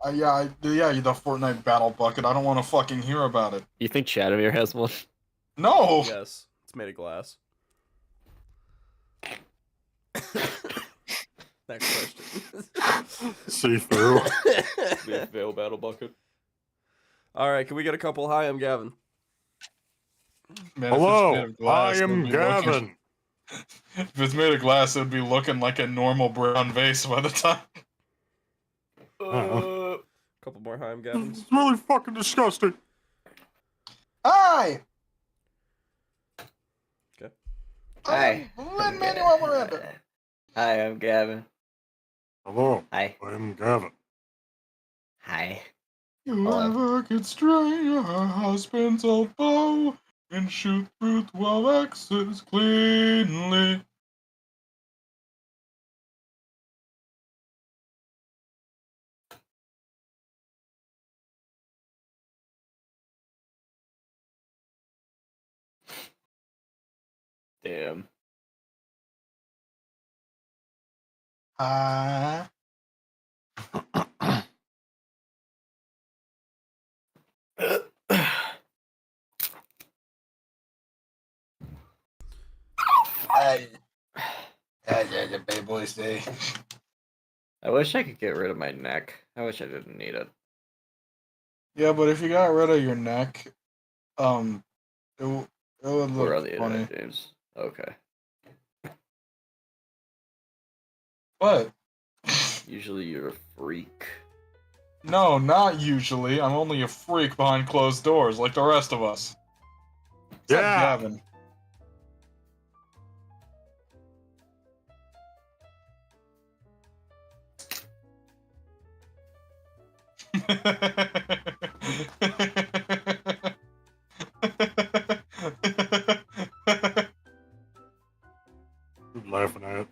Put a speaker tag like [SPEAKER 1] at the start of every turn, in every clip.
[SPEAKER 1] Yeah, the Fortnite battle bucket. I don't want to fucking hear about it.
[SPEAKER 2] You think Chadomir has one?
[SPEAKER 1] No!
[SPEAKER 3] Yes, it's made of glass. Next question.
[SPEAKER 4] See through.
[SPEAKER 2] The Veil battle bucket.
[SPEAKER 3] All right, can we get a couple? Hi, I'm Gavin.
[SPEAKER 1] Man,
[SPEAKER 4] Hello, I am Gavin.
[SPEAKER 1] If it's made of glass, it would be looking like a normal brown vase by the time.
[SPEAKER 3] Couple more. Hi, I'm Gavin.
[SPEAKER 4] It's really fucking disgusting.
[SPEAKER 1] Hi!
[SPEAKER 3] Okay.
[SPEAKER 5] Hi.
[SPEAKER 1] Lin-Manuel Miranda.
[SPEAKER 5] Hi, I'm Gavin.
[SPEAKER 4] Hello,
[SPEAKER 5] Hi.
[SPEAKER 4] I am Gavin.
[SPEAKER 5] Hi.
[SPEAKER 1] Whoever could string her husband's old bow and shoot through 12 X's cleanly.
[SPEAKER 2] Damn.
[SPEAKER 1] Yeah, big boys day.
[SPEAKER 5] I wish I could get rid of my neck. I wish I didn't need it.
[SPEAKER 1] Yeah, but if you got rid of your neck, it would
[SPEAKER 5] We're
[SPEAKER 1] look
[SPEAKER 5] on the
[SPEAKER 1] funny.
[SPEAKER 5] internet, James. Okay.
[SPEAKER 1] What?
[SPEAKER 5] Usually you're a freak.
[SPEAKER 1] No, not usually. I'm only a freak behind closed doors, like the rest of us. Except
[SPEAKER 4] Yeah.
[SPEAKER 1] Gavin.
[SPEAKER 4] Who's laughing at it?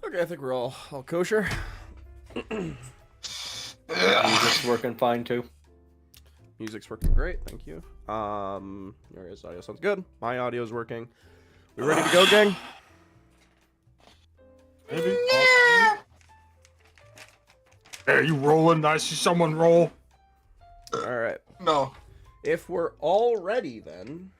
[SPEAKER 3] Okay, I think we're all kosher.
[SPEAKER 5] Music's working fine too.
[SPEAKER 3] Music's working great, thank you. Your guys' audio sounds good. My audio is working. We ready to go, gang?
[SPEAKER 4] Maybe. Hey, you rolling? I see someone roll.
[SPEAKER 3] All right.
[SPEAKER 1] No.
[SPEAKER 3] If we're all ready, then.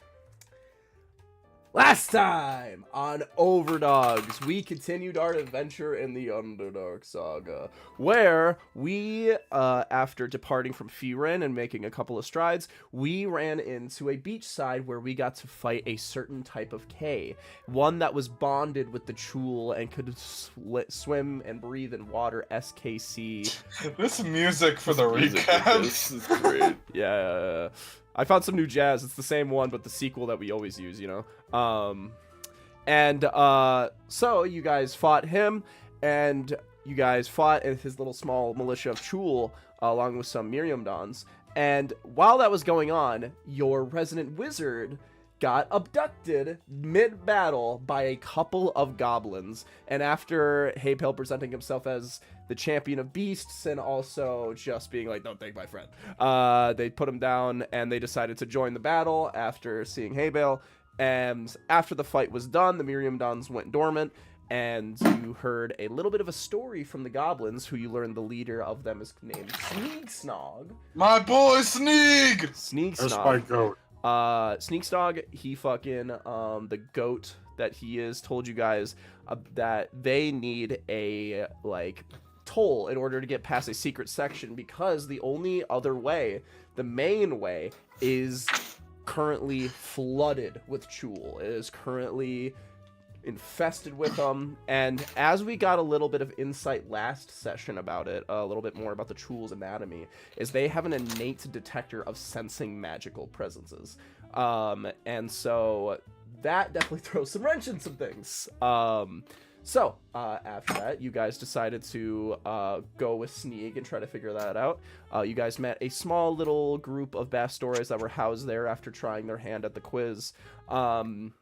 [SPEAKER 3] Last time on Overdogs, we continued our adventure in the Underdark Saga, where we, after departing from Firen and making a couple of strides, we ran into a beachside where we got to fight a certain type of K, one that was bonded with the Chul and could swim and breathe in water, SKC.
[SPEAKER 1] This music for the
[SPEAKER 2] Music for
[SPEAKER 1] recap.
[SPEAKER 2] this is great.
[SPEAKER 3] Yeah. I found some new jazz. It's the same one, but the sequel that we always use, you know? So you guys fought him, and you guys fought his little small militia of Chul, along with some Miriam Dons. And while that was going on, your resident wizard got abducted mid-battle by a couple of goblins. And after Haypale presenting himself as the champion of beasts and also just being like, don't take my friend, they put him down and they decided to join the battle after seeing Haybale. And after the fight was done, the Miriam Dons went dormant, and you heard a little bit of a story from the goblins, who you learned the leader of them is named Sneegsnog.
[SPEAKER 1] My boy Sneeg!
[SPEAKER 4] That's my
[SPEAKER 3] Sneegsnog.
[SPEAKER 4] goat.
[SPEAKER 3] Sneegsnog, he fucking, the goat that he is, told you guys that they need a, like, toll in order to get past a secret section, because the only other way, the main way, is currently flooded with Chul. It is currently infested with them, and as we got a little bit of insight last session about it, a little bit more about the Chul's anatomy, is they have an innate detector of sensing magical presences, and so that definitely throws some wrench in some things. So after that, you guys decided to go with Sneeg and try to figure that out. You guys met a small little group of Bastoras that were housed there after trying their hand at the quiz. And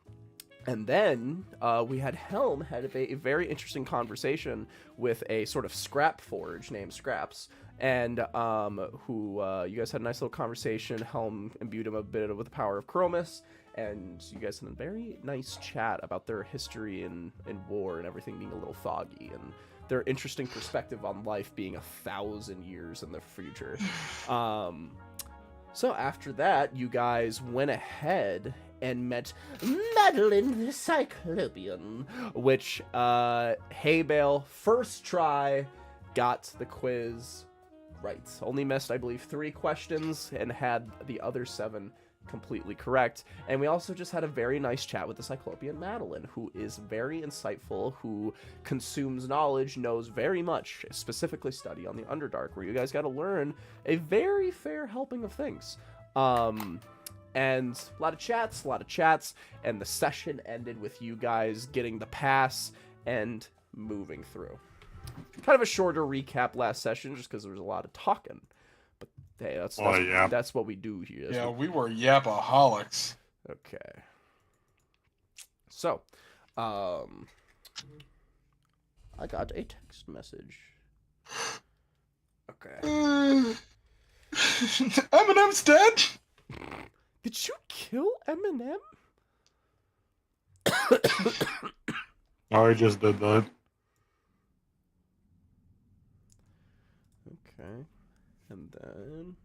[SPEAKER 3] then we had Helm had a very interesting conversation with a sort of scrap forge named Scraps, and who you guys had a nice little conversation. Helm imbued him a bit with the power of Chromis, and you guys had a very nice chat about their history in war and everything being a little foggy. And their interesting perspective on life being 1,000 years in the future. So after that, you guys went ahead and met Madeline the Cyclopean, which Haybale, first try, got the quiz right. Only missed, I believe, 3 questions and had the other 7 completely correct. And we also just had a very nice chat with the Cyclopean Madeline, who is very insightful, who consumes knowledge, knows very much, specifically study on the Underdark, where you guys got to learn a very fair helping of things. And a lot of chats, and the session ended with you guys getting the pass and moving through. Kind of a shorter recap last session, just because there was a lot of talking. But hey, that's what we do here.
[SPEAKER 1] Yeah, we were yapaholics.
[SPEAKER 3] Okay. So, I got a text message. Okay.
[SPEAKER 1] Eminem's dead?
[SPEAKER 3] Did you kill Eminem?
[SPEAKER 4] I just did that.
[SPEAKER 3] Okay. And then...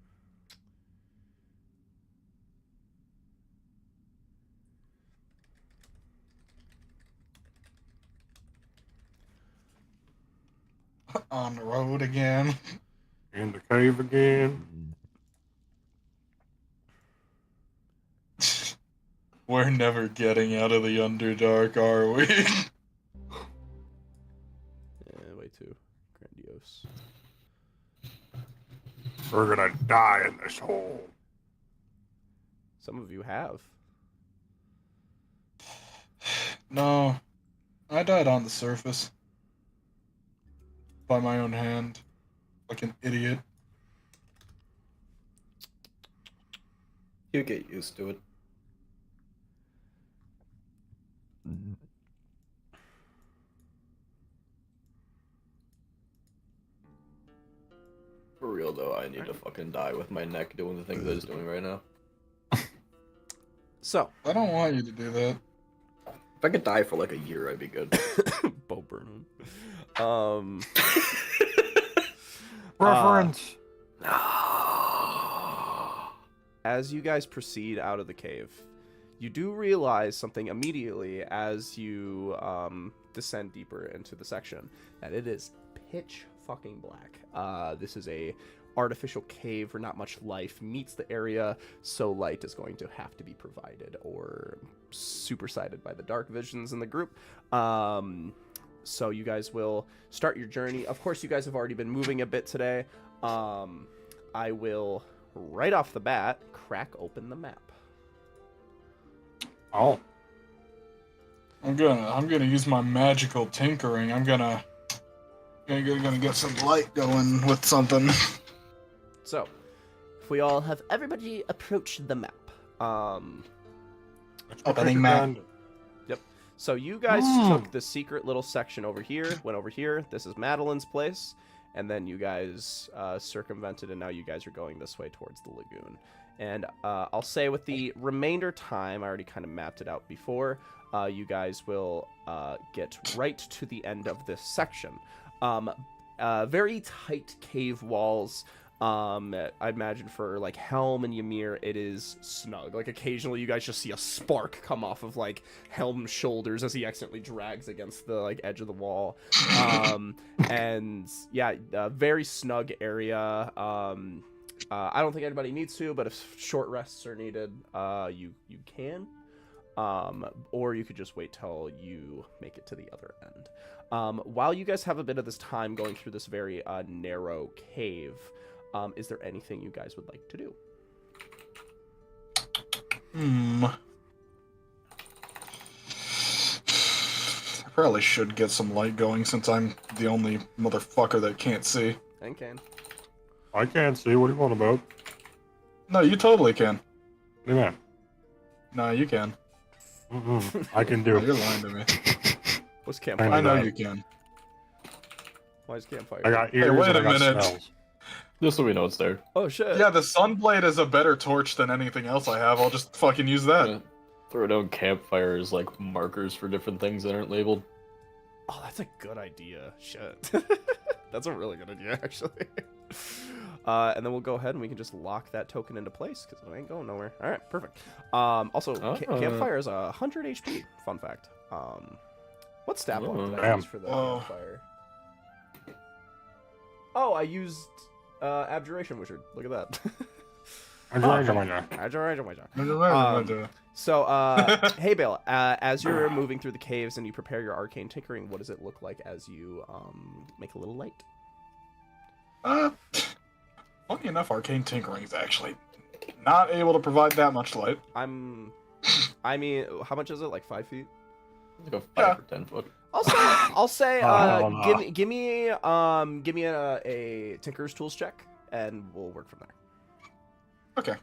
[SPEAKER 1] On the road again.
[SPEAKER 4] In the cave again.
[SPEAKER 1] We're never getting out of the Underdark, are we?
[SPEAKER 3] Yeah, way too grandiose.
[SPEAKER 4] We're gonna die in this hole.
[SPEAKER 3] Some of you have.
[SPEAKER 1] No. I died on the surface. By my own hand. Like an idiot.
[SPEAKER 5] You get used to it. For real though, I need to fucking die with my neck doing the things it's doing right now.
[SPEAKER 3] So.
[SPEAKER 1] I don't want you to do that.
[SPEAKER 5] If I could die for like a year, I'd be good.
[SPEAKER 3] Bo Burnham.
[SPEAKER 4] Reference.
[SPEAKER 3] As you guys proceed out of the cave, you do realize something immediately as you descend deeper into the section, that it is pitch fucking black. This is a artificial cave where not much life meets the area, so light is going to have to be provided or superseded by the dark visions in the group. So you guys will start your journey. Of course, you guys have already been moving a bit today. I will, right off the bat, crack open the map.
[SPEAKER 4] Oh.
[SPEAKER 1] I'm gonna use my magical tinkering. I'm gonna get some light going with something.
[SPEAKER 3] So, if we all have everybody approach the map.
[SPEAKER 1] Opening map.
[SPEAKER 3] Yep. So you guys took the secret little section over here, went over here. This is Madeline's place. And then you guys circumvented, and now you guys are going this way towards the lagoon. And I'll say with the remainder time, I already kind of mapped it out before, you guys will get right to the end of this section. Very tight cave walls. I imagine for like Helm and Ymir, it is snug. Like occasionally you guys just see a spark come off of like Helm's shoulders as he accidentally drags against the like edge of the wall. And yeah, very snug area. I don't think anybody needs to, but if short rests are needed, you can. Or you could just wait till you make it to the other end. While you guys have a bit of this time going through this very narrow cave, is there anything you guys would like to do?
[SPEAKER 1] I probably should get some light going since I'm the only motherfucker that can't see.
[SPEAKER 3] And can.
[SPEAKER 4] I can't see. What do you want about?
[SPEAKER 1] No, you totally can.
[SPEAKER 4] What do you mean?
[SPEAKER 1] No, you can.
[SPEAKER 4] I can do
[SPEAKER 1] Oh, you're lying to me.
[SPEAKER 3] What's campfire?
[SPEAKER 1] I know
[SPEAKER 4] that.
[SPEAKER 1] you can.
[SPEAKER 3] Why is campfire?
[SPEAKER 4] I got ears.
[SPEAKER 1] Hey, wait
[SPEAKER 4] and
[SPEAKER 1] a
[SPEAKER 4] I got
[SPEAKER 1] minute.
[SPEAKER 4] smells.
[SPEAKER 5] Just so we know it's there.
[SPEAKER 3] Oh shit.
[SPEAKER 1] Yeah, the Sunblade is a better torch than anything else I have. I'll just fucking use that.
[SPEAKER 5] Throw down campfires like markers for different things that aren't labeled.
[SPEAKER 3] Oh, that's a good idea. Shit. That's a really good idea, actually. And then we'll go ahead and we can just lock that token into place because it ain't going nowhere. All right, perfect. Also, campfire is 100 HP. Fun fact. What stat block did I use for the campfire? Oh, I used Abjuration Wizard. Look at that. So, hey, Bale, as you're moving through the caves and you prepare your arcane tinkering, what does it look like as you make a little light?
[SPEAKER 1] Funny enough, arcane tinkering is actually not able to provide that much light.
[SPEAKER 3] I mean, how much is it? Like 5 feet?
[SPEAKER 5] Let's go 5 or 10 foot.
[SPEAKER 3] I'll say, give me a Tinker's Tools check, and we'll work from there.
[SPEAKER 1] Okay.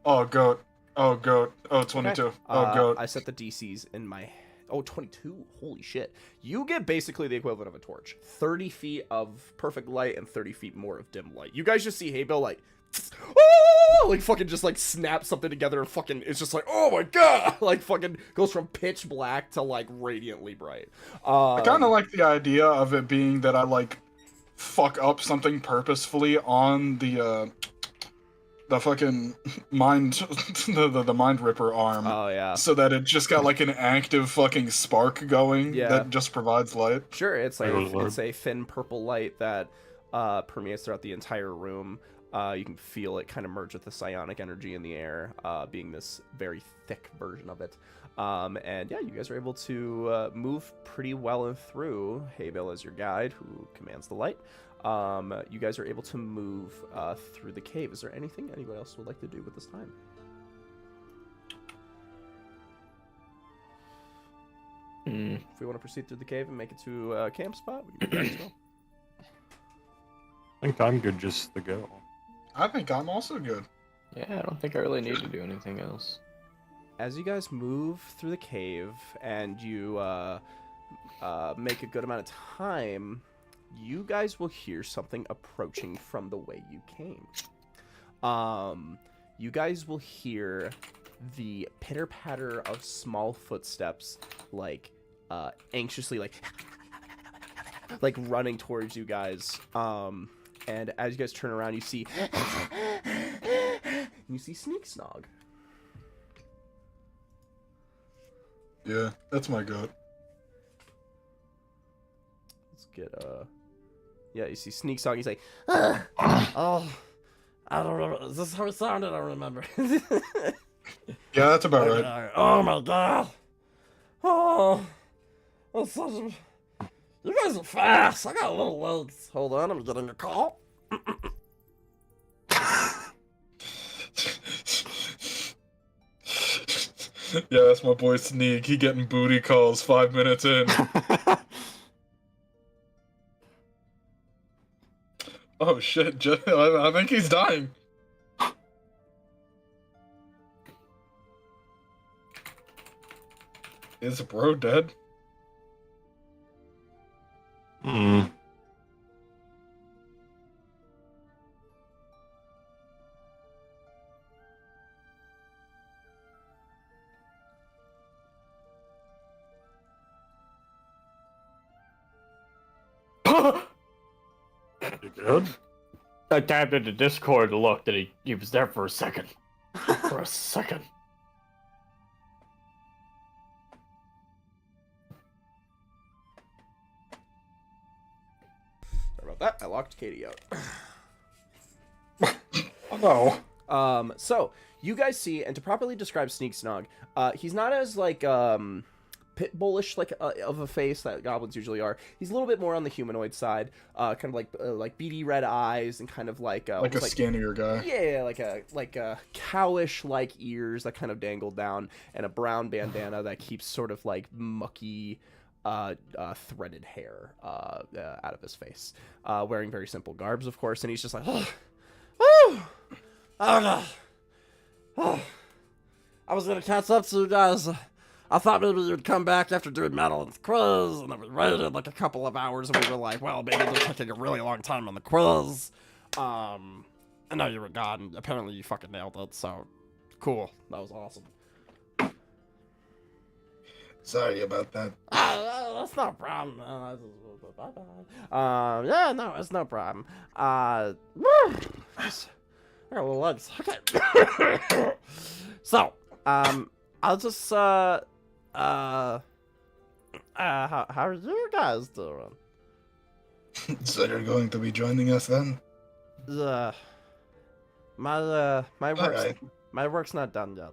[SPEAKER 1] Oh, goat. Oh, goat. Oh, 22.
[SPEAKER 3] Okay.
[SPEAKER 1] Oh, goat.
[SPEAKER 3] I set the DCs in my... Oh, 22. Holy shit. You get basically the equivalent of a torch. 30 feet of perfect light and 30 feet more of dim light. You guys just see Haybill, like... Oh, like fucking just like snap something together and fucking it's just like, oh my god, like fucking goes from pitch black to like radiantly bright.
[SPEAKER 1] I kind of like the idea of it being that I like fuck up something purposefully on the fucking mind the mind ripper arm.
[SPEAKER 3] Oh yeah.
[SPEAKER 1] So that it just got like an active fucking spark going that just provides light.
[SPEAKER 3] Sure, it's a thin purple light that permeates throughout the entire room. You can feel it kind of merge with the psionic energy in the air, being this very thick version of it. And yeah, you guys are able to move pretty well and through. Haybill is your guide who commands the light. You guys are able to move through the cave. Is there anything anybody else would like to do with this time? If we want to proceed through the cave and make it to a camp spot, we can do that as well.
[SPEAKER 4] I think I'm good just to go.
[SPEAKER 1] I think I'm also good.
[SPEAKER 5] Yeah, I don't think I really need to do anything else.
[SPEAKER 3] As you guys move through the cave and you make a good amount of time, you guys will hear something approaching from the way you came. You guys will hear the pitter-patter of small footsteps, like anxiously, like running towards you guys. And as you guys turn around, you see Sneak Snog.
[SPEAKER 1] Yeah, that's my goat.
[SPEAKER 3] Let's get yeah, you see Sneak Snog. He's like, oh, I don't remember. Is this how it sounded? I don't remember.
[SPEAKER 1] Yeah, that's about right.
[SPEAKER 3] Oh my god. Oh, that's such a... You guys are fast. I got little legs. Hold on, I'm getting a call.
[SPEAKER 1] Yeah, that's my boy Sneak. He getting booty calls 5 minutes in. Oh shit, I think he's dying. Is bro dead?
[SPEAKER 4] Hmm. You good?
[SPEAKER 5] I tapped into Discord to look that he was there for a second. For a second.
[SPEAKER 3] Sorry about that. I locked Katie out.
[SPEAKER 1] Oh no.
[SPEAKER 3] So you guys see, and to properly describe Sneak Snog, he's not as like pit bullish like of a face that goblins usually are. He's a little bit more on the humanoid side, kind of like beady red eyes and kind of like
[SPEAKER 1] a skinnier guy.
[SPEAKER 3] Yeah, like a cowish like ears that kind of dangle down, and a brown bandana that keeps sort of like mucky threaded hair out of his face. Wearing very simple garbs, of course, and he's just like, oh, I was gonna catch up to you guys. I thought maybe you'd come back after doing Madeline's quiz, and then we waited like a couple of hours, and we were like, well, maybe they're taking a really long time on the quiz. I know you were gone. Apparently you fucking nailed it, so cool. That was awesome.
[SPEAKER 1] Sorry about that.
[SPEAKER 3] That's no problem. Yeah, no, it's no problem. I got a little legs. Okay. So, I'll just, how are you guys doing?
[SPEAKER 1] So you're going to be joining us then?
[SPEAKER 3] My work's,
[SPEAKER 1] Alright.
[SPEAKER 3] my work's not done yet.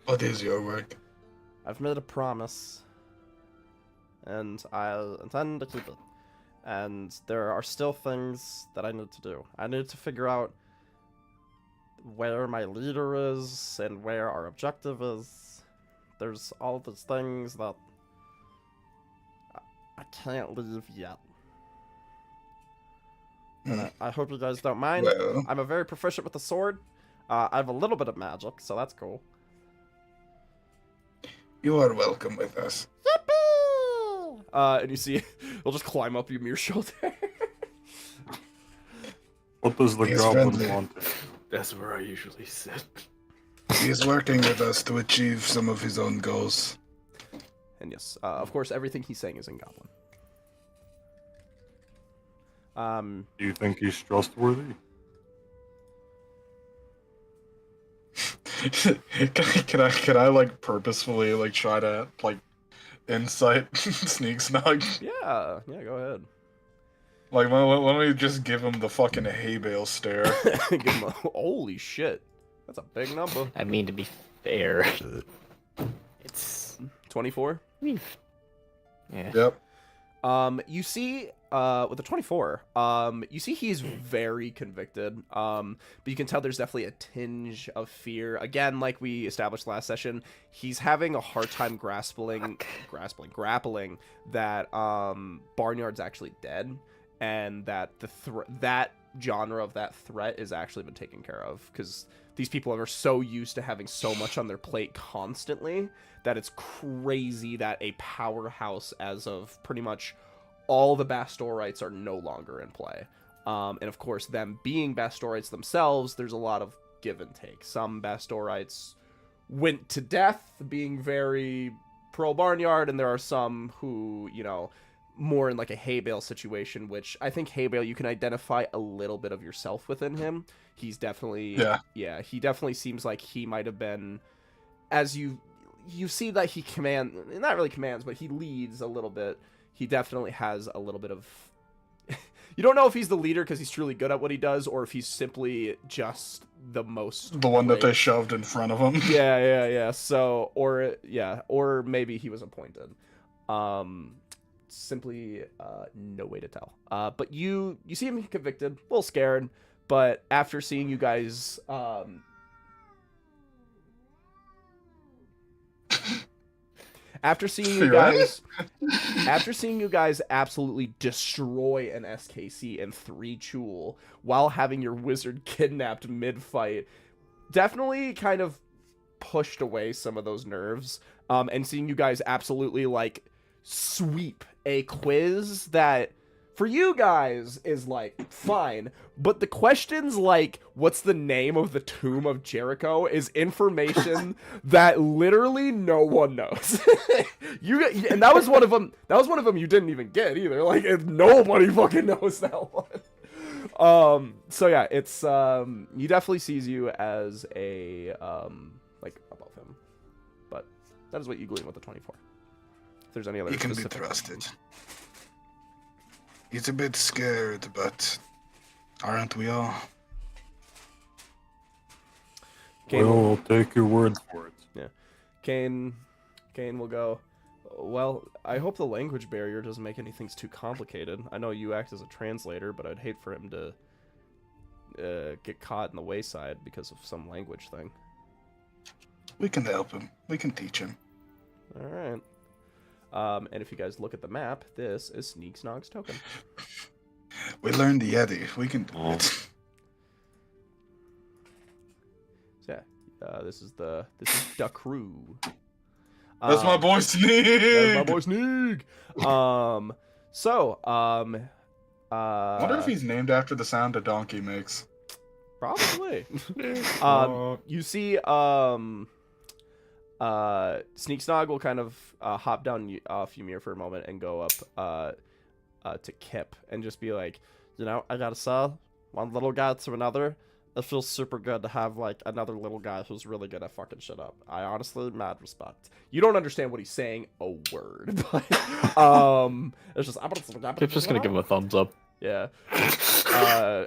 [SPEAKER 1] What is your work?
[SPEAKER 3] I've made a promise, and I intend to keep it. And there are still things that I need to do. I need to figure out where my leader is and where our objective is. There's all these things that I can't leave yet. And I hope you guys don't mind.
[SPEAKER 1] Well,
[SPEAKER 3] I'm a very proficient with the sword. I have a little bit of magic, so that's cool.
[SPEAKER 1] you are welcome with us.
[SPEAKER 3] And you see, he'll just climb up Ymir's shoulder.
[SPEAKER 4] What does the
[SPEAKER 1] He's
[SPEAKER 4] goblin
[SPEAKER 1] friendly.
[SPEAKER 4] want?
[SPEAKER 2] That's where I usually sit.
[SPEAKER 1] He is working with us to achieve some of his own goals.
[SPEAKER 3] And yes, of course, everything he's saying is in Goblin.
[SPEAKER 4] Do you think he's trustworthy?
[SPEAKER 1] Can I like purposefully like try to like insight sneak snug?
[SPEAKER 3] Yeah, go ahead.
[SPEAKER 1] Like let me just give him the fucking hay bale stare.
[SPEAKER 3] Give him a, holy shit, that's a big number.
[SPEAKER 5] I mean, to be fair, it's
[SPEAKER 3] 24.
[SPEAKER 5] yeah.
[SPEAKER 1] Yep.
[SPEAKER 3] You see, with the 24, you see he's very convicted. But you can tell there's definitely a tinge of fear. Again, like we established last session, he's having a hard time grappling that Barnyard's actually dead, and that that genre of that threat is actually been taken care of, because these people are so used to having so much on their plate constantly that it's crazy that a powerhouse as of pretty much all the Bastorites are no longer in play. And of course, them being Bastorites themselves, there's a lot of give and take. Some Bastorites went to death being very pro-Barnyard, and there are some who, you know, more in like a hay bale situation, which I think hay bale, you can identify a little bit of yourself within him. He's definitely, yeah, he definitely seems like he might have been, as you see that he not really commands, but he leads a little bit. He definitely has a little bit of, you don't know if he's the leader because he's truly good at what he does, or if he's simply just the most,
[SPEAKER 1] The one that they shoved in front of him.
[SPEAKER 3] yeah. So, or maybe he was appointed. Simply no way to tell. But you see him convicted, a little scared, but after seeing you guys after seeing you guys absolutely destroy an SKC and 3 Chul while having your wizard kidnapped mid-fight, definitely kind of pushed away some of those nerves. And seeing you guys absolutely like sweep a quiz that for you guys is like fine, but the questions like what's the name of the tomb of Jericho is information that literally no one knows. And that was one of them you didn't even get either. Like nobody fucking knows that one. So yeah, it's he definitely sees you as a like above him, but that is what you glean with the 24. If there's any other
[SPEAKER 1] He can be
[SPEAKER 3] specific-
[SPEAKER 1] trusted. He's a bit scared, but aren't we all?
[SPEAKER 3] Kane
[SPEAKER 4] Well,
[SPEAKER 3] will-
[SPEAKER 4] I'll take your word for it.
[SPEAKER 3] Kane will go, well, I hope the language barrier doesn't make anything too complicated. I know you act as a translator, but I'd hate for him to get caught in the wayside because of some language thing.
[SPEAKER 1] We can help him. We can teach him.
[SPEAKER 3] All right. And if you guys look at the map, this is Sneak Snog's token.
[SPEAKER 1] We learned the Yeti. We can do
[SPEAKER 4] Oh.
[SPEAKER 1] it.
[SPEAKER 3] So yeah, this is Duckroo.
[SPEAKER 1] That's my boy Sneak.
[SPEAKER 3] That's my boy Sneak.
[SPEAKER 1] I wonder if he's named after the sound a donkey makes.
[SPEAKER 3] Probably. You see, Sneaksnog will kind of hop down off Ymir for a moment and go up to Kip and just be like, you know, I gotta say, one little guy to another, it feels super good to have like another little guy who's really good at fucking shit up. I honestly mad respect. You don't understand what he's saying a word, but it's just
[SPEAKER 5] Kip's just gonna give him a thumbs up.
[SPEAKER 3] Yeah.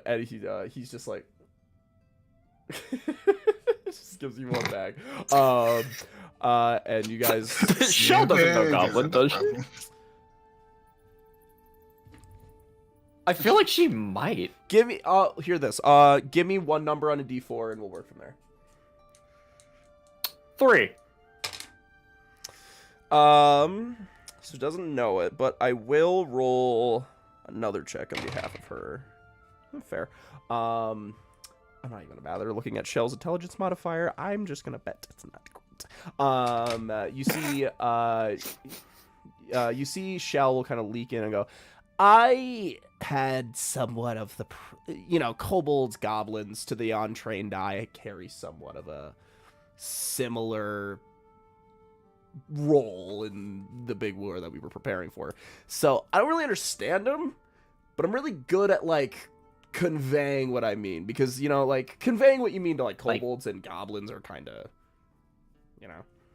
[SPEAKER 3] And he's just like just gives you one back. And you guys
[SPEAKER 5] Shell doesn't know Goblin, does she? I feel like she might.
[SPEAKER 3] give me hear this. Give me one number on a D4 and we'll work from there.
[SPEAKER 5] 3.
[SPEAKER 3] So doesn't know it, but I will roll another check on behalf of her. Fair. I'm not even gonna bother looking at Shell's intelligence modifier. I'm just gonna bet it's not great. You see Shell will kind of leak in and go, I had somewhat of the, kobolds, goblins, to the untrained eye carry somewhat of a similar role in the big war that we were preparing for. So I don't really understand them, but I'm really good at, like, conveying what I mean. Because, conveying what you mean to, like, kobolds and goblins are kind of,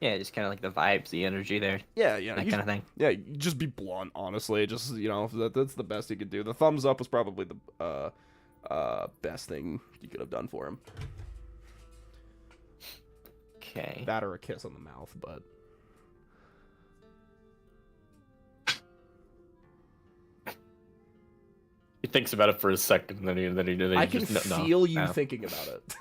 [SPEAKER 6] Yeah, just kind of like the vibes, the energy there.
[SPEAKER 3] Yeah,
[SPEAKER 6] that kind of thing.
[SPEAKER 3] Yeah, just be blunt, honestly. Just, that's the best you could do. The thumbs up was probably the best thing you could have done for him.
[SPEAKER 6] Okay.
[SPEAKER 3] That or a kiss on the mouth, but...
[SPEAKER 5] He thinks about it for a second, then he
[SPEAKER 3] I can
[SPEAKER 5] just,
[SPEAKER 3] feel you
[SPEAKER 6] no.
[SPEAKER 3] thinking about it.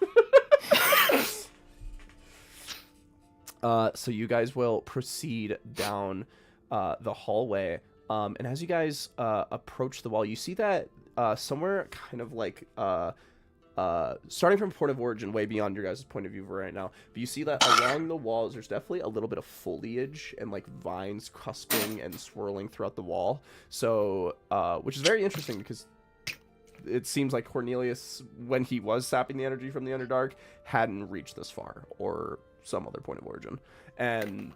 [SPEAKER 3] So you guys will proceed down the hallway, and as you guys approach the wall, you see that somewhere kind of like starting from point of origin, way beyond your guys' point of view right now, but you see that along the walls there's definitely a little bit of foliage and like vines cusping and swirling throughout the wall. So which is very interesting because it seems like Cornelius, when he was sapping the energy from the Underdark, hadn't reached this far, or some other point of origin. And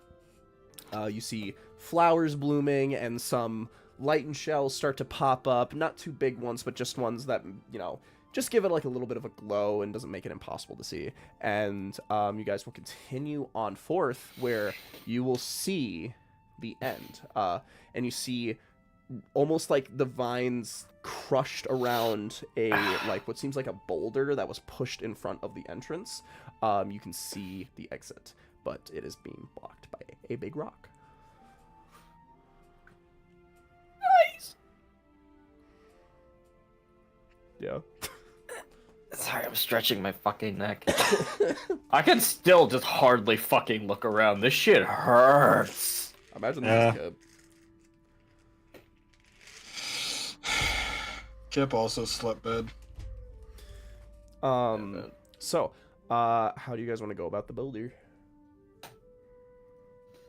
[SPEAKER 3] you see flowers blooming and some lightened shells start to pop up. Not too big ones, but just ones that, just give it like a little bit of a glow and doesn't make it impossible to see. And you guys will continue on forth, where you will see the end. And you see almost like the vines crushed around like what seems like a boulder that was pushed in front of the entrance. You can see the exit, but it is being blocked by a big rock.
[SPEAKER 6] Nice.
[SPEAKER 3] Yeah.
[SPEAKER 6] Sorry, I'm stretching my fucking neck.
[SPEAKER 5] I can still just hardly fucking look around. This shit hurts.
[SPEAKER 3] Imagine this kid.
[SPEAKER 1] Kip also slept bad.
[SPEAKER 3] So, how do you guys want to go about the builder?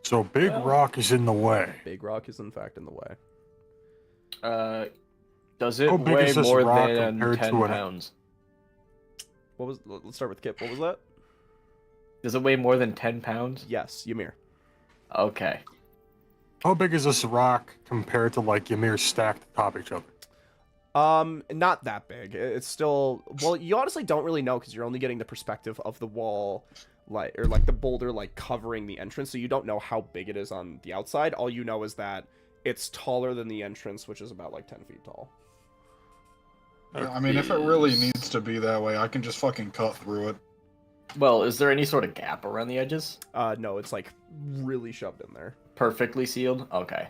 [SPEAKER 4] So Big Rock is in the way.
[SPEAKER 3] Big rock is in fact in the way.
[SPEAKER 5] Does it
[SPEAKER 4] How big
[SPEAKER 5] weigh
[SPEAKER 4] is this
[SPEAKER 5] more
[SPEAKER 4] rock
[SPEAKER 5] than
[SPEAKER 4] compared
[SPEAKER 5] 10
[SPEAKER 4] to an-
[SPEAKER 5] pounds?
[SPEAKER 3] Let's start with Kip. What was that?
[SPEAKER 5] Does it weigh more than 10 pounds?
[SPEAKER 3] Yes, Ymir.
[SPEAKER 5] Okay.
[SPEAKER 4] How big is this rock compared to like Ymir stacked atop each other?
[SPEAKER 3] Not that big. It's still, well, you honestly don't really know because you're only getting the perspective of the wall, like the boulder like covering the entrance, so you don't know how big it is on the outside. All you know is that it's taller than the entrance, which is about like 10 feet tall.
[SPEAKER 1] Yeah, I mean, if it really needs to be that way, I can just fucking cut through it.
[SPEAKER 5] Well, is there any sort of gap around the edges?
[SPEAKER 3] No, it's like really shoved in there.
[SPEAKER 5] Perfectly sealed? Okay.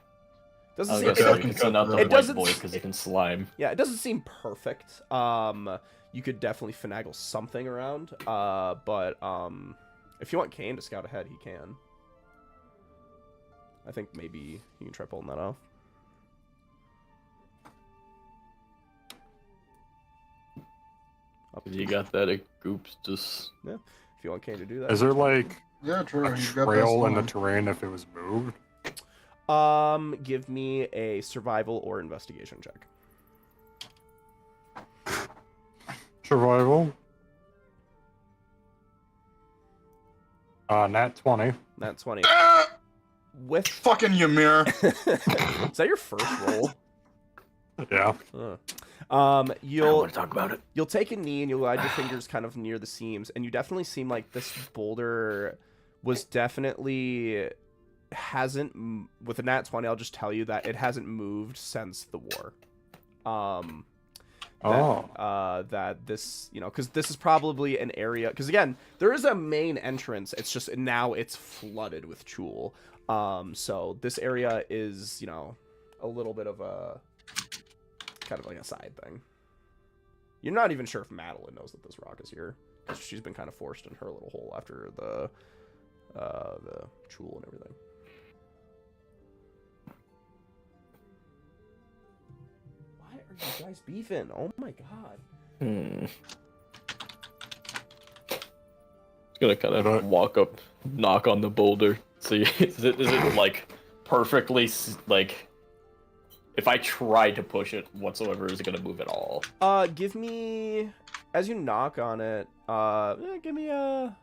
[SPEAKER 3] Doesn't
[SPEAKER 5] I
[SPEAKER 3] seem,
[SPEAKER 5] was
[SPEAKER 1] it
[SPEAKER 5] gonna
[SPEAKER 1] doesn't-
[SPEAKER 5] say, it's not the
[SPEAKER 3] it
[SPEAKER 5] white
[SPEAKER 3] doesn't-
[SPEAKER 5] boy because he can slime.
[SPEAKER 3] yeah, it doesn't seem perfect. You could definitely finagle something around. But if you want Kane to scout ahead, he can. I think maybe you can try pulling that off.
[SPEAKER 5] You got that at Goops, just...
[SPEAKER 3] Yeah, if you want Kane to do that.
[SPEAKER 4] Is there like
[SPEAKER 1] Yeah, true.
[SPEAKER 4] a
[SPEAKER 1] You've got
[SPEAKER 4] trail in the
[SPEAKER 1] that
[SPEAKER 4] terrain if it was moved?
[SPEAKER 3] Give me a survival or investigation check.
[SPEAKER 4] Survival. Nat 20.
[SPEAKER 3] Nat 20.
[SPEAKER 1] Ah!
[SPEAKER 3] With
[SPEAKER 1] Fucking Ymir.
[SPEAKER 3] Is that your first roll?
[SPEAKER 4] Yeah.
[SPEAKER 2] I don't
[SPEAKER 3] You'll
[SPEAKER 2] want to talk about it.
[SPEAKER 3] you'll take a knee and you'll glide your fingers kind of near the seams, and you definitely seem like this boulder was definitely with a nat 20. I'll just tell you that it hasn't moved since the war. That this, because this is probably an area, because again, there is a main entrance. It's just now it's flooded with Chul. So this area is, a little bit of a kind of like a side thing. You're not even sure if Madeline knows that this rock is here, because she's been kind of forced in her little hole after the Chul and everything. Why are you guys beefing? Oh my god.
[SPEAKER 5] Just gonna kind of walk up, knock on the boulder. See, is it like perfectly like? If I try to push it whatsoever, is it gonna move at all?
[SPEAKER 3] Give me, as you knock on it, give me a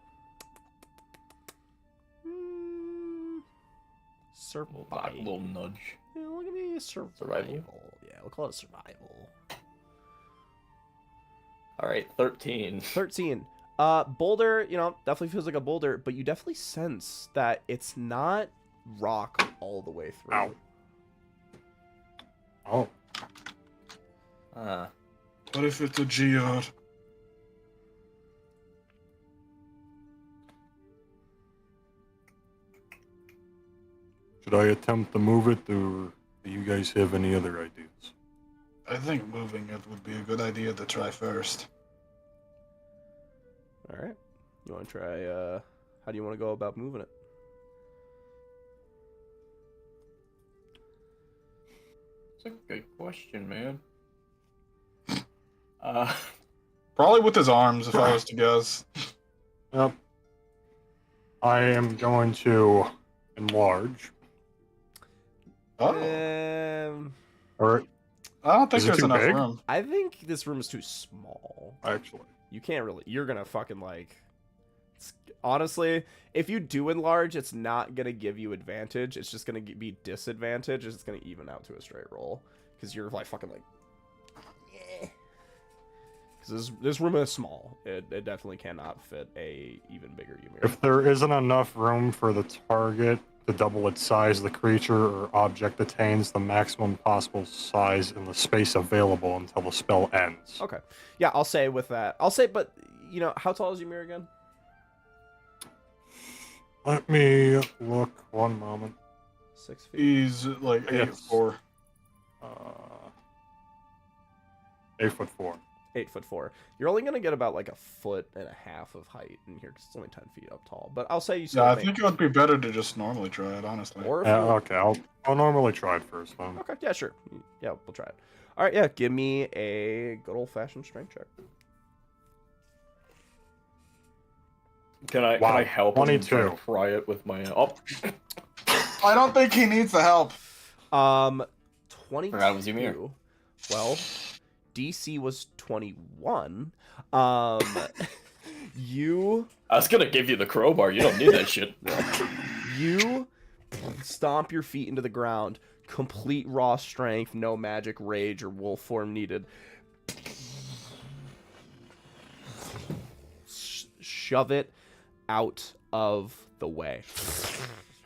[SPEAKER 3] survival.
[SPEAKER 5] A little nudge.
[SPEAKER 3] Yeah, we'll give me a survival. Yeah, we'll call it survival.
[SPEAKER 5] All right, 13.
[SPEAKER 3] 13. Boulder, definitely feels like a boulder, but you definitely sense that it's not rock all the way through.
[SPEAKER 4] Ow. Oh.
[SPEAKER 1] What if it's a geode?
[SPEAKER 4] Should I attempt to move it, or do you guys have any other ideas?
[SPEAKER 1] I think moving it would be a good idea to try first.
[SPEAKER 3] All right. You want to try, how do you want to go about moving it?
[SPEAKER 5] That's a good question, man.
[SPEAKER 1] Probably with his arms, if I was to guess.
[SPEAKER 4] Yep. I am going to enlarge.
[SPEAKER 1] Oh,
[SPEAKER 4] Or
[SPEAKER 1] I don't think
[SPEAKER 4] Is it
[SPEAKER 1] there's
[SPEAKER 4] too
[SPEAKER 1] enough
[SPEAKER 4] big?
[SPEAKER 1] room.
[SPEAKER 3] I think this room is too small.
[SPEAKER 4] actually,
[SPEAKER 3] You can't really, you're going to fucking honestly, if you do enlarge, it's not going to give you advantage. It's just going to be disadvantage. It's going to even out to a straight roll. Because you're fucking because this room is small. It definitely cannot fit a even bigger Ymir.
[SPEAKER 4] if there isn't enough room for the target to double its size, the creature or object attains the maximum possible size in the space available until the spell ends.
[SPEAKER 3] Okay. Yeah, I'll say with that. But, how tall is Ymir again?
[SPEAKER 4] Let me look 1 moment.
[SPEAKER 3] 6 feet?
[SPEAKER 1] He's like
[SPEAKER 4] Yes.
[SPEAKER 1] 8'4".
[SPEAKER 4] 8'4".
[SPEAKER 3] 8'4". You're only going to get about a foot and a half of height in here because it's only 10 feet up tall. But I'll say you still
[SPEAKER 1] Yeah, I think it would be better to just normally try it, honestly.
[SPEAKER 3] Or if
[SPEAKER 4] Okay, I'll normally try it first then.
[SPEAKER 3] Okay, yeah, sure. Yeah, we'll try it. All right, yeah, give me a good old-fashioned strength check.
[SPEAKER 5] Can I
[SPEAKER 4] Wow,
[SPEAKER 5] help him and
[SPEAKER 4] 22.
[SPEAKER 5] try it with my
[SPEAKER 1] I don't think he needs the help.
[SPEAKER 3] 22.
[SPEAKER 5] Forgot it was Ymir.
[SPEAKER 3] Well, DC was 21. You
[SPEAKER 5] I was gonna give you the crowbar. You don't need that shit.
[SPEAKER 3] You stomp your feet into the ground. Complete raw strength, no magic, rage, or wolf form needed. Shove it out of the way.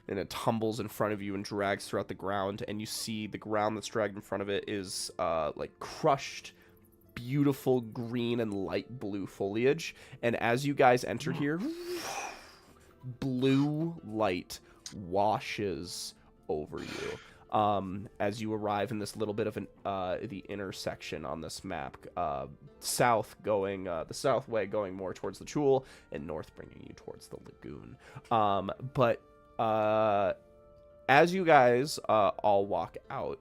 [SPEAKER 3] And it tumbles in front of you and drags throughout the ground. And you see the ground that's dragged in front of it is crushed, beautiful green and light blue foliage. And as you guys enter here, blue light washes over you. As you arrive in this little bit of the intersection on this map, south going the south way going more towards the Chul, and north bringing you towards the Lagoon. But as you guys all walk out,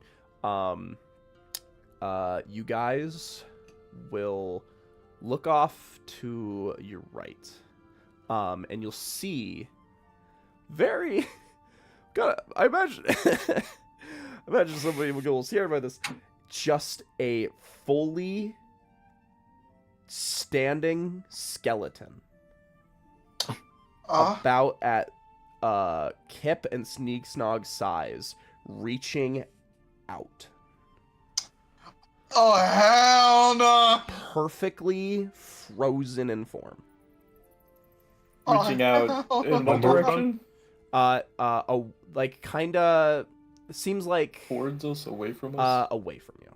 [SPEAKER 3] you guys will look off to your right, and you'll see very. I imagine. Imagine somebody will go scared by this. Just a fully standing skeleton. About at Kip and Sneak Snog size, reaching out.
[SPEAKER 1] Oh, hell no!
[SPEAKER 3] Perfectly frozen in form.
[SPEAKER 5] Reaching out in what direction?
[SPEAKER 3] Like kinda seems like
[SPEAKER 5] Towards us, away from us?
[SPEAKER 3] away from you.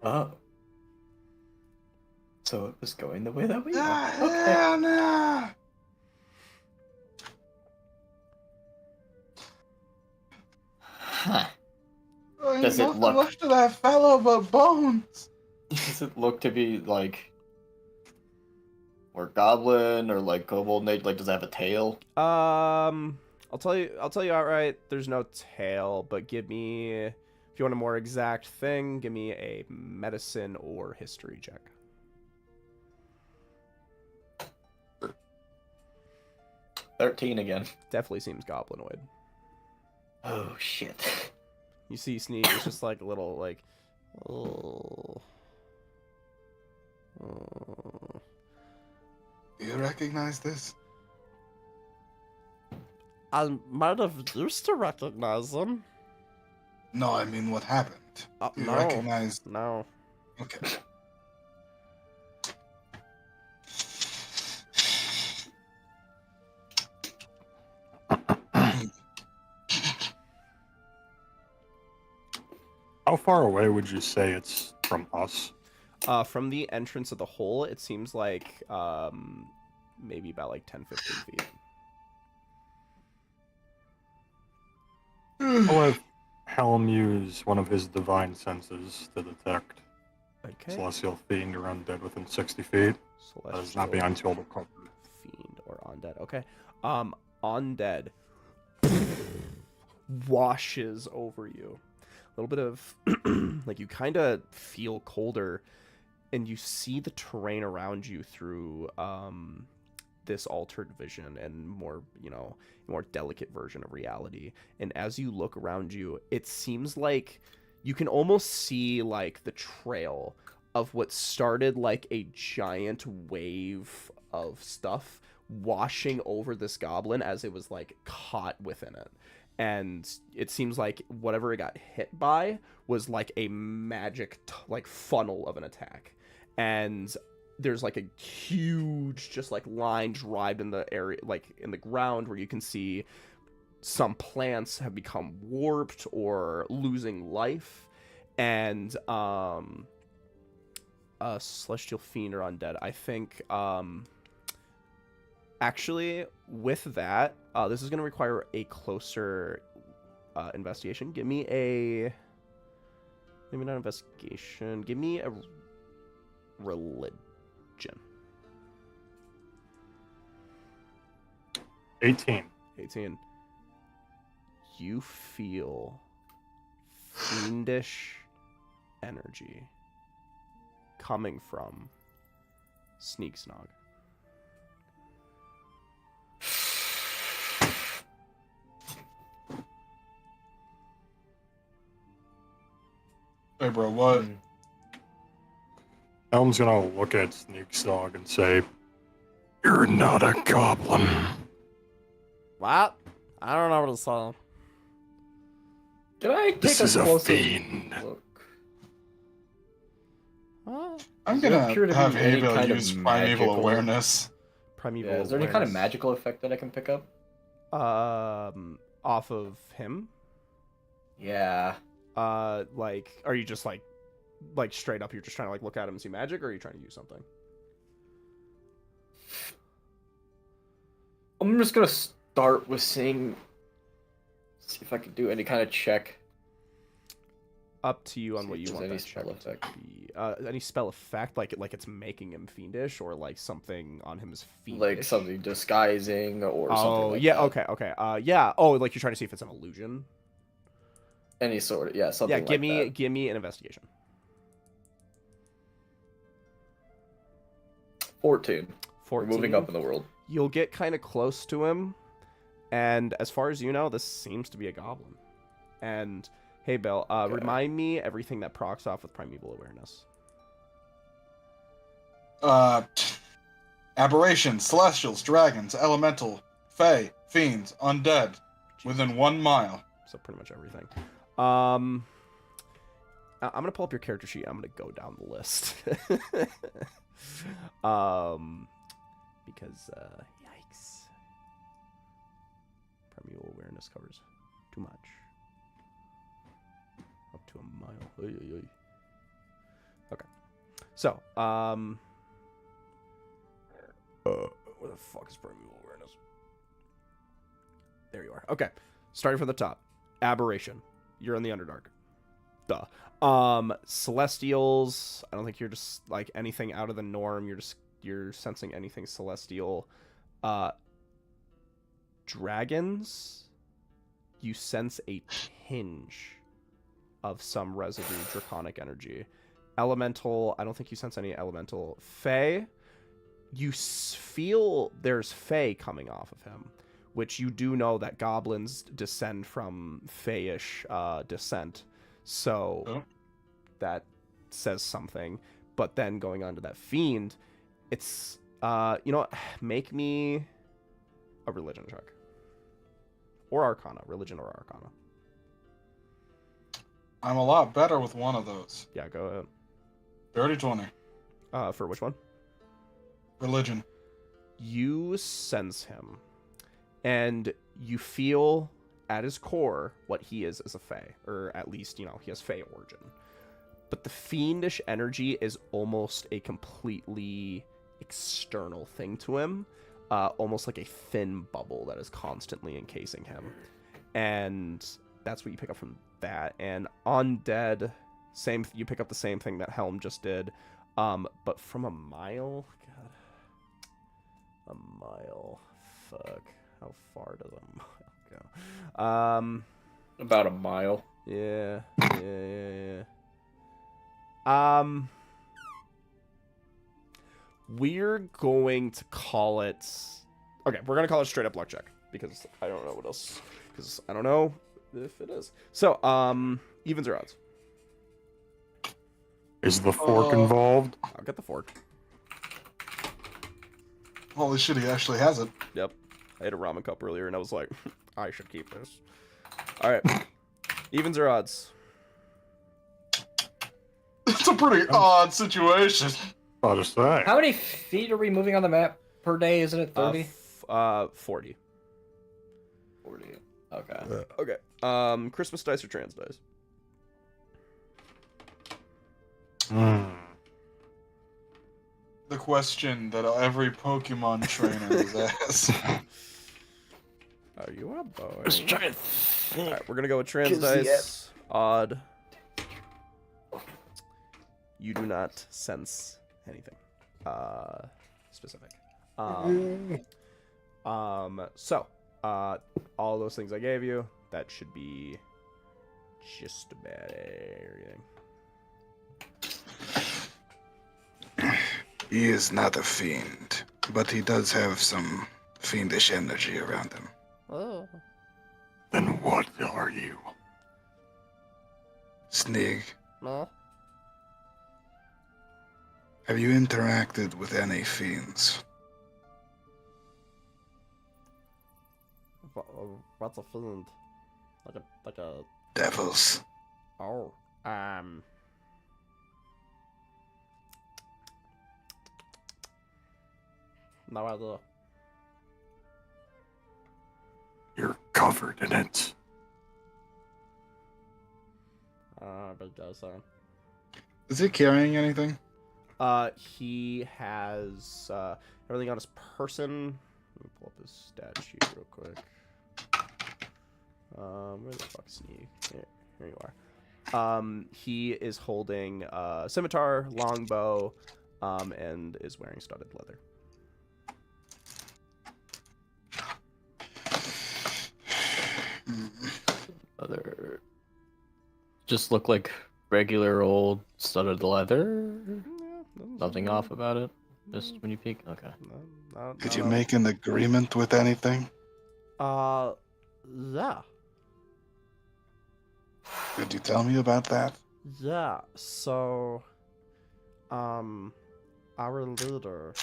[SPEAKER 5] Oh. So it was going the way that we are.
[SPEAKER 1] Hell no!
[SPEAKER 5] Huh.
[SPEAKER 1] Does
[SPEAKER 5] it look-
[SPEAKER 1] much to that fellow but bones?
[SPEAKER 5] Does it look to be like or goblin or like kobold nature? Like, does it have a tail?
[SPEAKER 3] I'll tell you outright, there's no tail, but give me, if you want a more exact thing, give me a medicine or history check.
[SPEAKER 5] 13 again.
[SPEAKER 3] Definitely seems goblinoid.
[SPEAKER 5] Oh shit.
[SPEAKER 3] You see Sneak, it's just like a little like, oh. Oh.
[SPEAKER 1] Do you recognize this?
[SPEAKER 2] I might have used to recognize him.
[SPEAKER 1] No, I mean what happened. Do you
[SPEAKER 2] No.
[SPEAKER 1] recognize?
[SPEAKER 2] No.
[SPEAKER 1] Okay.
[SPEAKER 4] How far away would you say it's from us?
[SPEAKER 3] From the entrance of the hole, it seems like maybe about like 10, 15 feet.
[SPEAKER 4] I'll have Helm use one of his divine senses to detect
[SPEAKER 3] Okay.
[SPEAKER 4] celestial fiend or undead within 60 feet. That is not being until cover.
[SPEAKER 3] Fiend or undead. Okay. Undead washes over you. A little bit of like you kind of feel colder, and you see the terrain around you through this altered vision and more, more delicate version of reality. And as you look around you, it seems like you can almost see like the trail of what started like a giant wave of stuff washing over this goblin as it was like caught within it. And it seems like whatever it got hit by was like a magic like funnel of an attack. And there's like a huge just like line drive in the area, like in the ground, where you can see some plants have become warped or losing life. And celestial fiend or undead, I think actually with that, this is going to require a closer investigation. Give me a, maybe not investigation, give me a religion.
[SPEAKER 4] 18.
[SPEAKER 3] 18. You feel fiendish energy coming from Sneak Snog.
[SPEAKER 1] Hey, bro, what?
[SPEAKER 4] Helm's gonna look at Sneak's dog and say, "You're not a goblin."
[SPEAKER 2] What? I don't know what to say.
[SPEAKER 5] Can I take
[SPEAKER 4] This
[SPEAKER 5] a
[SPEAKER 4] is a
[SPEAKER 5] closer
[SPEAKER 4] fiend.
[SPEAKER 5] look?
[SPEAKER 2] What?
[SPEAKER 1] I'm
[SPEAKER 5] Does there appear
[SPEAKER 1] gonna
[SPEAKER 5] to
[SPEAKER 1] have
[SPEAKER 5] be any
[SPEAKER 1] Havel
[SPEAKER 5] kind of
[SPEAKER 1] use primeval
[SPEAKER 5] magical-
[SPEAKER 1] awareness.
[SPEAKER 3] Primeval
[SPEAKER 5] Yeah, is there any kind of
[SPEAKER 3] awareness.
[SPEAKER 5] magical effect that I can pick up?
[SPEAKER 3] Off of him?
[SPEAKER 5] Yeah.
[SPEAKER 3] Like, are you just like straight up, you're just trying to like look at him and see magic, or are you trying to use something?
[SPEAKER 5] I'm just gonna start with see if I can do any kind of check.
[SPEAKER 3] Up to you on
[SPEAKER 5] See
[SPEAKER 3] what
[SPEAKER 5] if
[SPEAKER 3] you
[SPEAKER 5] there's
[SPEAKER 3] want
[SPEAKER 5] any
[SPEAKER 3] that check
[SPEAKER 5] spell
[SPEAKER 3] to
[SPEAKER 5] effect.
[SPEAKER 3] be. Any spell effect, like it's making him fiendish, or like something on him is fiendish.
[SPEAKER 5] Like something disguising or something
[SPEAKER 3] Oh
[SPEAKER 5] like
[SPEAKER 3] yeah,
[SPEAKER 5] that.
[SPEAKER 3] okay. Yeah. Oh, like you're trying to see if it's an illusion.
[SPEAKER 5] Any sort of, yeah, something
[SPEAKER 3] Yeah,
[SPEAKER 5] like that.
[SPEAKER 3] give me an investigation.
[SPEAKER 5] 14.
[SPEAKER 3] 14.
[SPEAKER 5] We're moving up in the world.
[SPEAKER 3] You'll get kind of close to him, and as far as you know, this seems to be a goblin. And hey, Bill,
[SPEAKER 5] Okay.
[SPEAKER 3] remind me everything that procs off with primeval awareness.
[SPEAKER 1] Aberrations, celestials, dragons, elemental, Fae, fiends, undead, within 1 mile.
[SPEAKER 3] So pretty much everything. I'm gonna pull up your character sheet. I'm gonna go down the list. Because yikes. Primeval awareness covers too much. Up to a mile. Oy, oy, oy. Okay. So, where the fuck is primeval awareness? There you are. Okay. Starting from the top. Aberration. You're in the Underdark. Duh. Celestials. I don't think you're just like anything out of the norm. You're sensing anything celestial. Dragons. You sense a tinge of some residue draconic energy. Elemental. I don't think you sense any elemental. Fae. You feel there's Fae coming off of him, which you do know that goblins descend from Fae-ish descent. So that says something. But then going on to that fiend, it's, you know what? Make me a religion check. Or Arcana. Religion or Arcana.
[SPEAKER 1] I'm a lot better with one of those.
[SPEAKER 3] Yeah, go ahead.
[SPEAKER 1] Dirty 20.
[SPEAKER 3] For which one?
[SPEAKER 1] Religion.
[SPEAKER 3] You sense him. And you feel at his core what he is as a Fae. Or at least, you know, he has Fae origin. But the fiendish energy is almost a completely external thing to him. Almost like a thin bubble that is constantly encasing him. And that's what you pick up from that. And undead, you pick up the same thing that Helm just did. But from a mile? God. A mile. Fuck. How far does a mile go?
[SPEAKER 5] About a mile.
[SPEAKER 3] Yeah. We're going to call it... Okay, we're going to call it straight up luck check. Because I don't know what else... Because I don't know if it is. So, evens or odds?
[SPEAKER 4] Is the fork involved?
[SPEAKER 3] I'll get the fork.
[SPEAKER 1] Holy shit, he actually has it.
[SPEAKER 3] Yep. I had a ramen cup earlier and I was like, I should keep this. Alright. Evens or odds?
[SPEAKER 1] It's a pretty odd situation.
[SPEAKER 4] I'll just say.
[SPEAKER 6] How many feet are we moving on the map per day? Isn't it 30?
[SPEAKER 3] 40.
[SPEAKER 6] 40. Okay.
[SPEAKER 3] Okay. Christmas dice or trans dice?
[SPEAKER 1] The question that every Pokemon trainer is asked.
[SPEAKER 3] Are you a boy?
[SPEAKER 5] Just trying to think.
[SPEAKER 3] Alright, we're gonna go with trans dice. Odd. You do not sense anything specific. So all those things I gave you, that should be just about everything.
[SPEAKER 7] He is not a fiend, but he does have some fiendish energy around him.
[SPEAKER 2] Oh.
[SPEAKER 7] Then what are you? Snig,
[SPEAKER 2] No.
[SPEAKER 7] have you interacted with any fiends?
[SPEAKER 2] What's a fiend? Like a.
[SPEAKER 7] Devils.
[SPEAKER 2] Oh. No idea.
[SPEAKER 4] You're covered in it.
[SPEAKER 2] Big guy saying.
[SPEAKER 1] Is he carrying anything?
[SPEAKER 3] He has everything on his person. Let me pull up his stat sheet real quick. Where the fuck is he? Here you are. He is holding scimitar, longbow, and is wearing studded leather.
[SPEAKER 5] Other just look like regular old studded leather. Nothing off about it. Just when you peek. Okay.
[SPEAKER 7] Did you make an agreement with anything?
[SPEAKER 2] Yeah.
[SPEAKER 7] Could you tell me about that?
[SPEAKER 2] Yeah. So, our leader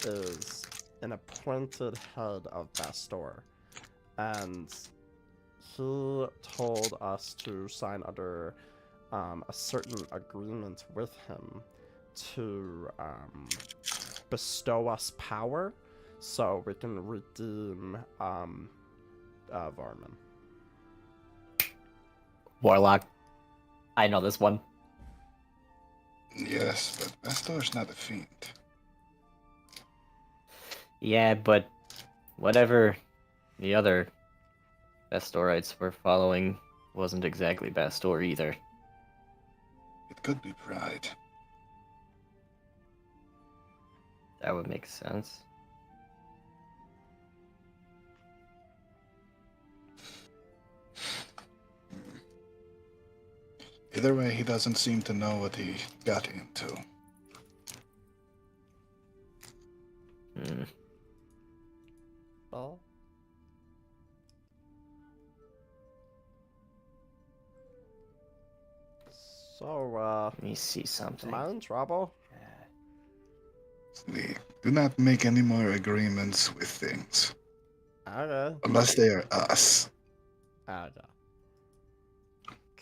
[SPEAKER 2] is an appointed head of Bastor, and he told us to sign under a certain agreement with him to bestow us power so we can redeem Varman.
[SPEAKER 6] Warlock. I know this one.
[SPEAKER 7] Yes, but Bastor's not a fiend.
[SPEAKER 6] Yeah, but whatever the other Bastorites were following wasn't exactly Bastor either.
[SPEAKER 7] It could be pride.
[SPEAKER 6] That would make sense.
[SPEAKER 7] Either way, he doesn't seem to know what he got into.
[SPEAKER 6] Hmm.
[SPEAKER 2] Oh. So,
[SPEAKER 6] Let me see something.
[SPEAKER 2] am I in trouble?
[SPEAKER 7] We do not make any more agreements with things.
[SPEAKER 2] Okay.
[SPEAKER 7] Unless they are us
[SPEAKER 2] Okay.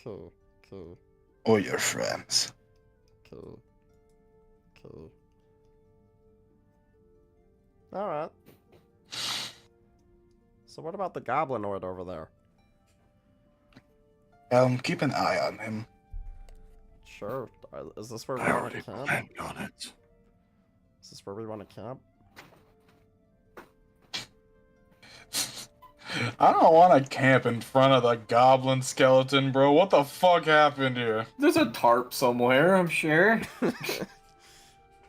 [SPEAKER 2] Cool. Cool.
[SPEAKER 7] or your friends.
[SPEAKER 2] Cool. Cool. Alright. So what about the Goblinoid over there?
[SPEAKER 7] Keep an eye on him.
[SPEAKER 2] Sure. Is this where we
[SPEAKER 4] I
[SPEAKER 2] want
[SPEAKER 4] already
[SPEAKER 2] to camp?
[SPEAKER 4] planned on it.
[SPEAKER 2] Is this where we want to camp?
[SPEAKER 1] I don't want to camp in front of the goblin skeleton, bro. What the fuck happened here?
[SPEAKER 5] There's a tarp somewhere, I'm sure.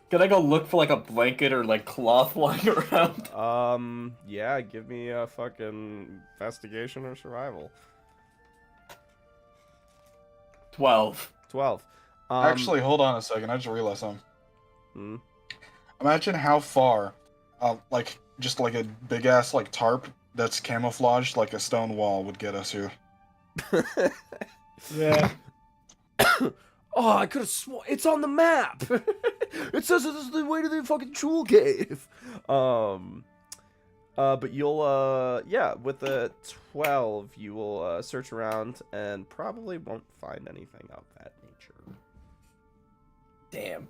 [SPEAKER 5] Can I go look for like a blanket or like cloth lying around?
[SPEAKER 3] Yeah, give me a fucking investigation or survival.
[SPEAKER 5] 12.
[SPEAKER 3] 12.
[SPEAKER 1] Actually, hold on a second. I just realized something.
[SPEAKER 3] Hmm?
[SPEAKER 1] Imagine how far, like, just like a big ass like tarp that's camouflaged like a stone wall would get us here.
[SPEAKER 5] Yeah.
[SPEAKER 3] Oh, I could have sworn it's on the map. It says this is the way to the fucking jewel cave. But you'll yeah, with the 12, you will search around and probably won't find anything of that nature.
[SPEAKER 5] Damn.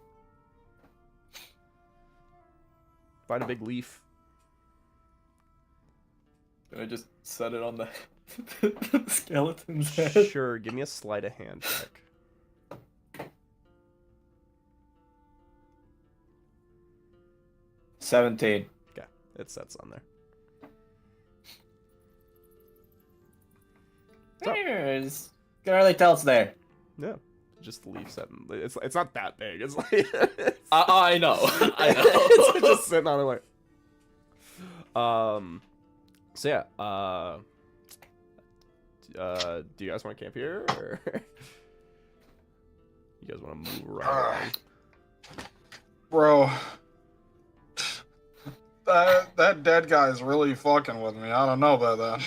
[SPEAKER 3] Find a big leaf.
[SPEAKER 5] Can I just set it on the, the skeleton's head?
[SPEAKER 3] Sure, give me a sleight of hand check.
[SPEAKER 5] 17.
[SPEAKER 3] Okay, it sets on there. So-
[SPEAKER 5] There's... Can really tell it's there.
[SPEAKER 3] Yeah, just the leaf setting. It's not that big. It's like
[SPEAKER 5] I know. I know.
[SPEAKER 3] it's just sitting on it like. So yeah. Do you guys want to camp here, or you guys want to move right along?
[SPEAKER 1] Bro, that dead guy is really fucking with me. I don't know about that.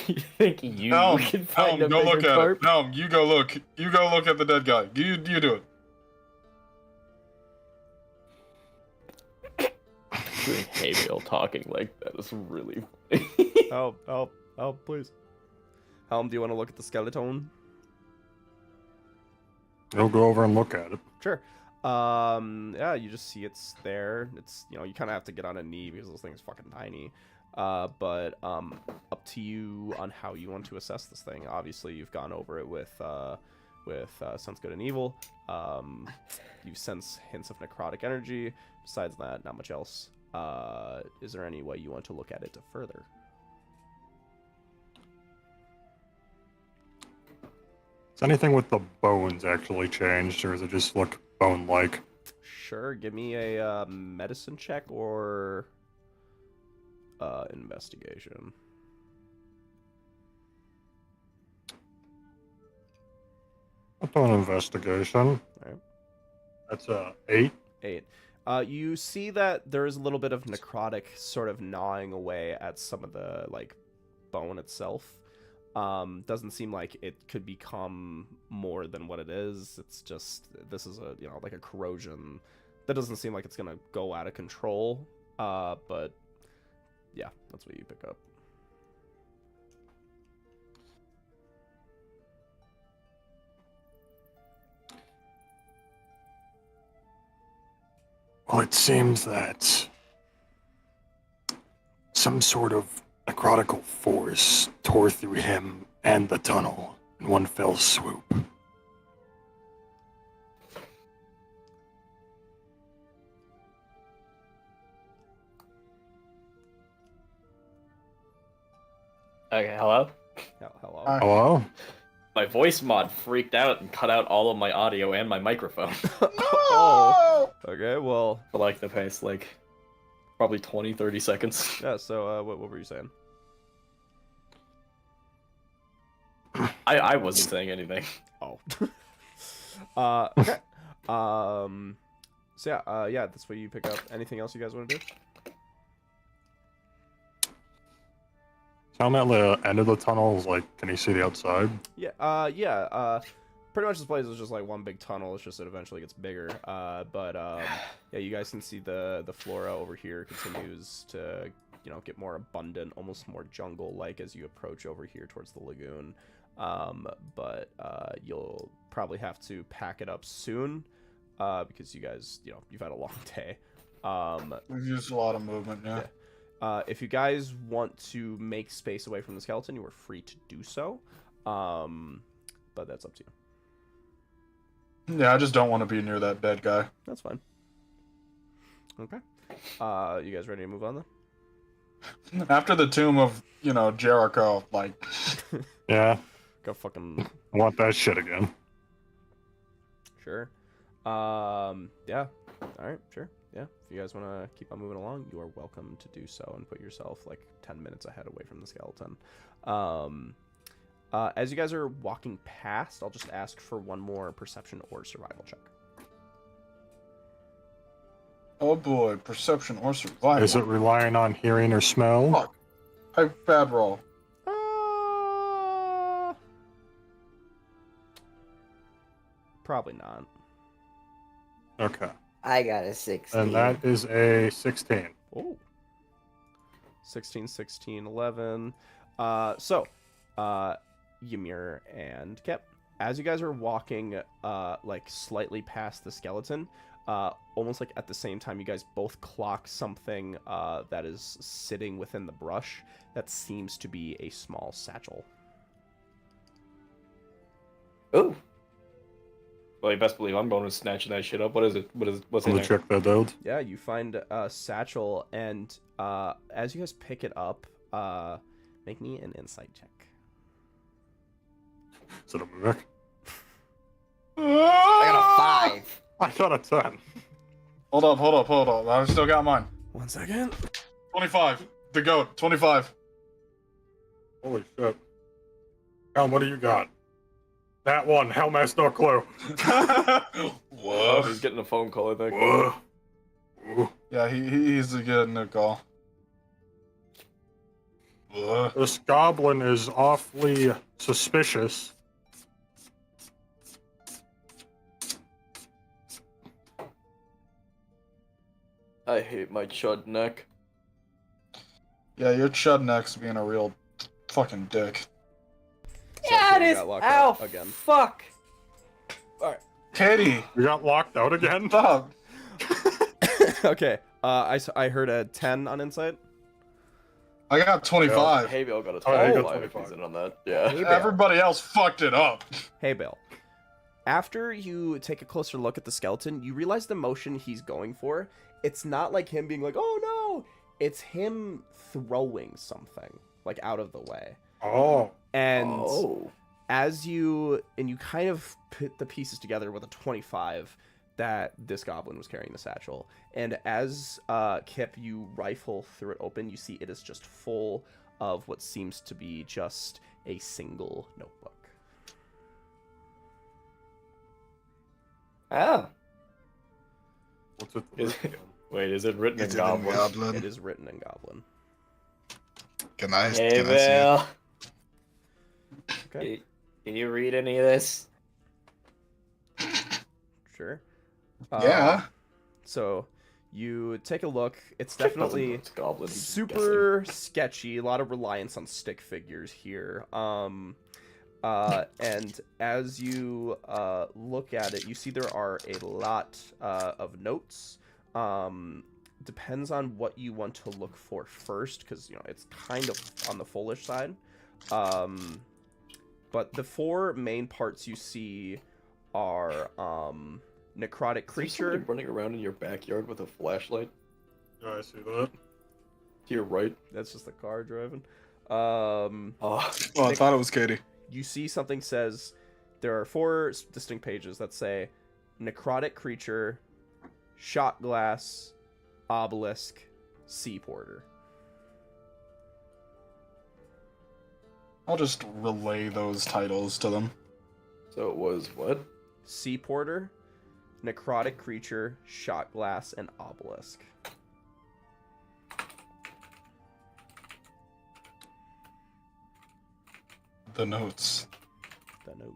[SPEAKER 5] You think you
[SPEAKER 1] No,
[SPEAKER 5] can find
[SPEAKER 1] no,
[SPEAKER 5] a
[SPEAKER 1] go
[SPEAKER 5] bigger
[SPEAKER 1] look at
[SPEAKER 5] tarp?
[SPEAKER 1] it. No, you go look. You go look at the dead guy. You do it.
[SPEAKER 5] Doing Habiel talking like that is really funny.
[SPEAKER 3] Help, please. Helm, do you want to look at the skeleton?
[SPEAKER 4] He'll go over and look at it.
[SPEAKER 3] Sure. Yeah, you just see it's there. It's, you know, you kind of have to get on a knee because this thing is fucking tiny. But up to you on how you want to assess this thing. Obviously, you've gone over it with sense good and evil. You sense hints of necrotic energy. Besides that, not much else. Is there any way you want to look at it further?
[SPEAKER 4] Is anything with the bones actually changed, or does it just look bone-like?
[SPEAKER 3] Sure. Give me a medicine check or investigation.
[SPEAKER 4] I'll do an investigation.
[SPEAKER 3] Alright.
[SPEAKER 4] That's 8.
[SPEAKER 3] 8. You see that there is a little bit of necrotic sort of gnawing away at some of the like bone itself. Doesn't seem like it could become more than what it is. It's just, this is a, you know, like a corrosion that doesn't seem like it's gonna go out of control. But yeah, that's what you pick up.
[SPEAKER 4] Well, it seems that some sort of necrotical force tore through him and the tunnel in one fell swoop.
[SPEAKER 5] Okay, hello?
[SPEAKER 3] Hello.
[SPEAKER 4] Hello?
[SPEAKER 5] My voice mod freaked out and cut out all of my audio and my microphone.
[SPEAKER 3] Oh. Okay, well.
[SPEAKER 5] For like the past, like, probably 20, 30 seconds.
[SPEAKER 3] Yeah, so what were you saying?
[SPEAKER 5] I wasn't saying anything.
[SPEAKER 3] Oh. Okay. So yeah, that's what you pick up. Anything else you guys want to do?
[SPEAKER 4] Tell me at the end of the tunnel is like, can you see the outside?
[SPEAKER 3] Yeah. Pretty much this place is just like one big tunnel. It's just it eventually gets bigger. But yeah, you guys can see the flora over here continues to, you know, get more abundant, almost more jungle-like as you approach over here towards the lagoon. But you'll probably have to pack it up soon, because you guys, you know, you've had a long day.
[SPEAKER 1] We've used a lot of movement, yeah.
[SPEAKER 3] If you guys want to make space away from the skeleton, you are free to do so. But that's up to you.
[SPEAKER 1] Yeah, I just don't want to be near that dead guy.
[SPEAKER 3] That's fine. Okay. You guys ready to move on then?
[SPEAKER 1] After the tomb of, you know, Jericho, like...
[SPEAKER 4] Yeah,
[SPEAKER 3] Go fucking...
[SPEAKER 4] I want that shit again.
[SPEAKER 3] Sure. Yeah. Alright, sure. Yeah. If you guys want to keep on moving along, you are welcome to do so and put yourself like 10 minutes ahead away from the skeleton. As you guys are walking past, I'll just ask for one more perception or survival check.
[SPEAKER 1] Oh boy, perception or survival.
[SPEAKER 4] Is it relying on hearing or smell?
[SPEAKER 1] Fuck. I bad roll.
[SPEAKER 3] Probably not.
[SPEAKER 4] Okay.
[SPEAKER 6] I got a 16.
[SPEAKER 4] And that is a 16.
[SPEAKER 3] Oh. 16, 16, 11. Ymir and Kep, as you guys are walking, like slightly past the skeleton, almost like at the same time, you guys both clock something that is sitting within the brush that seems to be a small satchel.
[SPEAKER 5] Ooh. Well, you best believe I'm going to snatching that shit up. What's in
[SPEAKER 4] I'm gonna
[SPEAKER 5] there?
[SPEAKER 4] check that out.
[SPEAKER 3] Yeah, you find a satchel, and as you guys pick it up, make me an insight check.
[SPEAKER 4] Is it a mimic?
[SPEAKER 6] I got a 5.
[SPEAKER 4] I got a 10.
[SPEAKER 1] Hold up. I still got mine.
[SPEAKER 3] 1 second.
[SPEAKER 1] 25. The goat. 25.
[SPEAKER 4] Holy shit. Helm, what do you got? That one. Helm has no clue.
[SPEAKER 5] Oh,
[SPEAKER 1] Whoa.
[SPEAKER 5] he's getting a phone call, I think.
[SPEAKER 4] Whoa. Ooh.
[SPEAKER 1] Yeah, he's getting a call. Whoa.
[SPEAKER 4] This goblin is awfully suspicious.
[SPEAKER 5] I hate my chud neck.
[SPEAKER 1] Yeah, your chud neck's being a real fucking dick.
[SPEAKER 6] Yeah,
[SPEAKER 3] you
[SPEAKER 6] it is.
[SPEAKER 3] got locked
[SPEAKER 6] Ow,
[SPEAKER 3] out again.
[SPEAKER 6] fuck.
[SPEAKER 1] Katie,
[SPEAKER 4] We got locked out again?
[SPEAKER 1] stop.
[SPEAKER 3] Okay. I heard a 10 on insight.
[SPEAKER 1] I got 25.
[SPEAKER 5] Hey, Bill got a
[SPEAKER 4] Oh, you got
[SPEAKER 5] 25 if
[SPEAKER 4] 25.
[SPEAKER 5] he's in on that. Yeah.
[SPEAKER 6] Hey, Bill.
[SPEAKER 1] Everybody else fucked it up.
[SPEAKER 3] Hey, Bill. After you take a closer look at the skeleton, you realize the motion he's going for. It's not like him being like, oh no! It's him throwing something, like, out of the way.
[SPEAKER 4] Oh.
[SPEAKER 3] And
[SPEAKER 5] Oh.
[SPEAKER 3] as you kind of put the pieces together with a 25 that this goblin was carrying the satchel. And as Kip, you rifle through it open, you see it is just full of what seems to be just a single notebook.
[SPEAKER 6] Oh.
[SPEAKER 4] What's it?
[SPEAKER 5] Wait, is it written in
[SPEAKER 7] Is it in
[SPEAKER 5] Goblin?
[SPEAKER 7] Goblin?
[SPEAKER 3] It is written in Goblin.
[SPEAKER 7] Can I?
[SPEAKER 5] Hey,
[SPEAKER 7] Can I see it?
[SPEAKER 5] Bill.
[SPEAKER 3] Okay,
[SPEAKER 5] Can you read any of this?
[SPEAKER 3] sure.
[SPEAKER 1] Yeah.
[SPEAKER 3] So you take a look. It's
[SPEAKER 5] Check doesn't know
[SPEAKER 3] definitely
[SPEAKER 5] it's goblin, he's just
[SPEAKER 3] super sketchy. A lot of reliance on stick figures here. And as you look at it, you see there are a lot of notes. Depends on what you want to look for first, because it's kind of on the foolish side. But the 4 main parts you see are necrotic creature.
[SPEAKER 5] Is there running around in your backyard with a flashlight?
[SPEAKER 4] Yeah, I see that.
[SPEAKER 5] To your right.
[SPEAKER 3] That's just the car driving.
[SPEAKER 5] Oh,
[SPEAKER 1] I thought it was Katie.
[SPEAKER 3] You see something says there are 4 distinct pages that say necrotic creature, shot glass, obelisk, sea porter.
[SPEAKER 1] I'll just relay those titles to them.
[SPEAKER 5] so it was what?
[SPEAKER 3] Sea porter, necrotic creature, shot glass, and obelisk.
[SPEAKER 1] The notes.
[SPEAKER 3] The notes.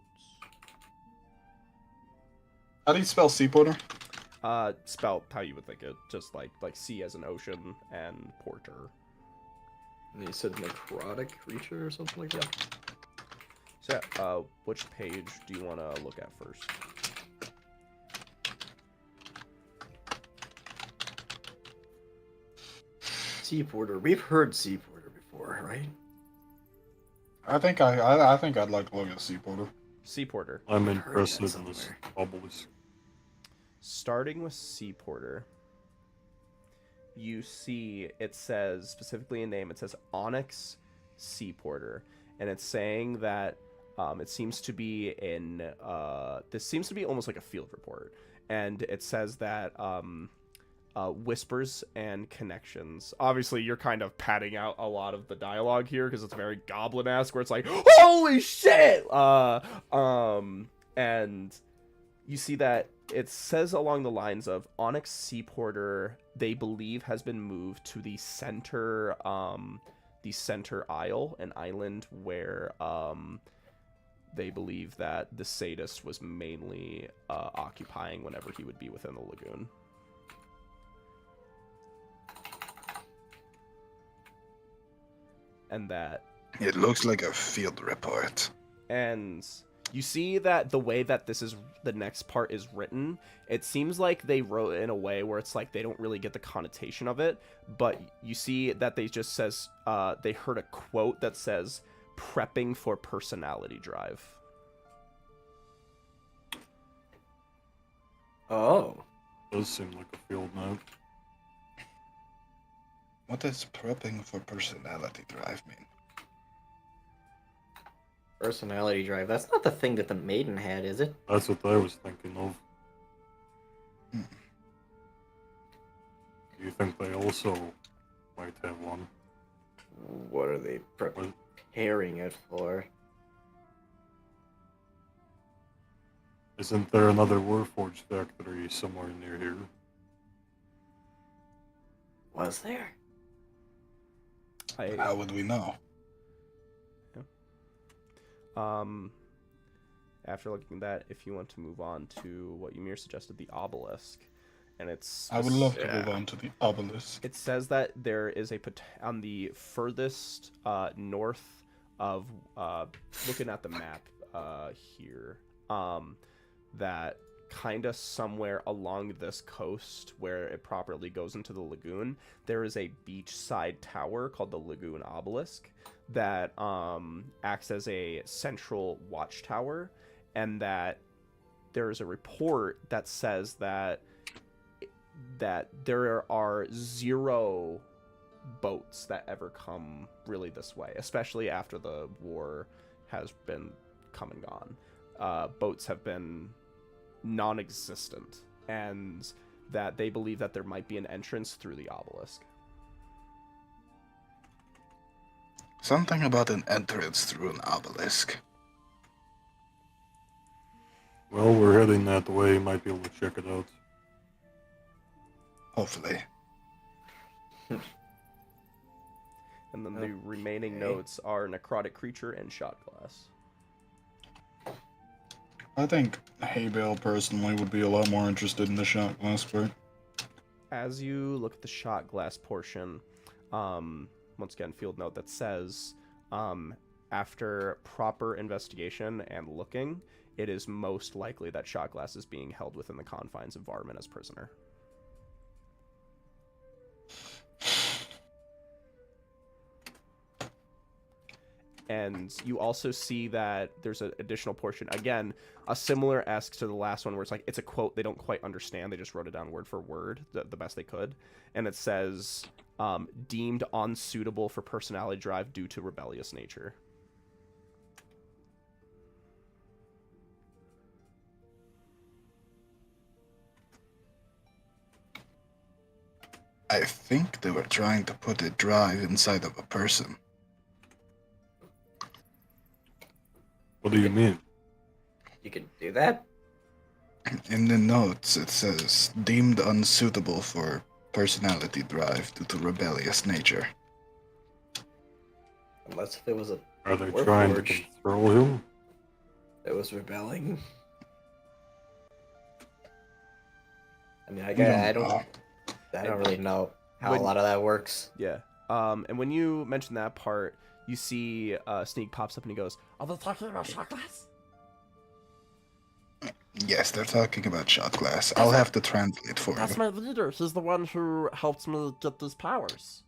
[SPEAKER 1] How do you spell sea porter?
[SPEAKER 3] Spelled how you would think it, just like sea as an ocean and porter.
[SPEAKER 5] And you said necrotic creature or something like that?
[SPEAKER 3] So, which page do you want to look at first?
[SPEAKER 5] Sea porter. We've heard sea porter before, right?
[SPEAKER 1] I think I'd like to look at sea porter.
[SPEAKER 3] Sea porter.
[SPEAKER 4] I'm
[SPEAKER 5] I've heard that
[SPEAKER 4] interested in this
[SPEAKER 5] somewhere.
[SPEAKER 4] obelisk.
[SPEAKER 3] Starting with sea porter, you see it says, specifically in name, it says Onyx Sea Porter, and it's saying that it seems to be in this seems to be almost like a field report, and it says that whispers and connections. Obviously, you're kind of padding out a lot of the dialogue here because it's very goblin-esque, where it's like, holy shit! And you see that it says along the lines of Onyx Sea Porter, they believe has been moved to the center isle, an island where they believe that the sadist was mainly occupying whenever he would be within the lagoon. And that
[SPEAKER 7] It looks like a field report.
[SPEAKER 3] and you see that the way that the next part is written, it seems like they wrote it in a way where it's like they don't really get the connotation of it, but you see that they just says they heard a quote that says prepping for personality drive.
[SPEAKER 5] Oh.
[SPEAKER 4] Does seem like a field note.
[SPEAKER 7] What does prepping for personality drive mean?
[SPEAKER 6] Personality drive. That's not the thing that the maiden had, is it?
[SPEAKER 4] That's what I was thinking of. Do you think they also might have one?
[SPEAKER 6] What are they preparing it for?
[SPEAKER 4] Isn't there another Warforged factory somewhere near here?
[SPEAKER 6] Was there?
[SPEAKER 7] How would we know?
[SPEAKER 3] After looking at that, if you want to move on to what Ymir suggested, the obelisk, and it's
[SPEAKER 1] I would love to move on to the obelisk.
[SPEAKER 3] It says that there is on the furthest north of looking at the map here, that kind of somewhere along this coast where it properly goes into the lagoon, there is a beachside tower called the Lagoon Obelisk that acts as a central watchtower, and that there is a report that says that there are 0 boats that ever come really this way, especially after the war has been come and gone. Boats have been non-existent, and that they believe that there might be an entrance through the obelisk.
[SPEAKER 7] Something about an entrance through an obelisk.
[SPEAKER 4] Well, we're heading that way. Might be able to check it out.
[SPEAKER 7] Hopefully.
[SPEAKER 3] And then the remaining notes are necrotic creature and shot glass.
[SPEAKER 1] I think Hay Bale personally would be a lot more interested in the shot glass part.
[SPEAKER 3] as you look at the shot glass portion, once again, field note that says, after proper investigation and looking, it is most likely that shot glass is being held within the confines of Varmin as prisoner. And you also see that there's an additional portion, again, a similar-esque to the last one, where it's like, it's a quote they don't quite understand. They just wrote it down word for word, the best they could. And it says, deemed unsuitable for personality drive due to rebellious nature.
[SPEAKER 7] I think they were trying to put a drive inside of a person.
[SPEAKER 4] What do you mean?
[SPEAKER 6] You can do that?
[SPEAKER 7] In the notes, it says, deemed unsuitable for personality drive due to rebellious nature.
[SPEAKER 6] Unless if it was a
[SPEAKER 4] Are they
[SPEAKER 6] Warforged.
[SPEAKER 4] trying to control him?
[SPEAKER 6] that was rebelling. I mean, I don't really know how a lot of that works.
[SPEAKER 3] Yeah. And when you mention that part, you see Sneak pops up and he goes, "Are they talking about shot glass?"
[SPEAKER 7] Yes, they're talking about shot glass. I'll have to translate for
[SPEAKER 2] That's
[SPEAKER 7] you.
[SPEAKER 2] my leader. She's the one who helped me get these powers.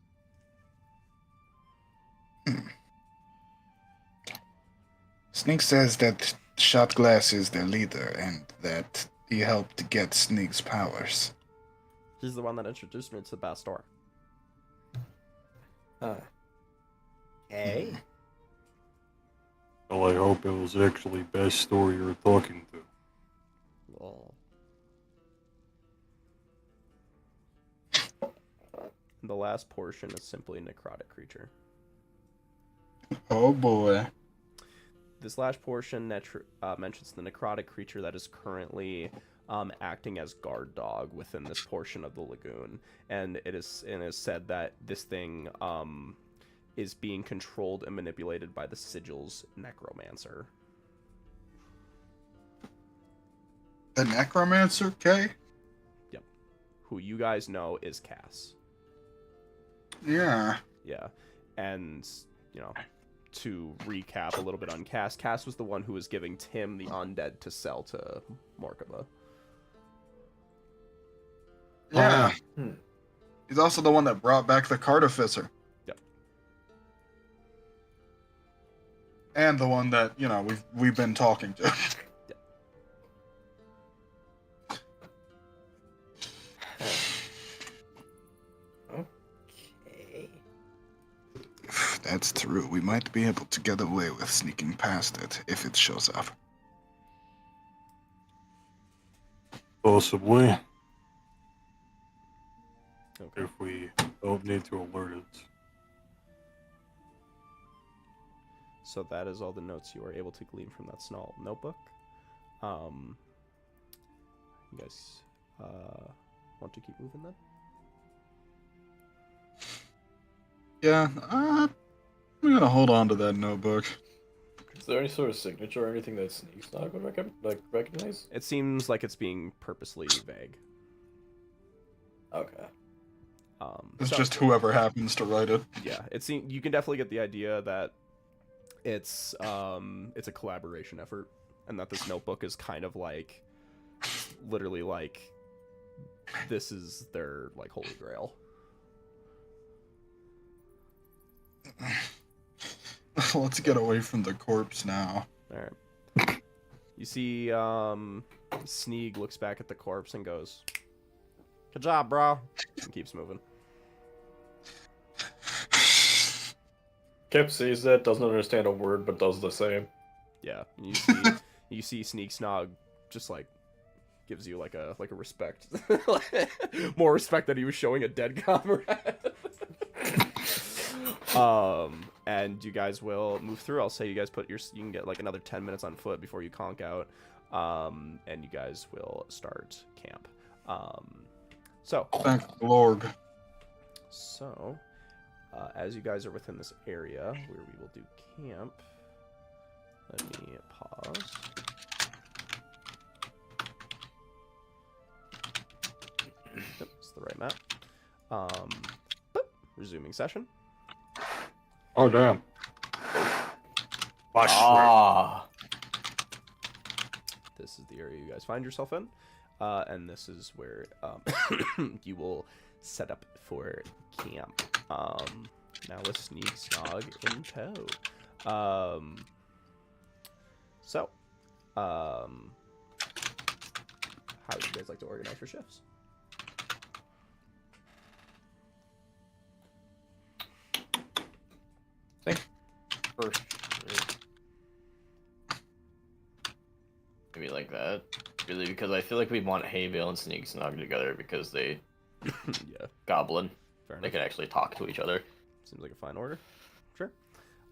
[SPEAKER 7] Sneak says that shot glass is their leader and that he helped get Sneak's powers.
[SPEAKER 2] He's the one that introduced me to the Bastor.
[SPEAKER 6] Hey.
[SPEAKER 4] Well, I hope it was actually best story you're talking to.
[SPEAKER 2] Oh.
[SPEAKER 3] And the last portion is simply a necrotic creature.
[SPEAKER 1] Oh boy.
[SPEAKER 3] This last portion mentions the necrotic creature that is currently acting as guard dog within this portion of the lagoon, and it is said that this thing is being controlled and manipulated by the Sigil's necromancer.
[SPEAKER 1] The necromancer, Kay?
[SPEAKER 3] Yep. Who you guys know is Cass.
[SPEAKER 1] Yeah.
[SPEAKER 3] Yeah. And, you know, to recap a little bit on Cass, Cass was the one who was giving Tim the undead to sell to Morkaba.
[SPEAKER 1] Yeah. He's also the one that brought back the Cartificer.
[SPEAKER 3] Yep.
[SPEAKER 1] And the one that, you know, we've been talking to.
[SPEAKER 6] Okay.
[SPEAKER 7] If that's true, we might be able to get away with sneaking past it if it shows up.
[SPEAKER 4] Possibly.
[SPEAKER 3] Okay.
[SPEAKER 4] If we don't need to alert it.
[SPEAKER 3] So that is all the notes you are able to glean from that small notebook. You guys want to keep moving then?
[SPEAKER 1] Yeah, I'm gonna hold on to that notebook.
[SPEAKER 5] Is there any sort of signature or anything that Sneak's not going to recognize?
[SPEAKER 3] It seems like it's being purposely vague.
[SPEAKER 5] Okay.
[SPEAKER 1] It's
[SPEAKER 3] So-
[SPEAKER 1] just whoever happens to write it.
[SPEAKER 3] Yeah, you can definitely get the idea that it's a collaboration effort, and that this notebook is kind of like, literally like, this is their like holy grail.
[SPEAKER 1] Let's get away from the corpse now.
[SPEAKER 3] All right. You see, Sneeg looks back at the corpse and goes, "Good job, bro," and keeps moving.
[SPEAKER 5] Kip sees that, doesn't understand a word, but does the same.
[SPEAKER 3] Yeah, you see Sneak Snog just like gives you like a respect, more respect that he was showing a dead comrade. And you guys will move through. I'll say you guys you can get like another 10 minutes on foot before you conk out, and you guys will start camp.
[SPEAKER 1] Thank the Lord.
[SPEAKER 3] So, as you guys are within this area where we will do camp, let me pause. Yep, it's the right map. Boop. Resuming session.
[SPEAKER 4] Oh, damn. Mushroom.
[SPEAKER 5] Ah.
[SPEAKER 3] This is the area you guys find yourself in. And this is where you will set up for camp. Now with Sneak Snog in tow. How would you guys like to organize your shifts?
[SPEAKER 5] First. Maybe like that. Really, because I feel like we want Hayvale and Sneak Snog together because they
[SPEAKER 3] Yeah,
[SPEAKER 5] goblin.
[SPEAKER 3] fair
[SPEAKER 5] They
[SPEAKER 3] enough.
[SPEAKER 5] can actually talk to each other.
[SPEAKER 3] Seems like a fine order. Sure.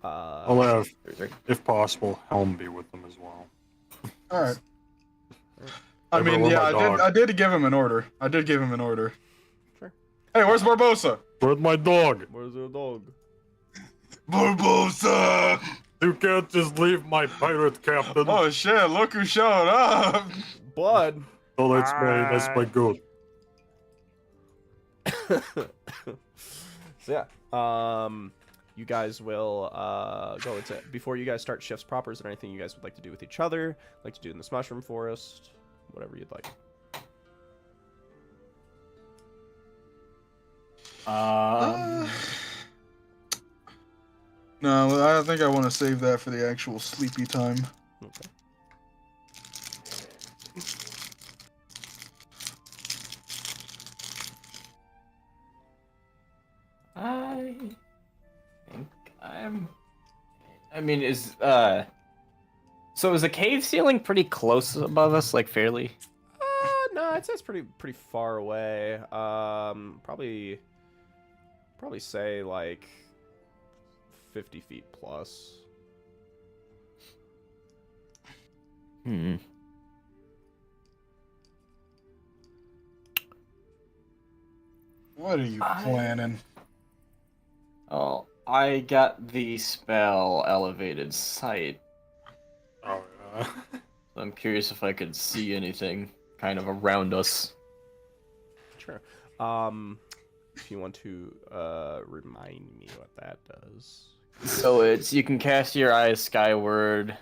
[SPEAKER 4] I'll have,
[SPEAKER 5] 3-3.
[SPEAKER 4] if possible, Helm be with them as well.
[SPEAKER 1] All right. I
[SPEAKER 4] Hey, bro,
[SPEAKER 1] mean,
[SPEAKER 4] where
[SPEAKER 1] yeah,
[SPEAKER 4] my dog?
[SPEAKER 1] I did give him an order. I did give him an order.
[SPEAKER 3] Sure.
[SPEAKER 1] Hey, where's Barbosa?
[SPEAKER 4] Where's my dog?
[SPEAKER 3] Where's your dog?
[SPEAKER 1] Barbosa!
[SPEAKER 4] You can't just leave my pirate captain.
[SPEAKER 1] Oh shit! Look who showed up.
[SPEAKER 3] Blood.
[SPEAKER 4] Oh, that's my goat.
[SPEAKER 3] So yeah, you guys will go into before you guys start shifts proper. Is there anything you guys would like to do with each other? Like to do in this mushroom forest? Whatever you'd like.
[SPEAKER 1] No, I think I want to save that for the actual sleepy time.
[SPEAKER 3] Okay.
[SPEAKER 5] I think I mean, so is the cave ceiling pretty close above us, like fairly?
[SPEAKER 3] No, I'd say it's pretty far away. Probably say like 50 feet plus.
[SPEAKER 5] Hmm.
[SPEAKER 1] What are you planning?
[SPEAKER 5] Oh, I got the spell Elevated Sight.
[SPEAKER 4] Oh, yeah.
[SPEAKER 5] I'm curious if I could see anything kind of around us.
[SPEAKER 3] Sure. If you want to remind me what that does.
[SPEAKER 5] So you can cast your eyes skyward,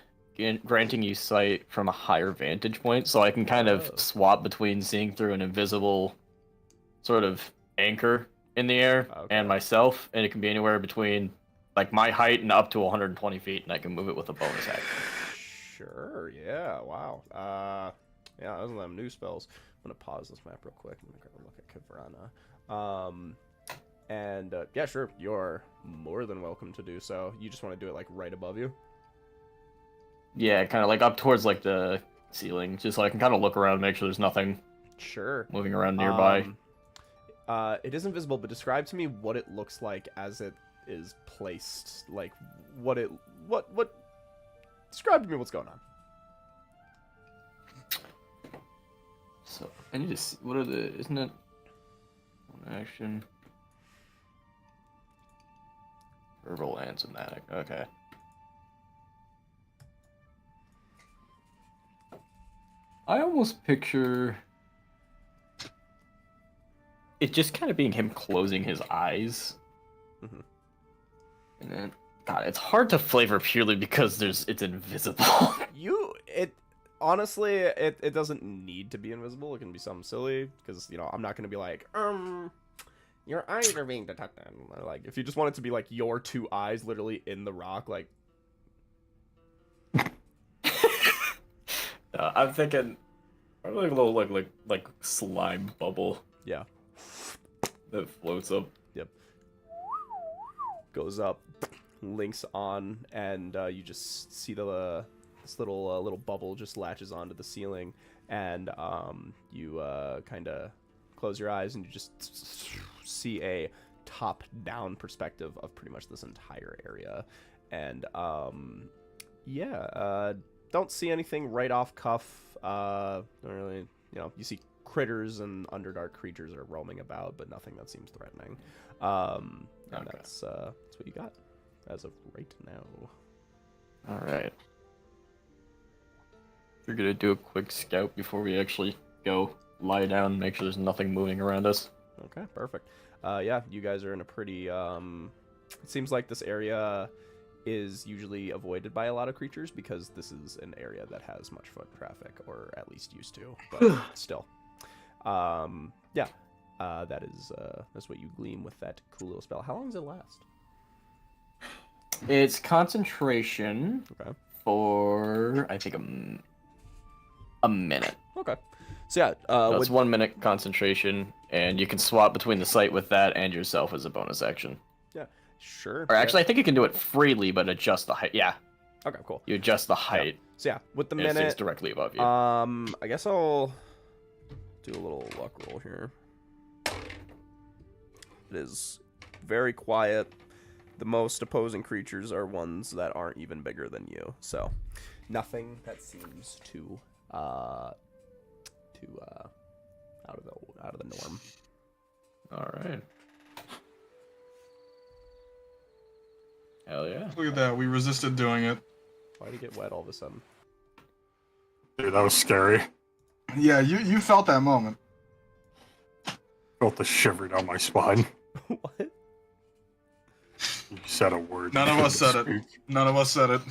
[SPEAKER 5] granting you sight from a higher vantage point. So I can kind of swap between seeing through an invisible sort of anchor in the air and myself, and it can be anywhere between like my height and up to 120 feet, and I can move it with a bonus action.
[SPEAKER 3] Sure. Yeah. Wow. Yeah. Those are them new spells. I'm gonna pause this map real quick. I'm gonna grab a look at Kivrana. And yeah, sure. You're more than welcome to do so. You just want to do it like right above you.
[SPEAKER 5] Yeah, kind of like up towards like the ceiling, just so I can kind of look around, make sure there's nothing
[SPEAKER 3] Sure.
[SPEAKER 5] moving around nearby.
[SPEAKER 3] It is invisible, but describe to me what it looks like as it is placed. Like what. Describe to me what's going on.
[SPEAKER 5] So I need to see, what are the, isn't it one action? Verbal and somatic, okay. I almost picture it just kind of being him closing his eyes.
[SPEAKER 3] Mm-hmm.
[SPEAKER 5] And then, God, it's hard to flavor purely because it's invisible.
[SPEAKER 3] Honestly, it doesn't need to be invisible. It can be something silly because I'm not gonna be like your eyes are being detected. Or, like if you just want it to be like your two eyes literally in the rock, like.
[SPEAKER 5] I'm thinking probably like a little like slime bubble.
[SPEAKER 3] Yeah.
[SPEAKER 5] That floats up.
[SPEAKER 3] Yep. Goes up, links on, and you just see this little bubble just latches onto the ceiling, and you kind of close your eyes and you just see a top-down perspective of pretty much this entire area, and don't see anything right off cuff. Don't really, you see critters and underdark creatures are roaming about, but nothing that seems threatening. And
[SPEAKER 5] Okay.
[SPEAKER 3] that's what you got as of right now.
[SPEAKER 5] All right. We're gonna do a quick scout before we actually go lie down, make sure there's nothing moving around us.
[SPEAKER 3] Okay, perfect. Yeah, you guys are in a pretty. It seems like this area is usually avoided by a lot of creatures because this is an area that has much foot traffic, or at least used to, but still. Yeah, that's what you glean with that cool little spell. How long does it last?
[SPEAKER 5] It's concentration for, I think, a minute.
[SPEAKER 3] Okay. So yeah,
[SPEAKER 5] So it's 1 minute concentration, and you can swap between the site with that and yourself as a bonus action.
[SPEAKER 3] Yeah, sure.
[SPEAKER 5] Or actually, I think you can do it freely, but adjust the height. Yeah.
[SPEAKER 3] Okay, cool.
[SPEAKER 5] You adjust the height.
[SPEAKER 3] Yeah. So yeah, with the
[SPEAKER 5] and it stays
[SPEAKER 3] minute,
[SPEAKER 5] directly above you.
[SPEAKER 3] I guess I'll do a little luck roll here. It is very quiet. The most opposing creatures are ones that aren't even bigger than you. So, nothing that seems too out of the norm.
[SPEAKER 5] All right. Hell yeah.
[SPEAKER 1] Look at that. We resisted doing it.
[SPEAKER 3] Why'd he get wet all of a sudden?
[SPEAKER 4] Dude, that was scary.
[SPEAKER 1] Yeah, you felt that moment.
[SPEAKER 4] Felt the shiver down my spine.
[SPEAKER 3] What?
[SPEAKER 4] You said a word.
[SPEAKER 1] None of us said it. None of us said it.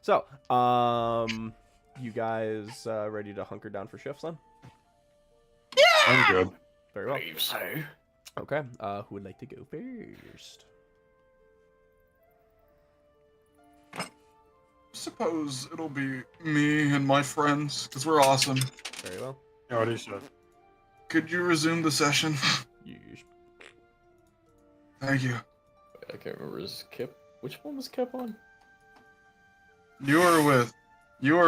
[SPEAKER 3] So, you guys ready to hunker down for shifts then?
[SPEAKER 4] I'm good.
[SPEAKER 3] Very well.
[SPEAKER 5] So.
[SPEAKER 3] Okay. Who would like to go first?
[SPEAKER 1] Suppose it'll be me and my friends, because we're awesome.
[SPEAKER 3] Very well.
[SPEAKER 4] Yeah, what he said.
[SPEAKER 1] Could you resume the session?
[SPEAKER 3] Yes.
[SPEAKER 1] Thank you.
[SPEAKER 5] I can't remember. Is Kip? Which one was Kip on?
[SPEAKER 1] You were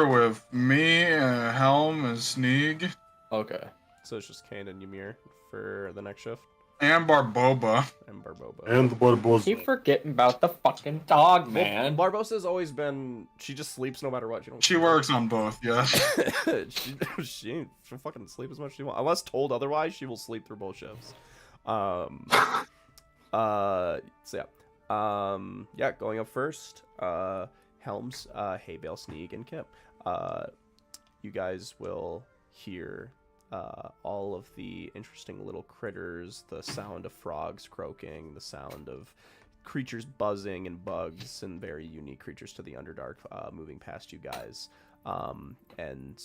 [SPEAKER 1] with me, Helm, and Sneeg,
[SPEAKER 5] Okay.
[SPEAKER 3] So it's just Kane and Ymir for the next shift,
[SPEAKER 1] and Barboba.
[SPEAKER 3] and Barboba.
[SPEAKER 4] And the blood was.
[SPEAKER 5] Keep forgetting about the fucking dog, man.
[SPEAKER 3] Well, Barbosa's always been. She just sleeps no matter what.
[SPEAKER 1] She works on both, yeah.
[SPEAKER 3] she'll fucking sleep as much as she wants. Unless told otherwise, she will sleep through both shifts. So yeah. Yeah, going up first. Helms, Haybale, Sneeg, and Kip. You guys will hear all of the interesting little critters, the sound of frogs croaking, the sound of creatures buzzing, and bugs and very unique creatures to the Underdark moving past you guys. And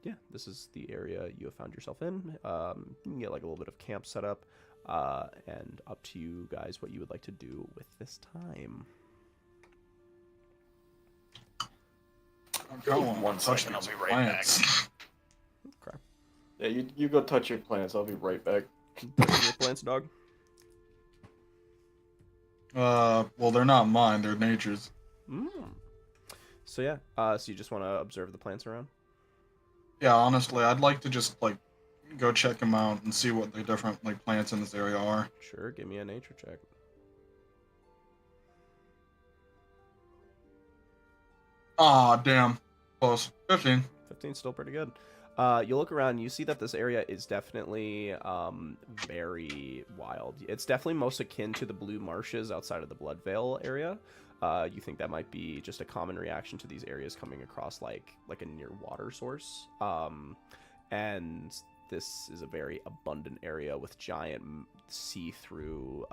[SPEAKER 3] yeah, this is the area you have found yourself in. You can get like a little bit of camp set up, and up to you guys what you would like to do with this time.
[SPEAKER 1] Go on.
[SPEAKER 5] 1 second, I'll be right back.
[SPEAKER 3] Okay.
[SPEAKER 5] Yeah, you go touch your plants. I'll be right back.
[SPEAKER 3] Your plants, dog.
[SPEAKER 1] Well, they're not mine. They're nature's.
[SPEAKER 3] So yeah, so you just want to observe the plants around?
[SPEAKER 1] Yeah, honestly, I'd like to just like go check them out and see what the different like plants in this area are.
[SPEAKER 3] Sure, give me a nature check.
[SPEAKER 1] Ah, damn. Close. 15.
[SPEAKER 3] 15's still pretty good. You look around, you see that this area is definitely very wild. It's definitely most akin to the blue marshes outside of the Bloodvale area. You think that might be just a common reaction to these areas coming across like a near water source. And this is a very abundant area with giant see-through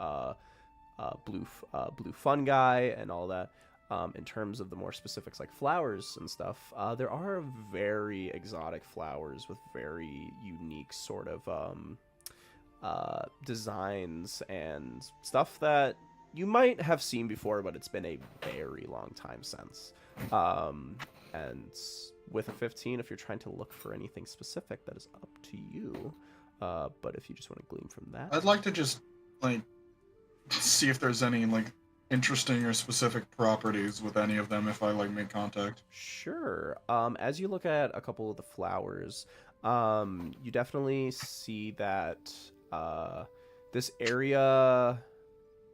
[SPEAKER 3] blue fungi and all that. In terms of the more specifics like flowers and stuff, there are very exotic flowers with very unique sort of designs and stuff that you might have seen before, but it's been a very long time since. And with a 15, if you're trying to look for anything specific, that is up to you. But if you just want to glean from that,
[SPEAKER 1] I'd like to just like see if there's any like interesting or specific properties with any of them if I like make contact.
[SPEAKER 3] Sure. As you look at a couple of the flowers, you definitely see that this area,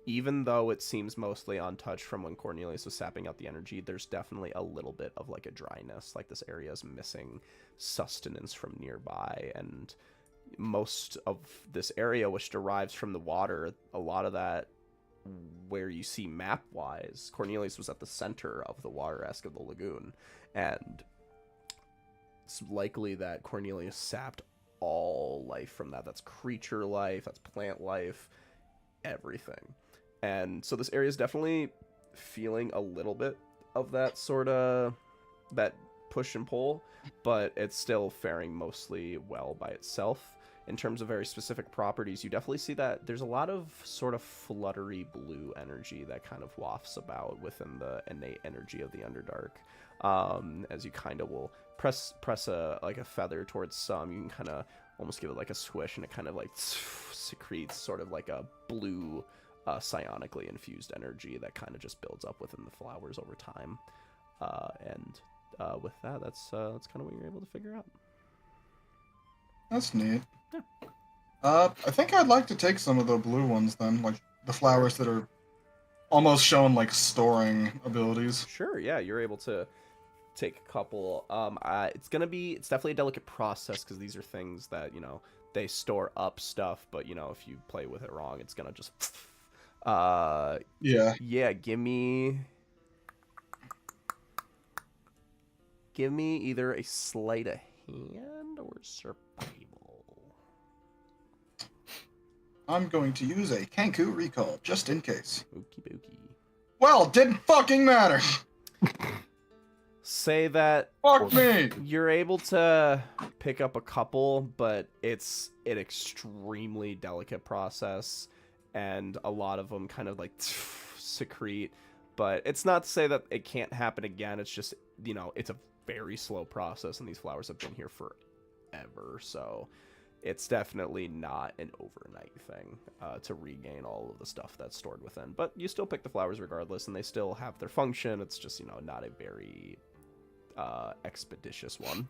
[SPEAKER 3] even though it seems mostly untouched from when Cornelius was sapping out the energy, there's definitely a little bit of like a dryness, like this area is missing sustenance from nearby, and most of this area, which derives from the water, a lot of that where you see map-wise, Cornelius was at the center of the water-esque of the lagoon, and it's likely that Cornelius sapped all life from that. That's creature life, that's plant life, everything. And so this area is definitely feeling a little bit of that sort of that push and pull, but it's still faring mostly well by itself. In terms of very specific properties, you definitely see that there's a lot of sort of fluttery blue energy that kind of wafts about within the innate energy of the Underdark. As you kind of will press a feather towards some, you can kind of almost give it like a swish, and it kind of like secretes sort of like a blue psionically infused energy that kind of just builds up within the flowers over time. With that, that's kind of what you're able to figure out.
[SPEAKER 1] That's neat.
[SPEAKER 3] Yeah.
[SPEAKER 1] I think I'd like to take some of the blue ones then, like the flowers that are almost showing like storing abilities.
[SPEAKER 3] Sure, yeah, you're able to take a couple. It's definitely a delicate process because these are things that, you know, they store up stuff, but you know, if you play with it wrong, it's gonna just yeah, give me either a sleight of hand or survival.
[SPEAKER 1] I'm going to use a Kenku recall just in case.
[SPEAKER 3] Okie dokie.
[SPEAKER 1] Well, didn't fucking matter.
[SPEAKER 3] Say that
[SPEAKER 1] Fuck me.
[SPEAKER 3] you're able to pick up a couple, but it's an extremely delicate process, and a lot of them kind of like secrete. But it's not to say that it can't happen again. It's just, you know, it's a very slow process, and these flowers have been here forever, so it's definitely not an overnight thing to regain all of the stuff that's stored within. But you still pick the flowers regardless, and they still have their function. It's just, you know, not a very expeditious one.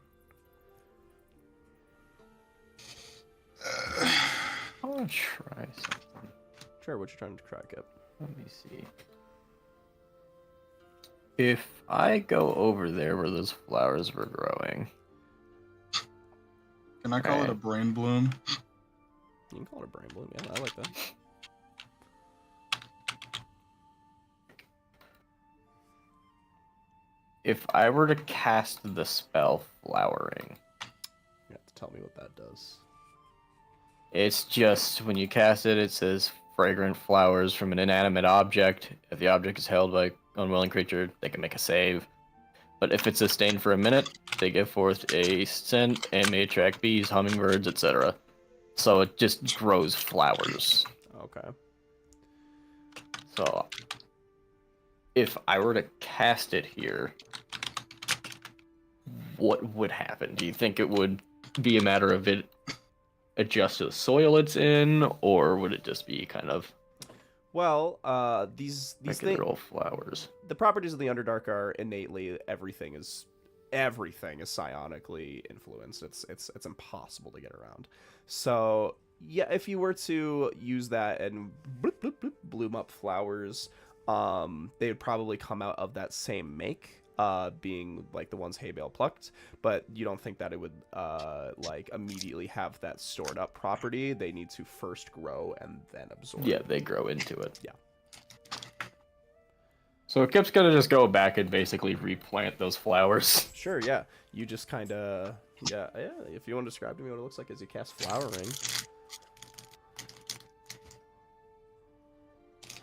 [SPEAKER 5] I want to try something.
[SPEAKER 3] Sure, what you trying to crack up?
[SPEAKER 5] Let me see. If I go over there where those flowers were growing.
[SPEAKER 1] Can I call it a brain bloom?
[SPEAKER 3] You can call it a brain bloom. Yeah, I like that.
[SPEAKER 5] If I were to cast the spell Flowering.
[SPEAKER 3] You have to tell me what that does.
[SPEAKER 5] It's just, when you cast it, it says fragrant flowers from an inanimate object. If the object is held by an unwilling creature, they can make a save. But if it's sustained for a minute, they give forth a scent and may attract bees, hummingbirds, etc. So it just grows flowers.
[SPEAKER 3] Okay.
[SPEAKER 5] So if I were to cast it here, what would happen? Do you think it would be a matter of it adjust to the soil it's in, or would it just be kind of
[SPEAKER 3] Well, these things,
[SPEAKER 5] roll flowers?
[SPEAKER 3] the properties of the Underdark are innately everything is psionically influenced. It's impossible to get around. So yeah, if you were to use that and bloop, bloop, bloop, bloom up flowers, they would probably come out of that same make, being like the ones Hay Bale plucked. But you don't think that it would like immediately have that stored up property. They need to first grow and then absorb.
[SPEAKER 5] Yeah, they grow into it.
[SPEAKER 3] Yeah.
[SPEAKER 5] So Kip's gonna just go back and basically replant those flowers.
[SPEAKER 3] Sure, yeah. You just kind of, yeah. If you want to describe to me what it looks like as you cast Flowering.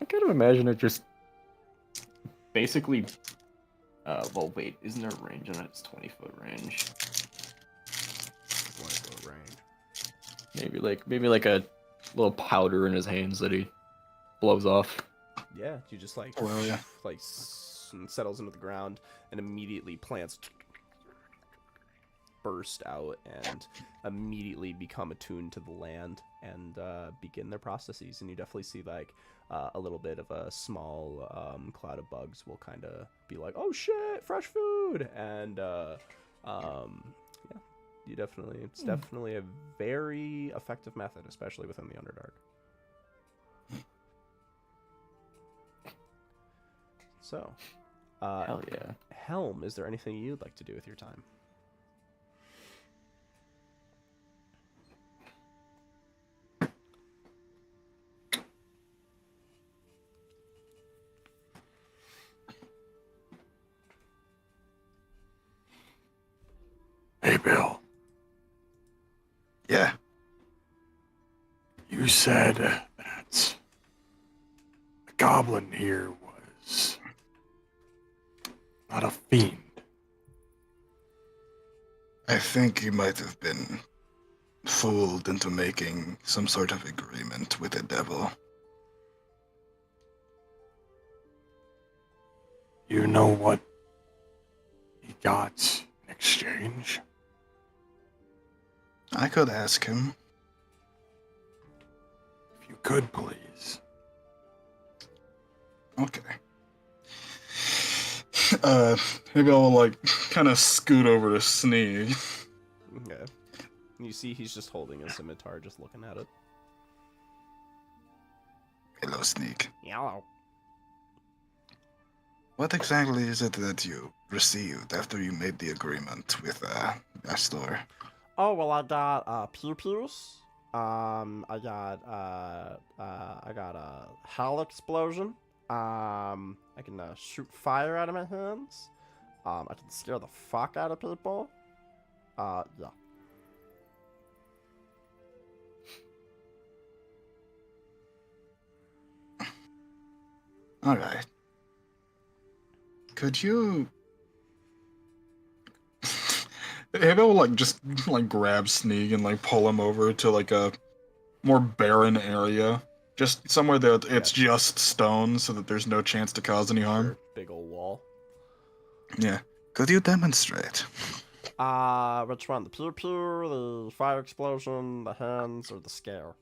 [SPEAKER 5] I kind of imagine it just basically. Well, wait, isn't there a range on it? It's 20-foot range.
[SPEAKER 3] 20-foot range.
[SPEAKER 5] Maybe like a little powder in his hands that he blows off.
[SPEAKER 3] Yeah, you just like,
[SPEAKER 1] Oh, yeah.
[SPEAKER 3] like settles into the ground, and immediately plants burst out and immediately become attuned to the land and begin their processes. And you definitely see like a little bit of a small cloud of bugs will kind of be like, oh shit, fresh food. And yeah, you definitely, it's definitely a very effective method, especially within the Underdark. So
[SPEAKER 5] Hell yeah.
[SPEAKER 3] Helm, is there anything you'd like to do with your time?
[SPEAKER 7] Hey, Bill. Yeah.
[SPEAKER 4] said that the goblin here was not a fiend.
[SPEAKER 7] I think you might have been fooled into making some sort of agreement with the devil.
[SPEAKER 4] You know what he got in exchange?
[SPEAKER 7] I could ask him.
[SPEAKER 4] If you could, please.
[SPEAKER 7] Okay.
[SPEAKER 1] Maybe I'll like kind of scoot over to Sneak.
[SPEAKER 3] Okay. You see, he's just holding a scimitar, just looking at it.
[SPEAKER 7] Hello, Sneak.
[SPEAKER 3] Yellow.
[SPEAKER 7] What exactly is it that you received after you made the agreement with Astor?
[SPEAKER 2] Oh, well, I got pew-pews. I got a hell explosion. I can shoot fire out of my hands. I can scare the fuck out of people. Yeah.
[SPEAKER 7] Alright. Could you...
[SPEAKER 1] Maybe I'll like just like grab Sneak and like pull him over to like a more barren area. Just somewhere that it's just stone so that there's no chance to cause any harm.
[SPEAKER 3] Big old wall.
[SPEAKER 7] Yeah. Could you demonstrate?
[SPEAKER 2] Which one? The pew-pew, the fire explosion, the hands, or the scare?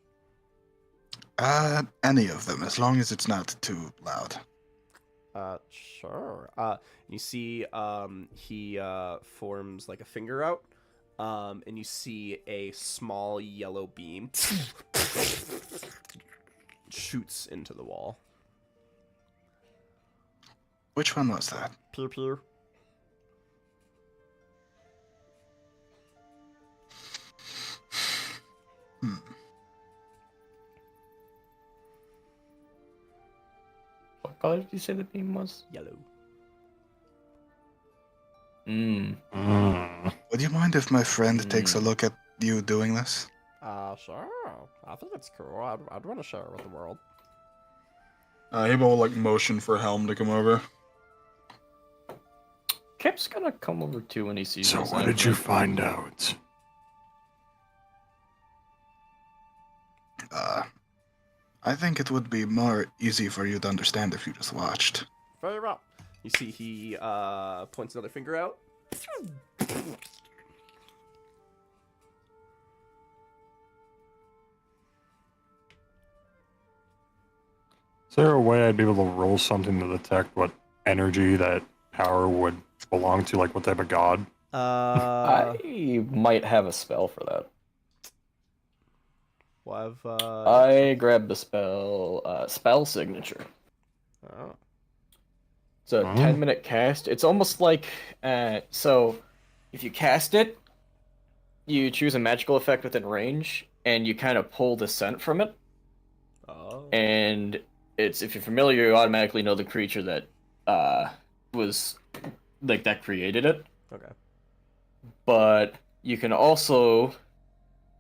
[SPEAKER 7] Any of them, as long as it's not too loud.
[SPEAKER 2] Sure.
[SPEAKER 3] You see, he forms like a finger out, and you see a small yellow beam shoots into the wall.
[SPEAKER 7] Which one was that?
[SPEAKER 2] Pew-pew.
[SPEAKER 5] What color did you say the beam was?
[SPEAKER 3] Yellow.
[SPEAKER 7] Would you mind if my friend takes a look at you doing this?
[SPEAKER 2] Sure. I think it's cool. I'd want to share it with the world.
[SPEAKER 1] Maybe I'll like motion for Helm to come over.
[SPEAKER 5] Kip's gonna come over too when he sees
[SPEAKER 4] So
[SPEAKER 5] this
[SPEAKER 4] what did you
[SPEAKER 5] happening.
[SPEAKER 4] find out?
[SPEAKER 7] I think it would be more easy for you to understand if you just watched.
[SPEAKER 2] Very well.
[SPEAKER 3] You see, he points another finger out.
[SPEAKER 4] Is there a way I'd be able to roll something to detect what energy that power would belong to, like what type of god?
[SPEAKER 5] I might have a spell for that.
[SPEAKER 3] We'll have,
[SPEAKER 5] I grabbed the spell signature.
[SPEAKER 3] oh.
[SPEAKER 5] It's a 10-minute cast. It's almost like, so if you cast it, you choose a magical effect within range, and you kind of pull the scent from it.
[SPEAKER 3] Oh.
[SPEAKER 5] And it's, if you're familiar, you automatically know the creature that was, like, that created it.
[SPEAKER 3] Okay.
[SPEAKER 5] But you can also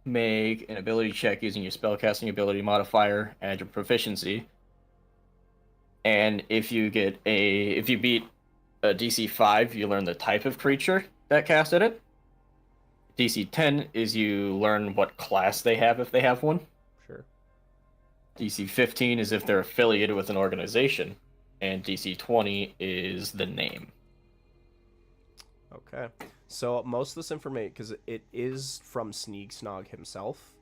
[SPEAKER 5] make an ability check using your spellcasting ability modifier and your proficiency. And if you beat a DC 5, you learn the type of creature that casted it. DC 10 is you learn what class they have if they have one.
[SPEAKER 3] Sure.
[SPEAKER 5] DC 15 is if they're affiliated with an organization. And DC 20 is the name.
[SPEAKER 3] Okay. So most of this information, because it is from Sneagsnog himself,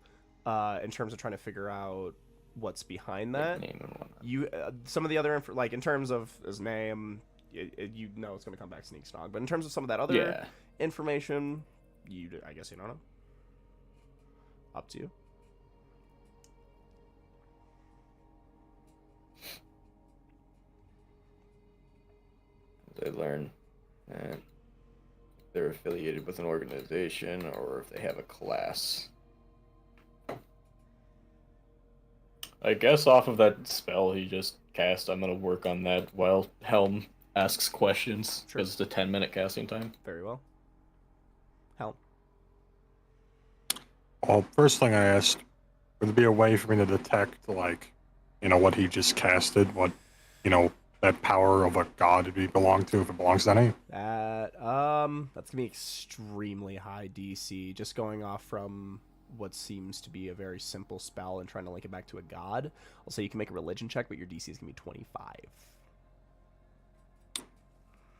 [SPEAKER 3] in terms of trying to figure out what's behind that.
[SPEAKER 5] Name and whatnot.
[SPEAKER 3] You some of the other like in terms of his name, you know it's going to come back Sneagsnog. But in terms of some of that other information, I guess you don't know. Up to you.
[SPEAKER 5] They learn that they're affiliated with an organization or if they have a class. I guess off of that spell he just cast, I'm going to work on that while Helm asks questions.
[SPEAKER 3] Sure.
[SPEAKER 5] Because it's a 10-minute casting time.
[SPEAKER 3] Very well. Helm.
[SPEAKER 4] Well, first thing I asked Would there be a way for me to detect, like, what he just casted? What, that power of a god would belong to, if it belongs to any?
[SPEAKER 2] That's gonna be extremely high DC. Just going off from what seems to be a very simple spell and trying to link it back to a god. I'll say you can make a religion check, but your DC is gonna be 25.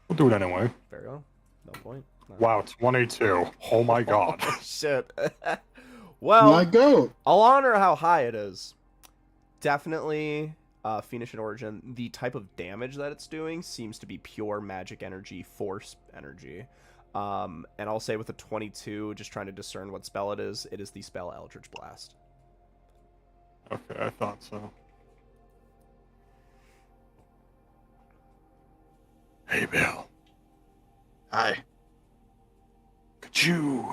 [SPEAKER 4] We'll do it anyway.
[SPEAKER 2] Very well. No point. No.
[SPEAKER 4] Wow, 22. Oh my god.
[SPEAKER 2] Oh, shit. Well,
[SPEAKER 7] My goat.
[SPEAKER 2] I'll honor how high it is. Definitely Phoenician origin. The type of damage that it's doing seems to be pure magic energy, force energy. And I'll say with a 22, just trying to discern what spell it is the spell Eldritch Blast.
[SPEAKER 4] Okay, I thought so. Hey, Bill.
[SPEAKER 7] Hi.
[SPEAKER 4] Could you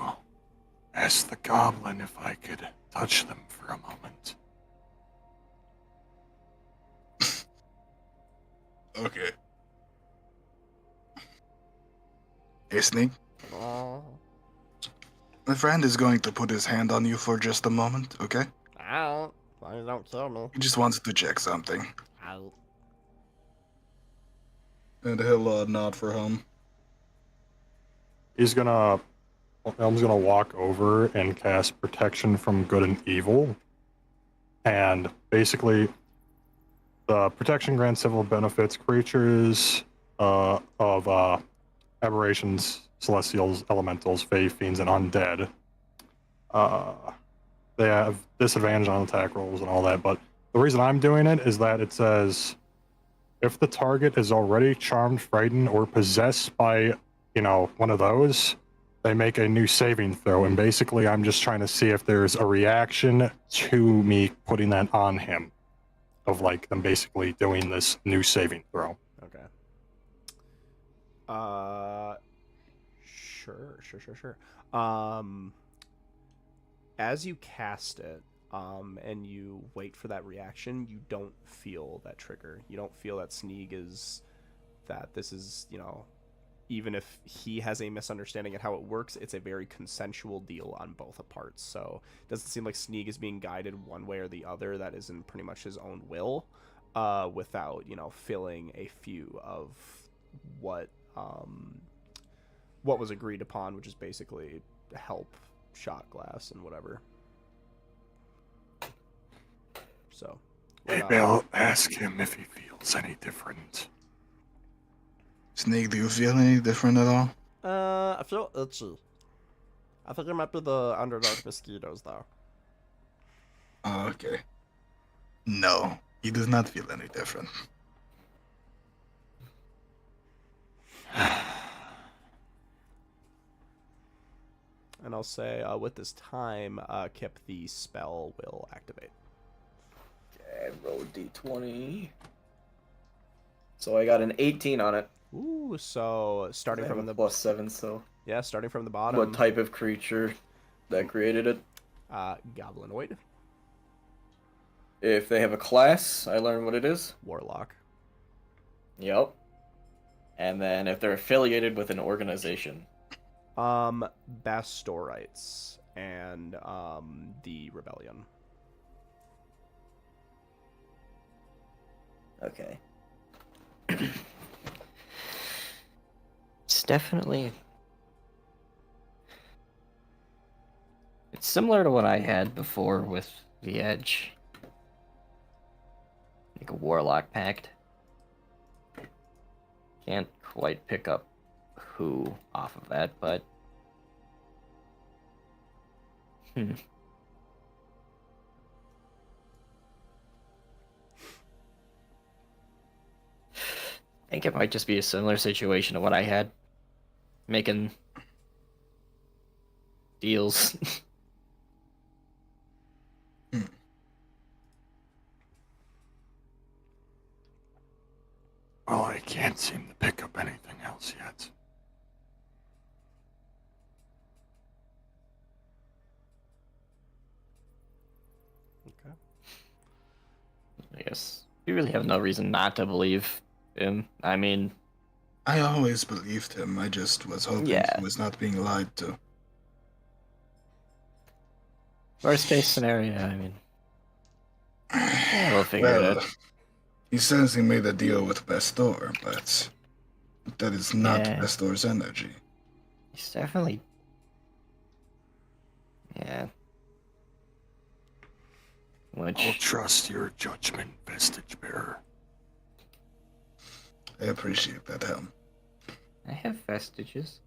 [SPEAKER 4] ask the goblin if I could touch them for a moment?
[SPEAKER 7] Okay. Hey, Sneak. My friend is going to put his hand on you for just a moment, okay?
[SPEAKER 2] Ow. Why don't kill me?
[SPEAKER 7] He just wants to check something.
[SPEAKER 2] Ow.
[SPEAKER 1] And he'll nod for home.
[SPEAKER 4] Elm's gonna walk over and cast Protection from Good and Evil. And basically, the protection grants civil benefits creatures of aberrations, celestials, elementals, fae, fiends, and undead. They have disadvantage on attack rolls and all that, but the reason I'm doing it is that it says if the target is already charmed, frightened, or possessed by, one of those, they make a new saving throw. And basically, I'm just trying to see if there's a reaction to me putting that on him, of like them basically doing this new saving throw.
[SPEAKER 2] Okay. Sure. As you cast it, and you wait for that reaction, you don't feel that trigger. You don't feel that this is, even if he has a misunderstanding of how it works, it's a very consensual deal on both parts. So it doesn't seem like Sneak is being guided one way or the other. That is in pretty much his own will, without, feeling a few of what was agreed upon, which is basically help, shot glass, and whatever. So,
[SPEAKER 4] Hey, Bill, ask him if he feels any different.
[SPEAKER 7] Snake, do you feel any different at all?
[SPEAKER 2] I feel itchy. I think it might be the Underdark mosquitoes, though.
[SPEAKER 7] Oh, okay. No, he does not feel any different.
[SPEAKER 2] And I'll say, with this time, Kip, the spell will activate.
[SPEAKER 5] Okay, roll D20. So I got an 18 on it.
[SPEAKER 2] Ooh, so starting from the
[SPEAKER 5] +7, so.
[SPEAKER 2] Yeah, starting from the bottom.
[SPEAKER 5] What type of creature that created it?
[SPEAKER 2] Goblinoid.
[SPEAKER 5] If they have a class, I learn what it is.
[SPEAKER 2] Warlock.
[SPEAKER 5] Yep. And then if they're affiliated with an organization.
[SPEAKER 2] Bastorites and the Rebellion.
[SPEAKER 6] Okay. It's definitely... It's similar to what I had before with the Edge. Like a Warlock Pact. Can't quite pick up who off of that, but... I think it might just be a similar situation to what I had. Making deals.
[SPEAKER 4] Well, I can't seem to pick up anything else yet.
[SPEAKER 2] Okay.
[SPEAKER 5] I guess we really have no reason not to believe him. I mean...
[SPEAKER 7] I always believed him. I just was hoping he was not being lied to.
[SPEAKER 5] Worst case scenario, I mean, Yeah, we'll figure it out.
[SPEAKER 7] He says he made a deal with Pastor, but that is not
[SPEAKER 5] Yeah.
[SPEAKER 7] Pastor's energy.
[SPEAKER 5] He's definitely. Yeah.
[SPEAKER 4] I'll
[SPEAKER 5] Which.
[SPEAKER 4] trust your judgment, vestige bearer.
[SPEAKER 7] I appreciate that, Helm.
[SPEAKER 5] I have vestiges.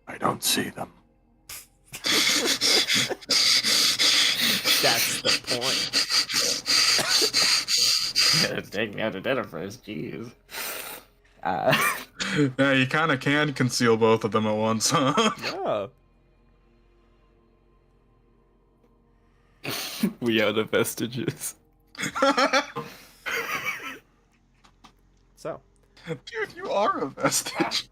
[SPEAKER 4] I don't see them.
[SPEAKER 2] That's the point.
[SPEAKER 5] Take me out to dinner first, jeez.
[SPEAKER 1] Yeah, you kind of can conceal both of them at once, huh?
[SPEAKER 2] Yeah.
[SPEAKER 5] We are the vestiges.
[SPEAKER 2] So,
[SPEAKER 1] Dude, you are a vestige.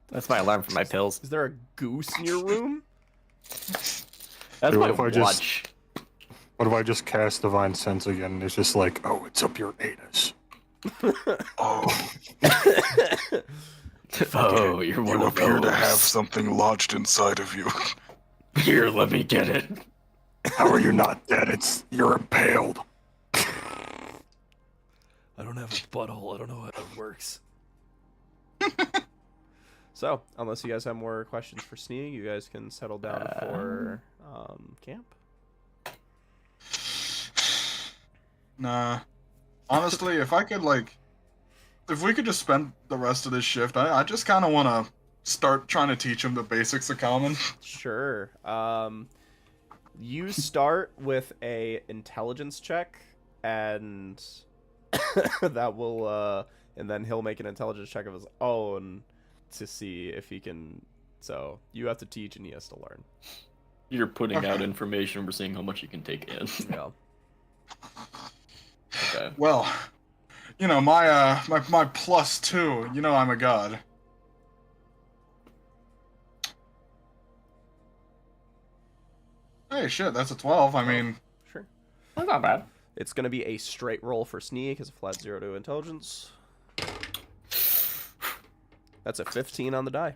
[SPEAKER 5] That's my alarm for my pills.
[SPEAKER 2] is there a goose in your room?
[SPEAKER 5] That's
[SPEAKER 4] Dude,
[SPEAKER 5] my
[SPEAKER 4] if I just-
[SPEAKER 5] watch.
[SPEAKER 4] What if I just cast Divine Sense again and it's just like, oh, it's up your anus.
[SPEAKER 1] Oh,
[SPEAKER 5] Oh, you're one
[SPEAKER 7] You
[SPEAKER 5] of
[SPEAKER 7] appear to
[SPEAKER 5] those.
[SPEAKER 7] have something lodged inside of you.
[SPEAKER 5] Here, let me get it.
[SPEAKER 4] How are you not dead? You're impaled.
[SPEAKER 2] I don't have a butthole. I don't know how it works. So, unless you guys have more questions for Sneak, you guys can settle down for camp.
[SPEAKER 1] nah. Honestly, if I could, like... If we could just spend the rest of this shift, I just kind of want to start trying to teach him the basics of common.
[SPEAKER 2] Sure. You start with a intelligence check, and that will, and then he'll make an intelligence check of his own to see if he can. So you have to teach, and he has to learn.
[SPEAKER 5] You're putting
[SPEAKER 1] Okay.
[SPEAKER 5] out information. We're seeing how much you can take in.
[SPEAKER 2] Yeah.
[SPEAKER 5] Okay.
[SPEAKER 1] Well, you know, my +2, you know I'm a god. Hey, shit, that's a 12. I mean,
[SPEAKER 2] Sure.
[SPEAKER 5] That's not bad.
[SPEAKER 2] It's gonna be a straight roll for Sneak as a flat 0 to intelligence. That's a 15 on the die.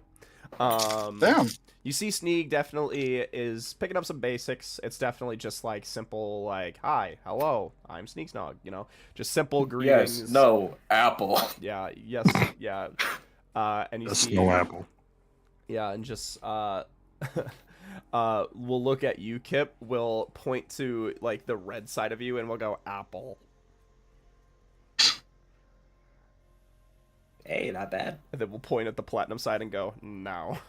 [SPEAKER 1] damn.
[SPEAKER 2] You see Sneak definitely is picking up some basics. It's definitely just like simple like, hi, hello, I'm Sneak Snog, you know? Just simple greetings.
[SPEAKER 5] Yes. No. Apple.
[SPEAKER 2] Yeah, yes, yeah. And you
[SPEAKER 4] That's
[SPEAKER 2] see
[SPEAKER 4] no apple.
[SPEAKER 2] Yeah, and just we'll look at you, Kip. We'll point to like the red side of you, and we'll go apple.
[SPEAKER 6] Hey, not bad.
[SPEAKER 2] And then we'll point at the platinum side and go no.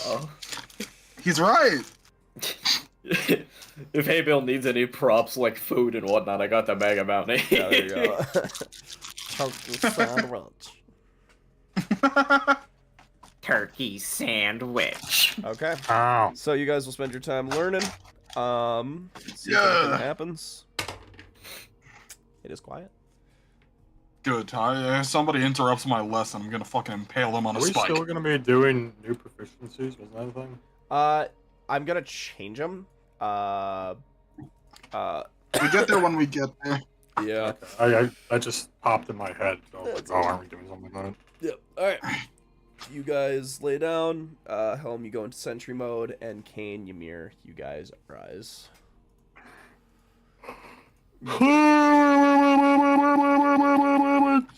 [SPEAKER 6] Oh,
[SPEAKER 1] He's right.
[SPEAKER 5] If Hey Bill needs any props like food and whatnot, I got the Mega Mountain.
[SPEAKER 2] Yeah, there you go. Turkey sandwich.
[SPEAKER 5] Turkey sandwich.
[SPEAKER 2] Okay,
[SPEAKER 4] Ow.
[SPEAKER 2] so you guys will spend your time learning. See if
[SPEAKER 1] Yeah.
[SPEAKER 2] anything happens. It is quiet.
[SPEAKER 1] Good. If somebody interrupts my lesson, I'm gonna fucking impale them on
[SPEAKER 4] Are
[SPEAKER 1] a
[SPEAKER 4] we
[SPEAKER 1] spike.
[SPEAKER 4] still going to be doing new proficiencies? Was that a thing?
[SPEAKER 2] I'm gonna change them.
[SPEAKER 1] We get there when we get there.
[SPEAKER 2] Yeah.
[SPEAKER 4] I just popped in my head. So I was like, oh, aren't we doing something like that?
[SPEAKER 2] Yep. All right. You guys lay down. Helm, you go into sentry mode, and Kane, Ymir, you guys rise.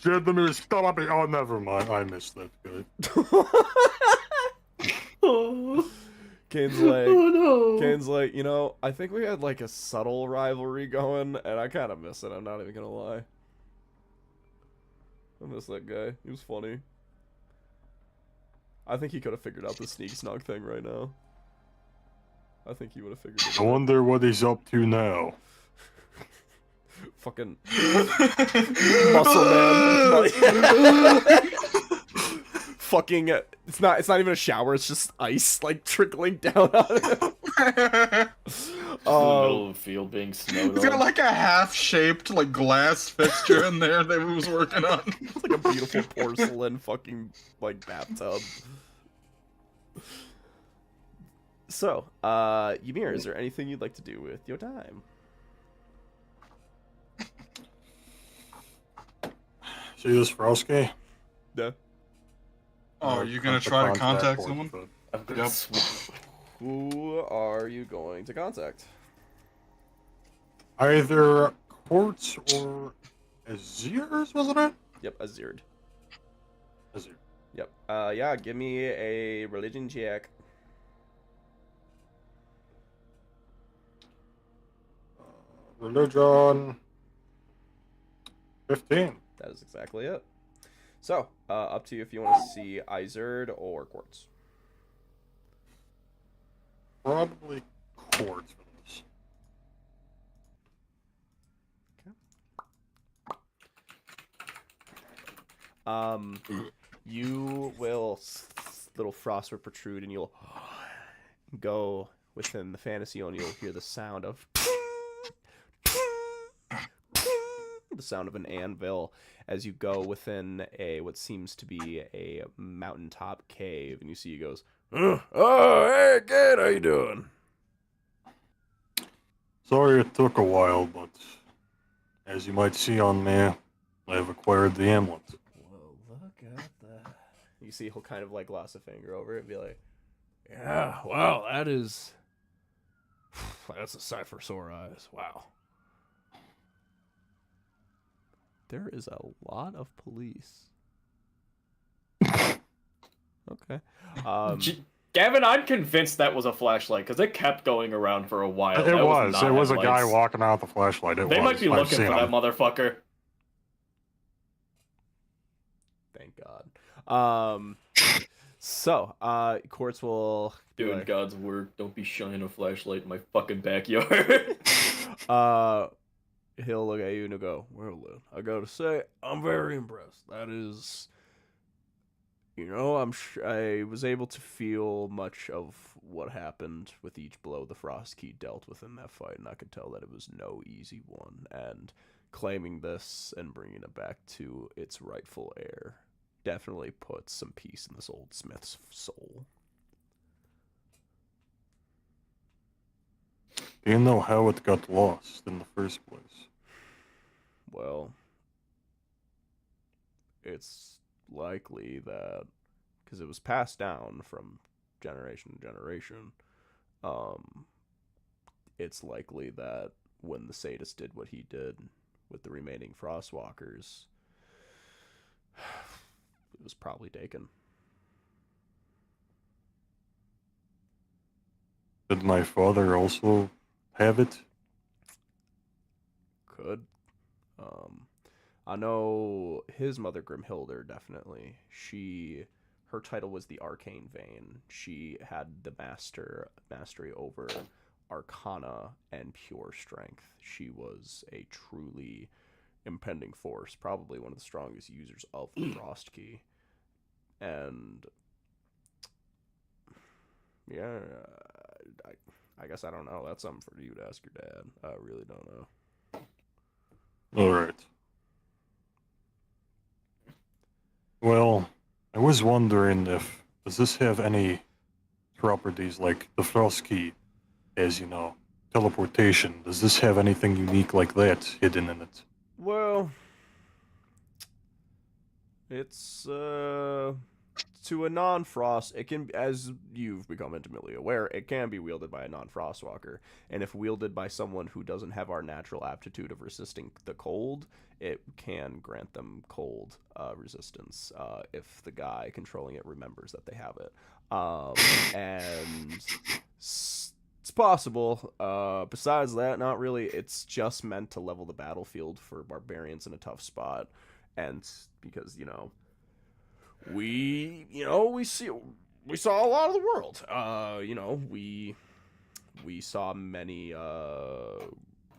[SPEAKER 4] Gentlemen, stop me. Oh, never mind. I missed that. Good.
[SPEAKER 2] Kane's like,
[SPEAKER 5] Oh no.
[SPEAKER 2] Kane's like, you know, I think we had like a subtle rivalry going, and I kind of miss it. I'm not even gonna lie. I miss that guy. He was funny. I think he could have figured out the sneak snog thing right now. I think he would have figured it
[SPEAKER 4] I
[SPEAKER 2] out.
[SPEAKER 4] wonder what he's up to now.
[SPEAKER 2] Fucking muscle man. Fucking it's not even a shower, it's just ice like trickling down on him.
[SPEAKER 5] In the middle of the field being snowed
[SPEAKER 1] He's got
[SPEAKER 5] on.
[SPEAKER 1] like a half-shaped like glass fixture in there that he was working on.
[SPEAKER 2] It's like a beautiful porcelain fucking like bathtub. So, Ymir, is there anything you'd like to do with your time?
[SPEAKER 4] See this Frosky?
[SPEAKER 2] Yeah.
[SPEAKER 1] Oh, are you gonna try to contact someone?
[SPEAKER 5] I'm gonna
[SPEAKER 1] Yep.
[SPEAKER 3] Who are you going to contact?
[SPEAKER 4] Either Quartz or Azirs, wasn't it?
[SPEAKER 3] Yep, Azir'd.
[SPEAKER 4] Azir.
[SPEAKER 3] Yep. Yeah, give me a religion check.
[SPEAKER 4] Religion 15.
[SPEAKER 3] That is exactly it. So, up to you if you want to see Izerd or Quartz.
[SPEAKER 4] Probably Quartz for this.
[SPEAKER 3] You will little frost will protrude, and you'll go within the fantasy, and you'll hear the sound of the sound of an anvil as you go within a what seems to be a mountaintop cave, and you see he goes, "Oh, hey, kid, how you doing?"
[SPEAKER 4] Sorry it took a while, but as you might see on me, I have acquired the amulet.
[SPEAKER 3] Well, look at that. You see he'll kind of like gloss a finger over it and be like, "Yeah, wow, that's a sight for sore eyes. Wow." There is a lot of police. Okay.
[SPEAKER 5] Gavin, I'm convinced that was a flashlight because it kept going around for a while.
[SPEAKER 4] It
[SPEAKER 5] That
[SPEAKER 4] was.
[SPEAKER 5] not
[SPEAKER 4] It was a guy
[SPEAKER 5] headlights.
[SPEAKER 4] walking out with a flashlight.
[SPEAKER 5] They might be
[SPEAKER 4] I've
[SPEAKER 5] looking
[SPEAKER 4] seen
[SPEAKER 5] for that
[SPEAKER 4] him.
[SPEAKER 5] motherfucker.
[SPEAKER 3] Thank God. So, Quartz will be
[SPEAKER 5] Doing
[SPEAKER 3] like,
[SPEAKER 5] God's work. Don't be shining a flashlight in my fucking backyard.
[SPEAKER 3] he'll look at you and he'll go, "Well, then, I gotta say, I'm very impressed. That is, I was able to feel much of what happened with each blow the Frost Key dealt with in that fight, and I could tell that it was no easy one. And claiming this and bringing it back to its rightful heir definitely puts some peace in this old smith's soul."
[SPEAKER 4] Do you know how it got lost in the first place?
[SPEAKER 3] Well, it's likely that because it was passed down from generation to generation, it's likely that when the sadist did what he did with the remaining Frostwalkers, it was probably taken.
[SPEAKER 4] Did my father also have it?
[SPEAKER 3] Could. I know his mother, Grimhilder, definitely. Her title was the Arcane Vein. She had the mastery over Arcana and Pure Strength. She was a truly impending force, probably one of the strongest users of the Frost Key. And yeah, I guess I don't know. That's something for you to ask your dad. I really don't know.
[SPEAKER 4] Alright. Well, I was wondering if, does this have any properties like the Frost Key, as you know, teleportation? Does this have anything unique like that hidden in it?
[SPEAKER 3] Well, it's to a non-frost, it can, as you've become intimately aware, it can be wielded by a non-frostwalker, and if wielded by someone who doesn't have our natural aptitude of resisting the cold, it can grant them cold resistance if the guy controlling it remembers that they have it. And it's possible. Besides that, not really. It's just meant to level the battlefield for barbarians in a tough spot, and because we saw a lot of the world. We saw many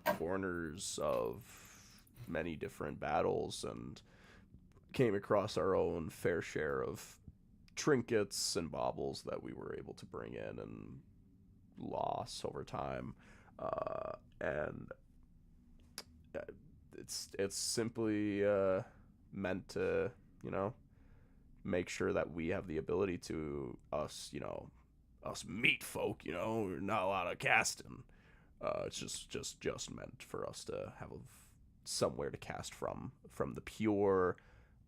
[SPEAKER 3] corners of many different battles and came across our own fair share of trinkets and baubles that we were able to bring in and loss over time. And it's simply meant to, make sure that we have the ability to us meat folk, we're not a lot of casting. It's just meant for us to have somewhere to cast from the pure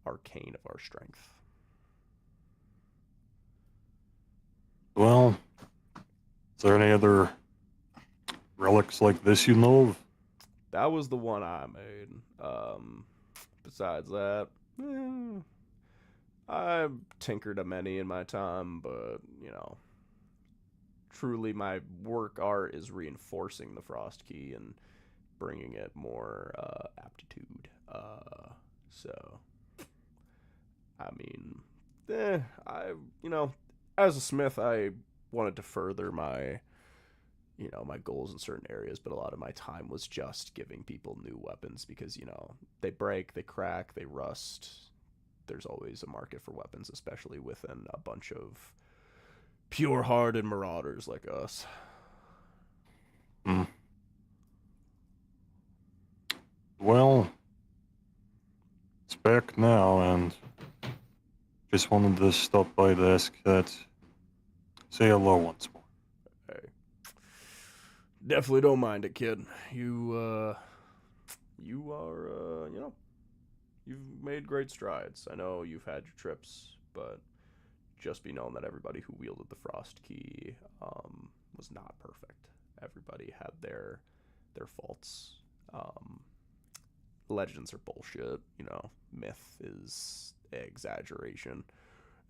[SPEAKER 3] arcane of our strength.
[SPEAKER 4] Well, is there any other relics like this you know of?
[SPEAKER 3] That was the one I made. Besides that, I've tinkered a many in my time, but truly my work art is reinforcing the frost key and bringing it more aptitude. So, I mean, I as a smith, I wanted to further my my goals in certain areas, but a lot of my time was just giving people new weapons because they break, they crack, they rust. There's always a market for weapons, especially within a bunch of pure-hearted marauders like us.
[SPEAKER 4] Well, it's back now, and just wanted to stop by to ask that. Say hello once more.
[SPEAKER 3] Hey, definitely don't mind it, kid. You are, you've made great strides. I know you've had your trips, but just be known that everybody who wielded the Frost Key was not perfect. Everybody had their faults. Legends are bullshit. Myth is exaggeration.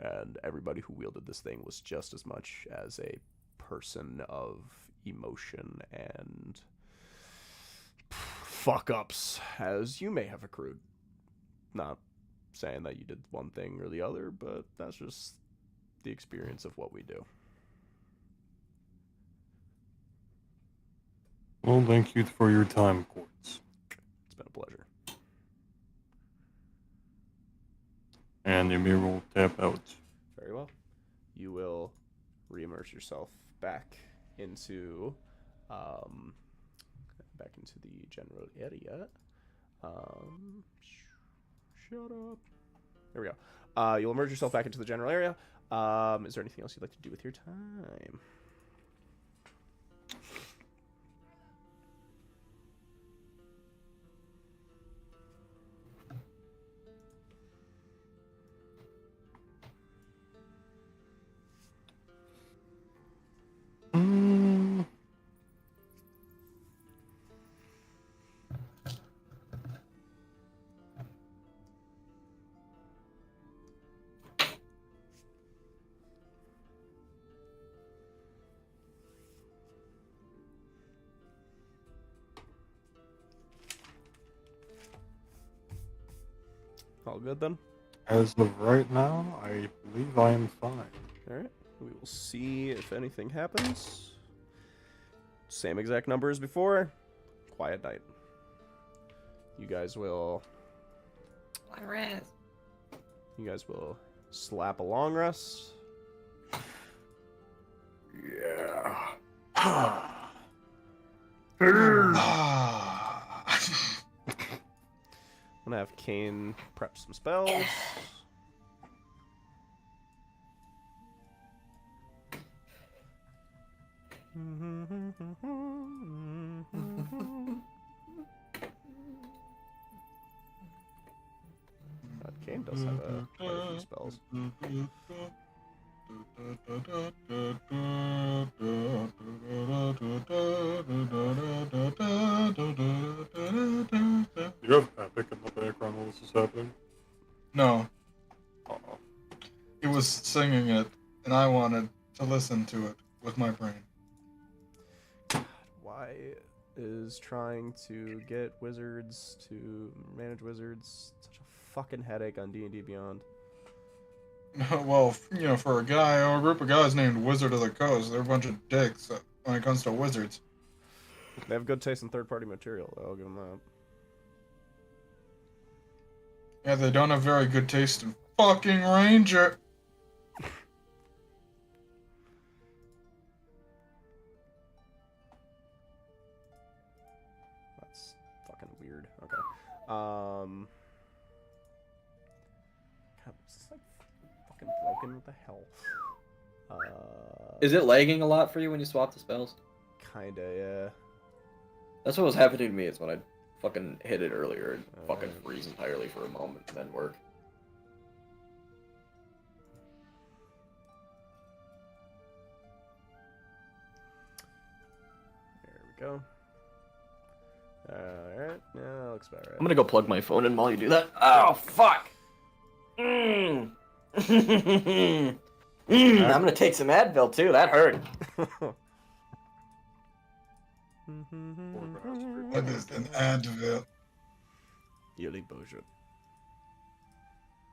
[SPEAKER 3] And everybody who wielded this thing was just as much as a person of emotion and fuck-ups as you may have accrued. Not saying that you did one thing or the other, but that's just the experience of what we do.
[SPEAKER 4] Well, thank you for your time, Quartz.
[SPEAKER 3] It's been a pleasure.
[SPEAKER 4] And Ymir will tap out.
[SPEAKER 3] Very well. You will reimmerse yourself back into the general area. Shut up. There we go. You'll immerse yourself back into the general area. Is there anything else you'd like to do with your time? All good then?
[SPEAKER 4] As of right now, I believe I am fine.
[SPEAKER 3] Alright. We will see if anything happens. Same exact number as before. Quiet night. You guys will slap a long rest.
[SPEAKER 4] Yeah.
[SPEAKER 3] I'm gonna have Kane prep some spells. Kane does have quite a few spells.
[SPEAKER 4] You have Epic in the background while this is happening?
[SPEAKER 1] No,
[SPEAKER 4] Uh-oh.
[SPEAKER 1] he was singing it, and I wanted to listen to it with my brain.
[SPEAKER 3] Why is trying to get wizards to manage wizards such a fucking headache on D&D Beyond?
[SPEAKER 1] Well, for a guy or a group of guys named Wizard of the Coast, they're a bunch of dicks when it comes to wizards.
[SPEAKER 3] They have good taste in third-party material, though, I'll give them that.
[SPEAKER 1] Yeah, they don't have very good taste in fucking Ranger.
[SPEAKER 3] That's fucking weird. Okay. God, is this like fucking broken? What the hell?
[SPEAKER 5] Is it lagging a lot for you when you swap the spells?
[SPEAKER 3] Kinda, yeah.
[SPEAKER 5] That's what was happening to me. Is when I fucking hit it earlier and fucking freeze entirely for a moment and then work.
[SPEAKER 3] we go. Alright, yeah, looks about right.
[SPEAKER 5] I'm gonna go plug my phone in while you do that. Oh, fuck!
[SPEAKER 6] I'm gonna take some Advil too. That hurt.
[SPEAKER 7] What is an Advil?
[SPEAKER 3] Yearly bullshit.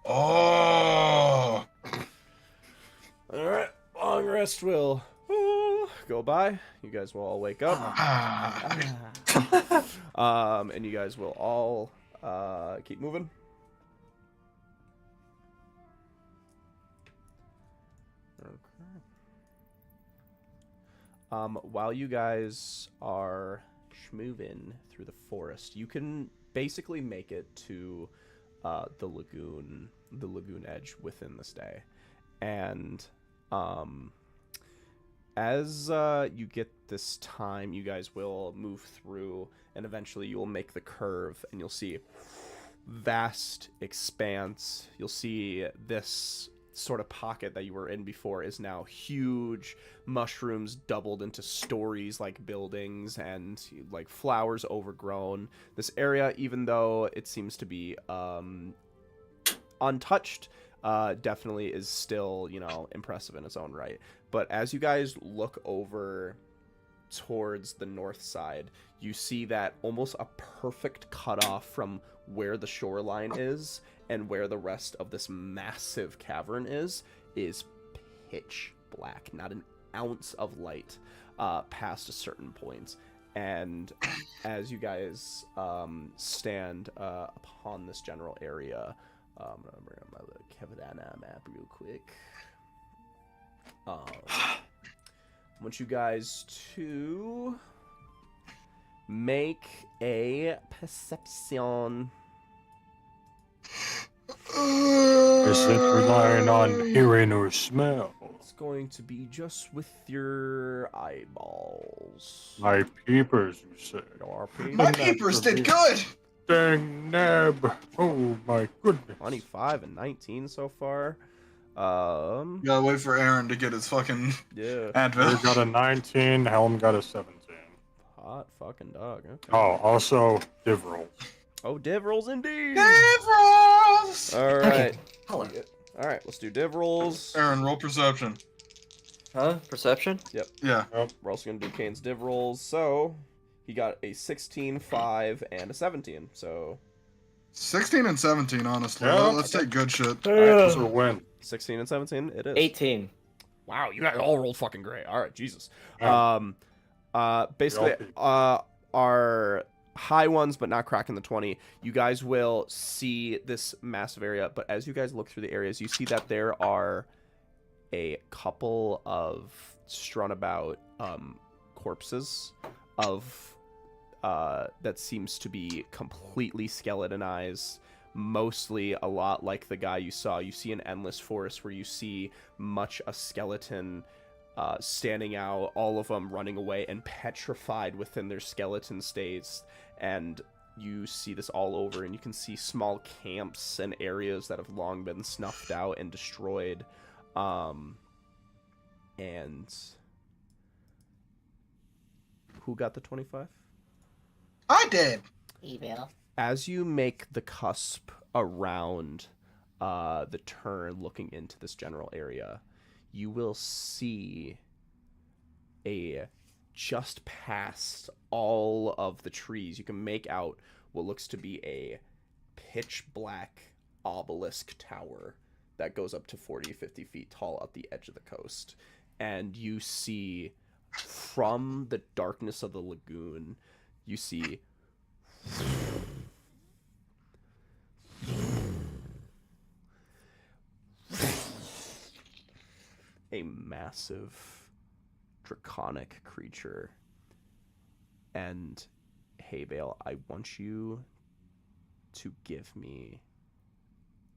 [SPEAKER 7] Oh!
[SPEAKER 3] Alright, long rest will go by. You guys will all wake up. And you guys will all keep moving. Okay. While you guys are schmoving through the forest, you can basically make it to the lagoon edge within this day. And as you get this time, you guys will move through, and eventually you will make the curve, and you'll see vast expanse. You'll see this sort of pocket that you were in before is now huge mushrooms doubled into stories like buildings, and like flowers overgrown. This area, even though it seems to be untouched, definitely is still, impressive in its own right. But as you guys look over towards the north side, you see that almost a perfect cutoff from where the shoreline is and where the rest of this massive cavern is pitch black. Not an ounce of light past a certain point. And as you guys stand upon this general area, I'm gonna bring up my little Kevadana map real quick. I want you guys to make a perception.
[SPEAKER 4] Is it relying on hearing or smell?
[SPEAKER 3] It's going to be just with your eyeballs.
[SPEAKER 4] My peepers, you say.
[SPEAKER 3] Your
[SPEAKER 7] My peepers did good!
[SPEAKER 4] Dang nab. Oh my goodness.
[SPEAKER 3] 25 and 19 so far.
[SPEAKER 1] Gotta wait for Aaron to get his fucking
[SPEAKER 3] Yeah.
[SPEAKER 1] Advil.
[SPEAKER 4] We got a 19, Helm got a 17.
[SPEAKER 3] Hot fucking dog. Okay.
[SPEAKER 4] Oh, also div rolls.
[SPEAKER 3] Oh, div rolls indeed.
[SPEAKER 1] Div rolls!
[SPEAKER 3] All right.
[SPEAKER 6] Hold on.
[SPEAKER 3] All right, let's do div rolls.
[SPEAKER 1] Aaron, roll perception.
[SPEAKER 6] Huh? Perception?
[SPEAKER 1] Yeah.
[SPEAKER 3] We're also going to do Kane's div rolls. So, he got a 16, 5, and a 17. So,
[SPEAKER 1] 16 and 17, honestly.
[SPEAKER 4] Yeah.
[SPEAKER 1] Let's take good shit.
[SPEAKER 4] Those are win.
[SPEAKER 3] 16 and 17, it is.
[SPEAKER 6] 18.
[SPEAKER 3] Wow, you guys all rolled fucking great. All right, Jesus.
[SPEAKER 4] Yeah.
[SPEAKER 3] Basically, our high ones, but not cracking the 20. You guys will see this massive area, but as you guys look through the areas, you see that there are a couple of strewn about corpses of that seems to be completely skeletonized. Mostly a lot like the guy you saw. You see an endless forest where you see much a skeleton standing out, all of them running away and petrified within their skeleton states. And you see this all over, and you can see small camps and areas that have long been snuffed out and destroyed. And who got the 25?
[SPEAKER 1] I did!
[SPEAKER 6] Evil.
[SPEAKER 3] As you make the cusp around the turn looking into this general area, you will see just past all of the trees, you can make out what looks to be a pitch black obelisk tower that goes up to 40, 50 feet tall at the edge of the coast. And you see from the darkness of the lagoon, you see a massive draconic creature. And hey, Vale, I want you to give me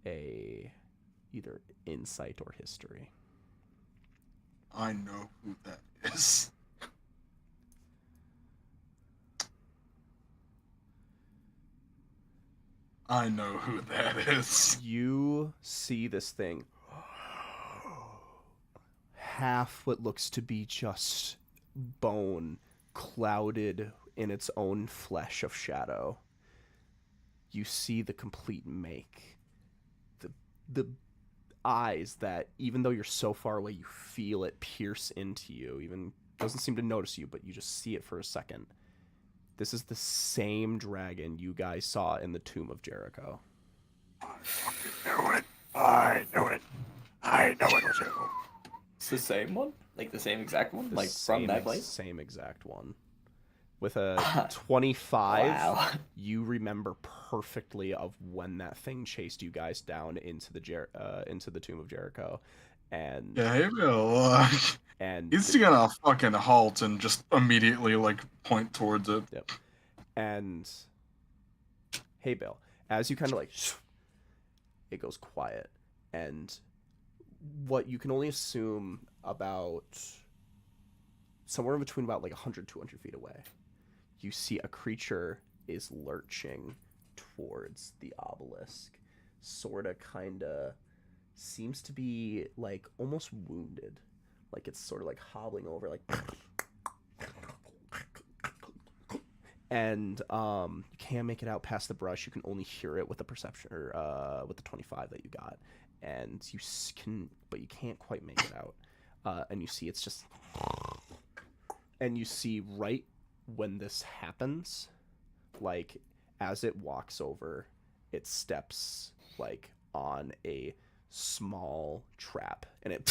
[SPEAKER 3] either insight or history.
[SPEAKER 1] I know who that is. I know who that is.
[SPEAKER 3] You see this thing, half what looks to be just bone, clouded in its own flesh of shadow, you see the complete make. The eyes that, even though you're so far away, you feel it pierce into you. Even doesn't seem to notice you, but you just see it for a second. This is the same dragon you guys saw in the Tomb of Jericho.
[SPEAKER 4] I fucking knew it. I knew it. I know it was you.
[SPEAKER 5] It's the same one? Like the same exact one?
[SPEAKER 3] The
[SPEAKER 5] Like from that place?
[SPEAKER 3] Same exact one. With a 25,
[SPEAKER 5] Wow.
[SPEAKER 3] you remember perfectly of when that thing chased you guys down into the Tomb of Jericho, and
[SPEAKER 1] Yeah, hey, Bill. He's gonna fucking halt and just immediately like point towards it.
[SPEAKER 3] Yep. And hey, Bill, as you kind of like, it goes quiet, and what you can only assume about somewhere in between about like 100, 200 feet away, you see a creature is lurching towards the obelisk, sorta, kinda, seems to be like almost wounded, like it's sort of like hobbling over, like, and you can't make it out past the brush. You can only hear it with the perception, or with the 25 that you got, and you can, but you can't quite make it out. And you see it's just, and you see right when this happens, like as it walks over, it steps like on a small trap, and it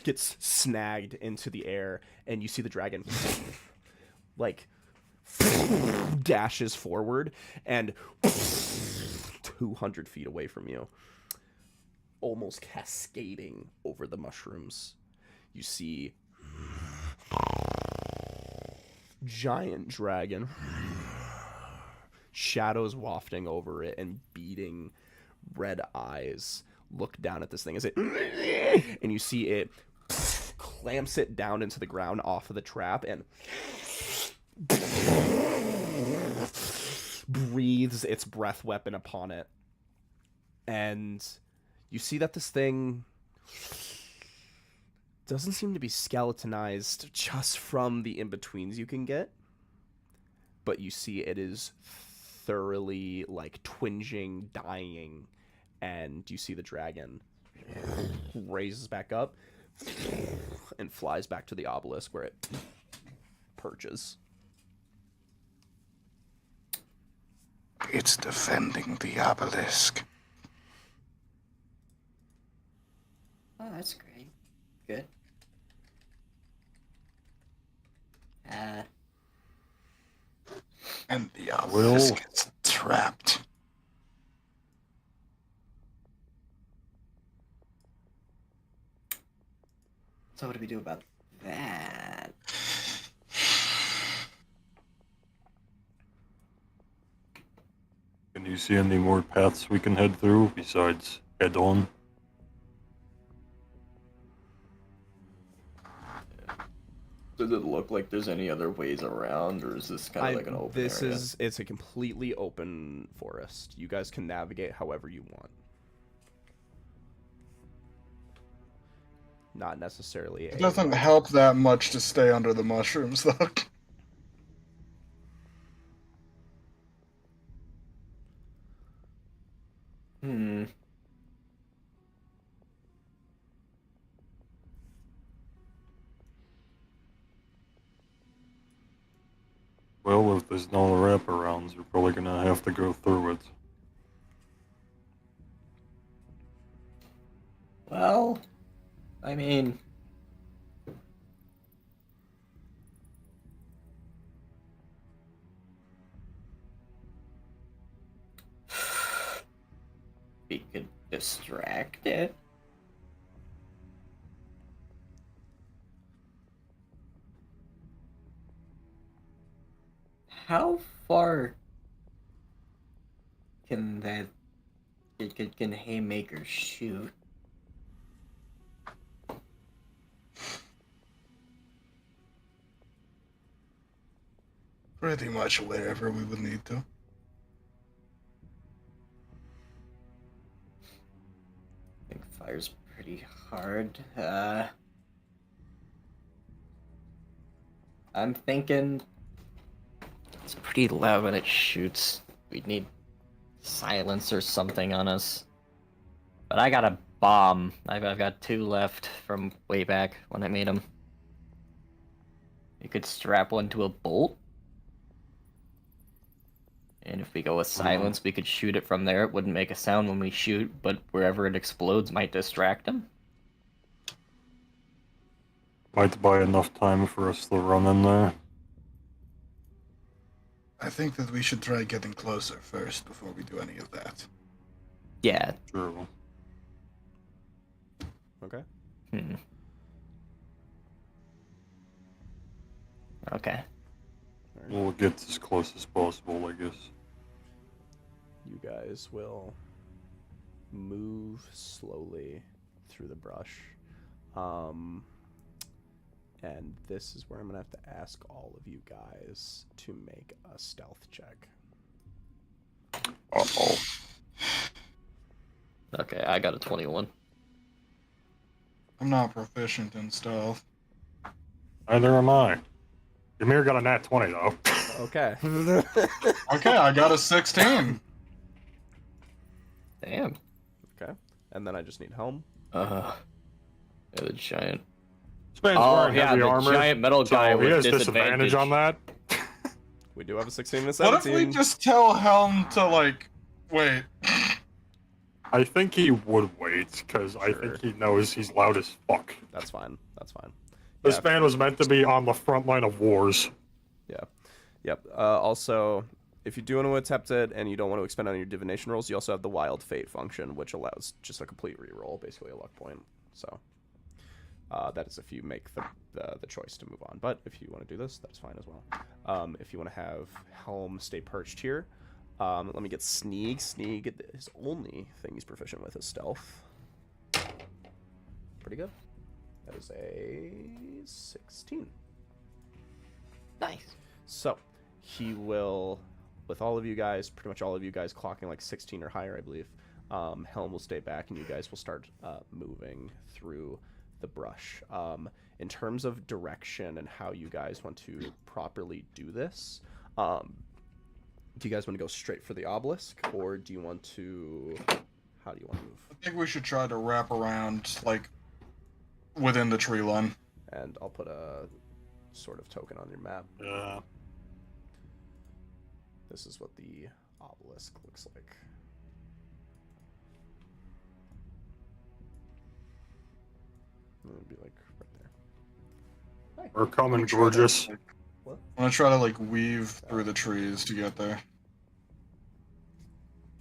[SPEAKER 3] gets snagged into the air, and you see the dragon like dashes forward and 200 feet away from you, almost cascading over the mushrooms. You see giant dragon, shadows wafting over it, and beating red eyes look down at this thing as it, and you see it clamps it down into the ground off of the trap and breathes its breath weapon upon it. And you see that this thing doesn't seem to be skeletonized just from the in-betweens you can get, but you see it is thoroughly like twinging, dying, and you see the dragon raises back up and flies back to the obelisk where it perches.
[SPEAKER 7] It's defending the obelisk.
[SPEAKER 6] Oh, that's great. Good.
[SPEAKER 7] And the obelisk is trapped.
[SPEAKER 6] So what do we do about that?
[SPEAKER 4] Can you see any more paths we can head through besides head on?
[SPEAKER 5] Does it look like there's any other ways around, or is this kind of like an open area?
[SPEAKER 3] It's a completely open forest. You guys can navigate however you want. Not necessarily
[SPEAKER 1] It doesn't help that much to stay under the mushrooms, though.
[SPEAKER 5] Hmm.
[SPEAKER 4] Well, if there's no wraparounds, we're probably gonna have to go through it.
[SPEAKER 5] Well, I mean, we could distract it. How far can that can Haymaker shoot?
[SPEAKER 7] Pretty much wherever we would need to.
[SPEAKER 5] I think fire's pretty hard. I'm thinking it's pretty loud when it shoots. We'd need silence or something on us. But I got a bomb. I've got 2 left from way back when I made them. You could strap one to a bolt. And if we go with silence, we could shoot it from there. It wouldn't make a sound when we shoot, but wherever it explodes might distract them.
[SPEAKER 4] Might buy enough time for us to run in there.
[SPEAKER 7] I think that we should try getting closer first before we do any of that.
[SPEAKER 5] Yeah.
[SPEAKER 4] True.
[SPEAKER 2] Okay.
[SPEAKER 5] Okay.
[SPEAKER 4] We'll get as close as possible, I guess.
[SPEAKER 2] You guys will move slowly through the brush. And this is where I'm going to have to ask all of you guys to make a stealth check.
[SPEAKER 4] Uh-oh.
[SPEAKER 5] Okay, I got a 21.
[SPEAKER 1] I'm not proficient in stealth.
[SPEAKER 4] Neither am I. Ymir got a nat 20, though.
[SPEAKER 2] Okay.
[SPEAKER 1] Okay, I got a 16.
[SPEAKER 5] Damn.
[SPEAKER 2] Okay. And then I just need Helm.
[SPEAKER 5] Yeah, the giant.
[SPEAKER 4] This man's
[SPEAKER 5] Oh,
[SPEAKER 4] wearing
[SPEAKER 5] yeah,
[SPEAKER 4] heavy
[SPEAKER 5] the
[SPEAKER 4] armor,
[SPEAKER 5] giant metal
[SPEAKER 4] so
[SPEAKER 5] guy
[SPEAKER 4] he
[SPEAKER 5] with
[SPEAKER 4] has
[SPEAKER 5] disadvantage.
[SPEAKER 4] disadvantage on that.
[SPEAKER 2] We do have a 16 and a
[SPEAKER 1] What
[SPEAKER 2] 17.
[SPEAKER 1] if we just tell Helm to, like, wait?
[SPEAKER 4] I think he would wait, because I
[SPEAKER 2] Sure.
[SPEAKER 4] think he knows he's loud as fuck.
[SPEAKER 2] That's fine. That's fine.
[SPEAKER 4] This
[SPEAKER 2] Yeah.
[SPEAKER 4] man was meant to be on the front line of wars.
[SPEAKER 2] Yeah. Yep. Also, if you do want to attempt it and you don't want to expend on your divination rolls, you also have the Wild Fate function, which allows just a complete reroll, basically a luck point. So that is if you make the choice to move on. But if you want to do this, that's fine as well. If you want to have Helm stay perched here, let me get Sneak. Sneak, his only thing he's proficient with is stealth. Pretty good. That is a 16.
[SPEAKER 5] Nice.
[SPEAKER 2] So, he will, with all of you guys, pretty much all of you guys clocking like 16 or higher, I believe, Helm will stay back and you guys will start moving through the brush. In terms of direction and how you guys want to properly do this, do you guys want to go straight for the obelisk, or do you want to, how do you want to move?
[SPEAKER 1] I think we should try to wrap around, like, within the tree line.
[SPEAKER 2] And I'll put a sort of token on your map.
[SPEAKER 4] Yeah.
[SPEAKER 2] This is what the obelisk looks like. It would be like right there.
[SPEAKER 4] We're coming, gorgeous.
[SPEAKER 1] I'm gonna try to, like, weave through the trees to get there.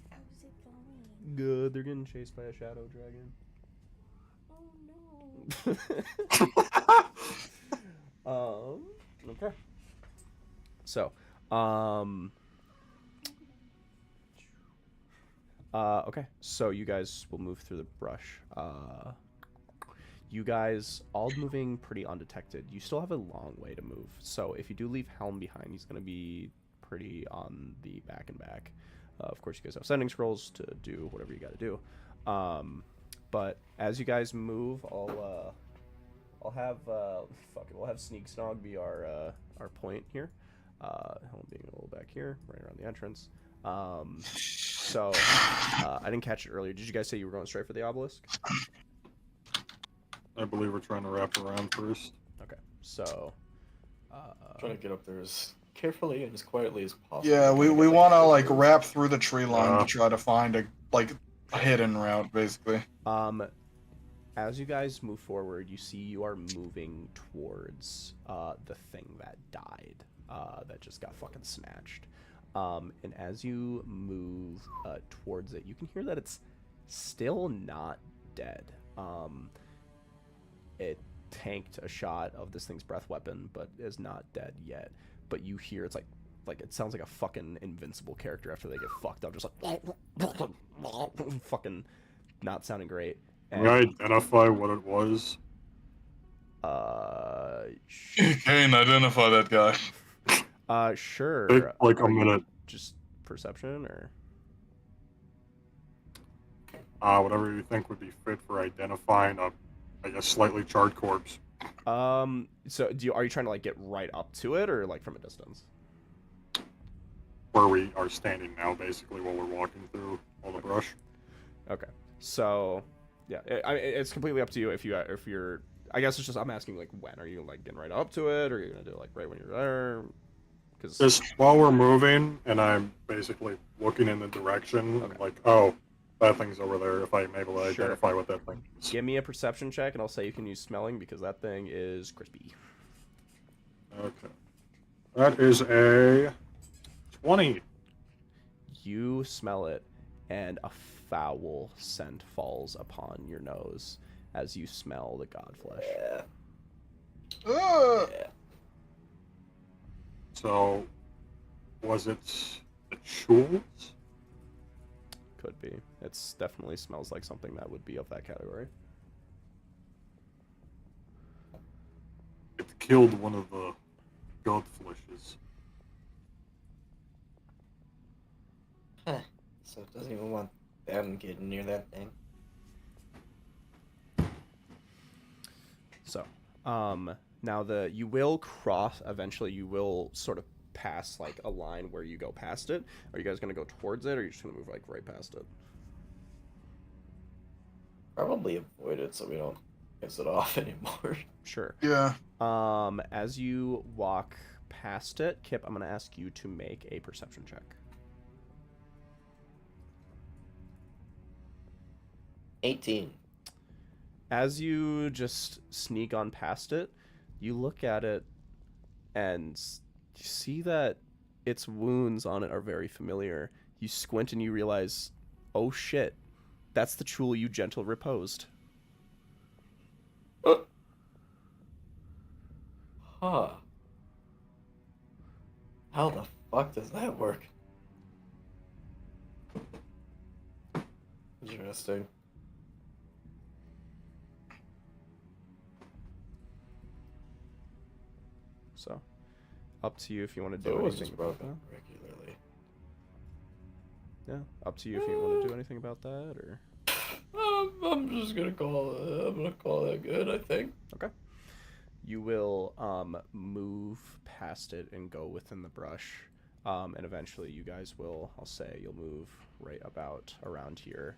[SPEAKER 8] How's it going?
[SPEAKER 2] Good, they're getting chased by a shadow dragon.
[SPEAKER 8] Oh no.
[SPEAKER 2] Okay. So, okay. So you guys will move through the brush. You guys all moving pretty undetected. You still have a long way to move. So if you do leave Helm behind, he's going to be pretty on the back and back. Of course, you guys have sending scrolls to do whatever you got to do. But as you guys move, I'll have fuck it. We'll have Sneak Snog be our point here. Helm being a little back here, right around the entrance. So I didn't catch it earlier. Did you guys say you were going straight for the obelisk?
[SPEAKER 4] I believe we're trying to wrap around first.
[SPEAKER 2] Okay, so
[SPEAKER 5] Trying to get up there as carefully and as quietly as possible.
[SPEAKER 1] Yeah, we want to, like, wrap through the tree line to try to find a, like, a hidden route, basically.
[SPEAKER 2] as you guys move forward, you see you are moving towards the thing that died, that just got fucking snatched. And as you move towards it, you can hear that it's still not dead. It tanked a shot of this thing's breath weapon, but is not dead yet. But you hear it's like it sounds like a fucking invincible character after they get fucked up, just like fucking not sounding great.
[SPEAKER 4] Can we identify what it was?
[SPEAKER 1] Kane, identify that guy.
[SPEAKER 2] Sure.
[SPEAKER 4] Take like a
[SPEAKER 2] Are you
[SPEAKER 4] minute.
[SPEAKER 2] Just perception or?
[SPEAKER 4] Whatever you think would be fit for identifying a, like a slightly charred corpse.
[SPEAKER 3] So are you trying to like get right up to it or like from a distance?
[SPEAKER 4] Where we are standing now, basically, while we're walking through all the brush.
[SPEAKER 3] Okay. So, yeah, it's completely up to you if you're. I guess it's just I'm asking like when are you like getting right up to it, or are you gonna do it like right when you're there? Because
[SPEAKER 4] Just while we're moving, and I'm basically looking in the direction,
[SPEAKER 3] Okay.
[SPEAKER 4] like, oh, that thing's over there. If I'm able to
[SPEAKER 3] Sure.
[SPEAKER 4] identify what that thing is.
[SPEAKER 3] give me a perception check, and I'll say you can use smelling because that thing is crispy.
[SPEAKER 4] Okay. That is a 20.
[SPEAKER 3] You smell it, and a foul scent falls upon your nose as you smell the godflesh.
[SPEAKER 6] Yeah.
[SPEAKER 1] Ugh.
[SPEAKER 6] Yeah.
[SPEAKER 4] So, was it the jewels?
[SPEAKER 3] Could be. It's definitely smells like something that would be of that category.
[SPEAKER 4] It killed one of the godfleshes.
[SPEAKER 6] Huh. So it doesn't even want them getting near that thing.
[SPEAKER 3] So, now you will cross eventually. You will sort of pass like a line where you go past it. Are you guys gonna go towards it, or are you just gonna move like right past it?
[SPEAKER 6] Probably avoid it so we don't piss it off anymore.
[SPEAKER 3] Sure.
[SPEAKER 1] Yeah.
[SPEAKER 3] As you walk past it, Kip, I'm gonna ask you to make a perception check.
[SPEAKER 6] 18.
[SPEAKER 3] As you just sneak on past it, you look at it and you see that its wounds on it are very familiar. You squint and you realize, oh shit, that's the jewel you gentle reposed.
[SPEAKER 6] Huh. How the fuck does that work? Interesting.
[SPEAKER 3] So, up to you if you want to
[SPEAKER 6] So
[SPEAKER 3] do
[SPEAKER 6] it was
[SPEAKER 3] anything
[SPEAKER 6] just
[SPEAKER 3] about
[SPEAKER 6] broken
[SPEAKER 3] that.
[SPEAKER 6] regularly.
[SPEAKER 3] Yeah, up to you if you want to do anything about that, or...
[SPEAKER 6] I'm just gonna call it. I'm gonna call that good, I think.
[SPEAKER 3] Okay. You will move past it and go within the brush, and eventually you guys will, I'll say, you'll move right about around here,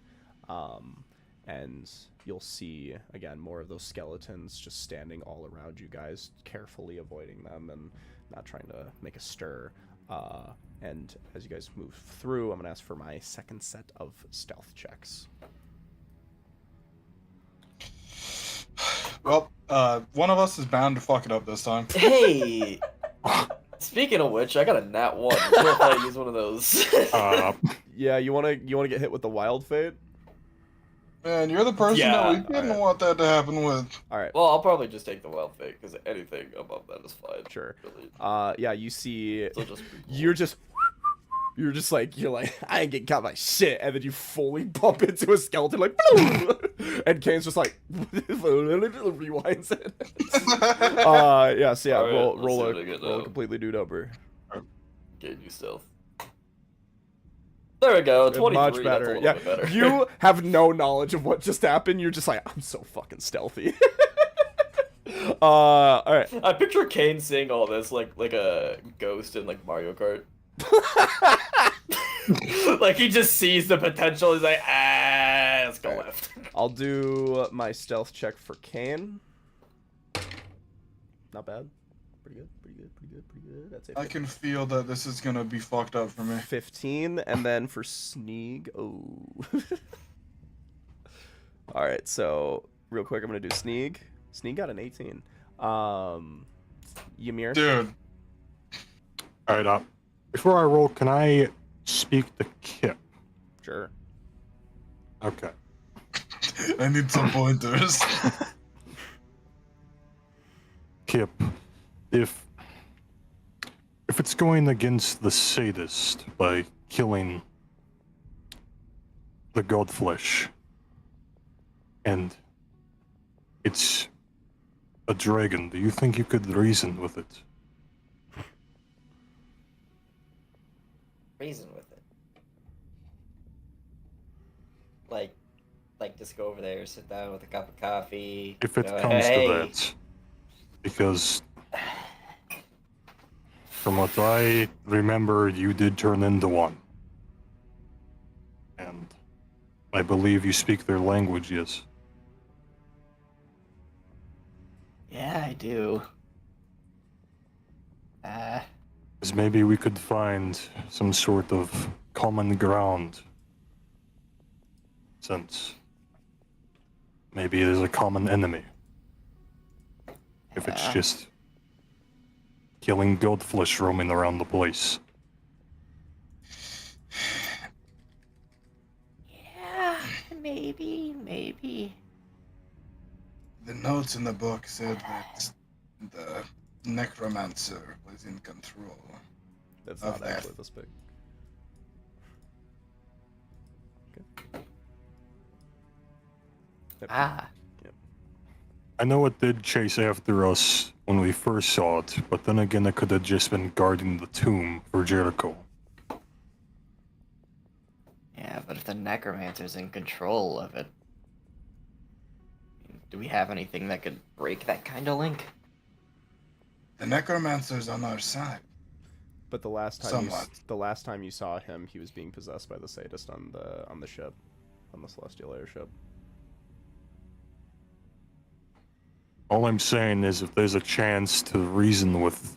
[SPEAKER 3] and you'll see again more of those skeletons just standing all around you guys, carefully avoiding them and not trying to make a stir. And as you guys move through, I'm gonna ask for my second set of stealth checks.
[SPEAKER 1] Well, one of us is bound to fuck it up this time.
[SPEAKER 6] Hey! Speaking of which, I got a nat 1. What if I use one of those?
[SPEAKER 3] Yeah, you wanna get hit with the wild fate?
[SPEAKER 1] Man, you're the person that we didn't want that to happen with.
[SPEAKER 3] All right.
[SPEAKER 6] Well, I'll probably just take the wild fate, because anything above that is fine.
[SPEAKER 3] Sure.
[SPEAKER 6] Really.
[SPEAKER 3] Yeah, you see,
[SPEAKER 6] It'll just be cool.
[SPEAKER 3] you're like, I ain't getting caught by shit, and then you fully bump into a skeleton, like, and Kane's just like, rewinds it. Yeah, so yeah,
[SPEAKER 6] All right,
[SPEAKER 3] roll
[SPEAKER 6] let's see what I
[SPEAKER 3] a
[SPEAKER 6] get
[SPEAKER 3] roll a
[SPEAKER 6] now.
[SPEAKER 3] completely new number.
[SPEAKER 6] Get you stealth. There we go, 23.
[SPEAKER 3] Much
[SPEAKER 6] That's
[SPEAKER 3] better.
[SPEAKER 6] a little
[SPEAKER 3] Yeah,
[SPEAKER 6] bit better.
[SPEAKER 3] you have no knowledge of what just happened. You're just like, I'm so fucking stealthy. All right.
[SPEAKER 6] I picture Kane seeing all this like a ghost in like Mario Kart. Like he just sees the potential. He's like, let's go left.
[SPEAKER 3] I'll do my stealth check for Kane. Not bad. Pretty good. That's it.
[SPEAKER 1] I can feel that this is gonna be fucked up for me.
[SPEAKER 3] 15, and then for Sneeg, all right, so real quick, I'm gonna do Sneeg. Sneeg got an 18. Ymir.
[SPEAKER 1] Dude.
[SPEAKER 4] Alright, before I roll, can I speak to Kip?
[SPEAKER 3] Sure.
[SPEAKER 4] Okay.
[SPEAKER 1] I need some pointers.
[SPEAKER 4] Kip, if it's going against the sadist by killing the godflesh, and it's a dragon, do you think you could reason with it?
[SPEAKER 6] Reason with it. Like just go over there, sit down with a cup of coffee.
[SPEAKER 4] If it
[SPEAKER 6] go,
[SPEAKER 4] comes
[SPEAKER 6] hey,
[SPEAKER 4] to that. Because from what I remember, you did turn into one. And I believe you speak their language, yes.
[SPEAKER 6] Yeah, I do.
[SPEAKER 4] Because maybe we could find some sort of common ground. Since maybe there's a common enemy. If it's
[SPEAKER 6] Yeah.
[SPEAKER 4] just killing goldfish roaming around the place.
[SPEAKER 6] Yeah, maybe.
[SPEAKER 7] The notes in the book said that the necromancer was in control.
[SPEAKER 2] That's
[SPEAKER 7] Of
[SPEAKER 2] not
[SPEAKER 7] that.
[SPEAKER 2] actually this big. Yep.
[SPEAKER 4] I know it did chase after us when we first saw it, but then again it could have just been guarding the tomb for Jericho.
[SPEAKER 6] Yeah, but if the necromancer's in control of it, do we have anything that could break that kind of link?
[SPEAKER 7] The necromancer's on our side.
[SPEAKER 2] But the last time
[SPEAKER 7] Somewhat.
[SPEAKER 2] the last time you saw him, he was being possessed by the sadist on the ship, on the celestial airship.
[SPEAKER 4] All I'm saying is if there's a chance to reason with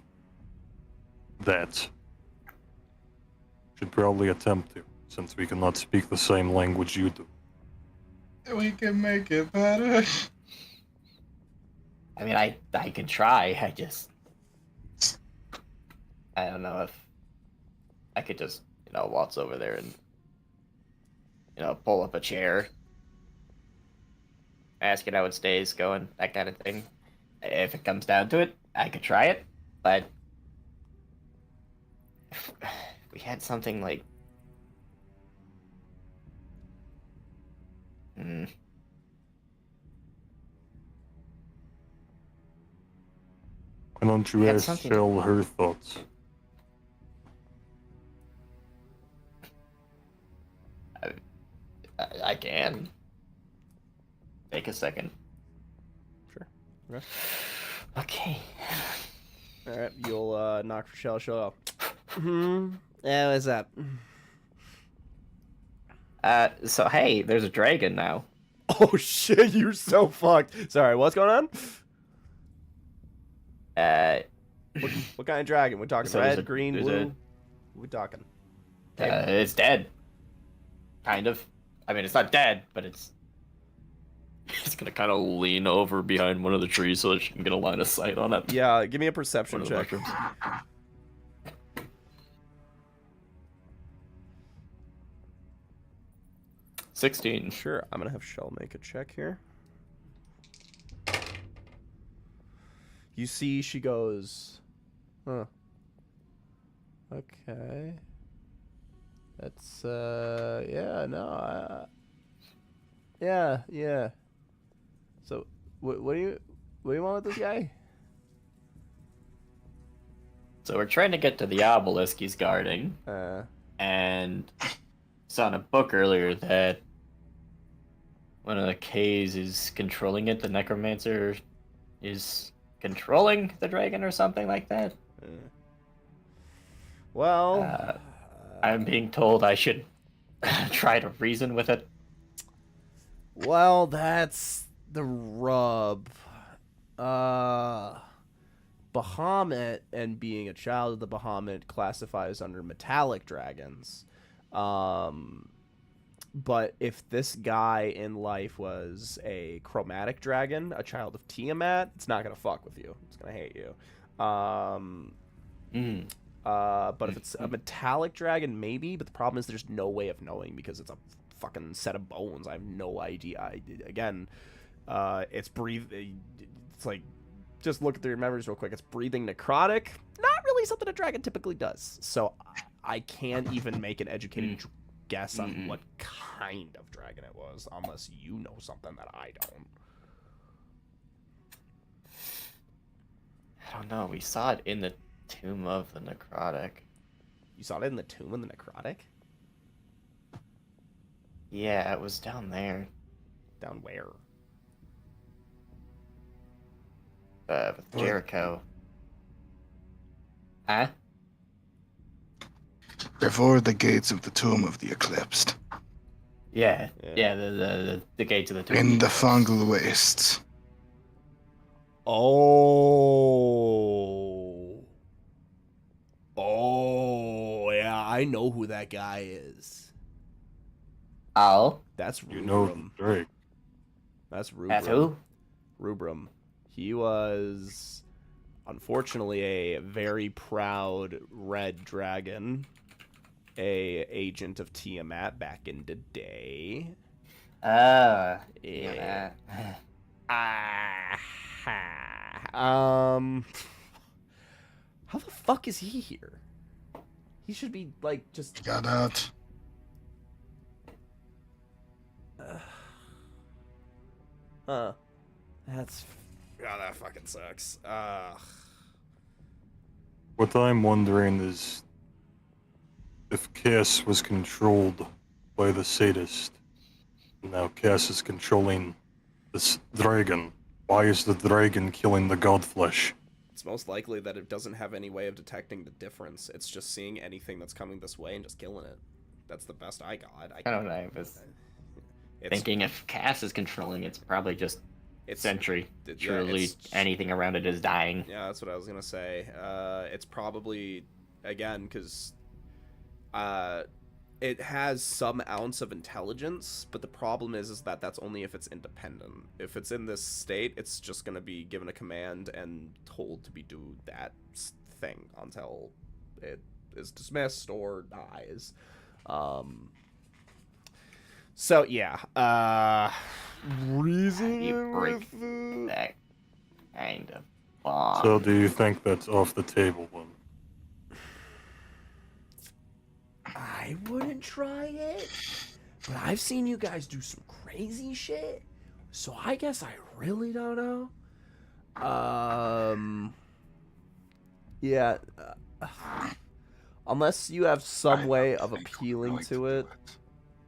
[SPEAKER 4] that, should probably attempt to, since we cannot speak the same language you do.
[SPEAKER 7] We can make it better.
[SPEAKER 6] I mean, I could try. I don't know if I could just, waltz over there and, pull up a chair, ask it how its day's going, that kind of thing. If it comes down to it, I could try it, but if we had something like...
[SPEAKER 4] Why don't you
[SPEAKER 6] Had
[SPEAKER 4] ask
[SPEAKER 6] something-
[SPEAKER 4] Shell her thoughts?
[SPEAKER 6] I can. Take a second.
[SPEAKER 2] Sure. Okay.
[SPEAKER 6] Okay.
[SPEAKER 2] All right, you'll knock for Shell. Shell. Yeah, what's up?
[SPEAKER 6] So hey, there's a dragon now.
[SPEAKER 2] Oh shit, you're so fucked. Sorry, what's going on? What kind of dragon? We're talking
[SPEAKER 6] So there's
[SPEAKER 2] red,
[SPEAKER 6] a-
[SPEAKER 2] green,
[SPEAKER 6] there's
[SPEAKER 2] blue. We're talking.
[SPEAKER 6] It's dead. Kind of. I mean, it's not dead, but it's...
[SPEAKER 5] He's gonna kind of lean over behind one of the trees so that she can get a line of sight on it.
[SPEAKER 2] Yeah, give me a
[SPEAKER 5] One
[SPEAKER 2] perception
[SPEAKER 5] of the
[SPEAKER 2] check.
[SPEAKER 5] mushrooms. 16.
[SPEAKER 2] Sure, I'm gonna have Shell make a check here. You see, she goes, huh. Okay. That's, yeah, no, yeah. So, what do you want with this guy?
[SPEAKER 6] So we're trying to get to the obelisk he's guarding, and saw in a book earlier that one of the K's is controlling it. The necromancer is controlling the dragon or something like that.
[SPEAKER 2] Well,
[SPEAKER 6] I'm being told I should try to reason with it.
[SPEAKER 2] well, that's the rub. Bahamut, and being a child of the Bahamut, classifies under metallic dragons. But if this guy in life was a chromatic dragon, a child of Tiamat, it's not gonna fuck with you. It's gonna hate you. But if it's a metallic dragon, maybe. But the problem is there's no way of knowing because it's a fucking set of bones. I have no idea. It's It's like, just look through your memories real quick. It's breathing necrotic. Not really something a dragon typically does. So I can't even make an educated guess on what kind of dragon it was, unless you know something that I don't.
[SPEAKER 6] I don't know. We saw it in the tomb of the necrotic.
[SPEAKER 2] You saw it in the tomb of the necrotic?
[SPEAKER 6] Yeah, it was down there.
[SPEAKER 2] Down where?
[SPEAKER 6] with Jericho. Huh?
[SPEAKER 7] Before the gates of the Tomb of the Eclipsed.
[SPEAKER 6] Yeah.
[SPEAKER 2] Yeah.
[SPEAKER 6] Yeah, the gates of the tomb.
[SPEAKER 7] In the fungal wastes.
[SPEAKER 3] Oh. Oh, yeah, I know who that guy is.
[SPEAKER 6] Oh,
[SPEAKER 3] That's
[SPEAKER 4] You know
[SPEAKER 3] Rubrum.
[SPEAKER 4] Drake.
[SPEAKER 3] That's Rubrum.
[SPEAKER 6] that's who?
[SPEAKER 3] Rubrum. He was, unfortunately, a very proud red dragon, a agent of Tiamat back in the day.
[SPEAKER 6] Yeah.
[SPEAKER 3] How the fuck is he here? He should be like just.
[SPEAKER 7] Got out.
[SPEAKER 3] That's. God, that fucking sucks.
[SPEAKER 4] What I'm wondering is if Cass was controlled by the sadist, now Cass is controlling this dragon. Why is the dragon killing the godflesh?
[SPEAKER 3] It's most likely that it doesn't have any way of detecting the difference. It's just seeing anything that's coming this way and just killing it. That's the best I got.
[SPEAKER 6] I don't know. I was
[SPEAKER 3] It's,
[SPEAKER 6] thinking if Cass is controlling, it's probably just
[SPEAKER 3] it's
[SPEAKER 6] Sentry.
[SPEAKER 3] yeah,
[SPEAKER 6] Truly,
[SPEAKER 3] it's-
[SPEAKER 6] anything around it is dying.
[SPEAKER 3] Yeah, that's what I was gonna say. It's probably again because it has some ounce of intelligence, but the problem is that that's only if it's independent. If it's in this state, it's just gonna be given a command and told to do that thing until it is dismissed or dies. So yeah, reason
[SPEAKER 6] You break
[SPEAKER 3] with
[SPEAKER 6] that kind of bond.
[SPEAKER 4] So do you think that's off the table then?
[SPEAKER 3] I wouldn't try it, but I've seen you guys do some crazy shit, so I guess I really don't know. Yeah, unless you have some way of appealing to it.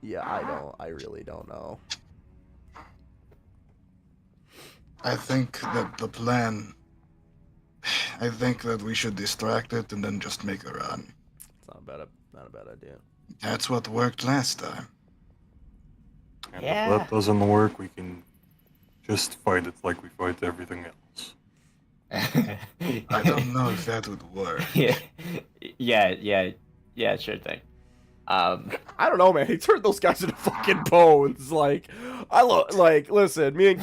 [SPEAKER 3] Yeah, I really don't know.
[SPEAKER 7] I think that the plan. I think that we should distract it and then just make a run.
[SPEAKER 3] It's not a bad idea.
[SPEAKER 7] That's what worked last time.
[SPEAKER 4] And
[SPEAKER 6] Yeah.
[SPEAKER 4] if that doesn't work, we can just fight it like we fight everything else.
[SPEAKER 7] I don't know if that would work.
[SPEAKER 6] yeah, sure thing.
[SPEAKER 3] I don't know, man. He turned those guys into fucking bones. Like, listen, me and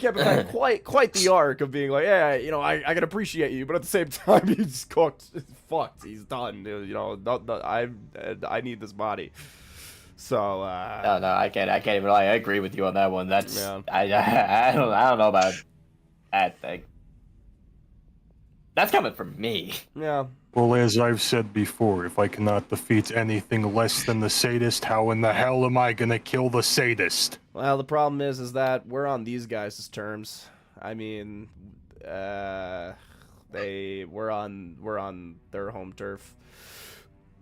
[SPEAKER 3] Kip have had quite the arc of being like, yeah, you know, I can appreciate you, but at the same time, he's cooked, fucked, he's done. You know, I need this body. So,
[SPEAKER 6] No, I can't even lie. I agree with you on that one. That's
[SPEAKER 3] Yeah.
[SPEAKER 6] I don't know about that thing. That's coming from me.
[SPEAKER 3] yeah.
[SPEAKER 4] Well, as I've said before, if I cannot defeat anything less than the sadist, how in the hell am I gonna kill the sadist?
[SPEAKER 3] Well, the problem is that we're on these guys' terms. I mean, we're on their home turf.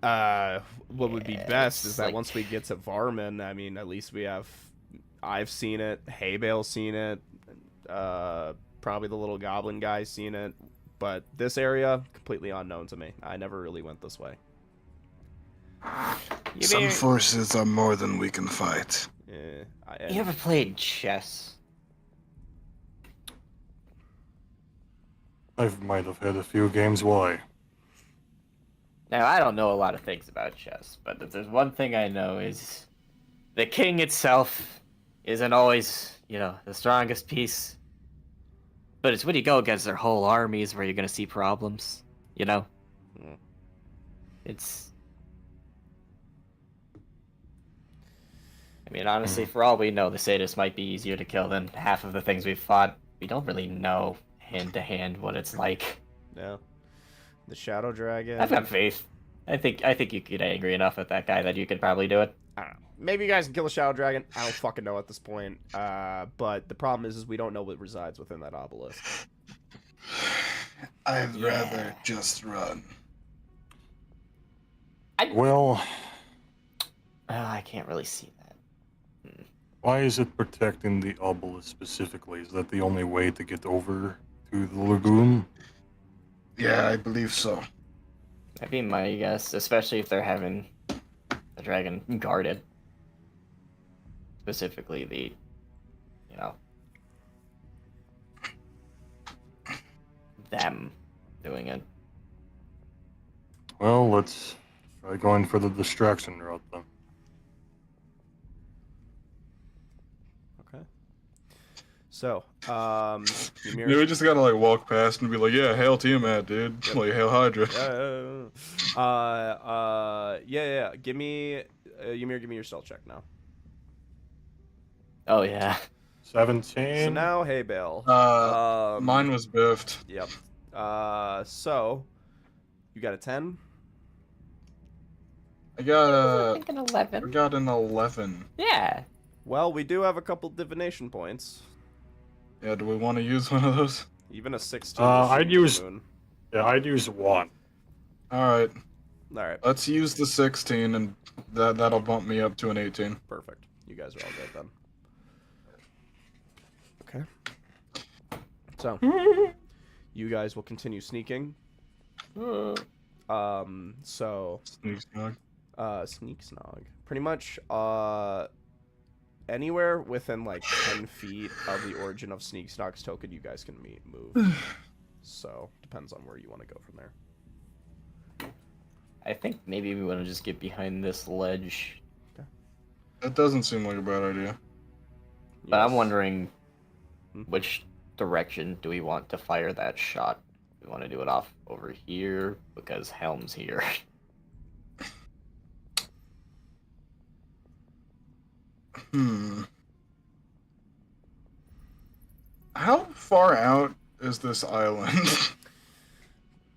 [SPEAKER 3] What would be
[SPEAKER 6] Yeah,
[SPEAKER 3] best is
[SPEAKER 6] it's
[SPEAKER 3] that
[SPEAKER 6] like-
[SPEAKER 3] once we get to Varmin, I mean, at least I've seen it, Haybale's seen it, probably the little goblin guy's seen it, but this area, completely unknown to me. I never really went this way.
[SPEAKER 7] Some forces are more than we can fight.
[SPEAKER 3] Yeah,
[SPEAKER 6] You ever played chess?
[SPEAKER 4] I might have had a few games. Why?
[SPEAKER 6] Now, I don't know a lot of things about chess, but if there's one thing I know is the king itself isn't always, the strongest piece. But it's when you go against their whole armies where you're going to see problems,
[SPEAKER 3] Mm.
[SPEAKER 6] It's... I mean, honestly, for all we know, the Sadists might be easier to kill than half of the things we've fought. We don't really know hand-to-hand what it's like.
[SPEAKER 3] Yeah. The Shadow Dragon.
[SPEAKER 6] I've got faith. I think you get angry enough at that guy that you could probably do it.
[SPEAKER 3] I don't know. Maybe you guys can kill a Shadow Dragon. I don't fucking know at this point. But the problem is we don't know what resides within that obelisk.
[SPEAKER 7] I'd rather just run.
[SPEAKER 4] Well,
[SPEAKER 6] I can't really see that.
[SPEAKER 4] why is it protecting the obelisk specifically? Is that the only way to get over to to the lagoon.
[SPEAKER 1] Yeah, I believe so.
[SPEAKER 6] That'd be my guess, especially if they're having the dragon guarded. Specifically the, you know, them doing it.
[SPEAKER 4] Well, let's try going for the distraction route then.
[SPEAKER 2] Okay. So, Ymir.
[SPEAKER 1] Yeah, we just gotta like walk past and be like, yeah, hail Tiamat, dude. Like, hail Hydra.
[SPEAKER 2] Yeah. Give me, Ymir, give me your stealth check now.
[SPEAKER 6] Oh yeah.
[SPEAKER 4] 17.
[SPEAKER 2] So now, hey, Bale.
[SPEAKER 1] Mine was biffed.
[SPEAKER 2] Yep. So, you got a 10?
[SPEAKER 1] I got
[SPEAKER 6] I
[SPEAKER 1] a.
[SPEAKER 6] think an 11.
[SPEAKER 1] I got an 11.
[SPEAKER 6] Yeah.
[SPEAKER 2] Well, we do have a couple divination points.
[SPEAKER 1] Yeah, do we want to use one of those?
[SPEAKER 2] Even a 16.
[SPEAKER 4] I'd use 1.
[SPEAKER 1] Alright,
[SPEAKER 2] All right.
[SPEAKER 1] let's use the 16 and that'll bump me up to an 18.
[SPEAKER 2] Perfect. You guys are all good then. Okay. So, you guys will continue sneaking. So,
[SPEAKER 1] Sneak snug.
[SPEAKER 2] sneak snog. Pretty much, anywhere within like 10 feet of the origin of Sneak Snog's token, you guys can move. So, depends on where you want to go from there.
[SPEAKER 6] I think maybe we want to just get behind this ledge.
[SPEAKER 1] That doesn't seem like a bad idea.
[SPEAKER 6] But I'm
[SPEAKER 2] Yes.
[SPEAKER 6] wondering
[SPEAKER 2] Hmm?
[SPEAKER 6] which direction do we want to fire that shot? We want to do it off over here because Helm's here.
[SPEAKER 1] How far out is this island?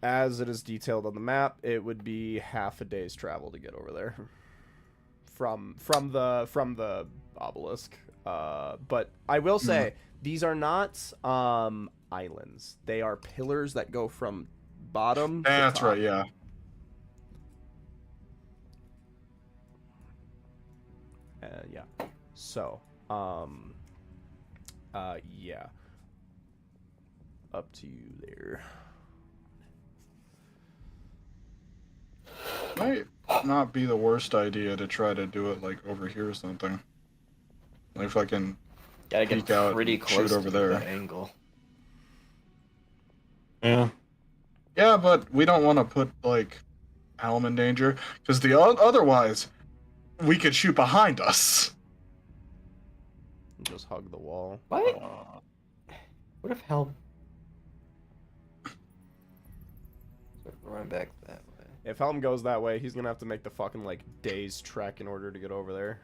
[SPEAKER 2] As it is detailed on the map, it would be half a day's travel to get over there. From the obelisk. But I will say these are not islands. They are pillars that go from bottom to
[SPEAKER 1] That's
[SPEAKER 2] top.
[SPEAKER 1] right, yeah.
[SPEAKER 2] Yeah. So, yeah. Up to you there.
[SPEAKER 1] Might not be the worst idea to try to do it like over here or something. Like if I can
[SPEAKER 6] Gotta get
[SPEAKER 1] peek out
[SPEAKER 6] pretty
[SPEAKER 1] and
[SPEAKER 6] close
[SPEAKER 1] shoot over
[SPEAKER 6] to
[SPEAKER 1] there.
[SPEAKER 6] that angle.
[SPEAKER 4] Yeah.
[SPEAKER 1] Yeah, but we don't want to put like Helm in danger because otherwise we could shoot behind us.
[SPEAKER 2] Just hug the wall.
[SPEAKER 6] What? What if Helm? Run back that way.
[SPEAKER 2] If Helm goes that way, he's gonna have to make the fucking like day's trek in order to get over there.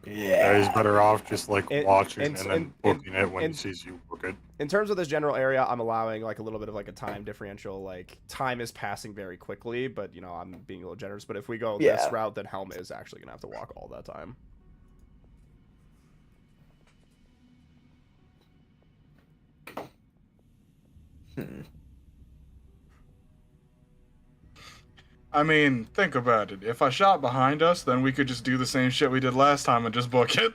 [SPEAKER 4] Yeah, he's better off just like watching
[SPEAKER 2] and-
[SPEAKER 4] and then
[SPEAKER 2] and-
[SPEAKER 4] booking it when
[SPEAKER 2] and-
[SPEAKER 4] he sees you book it.
[SPEAKER 2] In terms of this general area, I'm allowing like a little bit of like a time differential. Like time is passing very quickly, but you know I'm being a little generous. But if we go this
[SPEAKER 6] Yeah.
[SPEAKER 2] route, then Helm is actually gonna have to walk all that time.
[SPEAKER 1] I mean, think about it. If I shot behind us, then we could just do the same shit we did last time and just book it.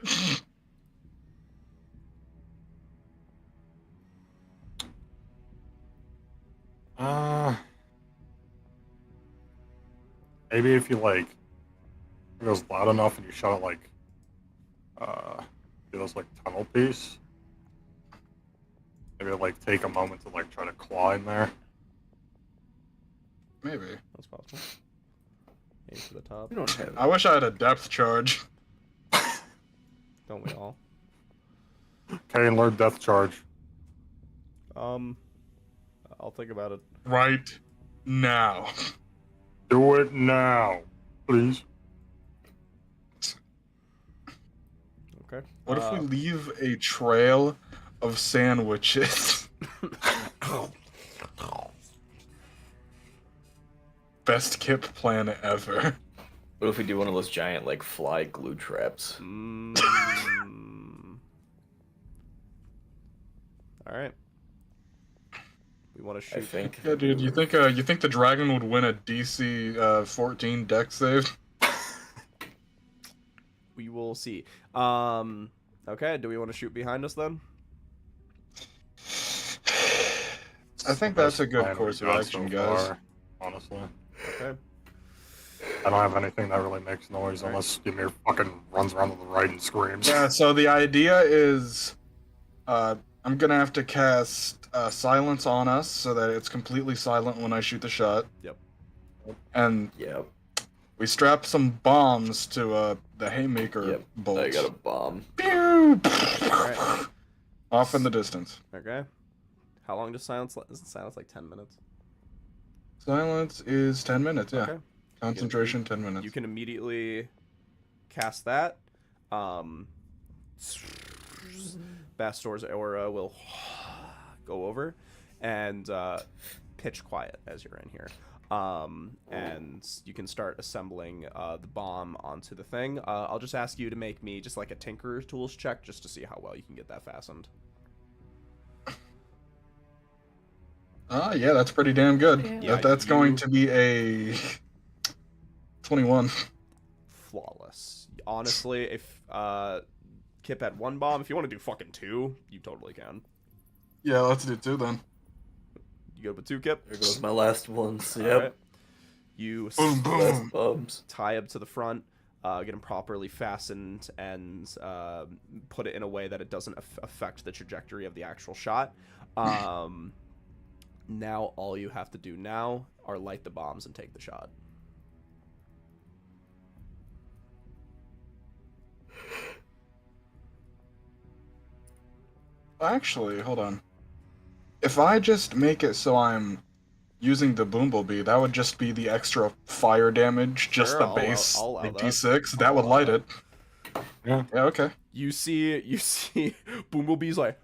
[SPEAKER 4] Maybe if you like, if it was loud enough and you shot it like, do those like tunnel piece. Maybe like take a moment to like try to claw in there.
[SPEAKER 1] Maybe.
[SPEAKER 2] That's possible. Aim for the top.
[SPEAKER 6] We don't have.
[SPEAKER 1] I wish I had a depth charge.
[SPEAKER 2] Don't we all?
[SPEAKER 4] Okay, and learn death charge.
[SPEAKER 2] I'll think about it.
[SPEAKER 1] Right now.
[SPEAKER 4] Do it now, please.
[SPEAKER 2] Okay.
[SPEAKER 1] What if we leave a trail of sandwiches? Best kip plan ever.
[SPEAKER 5] What if we do one of those giant like fly glue traps?
[SPEAKER 2] All right. We want to shoot.
[SPEAKER 5] I think.
[SPEAKER 1] Yeah, dude, you think the dragon would win a DC 14 deck save?
[SPEAKER 2] We will see. Okay. Do we want to shoot behind us then?
[SPEAKER 1] I think
[SPEAKER 4] the
[SPEAKER 1] that's a
[SPEAKER 4] best
[SPEAKER 1] good
[SPEAKER 4] plan
[SPEAKER 1] course
[SPEAKER 4] we've
[SPEAKER 1] of
[SPEAKER 4] got
[SPEAKER 1] action,
[SPEAKER 4] so
[SPEAKER 1] guys.
[SPEAKER 4] far, honestly.
[SPEAKER 2] Okay.
[SPEAKER 4] I don't have anything that really makes noise
[SPEAKER 2] Alright.
[SPEAKER 4] unless Ymir fucking runs around to the right and screams.
[SPEAKER 1] Yeah, so the idea is, I'm gonna have to cast silence on us so that it's completely silent when I shoot the shot.
[SPEAKER 2] Yep.
[SPEAKER 1] And
[SPEAKER 5] Yep.
[SPEAKER 1] we strap some bombs to the haymaker
[SPEAKER 5] Yep.
[SPEAKER 1] bolt.
[SPEAKER 5] I got a bomb.
[SPEAKER 1] Pew!
[SPEAKER 2] Alright.
[SPEAKER 1] Off in the distance.
[SPEAKER 2] Okay. How long does silence? Isn't silence like 10 minutes?
[SPEAKER 1] Silence is 10 minutes. Yeah.
[SPEAKER 2] Okay.
[SPEAKER 1] Concentration 10 minutes.
[SPEAKER 2] You can immediately cast that. Bastor's aura will go over and pitch quiet as you're in here. And you can start assembling the bomb onto the thing. I'll just ask you to make me just like a Tinkerer's Tools check just to see how well you can get that fastened.
[SPEAKER 1] Yeah, that's pretty damn good.
[SPEAKER 2] Yeah,
[SPEAKER 1] That's going to be a 21.
[SPEAKER 2] Flawless. Honestly, if Kip had 1 bomb, if you want to do fucking 2, you totally can.
[SPEAKER 1] Yeah, let's do 2 then.
[SPEAKER 2] You good with 2, Kip?
[SPEAKER 5] There goes my last ones. Yep.
[SPEAKER 2] Alright. You
[SPEAKER 1] Boom, boom.
[SPEAKER 5] Last bombs.
[SPEAKER 2] tie up to the front, get them properly fastened, and put it in a way that it doesn't affect the trajectory of the actual shot. Now all you have to do now are light the bombs and take the shot.
[SPEAKER 1] Actually, hold on. If I just make it so I'm using the Bumblebee, that would just be the extra fire damage, just
[SPEAKER 2] Sure,
[SPEAKER 1] the
[SPEAKER 2] I'll
[SPEAKER 1] base,
[SPEAKER 2] allow
[SPEAKER 1] like
[SPEAKER 2] that.
[SPEAKER 1] D6.
[SPEAKER 2] I'll
[SPEAKER 1] That would
[SPEAKER 2] allow
[SPEAKER 1] light
[SPEAKER 2] that.
[SPEAKER 1] it.
[SPEAKER 4] Yeah.
[SPEAKER 1] Yeah, okay.
[SPEAKER 2] You see Bumblebee's like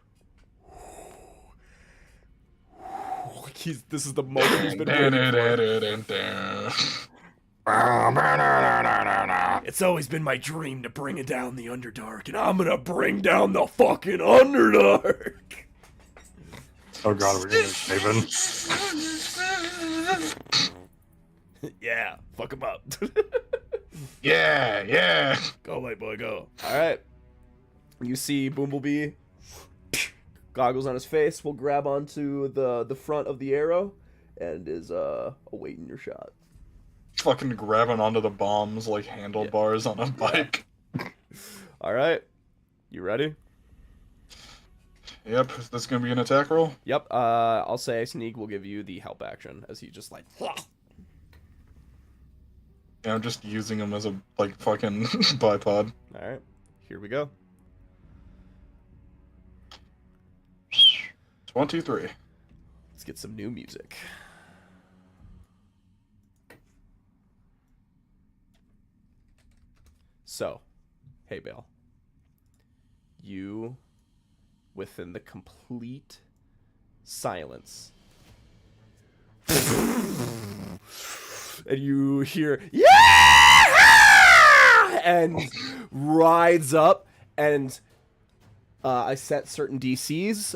[SPEAKER 2] this is the moment he's been waiting for. It's always been my dream to bring down the Underdark, and I'm gonna bring down the fucking Underdark.
[SPEAKER 4] Oh god, we're gonna Haven.
[SPEAKER 2] Yeah, fuck him up.
[SPEAKER 1] Yeah, yeah.
[SPEAKER 2] Go, my boy, go. Alright. You see Bumblebee, goggles on his face, will grab onto the front of the arrow, and is awaiting your shot.
[SPEAKER 1] Fucking grabbing onto the bombs like handlebars on a bike.
[SPEAKER 2] Alright. You ready?
[SPEAKER 1] Yep, is this gonna be an attack roll?
[SPEAKER 2] Yep, I'll say Sneak will give you the help action, as he just like...
[SPEAKER 1] Yeah, I'm just using him as a, like, fucking bipod.
[SPEAKER 2] Alright, here we go.
[SPEAKER 1] 23.
[SPEAKER 2] Let's get some new music. So, hey Bale. You, within the complete silence, and you hear, yeah! And rides up, and I set certain DCs.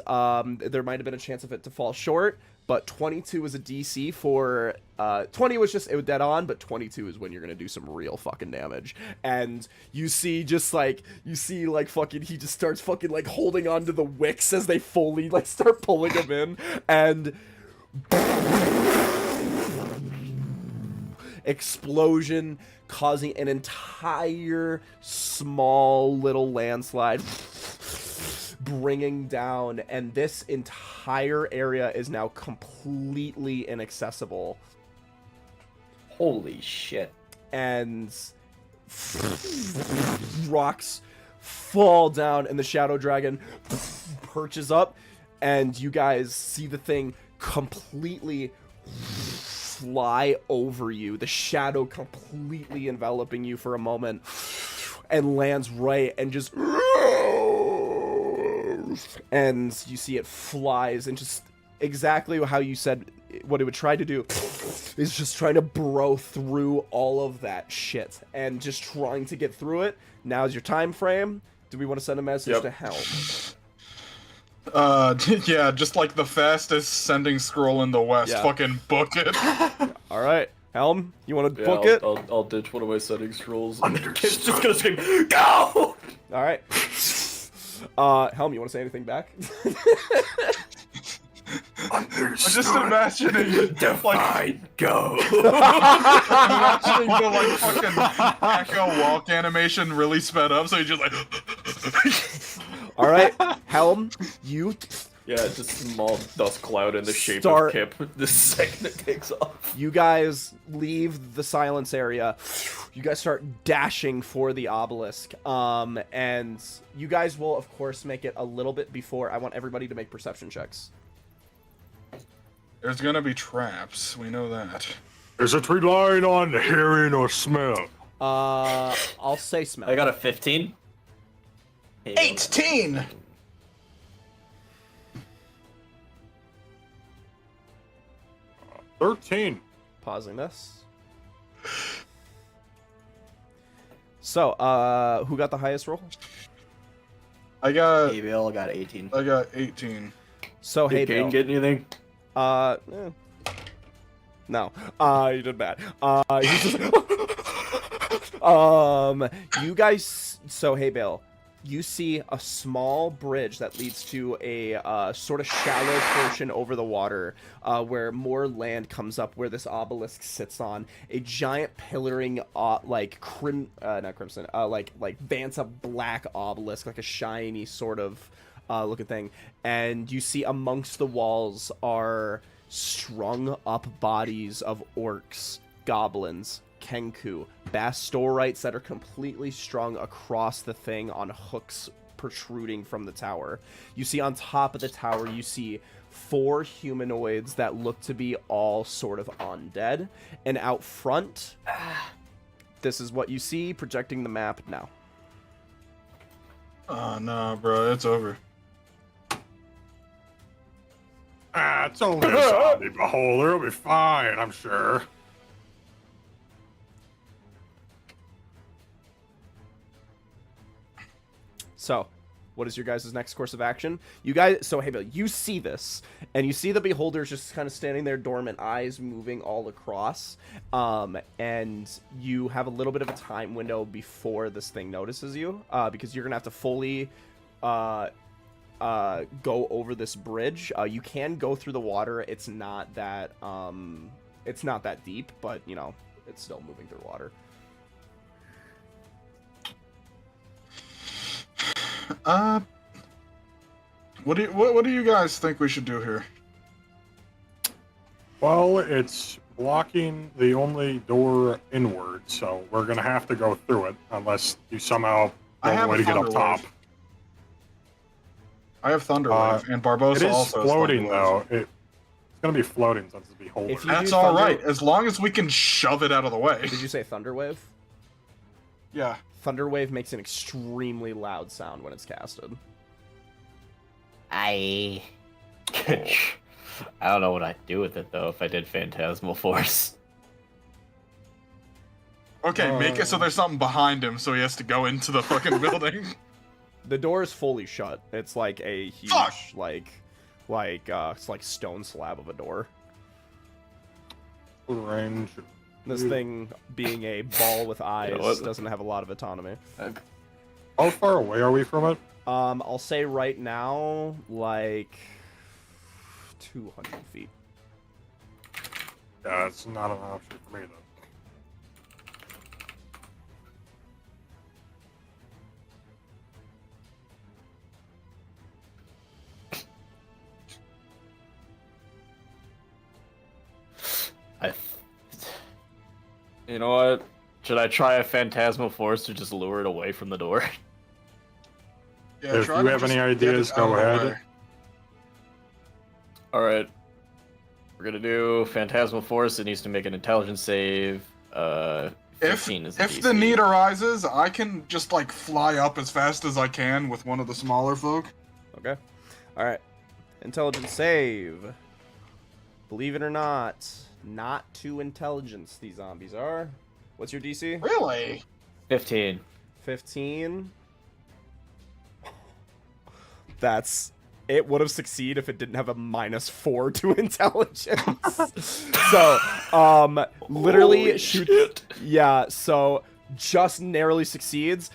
[SPEAKER 2] There might have been a chance of it to fall short, but 22 was a DC for 20 was just it was dead on, but 22 is when you're gonna do some real fucking damage. And you see fucking he just starts fucking like holding on to the wicks as they fully like start pulling him in, and explosion causing an entire small little landslide, bringing down, and this entire area is now completely inaccessible.
[SPEAKER 5] Holy shit.
[SPEAKER 2] And rocks fall down, and the Shadow Dragon perches up, and you guys see the thing completely fly over you, the shadow completely enveloping you for a moment, and lands right and just, and you see it flies, and just exactly how you said what it would try to do is just trying to burrow through all of that shit and just trying to get through it. Now's your time frame. Do we want to send a message to Helm?
[SPEAKER 1] Yeah, just like the fastest sending scroll in the West.
[SPEAKER 2] Yeah.
[SPEAKER 1] Fucking book it.
[SPEAKER 2] All right, Helm, you want to
[SPEAKER 5] Yeah,
[SPEAKER 2] book it?
[SPEAKER 5] I'll ditch one of my settings scrolls. It's just gonna scream, go!
[SPEAKER 2] All right. Helm, you want to say anything back?
[SPEAKER 1] I'm just imagining like
[SPEAKER 5] go.
[SPEAKER 1] imagining the like fucking echo walk animation really sped up, so you just like.
[SPEAKER 3] All right, Helm, you
[SPEAKER 5] Yeah, just a small dust cloud in the shape
[SPEAKER 3] Start-
[SPEAKER 5] of Kip the second it takes off.
[SPEAKER 3] You guys leave the silence area. You guys start dashing for the obelisk. And you guys will, of course, make it a little bit before. I want everybody to make perception checks.
[SPEAKER 1] There's gonna be traps. We know that.
[SPEAKER 4] Is it relying on hearing or smell?
[SPEAKER 3] I'll say smell.
[SPEAKER 5] I got a 15.
[SPEAKER 1] 18.
[SPEAKER 4] 13.
[SPEAKER 3] Pausing this. So, who got the highest roll?
[SPEAKER 1] I got
[SPEAKER 6] Maybe I got 18.
[SPEAKER 1] 18.
[SPEAKER 3] So, hey,
[SPEAKER 5] Did Kane
[SPEAKER 3] Bill.
[SPEAKER 5] get anything?
[SPEAKER 3] No. You did bad. He's just you guys. So, hey, Bill. You see a small bridge that leads to a sort of shallow portion over the water, where more land comes up, where this obelisk sits on a giant pillaring, like not crimson, like Vansa black obelisk, like a shiny sort of looking thing. And you see amongst the walls are strung up bodies of orcs, goblins, Kenku, Bastorites that are completely strung across the thing on hooks protruding from the tower. You see on top of the tower, you see 4 humanoids that look to be all sort of undead. And out front, this is what you see projecting the map now.
[SPEAKER 1] Oh no, bro, it's over.
[SPEAKER 4] It's only a zombie beholder. It'll be fine, I'm sure.
[SPEAKER 3] So, what is your guys' next course of action? You guys, so hey Bill, you see this, and you see the beholders just kind of standing there dormant, eyes moving all across, and you have a little bit of a time window before this thing notices you, because you're gonna have to fully go over this bridge. You can go through the water. It's not that deep, but you know, it's still moving through water.
[SPEAKER 1] What do you guys think we should do here?
[SPEAKER 4] Well, it's blocking the only door inward, so we're gonna have to go through it unless you somehow
[SPEAKER 1] I
[SPEAKER 4] know
[SPEAKER 1] have
[SPEAKER 4] a way
[SPEAKER 1] a
[SPEAKER 4] to get up
[SPEAKER 1] Thunderwave.
[SPEAKER 4] top.
[SPEAKER 1] I have Thunderwave, and Barbosa
[SPEAKER 4] It is
[SPEAKER 1] also has
[SPEAKER 4] floating
[SPEAKER 1] Thunderwave.
[SPEAKER 4] though. It's gonna be floating since it's beholder.
[SPEAKER 3] If you
[SPEAKER 1] That's
[SPEAKER 3] do
[SPEAKER 1] all
[SPEAKER 3] Thunder-
[SPEAKER 1] right, as long as we can shove it out of the way.
[SPEAKER 3] Did you say Thunderwave?
[SPEAKER 1] Yeah.
[SPEAKER 3] Thunderwave makes an extremely loud sound when it's casted.
[SPEAKER 6] I don't know what I'd do with it though if I did Phantasmal Force.
[SPEAKER 1] Okay, make it so there's something behind him, so he has to go into the fucking building.
[SPEAKER 3] The door is fully shut. It's like a huge,
[SPEAKER 1] Fuck!
[SPEAKER 3] it's like stone slab of a door.
[SPEAKER 4] range.
[SPEAKER 3] This thing, being a ball with eyes,
[SPEAKER 5] what?
[SPEAKER 3] doesn't have a lot of autonomy.
[SPEAKER 4] How far away are we from it?
[SPEAKER 3] I'll say right now, like 200 feet.
[SPEAKER 4] Yeah, it's not an option for me though.
[SPEAKER 5] You know what? Should I try a Phantasmal Force to just lure it away from the door?
[SPEAKER 1] Yeah,
[SPEAKER 4] If
[SPEAKER 1] try
[SPEAKER 4] you
[SPEAKER 1] to
[SPEAKER 4] have
[SPEAKER 1] just
[SPEAKER 4] any
[SPEAKER 1] get
[SPEAKER 4] ideas,
[SPEAKER 1] it out
[SPEAKER 4] go
[SPEAKER 1] of the
[SPEAKER 4] ahead.
[SPEAKER 1] way.
[SPEAKER 5] Alright. We're gonna do Phantasmal Force. It needs to make an intelligence save. 15 is the
[SPEAKER 1] If the
[SPEAKER 5] DC.
[SPEAKER 1] need arises, I can just like fly up as fast as I can with one of the smaller folk.
[SPEAKER 3] Okay. All right. Intelligence save. Believe it or not too intelligence these zombies are. What's your DC?
[SPEAKER 1] Really?
[SPEAKER 5] 15.
[SPEAKER 3] 15. That's... It would have succeeded if it didn't have a -4 to intelligence. So, literally
[SPEAKER 5] Holy
[SPEAKER 3] shoot...
[SPEAKER 5] shit.
[SPEAKER 3] Yeah, so just narrowly succeeds.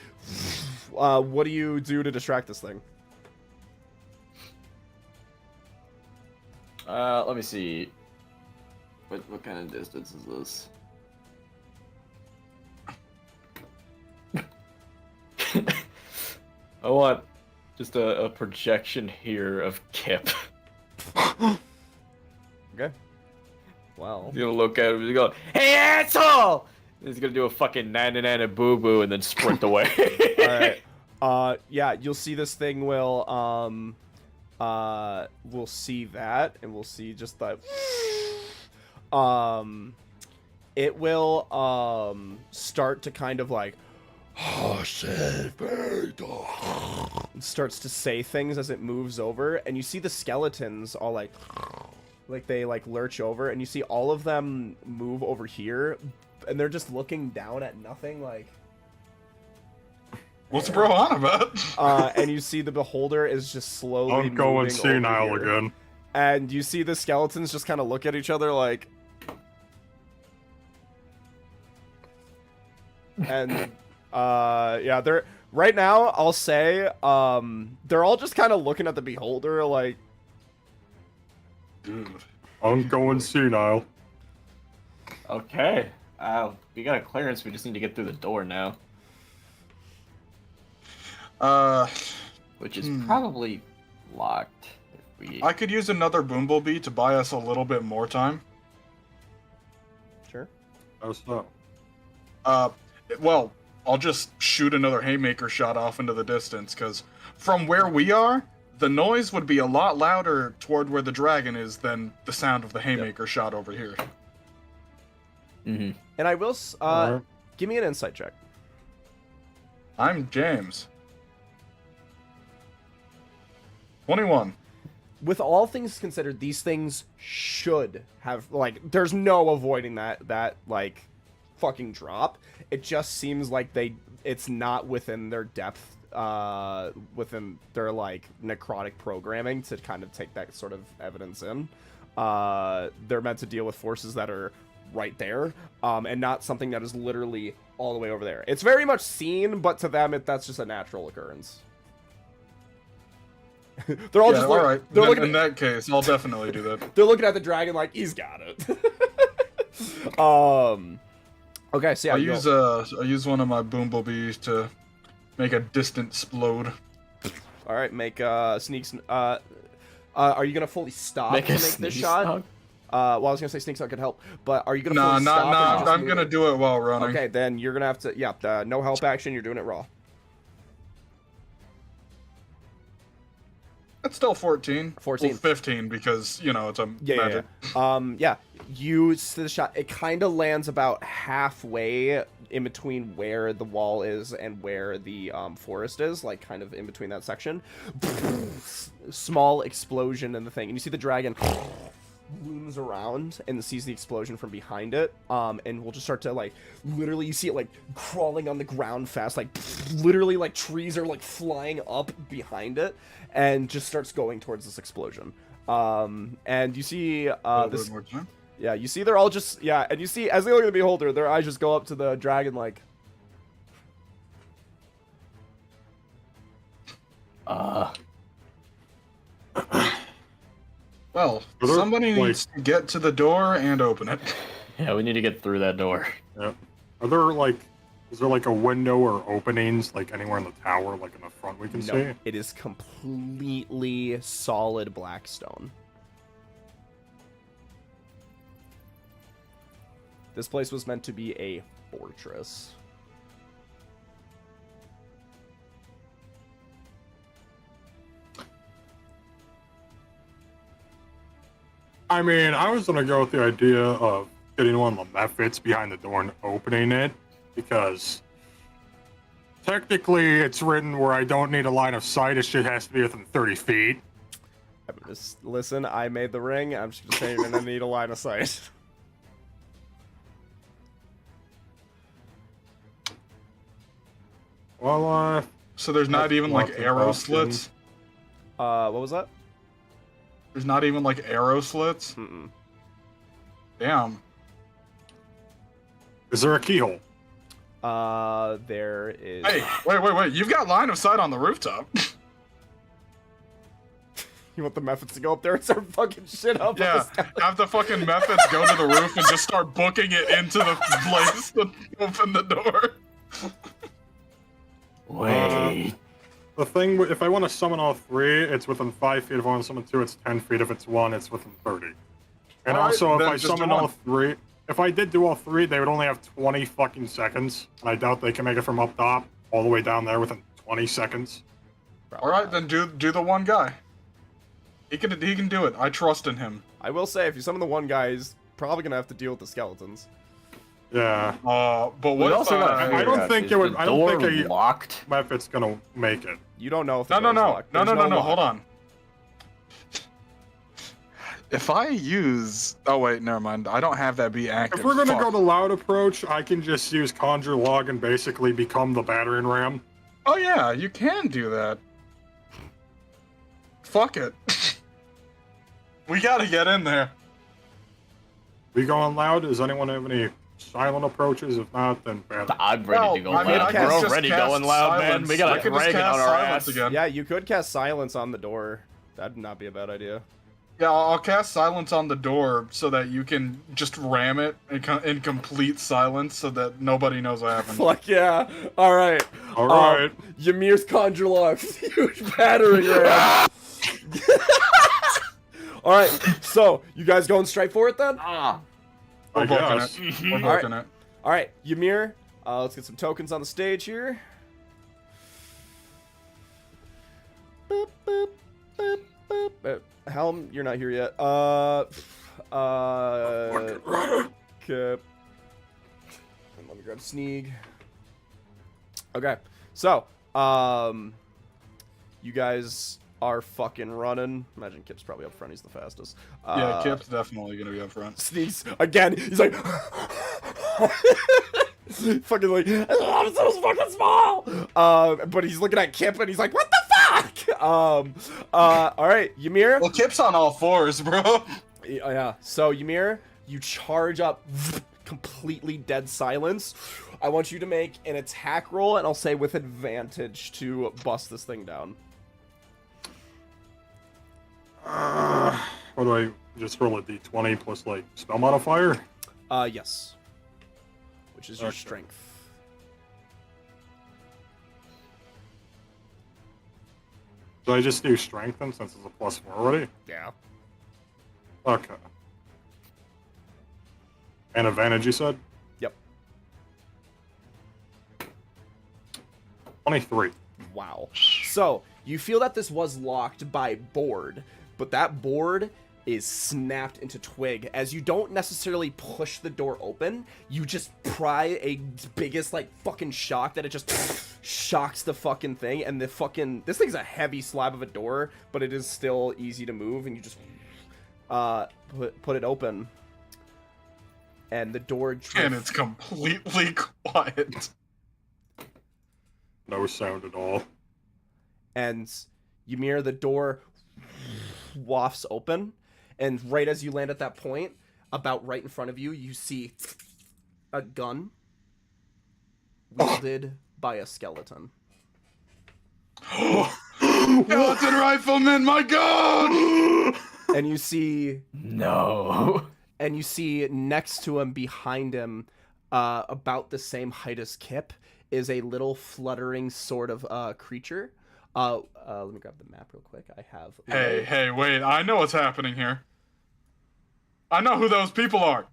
[SPEAKER 3] What do you do to distract this thing?
[SPEAKER 5] Let me see. What kind of distance is this? I want just a projection here of Kip.
[SPEAKER 3] Okay. Well.
[SPEAKER 5] He's gonna look at him and go, "Hey, asshole!" He's gonna do a fucking nana boo boo and then sprint away.
[SPEAKER 3] All right. Yeah, you'll see this thing will we'll see that, and we'll see just that. It will start to kind of like, oh shit, it starts to say things as it moves over, and you see the skeletons all like they like lurch over, and you see all of them move over here, and they're just looking down at nothing like.
[SPEAKER 1] What's bro on about?
[SPEAKER 3] And you see the beholder is just slowly
[SPEAKER 4] I'm going
[SPEAKER 3] moving
[SPEAKER 4] senile
[SPEAKER 3] over here.
[SPEAKER 4] again.
[SPEAKER 3] And you see the skeletons just kind of look at each other like. And yeah, they're right now. I'll say they're all just kind of looking at the beholder like.
[SPEAKER 1] Dude.
[SPEAKER 4] I'm going senile.
[SPEAKER 5] Okay. We got a clearance. We just need to get through the door now. Which is probably locked. If we...
[SPEAKER 1] I could use another Bumblebee to buy us a little bit more time.
[SPEAKER 3] Sure.
[SPEAKER 4] How so?
[SPEAKER 1] Well, I'll just shoot another haymaker shot off into the distance, because from where we are, the noise would be a lot louder toward where the dragon is than the sound of the haymaker shot over here.
[SPEAKER 5] Mm-hmm.
[SPEAKER 3] And I will. Give me an insight check.
[SPEAKER 1] I'm James. 21.
[SPEAKER 3] With all things considered, these things should have like. There's no avoiding that like fucking drop. It just seems like it's not within their depth, within their like necrotic programming to kind of take that sort of evidence in. They're meant to deal with forces that are right there, and not something that is literally all the way over there. It's very much seen, but to them, that's just a natural occurrence. They're all just
[SPEAKER 1] all right.
[SPEAKER 3] They're looking
[SPEAKER 1] In that case, I'll definitely do that.
[SPEAKER 3] They're looking at the dragon like he's got it. Okay, so yeah,
[SPEAKER 1] I use one of my Bumblebees to make a distant explode.
[SPEAKER 3] all right, make sneaks. Are you gonna fully stop to make this shot? Well, I was gonna say sneak shot could help, but are you gonna fully stop?
[SPEAKER 1] I'm gonna do it while running.
[SPEAKER 3] Okay, then you're gonna have to. Yeah, no help action. You're doing it raw.
[SPEAKER 1] It's still 14.
[SPEAKER 3] 14.
[SPEAKER 1] Well, 15 because, it's a magic.
[SPEAKER 3] Yeah. You see the shot. It kind of lands about halfway in between where the wall is and where the forest is, like kind of in between that section. Small explosion in the thing, and you see the dragon looms around and sees the explosion from behind it. And we'll just start to like literally you see it like crawling on the ground fast, like literally like trees are like flying up behind it, and just starts going towards this explosion. And you see this.
[SPEAKER 1] More time.
[SPEAKER 3] Yeah, you see they're all just and you see as they look at the beholder, their eyes just go up to the dragon like.
[SPEAKER 1] Well, somebody needs to get to the door and open it.
[SPEAKER 5] Yeah, we need to get through that door.
[SPEAKER 4] Yeah. Are there is there like a window or openings like anywhere in the tower, like in the front we can see?
[SPEAKER 3] No, it is completely solid black stone. This place was meant to be a fortress.
[SPEAKER 4] I mean, I was gonna go with the idea of getting one of the methods behind the door and opening it, because technically it's written where I don't need a line of sight, it shit has to be within 30 feet.
[SPEAKER 3] Just listen, I made the ring, I'm just gonna say you're gonna need a line of sight.
[SPEAKER 4] Well,
[SPEAKER 1] So there's not even like
[SPEAKER 4] lots of
[SPEAKER 1] arrow
[SPEAKER 4] options.
[SPEAKER 1] slits?
[SPEAKER 3] What was that?
[SPEAKER 1] There's not even like arrow slits?
[SPEAKER 3] Mm-mm.
[SPEAKER 1] Damn.
[SPEAKER 4] is there a keyhole?
[SPEAKER 3] There is...
[SPEAKER 1] Hey, wait. You've got line of sight on the rooftop.
[SPEAKER 3] You want the methods to go up there and start fucking shit up?
[SPEAKER 1] Yeah, have the fucking methods go to the roof and just start booking it into the place to open the door.
[SPEAKER 5] Wait.
[SPEAKER 4] The thing, if I want to summon all 3, it's within 5 feet. If I want to summon 2, it's 10 feet. If it's 1, it's within 30. And
[SPEAKER 1] All right,
[SPEAKER 4] also, if
[SPEAKER 1] then
[SPEAKER 4] I
[SPEAKER 1] just do
[SPEAKER 4] summon
[SPEAKER 1] one.
[SPEAKER 4] all 3, if I did do all 3, they would only have 20 fucking seconds. And I doubt they can make it from up top all the way down there within 20 seconds.
[SPEAKER 1] All right, then do the one guy. He can do it. I trust in him.
[SPEAKER 3] I will say, if you summon the one guy, he's probably gonna have to deal with the skeletons.
[SPEAKER 4] Yeah.
[SPEAKER 1] But
[SPEAKER 5] We
[SPEAKER 1] what
[SPEAKER 5] also
[SPEAKER 1] if
[SPEAKER 5] gotta
[SPEAKER 1] I...
[SPEAKER 5] figure
[SPEAKER 4] I don't
[SPEAKER 5] out,
[SPEAKER 4] think
[SPEAKER 5] is
[SPEAKER 4] it would-
[SPEAKER 5] the
[SPEAKER 4] I don't
[SPEAKER 5] door
[SPEAKER 4] think a-
[SPEAKER 5] locked.
[SPEAKER 4] If it's gonna make it.
[SPEAKER 3] You don't know if the
[SPEAKER 1] No,
[SPEAKER 3] door's locked. There's
[SPEAKER 1] no,
[SPEAKER 3] lock.
[SPEAKER 1] hold on.
[SPEAKER 7] If I use... Oh, wait, never mind. I don't have that be active.
[SPEAKER 4] If we're gonna
[SPEAKER 7] Fuck.
[SPEAKER 4] go the loud approach, I can just use Conjure Log and basically become the battering ram.
[SPEAKER 1] Oh yeah, you can do that. Fuck it. We gotta get in there.
[SPEAKER 4] We going loud? Does anyone have any silent approaches? If not, then battering.
[SPEAKER 5] I'm ready to go
[SPEAKER 1] I mean,
[SPEAKER 5] loud.
[SPEAKER 1] I can
[SPEAKER 5] We're
[SPEAKER 1] just
[SPEAKER 5] already
[SPEAKER 1] cast
[SPEAKER 5] going loud, man.
[SPEAKER 1] silence.
[SPEAKER 5] We got
[SPEAKER 1] I
[SPEAKER 5] a
[SPEAKER 1] can just
[SPEAKER 5] dragon
[SPEAKER 1] cast
[SPEAKER 5] on our
[SPEAKER 1] silence
[SPEAKER 5] ass.
[SPEAKER 1] again.
[SPEAKER 3] Yeah, you could cast silence on the door. That'd not be a bad idea.
[SPEAKER 1] Yeah, I'll cast silence on the door so that you can just ram it in complete silence so that nobody knows what happened.
[SPEAKER 3] Fuck yeah! All right.
[SPEAKER 4] All right.
[SPEAKER 3] Ymir's conjure log, huge battering ram. All right. So you guys going straight for it then?
[SPEAKER 5] Ah.
[SPEAKER 1] We're
[SPEAKER 4] I
[SPEAKER 1] booking
[SPEAKER 4] guess.
[SPEAKER 1] it. We're
[SPEAKER 3] Alright.
[SPEAKER 1] booking it.
[SPEAKER 3] All right, Ymir. Let's get some tokens on the stage here. Boop, boop, boop, boop. Helm, you're not here yet. Okay. Let me grab Sneak. Okay, so, you guys are fucking running. Imagine Kip's probably up front. He's the fastest.
[SPEAKER 1] Yeah, Kip's definitely gonna be up front.
[SPEAKER 3] Sneaks again. He's like, fucking like, I'm so fucking small. But he's looking at Kip and he's like, what the fuck? All right, Ymir.
[SPEAKER 1] Well, Kip's on all fours, bro.
[SPEAKER 3] Yeah. So Ymir, you charge up, completely dead silence. I want you to make an attack roll, and I'll say with advantage to bust this thing down.
[SPEAKER 4] What do I just roll a d20 plus like spell modifier?
[SPEAKER 3] Yes. Which is your
[SPEAKER 4] Okay.
[SPEAKER 3] strength.
[SPEAKER 4] Do I just do strengthen since it's a +4 already?
[SPEAKER 3] Yeah.
[SPEAKER 4] Okay. And advantage, you said?
[SPEAKER 3] Yep.
[SPEAKER 4] 23.
[SPEAKER 3] Wow. So, you feel that this was locked by board, but that board is snapped into twig. As you don't necessarily push the door open, you just pry a biggest, like, fucking shock that it just shocks the fucking thing, and the fucking... This thing's a heavy slab of a door, but it is still easy to move, and you just put it open. And the door
[SPEAKER 1] And it's completely quiet.
[SPEAKER 4] No sound at all.
[SPEAKER 3] And Ymir, the door wafts open, and right as you land at that point, about right in front of you, you see a gun wielded by a skeleton.
[SPEAKER 1] Skeleton rifleman, my god!
[SPEAKER 3] And you see
[SPEAKER 5] No.
[SPEAKER 3] and you see next to him, behind him, about the same height as Kip, is a little fluttering sort of creature. Let me grab the map real quick. I have.
[SPEAKER 1] Hey, wait. I know what's happening here. I know who those people are.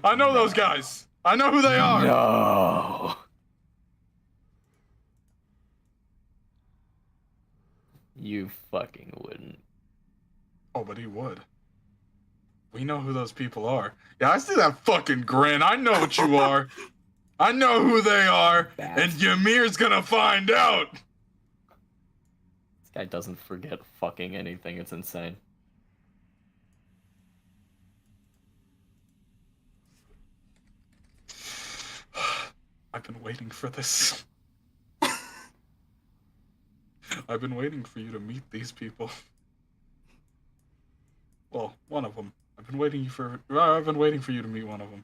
[SPEAKER 1] I know those guys. I know who they are.
[SPEAKER 5] No. You fucking wouldn't.
[SPEAKER 1] Oh, but he would. We know who those people are. Yeah, I see that fucking grin. I know what you are. I know who they are. And Ymir's gonna find out.
[SPEAKER 5] This guy doesn't forget fucking anything. It's insane.
[SPEAKER 1] I've been waiting for this. I've been waiting for you to meet these people. Well, one of them. I've been waiting for you to meet one of them.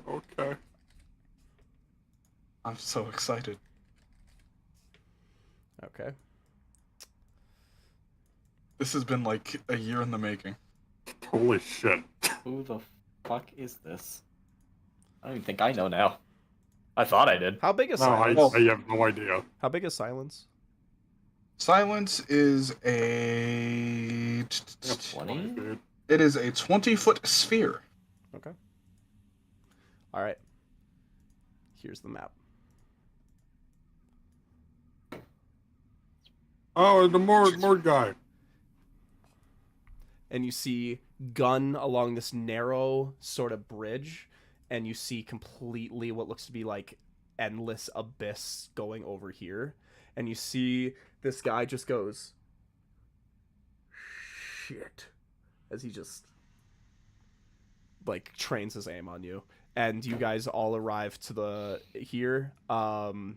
[SPEAKER 4] Okay.
[SPEAKER 1] I'm so excited.
[SPEAKER 3] Okay.
[SPEAKER 1] This has been like a year in the making.
[SPEAKER 4] Holy shit.
[SPEAKER 5] Who the fuck is this? I don't even think I know now. I thought I did.
[SPEAKER 3] How big is
[SPEAKER 4] No,
[SPEAKER 3] silence?
[SPEAKER 4] I have no idea.
[SPEAKER 3] How big is silence?
[SPEAKER 1] Silence is a
[SPEAKER 5] 20?
[SPEAKER 1] it is a 20-foot sphere.
[SPEAKER 3] Okay. All right. Here's the map.
[SPEAKER 4] Oh, the more guy.
[SPEAKER 3] And you see Gun along this narrow sort of bridge, and you see completely what looks to be like endless abyss going over here. And you see this guy just goes, shit, as he just like trains his aim on you. And you guys all arrive to the here, and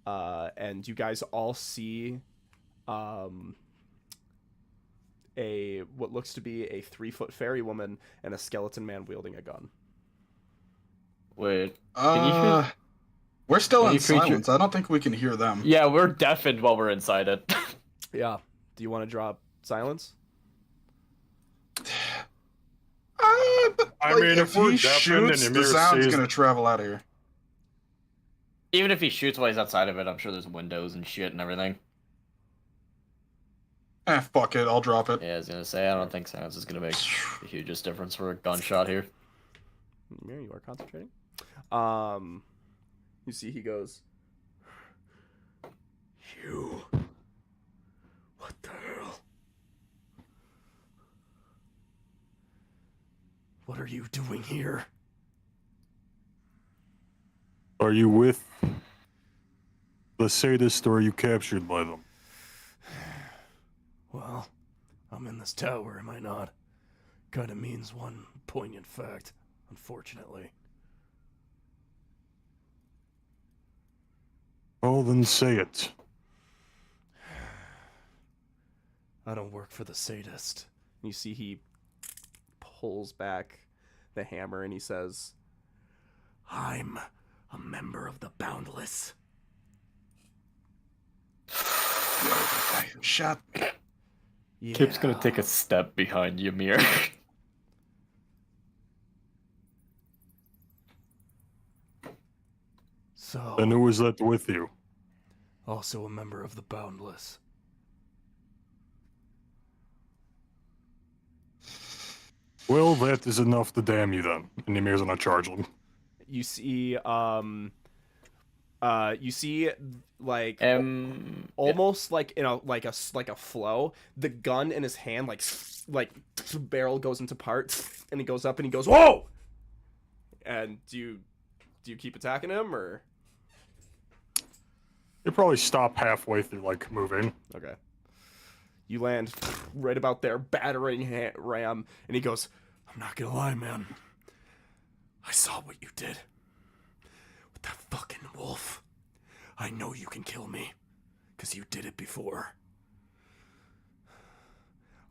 [SPEAKER 3] you guys all see a what looks to be a 3-foot fairy woman and a skeleton man wielding a gun.
[SPEAKER 5] Wait. Can you hear?
[SPEAKER 1] We're still
[SPEAKER 5] Can
[SPEAKER 1] in
[SPEAKER 5] you creature-
[SPEAKER 1] silence. I don't think we can hear them.
[SPEAKER 5] Yeah, we're deafened while we're inside it.
[SPEAKER 3] Yeah. Do you want to drop silence?
[SPEAKER 1] But,
[SPEAKER 4] I
[SPEAKER 1] like,
[SPEAKER 4] mean, if we're
[SPEAKER 1] he
[SPEAKER 4] deafened
[SPEAKER 1] shoots,
[SPEAKER 4] and
[SPEAKER 1] the
[SPEAKER 4] Ymir
[SPEAKER 1] sound's
[SPEAKER 4] sees-
[SPEAKER 1] gonna travel out of here.
[SPEAKER 5] Even if he shoots while he's outside of it, I'm sure there's windows and shit and everything.
[SPEAKER 1] Fuck it, I'll drop it.
[SPEAKER 5] Yeah, I was gonna say, I don't think silence is gonna make the hugest difference for a gunshot here.
[SPEAKER 3] Mir, you are concentrating. You see he goes, you, what the hell? What are you doing here?
[SPEAKER 4] Are you with the sadist or are you captured by them?
[SPEAKER 3] Well, I'm in this tower, am I not? Kinda means one poignant fact, unfortunately.
[SPEAKER 4] Oh, then say it.
[SPEAKER 3] I don't work for the sadist. You see he pulls back the hammer and he says, I'm a member of the Boundless.
[SPEAKER 1] Shut.
[SPEAKER 3] Yeah.
[SPEAKER 5] Kip's gonna take a step behind Ymir.
[SPEAKER 3] So,
[SPEAKER 4] And who was that with you?
[SPEAKER 3] also a member of the Boundless.
[SPEAKER 4] Well, that is enough to damn you then. And Ymir's gonna charge them.
[SPEAKER 3] You see, like almost like in a like a flow. The gun in his hand, like barrel goes into parts, and he goes up and he goes, whoa! And do you keep attacking him or?
[SPEAKER 4] You probably stop halfway through, like, moving.
[SPEAKER 3] Okay. You land right about there, battering Ram, and he goes, I'm not gonna lie, man. I saw what you did. With that fucking wolf. I know you can kill me, because you did it before.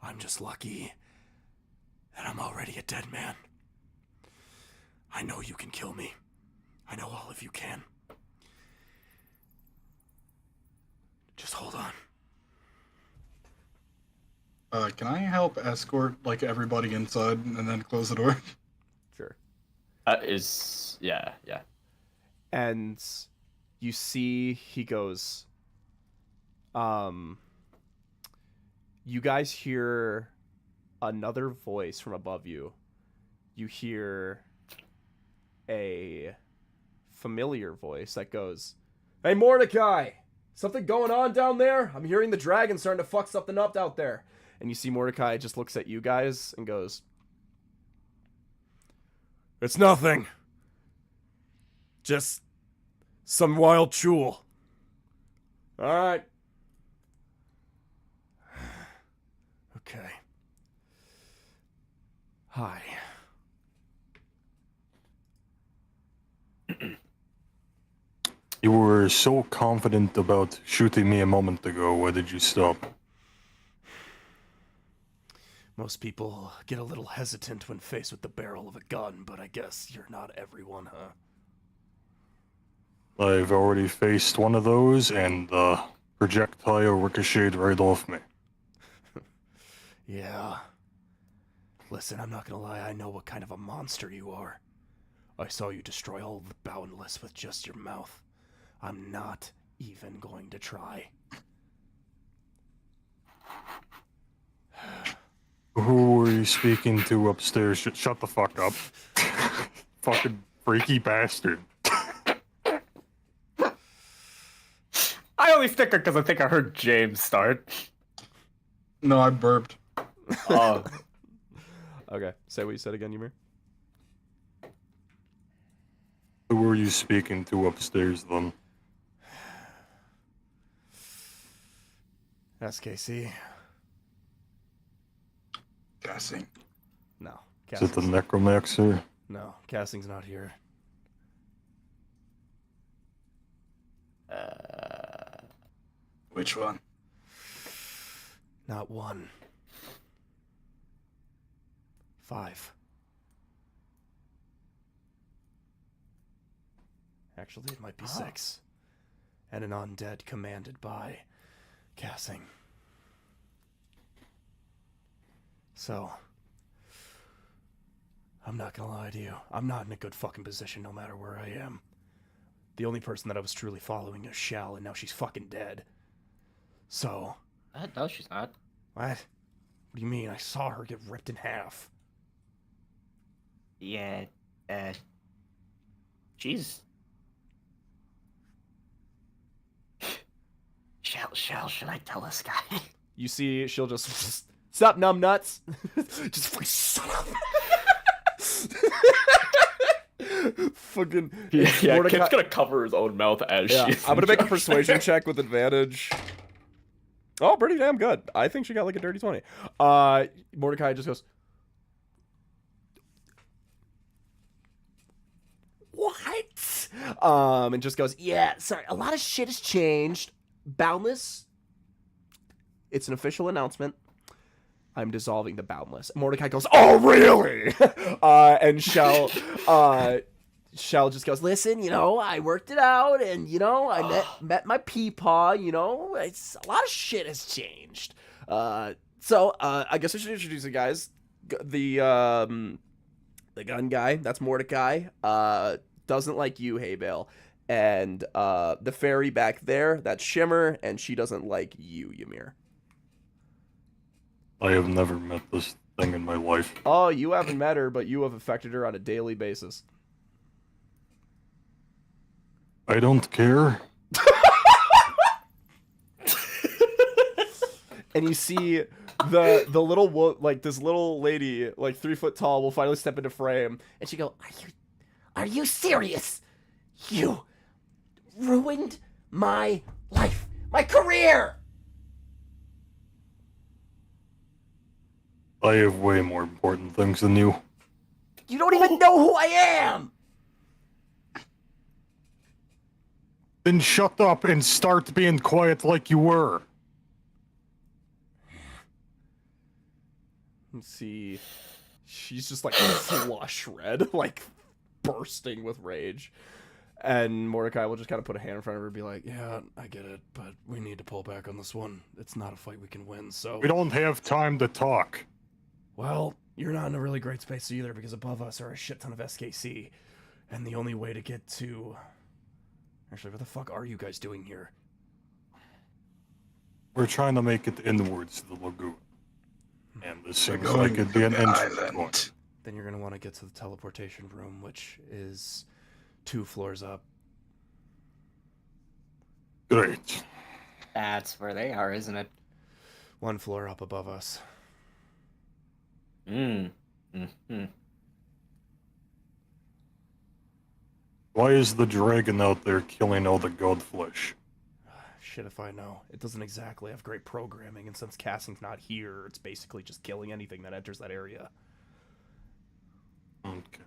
[SPEAKER 3] I'm just lucky that I'm already a dead man. I know you can kill me. I know all of you can. Just hold on.
[SPEAKER 1] Can I help escort like everybody inside and then close the door?
[SPEAKER 3] Sure.
[SPEAKER 5] Yeah.
[SPEAKER 3] And you see he goes, you guys hear another voice from above you. You hear a familiar voice that goes, hey, Mordecai! Something going on down there? I'm hearing the dragon starting to fuck something up out there. And you see Mordecai just looks at you guys and goes, it's nothing. Just some wild chul. Alright. Okay. Hi.
[SPEAKER 4] You were so confident about shooting me a moment ago. Why did you stop?
[SPEAKER 3] Most people get a little hesitant when faced with the barrel of a gun, but I guess you're not everyone, huh?
[SPEAKER 4] I've already faced one of those, and the projectile ricocheted right off me.
[SPEAKER 3] Yeah. Listen, I'm not gonna lie, I know what kind of a monster you are. I saw you destroy all the Boundless with just your mouth. I'm not even going to try.
[SPEAKER 4] Who are you speaking to upstairs? Shut the fuck up. Fucking freaky bastard.
[SPEAKER 5] I only stick her because I think I heard James start.
[SPEAKER 1] No, I burped.
[SPEAKER 5] Oh,
[SPEAKER 3] Okay, say what you said again, Ymir.
[SPEAKER 4] Who are you speaking to upstairs then?
[SPEAKER 3] SKC.
[SPEAKER 1] Guessing.
[SPEAKER 3] No.
[SPEAKER 4] Is it the
[SPEAKER 3] Casting's,
[SPEAKER 4] Necromancer?
[SPEAKER 3] no, Casting's not here.
[SPEAKER 1] Which one?
[SPEAKER 3] Not 1. 5. Actually, it might be 6. And an undead commanded by Cassing. So, I'm not gonna lie to you. I'm not in a good fucking position no matter where I am. The only person that I was truly following is Shell, and now she's fucking dead. So...
[SPEAKER 6] No, she's not.
[SPEAKER 3] What? What do you mean? I saw her get ripped in half.
[SPEAKER 6] Yeah, she's... Shall, should I tell this guy?
[SPEAKER 3] You see, she'll just stop, numb nuts. Just fucking shut up. Fucking
[SPEAKER 5] yeah.
[SPEAKER 3] Mordecai-
[SPEAKER 5] Kip's gonna cover his own mouth as
[SPEAKER 3] Yeah,
[SPEAKER 5] she's.
[SPEAKER 3] I'm gonna make a persuasion check with advantage. Oh, pretty damn good. I think she got like a dirty 20. Mordecai just goes, what? And just goes, yeah, sorry, a lot of shit has changed. Boundless, it's an official announcement. I'm dissolving the Boundless. Mordecai goes, oh, really? And Shell just goes, listen, I worked it out, and, I met my peepaw, it's a lot of shit has changed. So, I guess I should introduce you guys. The gun guy, that's Mordecai, doesn't like you, Haybale. And the fairy back there, that's Shimmer, and she doesn't like you, Ymir.
[SPEAKER 4] I have never met this thing in my life.
[SPEAKER 3] Oh, you haven't met her, but you have affected her on a daily basis.
[SPEAKER 4] I don't care.
[SPEAKER 3] And you see the little this little lady, like 3 foot tall, will finally step into frame, and she go, "Are you serious? You ruined my life, my career."
[SPEAKER 4] I have way more important things than you.
[SPEAKER 3] You don't even know who I am.
[SPEAKER 4] Then shut up and start being quiet like you were.
[SPEAKER 3] Let's see. She's just like flush red, like bursting with rage. And Mordecai will just kind of put a hand in front of her and be like, yeah, I get it, but we need to pull back on this one. It's not a fight we can win, so...
[SPEAKER 4] We don't have time to talk.
[SPEAKER 3] Well, you're not in a really great space either, because above us are a shit ton of SKC. And the only way to get to... Actually, what the fuck are you guys doing here?
[SPEAKER 4] We're trying to make it inwards to the Lagoon. And this
[SPEAKER 7] We're
[SPEAKER 4] seems
[SPEAKER 7] going
[SPEAKER 4] like it'd be an
[SPEAKER 7] to the
[SPEAKER 4] entrance
[SPEAKER 7] island.
[SPEAKER 4] point.
[SPEAKER 3] Then you're going to want to get to the teleportation room, which is 2 floors up.
[SPEAKER 4] Great.
[SPEAKER 6] That's where they are, isn't it?
[SPEAKER 3] 1 floor up above us.
[SPEAKER 4] Why is the dragon out there killing all the godflesh?
[SPEAKER 3] Shit if I know. It doesn't exactly have great programming, and since Cassing's not here, it's basically just killing anything that enters that area.
[SPEAKER 4] Okay.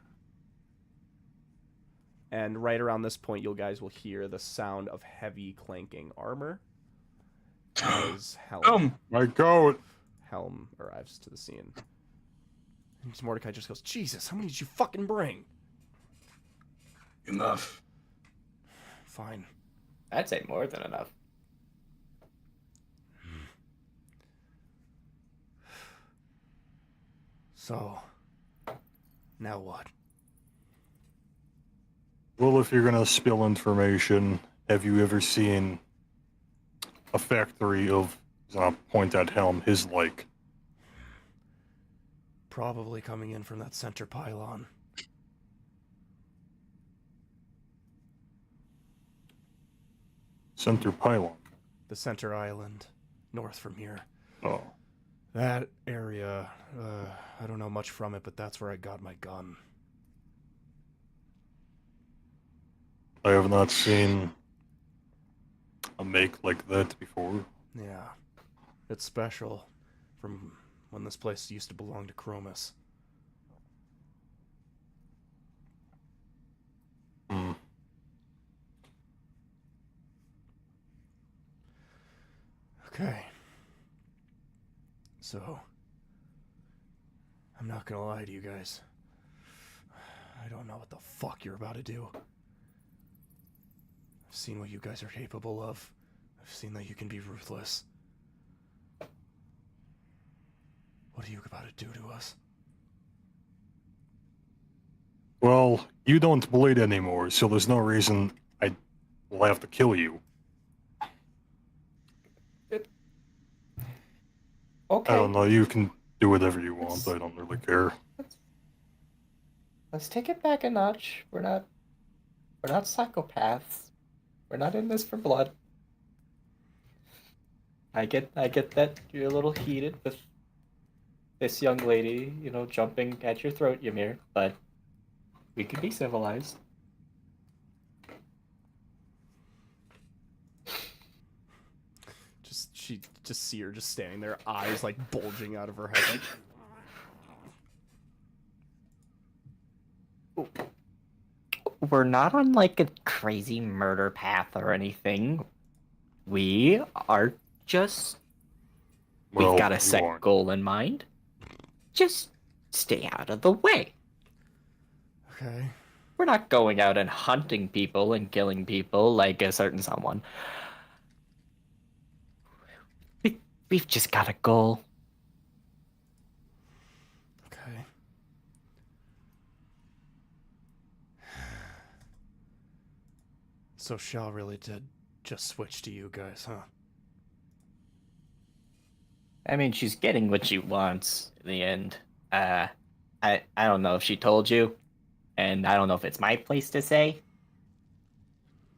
[SPEAKER 3] And right around this point, you guys will hear the sound of heavy clanking armor as
[SPEAKER 4] My goat!
[SPEAKER 3] Helm arrives to the scene. And Mordecai just goes, Jesus, how many did you fucking bring?
[SPEAKER 1] Enough.
[SPEAKER 3] Fine.
[SPEAKER 6] I'd say more than enough.
[SPEAKER 3] So, now what?
[SPEAKER 4] Well, if you're gonna spill information, have you ever seen a factory of, point at Helm, his like?
[SPEAKER 3] Probably coming in from that center pylon.
[SPEAKER 4] Center pylon.
[SPEAKER 3] The center island, north from here.
[SPEAKER 4] Oh.
[SPEAKER 3] That area, I don't know much from it, but that's where I got my gun.
[SPEAKER 4] I have not seen a make like that before.
[SPEAKER 3] Yeah. It's special from when this place used to belong to Chromus.
[SPEAKER 4] Hmm.
[SPEAKER 3] Okay. So, I'm not gonna lie to you guys. I don't know what the fuck you're about to do. I've seen what you guys are capable of. I've seen that you can be ruthless. What are you about to do to us?
[SPEAKER 4] Well, you don't bleed anymore, so there's no reason I will have to kill you.
[SPEAKER 6] Okay.
[SPEAKER 4] I don't know, you can do whatever you want, I don't really care.
[SPEAKER 6] Let's take it back a notch. We're not psychopaths. We're not in this for blood. I get that you're a little heated with this young lady, jumping at your throat, Ymir, but we could be civilized.
[SPEAKER 3] Just see her just standing there, eyes like bulging out of her head.
[SPEAKER 6] We're not on like a crazy murder path or anything. We are just...
[SPEAKER 4] Well,
[SPEAKER 6] We've got a
[SPEAKER 4] you
[SPEAKER 6] set
[SPEAKER 4] aren't.
[SPEAKER 6] goal in mind. Just stay out of the way.
[SPEAKER 3] Okay.
[SPEAKER 6] We're not going out and hunting people and killing people like a certain someone. We've just got a goal.
[SPEAKER 3] Okay. So Shell really did just switch to you guys, huh?
[SPEAKER 6] I mean, she's getting what she wants in the end. I don't know if she told you, and I don't know if it's my place to say.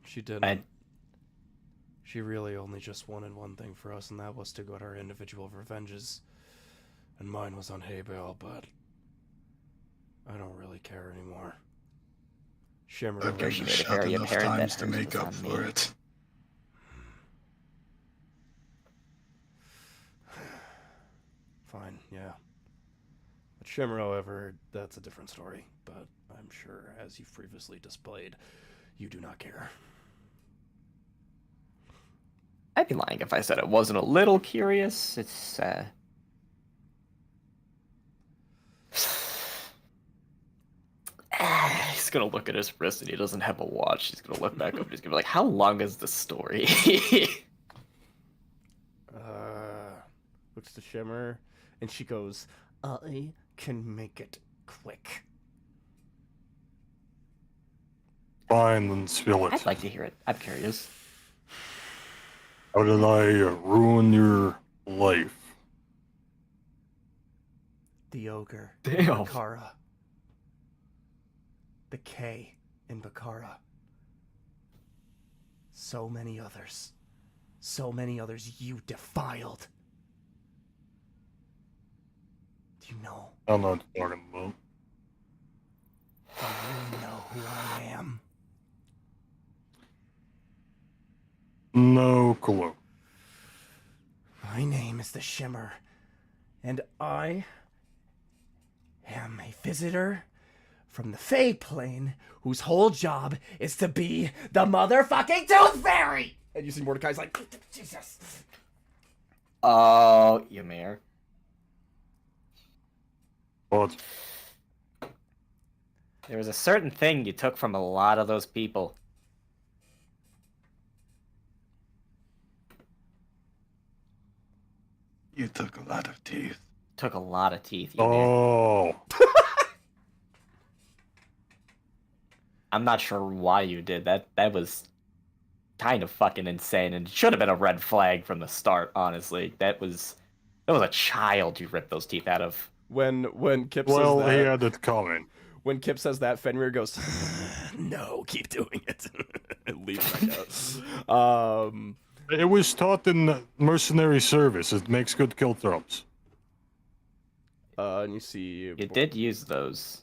[SPEAKER 3] She didn't. She really only just wanted one thing for us, and that was to get our individual revenges. And mine was on Haybale, but I don't really care anymore. Shimmer.
[SPEAKER 7] I've been
[SPEAKER 6] she made it
[SPEAKER 7] shot
[SPEAKER 6] very
[SPEAKER 7] enough
[SPEAKER 6] apparent that
[SPEAKER 7] times to
[SPEAKER 6] hers
[SPEAKER 7] make
[SPEAKER 6] was
[SPEAKER 7] up
[SPEAKER 6] on
[SPEAKER 7] for
[SPEAKER 6] me.
[SPEAKER 7] it.
[SPEAKER 3] Fine, yeah. But Shimmer, however, that's a different story. But I'm sure, as you've previously displayed, you do not care.
[SPEAKER 6] I'd be lying if I said I wasn't a little curious. It's, He's gonna look at his wrist and he doesn't have a watch. He's gonna look back up and he's gonna be like, how long is this story?
[SPEAKER 3] Looks to Shimmer, and she goes, I can make it quick.
[SPEAKER 4] Fine, then spill it.
[SPEAKER 6] I'd like to hear it. I'm curious.
[SPEAKER 4] How did I ruin your life?
[SPEAKER 3] The ogre
[SPEAKER 6] Damn.
[SPEAKER 3] in Bakara. The K in Bakara. So many others. So many others you defiled. Do you know?
[SPEAKER 4] I don't know what you're talking about.
[SPEAKER 3] Do you know who I am?
[SPEAKER 4] No clue.
[SPEAKER 3] My name is the Shimmer, and I am a visitor from the Fey Plane whose whole job is to be the motherfucking Tooth Fairy! And you see Mordecai's like, Jesus.
[SPEAKER 6] Oh, Ymir.
[SPEAKER 4] What?
[SPEAKER 6] There was a certain thing you took from a lot of those people.
[SPEAKER 7] You took a lot of teeth.
[SPEAKER 6] took a lot of teeth, you man.
[SPEAKER 4] Oh,
[SPEAKER 6] I'm not sure why you did that. That was kind of fucking insane, and it should have been a red flag from the start. Honestly, that was a child you ripped those teeth out of.
[SPEAKER 3] When Kip
[SPEAKER 4] well,
[SPEAKER 3] says
[SPEAKER 4] he
[SPEAKER 3] that,
[SPEAKER 4] had it coming.
[SPEAKER 3] when Kip says that, Fenrir goes, "No, keep doing it," and leaves back out.
[SPEAKER 4] It was taught in mercenary service. It makes good kill throws.
[SPEAKER 3] And you see,
[SPEAKER 6] You did use those.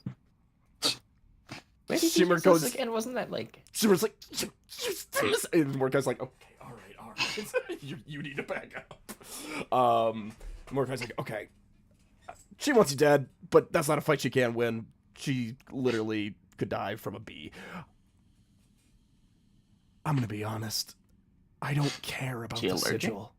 [SPEAKER 6] Where did you
[SPEAKER 3] Shimmer
[SPEAKER 6] use those
[SPEAKER 3] goes-
[SPEAKER 6] again? Wasn't that like?
[SPEAKER 3] Shimmer's like, "You use this," and Mordecai's like, "Okay, all right, you need to back up." Mordecai's like, "Okay, she wants you dead, but that's not a fight she can win. She literally could die from a bee." I'm gonna be honest. I don't care about
[SPEAKER 6] She
[SPEAKER 3] the
[SPEAKER 6] allergic?
[SPEAKER 3] sigil.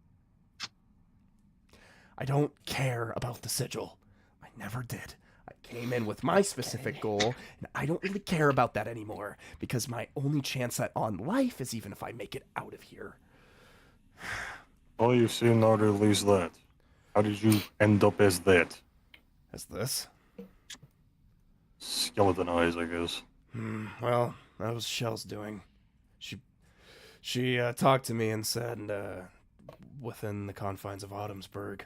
[SPEAKER 3] I don't care about the sigil. I never did. I came in with my specific goal, and I don't really care about that anymore, because my only chance on life is even if I make it out of here.
[SPEAKER 4] All you've seen now at least that. How did you end up as that?
[SPEAKER 3] As this?
[SPEAKER 4] Skeleton eyes, I guess.
[SPEAKER 3] Well, that was Shell's doing. She talked to me and said, within the confines of Autumnsburg,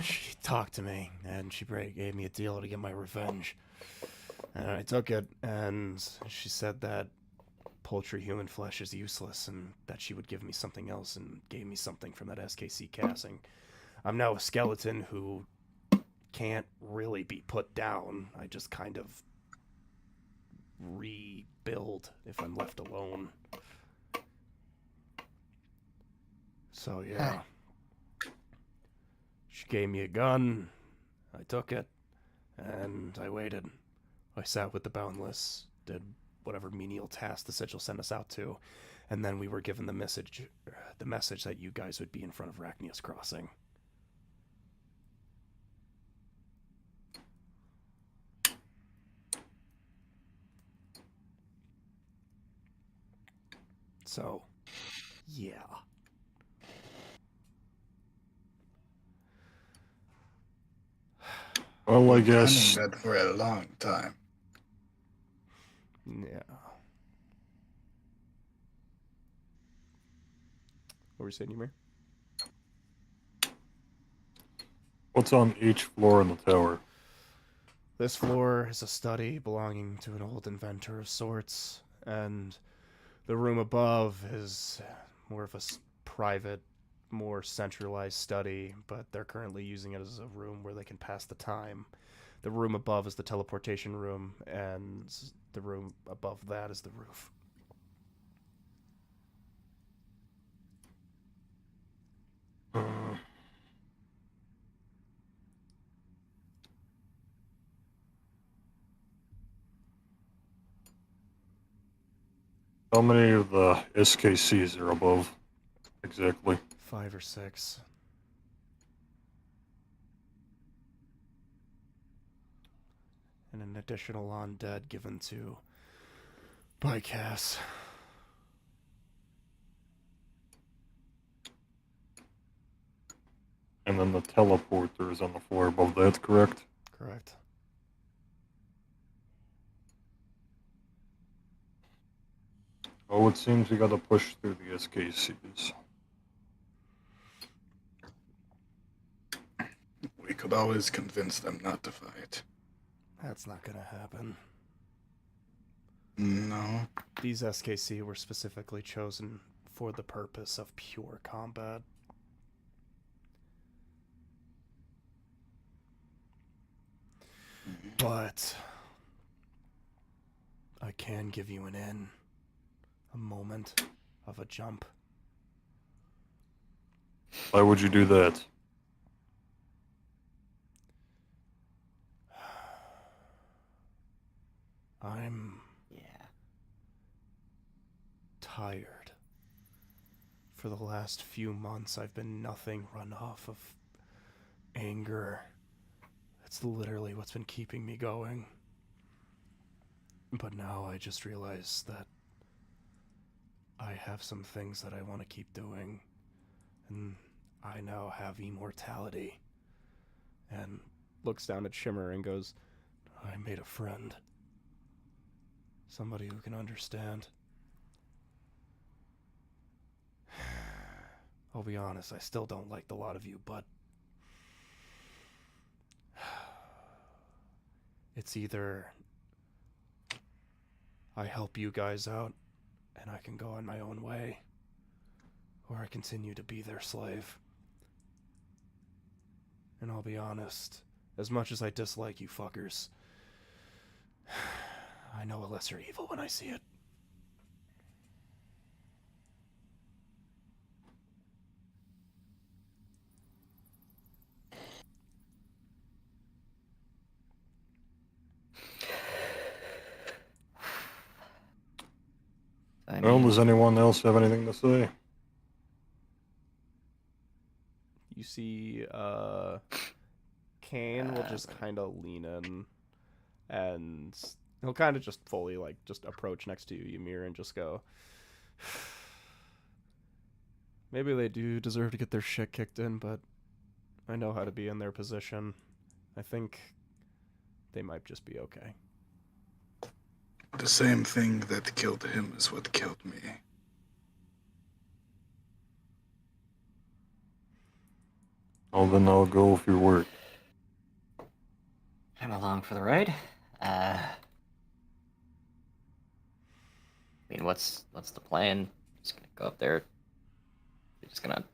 [SPEAKER 3] she talked to me and she gave me a deal to get my revenge. And I took it, and she said that poultry human flesh is useless and that she would give me something else, and gave me something from that SKC casting. I'm now a skeleton who can't really be put down. I just kind of rebuild if I'm left alone. So yeah, she gave me a gun, I took it, and I waited. I sat with the Boundless, did whatever menial task the sigil sent us out to, and then we were given the message that you guys would be in front of Rachnia's Crossing. So, yeah.
[SPEAKER 4] Well, I
[SPEAKER 7] Planning
[SPEAKER 4] guess
[SPEAKER 7] that for a long time.
[SPEAKER 3] Yeah. What were you saying, Ymir?
[SPEAKER 4] what's on each floor in the tower?
[SPEAKER 3] This floor is a study belonging to an old inventor of sorts, and the room above is more of a private, more centralized study, but they're currently using it as a room where they can pass the time. The room above is the teleportation room, and the room above that is the roof.
[SPEAKER 4] How many of the SKCs are above? Exactly.
[SPEAKER 3] 5 or 6. And an additional undead given to by Cass.
[SPEAKER 4] And then the teleporter is on the floor above that, correct?
[SPEAKER 3] Correct.
[SPEAKER 4] Oh, it seems we gotta push through the SKCs.
[SPEAKER 7] We could always convince them not to fight.
[SPEAKER 3] That's not gonna happen.
[SPEAKER 7] No.
[SPEAKER 3] These SKC were specifically chosen for the purpose of pure combat. But I can give you an in. A moment of a jump.
[SPEAKER 4] Why would you do that?
[SPEAKER 3] I'm
[SPEAKER 6] Yeah.
[SPEAKER 3] tired. For the last few months, I've been nothing run off of anger. That's literally what's been keeping me going. But now I just realized that I have some things that I want to keep doing. And I now have immortality. and looks down at Shimmer and goes, I made a friend. Somebody who can understand. I'll be honest, I still don't like the lot of you, but it's either I help you guys out and I can go on my own way, or I continue to be their slave. And I'll be honest, as much as I dislike you fuckers, I know a lesser evil when I see it.
[SPEAKER 4] Well, does anyone else have anything to say?
[SPEAKER 3] You see, Kane will just kind of lean in, and he'll kind of just fully, like, just approach next to you, Ymir, and just go, maybe they do deserve to get their shit kicked in, but I know how to be in their position. I think they might just be okay.
[SPEAKER 7] The same thing that killed him is what killed me.
[SPEAKER 4] Well, then I'll go with your word.
[SPEAKER 6] I'm along for the ride. I mean, what's the plan? Just gonna go up there. You're just gonna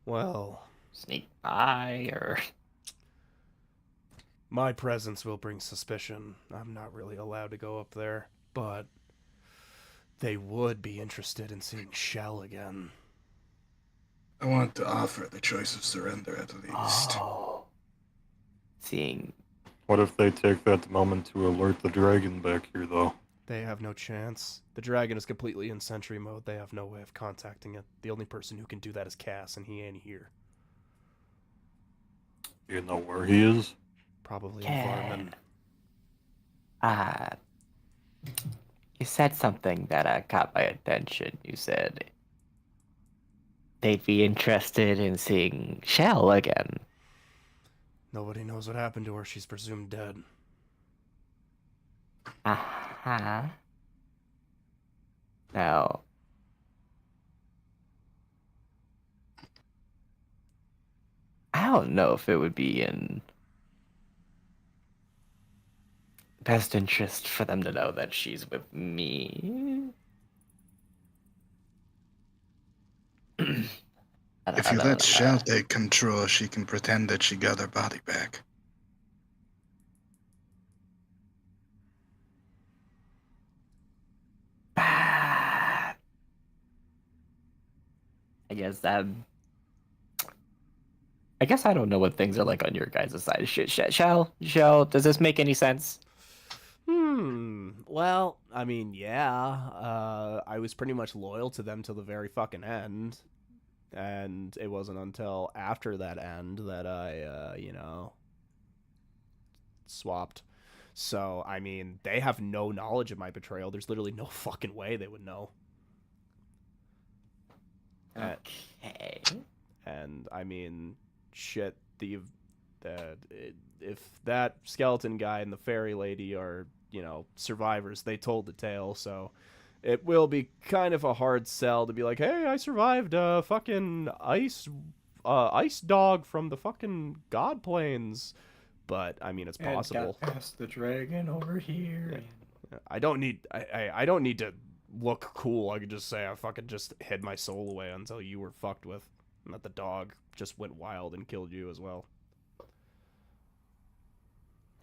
[SPEAKER 3] Well,
[SPEAKER 6] sneak by, or
[SPEAKER 3] my presence will bring suspicion. I'm not really allowed to go up there, but they would be interested in seeing Shell again.
[SPEAKER 7] I want to offer the choice of surrender at least.
[SPEAKER 6] oh, seeing.
[SPEAKER 4] What if they take that moment to alert the dragon back here, though?
[SPEAKER 3] They have no chance. The dragon is completely in sentry mode. They have no way of contacting it. The only person who can do that is Cass, and he ain't here.
[SPEAKER 4] Do you know where he is?
[SPEAKER 3] Probably in Varman.
[SPEAKER 6] You said something that caught my attention. You said they'd be interested in seeing Shell again.
[SPEAKER 3] Nobody knows what happened to her. She's presumed dead.
[SPEAKER 6] Now, I don't know if it would be in best interest for them to know that she's with me.
[SPEAKER 7] If you let Shell take control, she can pretend that she got her body back.
[SPEAKER 6] I guess I don't know what things are like on your guys' side. Shell, does this make any sense?
[SPEAKER 3] Well, I mean, yeah. I was pretty much loyal to them till the very fucking end. And it wasn't until after that end that I, swapped. So, I mean, they have no knowledge of my betrayal. There's literally no fucking way they would know.
[SPEAKER 6] Okay.
[SPEAKER 3] And, I mean, shit, if that skeleton guy and the fairy lady are, survivors, they told the tale, so it will be kind of a hard sell to be like, hey, I survived a fucking ice dog from the fucking God Plains. But, I mean, it's possible.
[SPEAKER 5] And got past the dragon over here.
[SPEAKER 3] Yeah. I don't need to look cool. I could just say I fucking just hid my soul away until you were fucked with. And that the dog just went wild and killed you as well.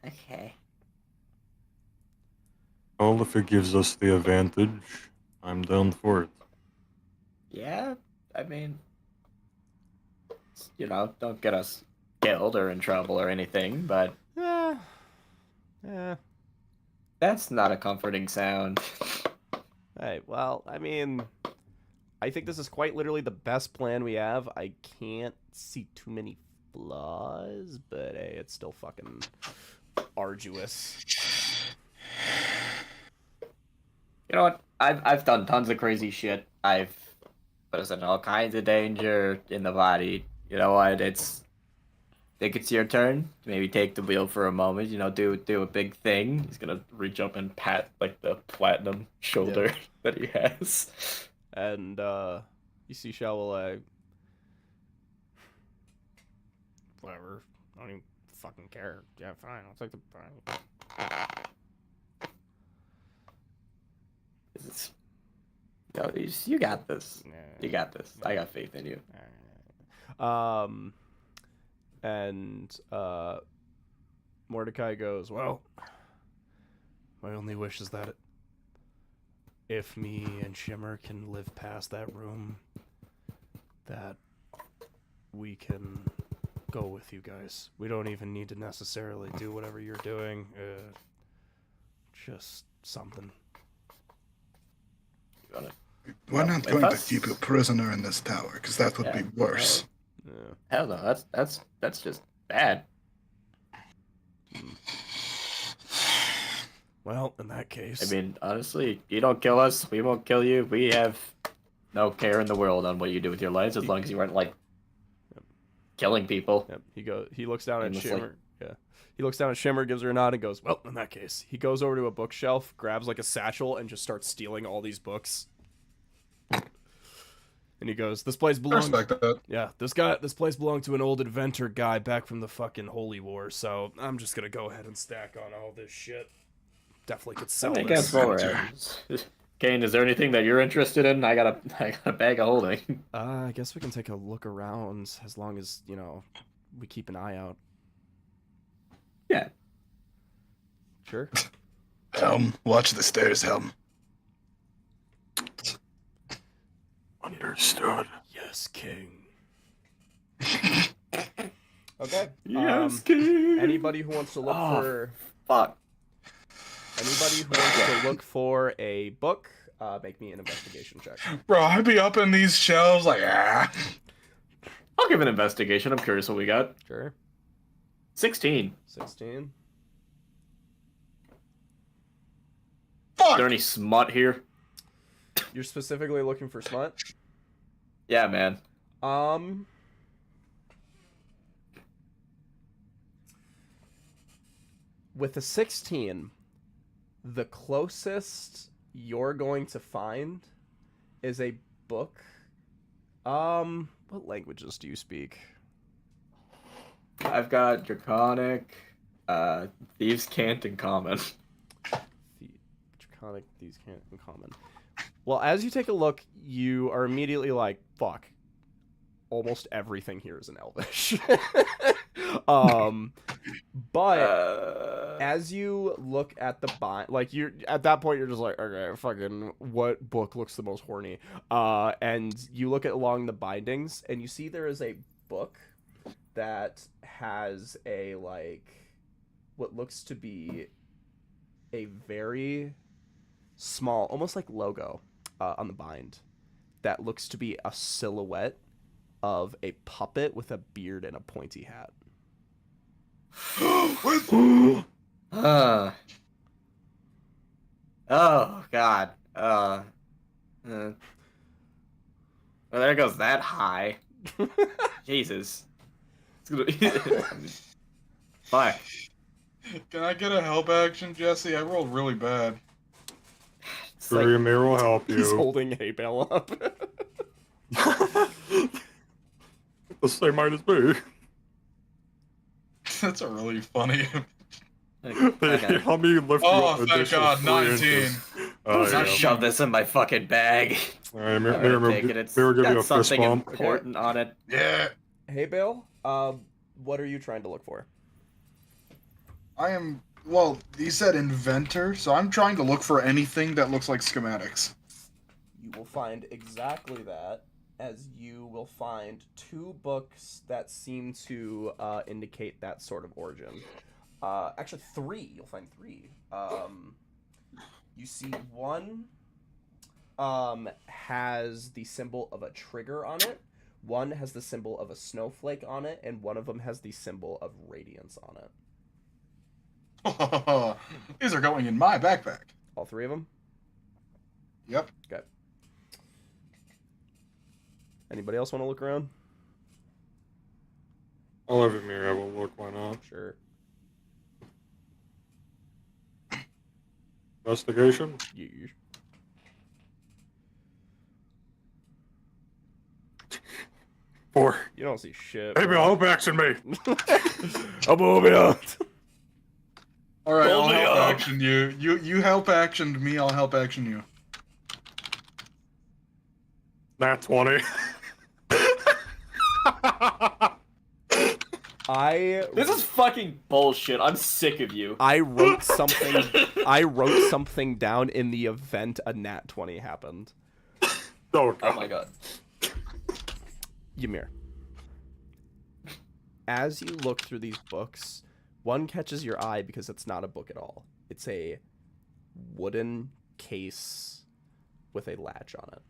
[SPEAKER 6] Okay.
[SPEAKER 4] Well, if it gives us the advantage, I'm down for it.
[SPEAKER 6] Yeah, I mean, don't get us killed or in trouble or anything, but
[SPEAKER 3] Yeah.
[SPEAKER 6] that's not a comforting sound.
[SPEAKER 3] Hey, well, I mean, I think this is quite literally the best plan we have. I can't see too many flaws, but hey, it's still fucking arduous.
[SPEAKER 6] You know what? I've done tons of crazy shit. I've put us in all kinds of danger in the body. You know what? It's think it's your turn. Maybe take the wheel for a moment. You know, do a big thing.
[SPEAKER 5] He's gonna reach up and pat like the platinum shoulder that he has.
[SPEAKER 3] And you see Shell will like, whatever. I don't even fucking care. Yeah, fine. I'll take the.
[SPEAKER 6] No, you got this.
[SPEAKER 3] Nah.
[SPEAKER 6] You got this. I got faith in you.
[SPEAKER 3] And Mordecai goes, well, my only wish is that if me and Shimmer can live past that room, that we can go with you guys. We don't even need to necessarily do whatever you're doing. Just something.
[SPEAKER 7] We're not going to keep you prisoner in this tower, because that would be worse.
[SPEAKER 3] Yeah.
[SPEAKER 6] Hell no, that's just bad.
[SPEAKER 3] Well, in that case,
[SPEAKER 6] I mean, honestly, you don't kill us, we won't kill you. We have no care in the world on what you do with your lives, as long as you aren't like killing people.
[SPEAKER 3] Yep. He looks down at
[SPEAKER 6] Aimlessly.
[SPEAKER 3] Shimmer. Yeah. He looks down at Shimmer, gives her a nod, and goes, well, in that case. He goes over to a bookshelf, grabs like a satchel, and just starts stealing all these books. And he goes, this place
[SPEAKER 1] I
[SPEAKER 3] belongs...
[SPEAKER 1] respect that.
[SPEAKER 3] Yeah, this place belonged to an old inventor guy back from the fucking Holy War, so I'm just gonna go ahead and stack on all this shit. Definitely could sell
[SPEAKER 6] I
[SPEAKER 3] this.
[SPEAKER 6] guess while we're at it. Kane, is there anything that you're interested in? I got a bag of holding.
[SPEAKER 3] I guess we can take a look around, as long as, you know, we keep an eye out.
[SPEAKER 6] Yeah.
[SPEAKER 3] Sure.
[SPEAKER 7] Helm, watch the stairs, Helm.
[SPEAKER 4] Understood.
[SPEAKER 3] Yes, King. Okay.
[SPEAKER 5] Yes, King.
[SPEAKER 3] Anybody who wants to look for...
[SPEAKER 6] Fuck.
[SPEAKER 3] Anybody who wants to look for a book, make me an investigation check.
[SPEAKER 1] Bro, I'd be up in these shelves like, ah.
[SPEAKER 5] I'll give an investigation. I'm curious what we got.
[SPEAKER 3] Sure.
[SPEAKER 5] 16.
[SPEAKER 3] 16.
[SPEAKER 5] Is
[SPEAKER 1] Fuck!
[SPEAKER 5] there any smut here?
[SPEAKER 3] You're specifically looking for smut?
[SPEAKER 5] Yeah, man.
[SPEAKER 3] With a 16, the closest you're going to find is a book. What languages do you speak?
[SPEAKER 5] I've got Draconic, Thieves' Cant in common.
[SPEAKER 3] Draconic, these can't in common. Well, as you take a look, you are immediately like, fuck. Almost everything here is in Elvish. But as you look at the bind, like you're at that point, you're just like, okay, fucking, what book looks the most horny? And you look at along the bindings, and you see there is a book that has a like, what looks to be a very small, almost like logo on the bind, that looks to be a silhouette of a puppet with a beard and a pointy hat.
[SPEAKER 6] Oh God. Well, there goes that high. Jesus. It's gonna... Fuck.
[SPEAKER 1] Can I get a help action, Jesse? I rolled really bad.
[SPEAKER 6] It's like,
[SPEAKER 4] Dreamir will help you.
[SPEAKER 3] He's holding hay bale up.
[SPEAKER 4] The same height as me.
[SPEAKER 1] That's a really funny.
[SPEAKER 6] okay.
[SPEAKER 4] Help me lift you
[SPEAKER 1] Oh,
[SPEAKER 4] up
[SPEAKER 1] thank
[SPEAKER 4] additional
[SPEAKER 1] God,
[SPEAKER 4] 3
[SPEAKER 1] 19.
[SPEAKER 4] inches. Oh,
[SPEAKER 6] Let's not
[SPEAKER 4] yeah.
[SPEAKER 6] shove this in my fucking bag.
[SPEAKER 4] Alright,
[SPEAKER 6] Alright,
[SPEAKER 4] Mirror,
[SPEAKER 6] take it. It's
[SPEAKER 4] give you
[SPEAKER 6] got
[SPEAKER 4] a fist
[SPEAKER 6] something
[SPEAKER 4] bump.
[SPEAKER 6] important on it.
[SPEAKER 1] Yeah.
[SPEAKER 3] Hay bale, what are you trying to look for?
[SPEAKER 1] I am. Well, he said inventor, so I'm trying to look for anything that looks like schematics.
[SPEAKER 3] You will find exactly that, as you will find 2 books that seem to indicate that sort of origin. Actually, 3. You'll find 3. You see one has the symbol of a trigger on it, one has the symbol of a snowflake on it, and one of them has the symbol of radiance on it.
[SPEAKER 1] These are going in my backpack.
[SPEAKER 3] All 3 of them?
[SPEAKER 1] Yep.
[SPEAKER 3] Okay. Anybody else want to look around?
[SPEAKER 4] I'll have Amir have a look, why not?
[SPEAKER 3] Sure.
[SPEAKER 4] Investigation?
[SPEAKER 3] You.
[SPEAKER 4] 4.
[SPEAKER 3] You don't see shit.
[SPEAKER 4] Maybe
[SPEAKER 3] bro.
[SPEAKER 4] I'll help action me.
[SPEAKER 3] I'm moving on.
[SPEAKER 1] All right,
[SPEAKER 5] Hold
[SPEAKER 1] I'll
[SPEAKER 5] me
[SPEAKER 1] help
[SPEAKER 5] up.
[SPEAKER 1] action you. You help action me. I'll help action you.
[SPEAKER 4] Nat 20.
[SPEAKER 5] This is fucking bullshit. I'm sick of you.
[SPEAKER 3] I wrote something. I wrote something down in the event a nat 20 happened.
[SPEAKER 4] Oh,
[SPEAKER 5] Oh my god.
[SPEAKER 3] Ymir. As you look through these books, one catches your eye because it's not a book at all. It's a wooden case with a latch on it.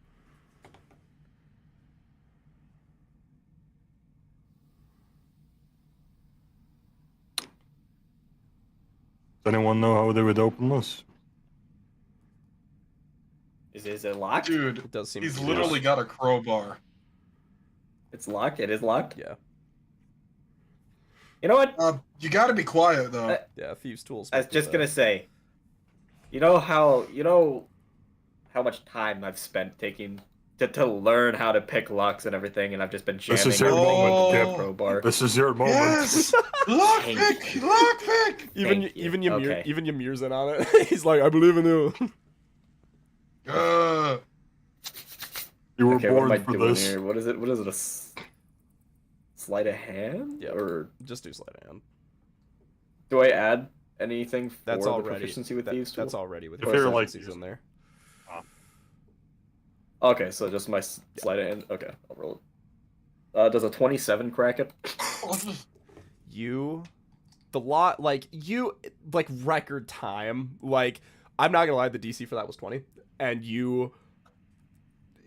[SPEAKER 4] Does anyone know how they would open this?
[SPEAKER 6] Is it locked?
[SPEAKER 1] Dude,
[SPEAKER 3] It does seem
[SPEAKER 1] he's
[SPEAKER 3] to be
[SPEAKER 1] literally
[SPEAKER 3] locked.
[SPEAKER 1] got a crowbar.
[SPEAKER 6] It's locked. It is locked.
[SPEAKER 3] Yeah.
[SPEAKER 6] You know what?
[SPEAKER 1] You gotta be quiet though.
[SPEAKER 3] Yeah, thieves' tools.
[SPEAKER 6] I was just gonna say. You know how much time I've spent taking to learn how to pick locks and everything, and I've just been jamming
[SPEAKER 4] This is your
[SPEAKER 6] everything with
[SPEAKER 1] moment,
[SPEAKER 6] the
[SPEAKER 1] Kip.
[SPEAKER 6] crowbar.
[SPEAKER 4] This is your moment.
[SPEAKER 1] Yes! Lockpick! Lockpick!
[SPEAKER 3] Even
[SPEAKER 6] Thank you.
[SPEAKER 3] even Ymir
[SPEAKER 6] Okay.
[SPEAKER 3] even Ymir's in on it. He's like, I believe in you.
[SPEAKER 4] You were
[SPEAKER 6] Okay, what am
[SPEAKER 4] born
[SPEAKER 6] I
[SPEAKER 4] for
[SPEAKER 6] doing
[SPEAKER 4] this.
[SPEAKER 6] here? What is it? What is it? Sleight of hand?
[SPEAKER 3] Yep.
[SPEAKER 6] Or
[SPEAKER 3] Just do sleight of hand.
[SPEAKER 6] do I add anything for
[SPEAKER 3] That's
[SPEAKER 6] the
[SPEAKER 3] already
[SPEAKER 6] proficiency with
[SPEAKER 3] that-
[SPEAKER 6] thieves' tool?
[SPEAKER 3] That's already with
[SPEAKER 4] If you're, like,
[SPEAKER 3] proficiencies in there.
[SPEAKER 6] Okay, so just my sleight of hand. Okay, I'll roll it. Does a 27 crack it?
[SPEAKER 3] You record time, like, I'm not gonna lie, the DC for that was 20, and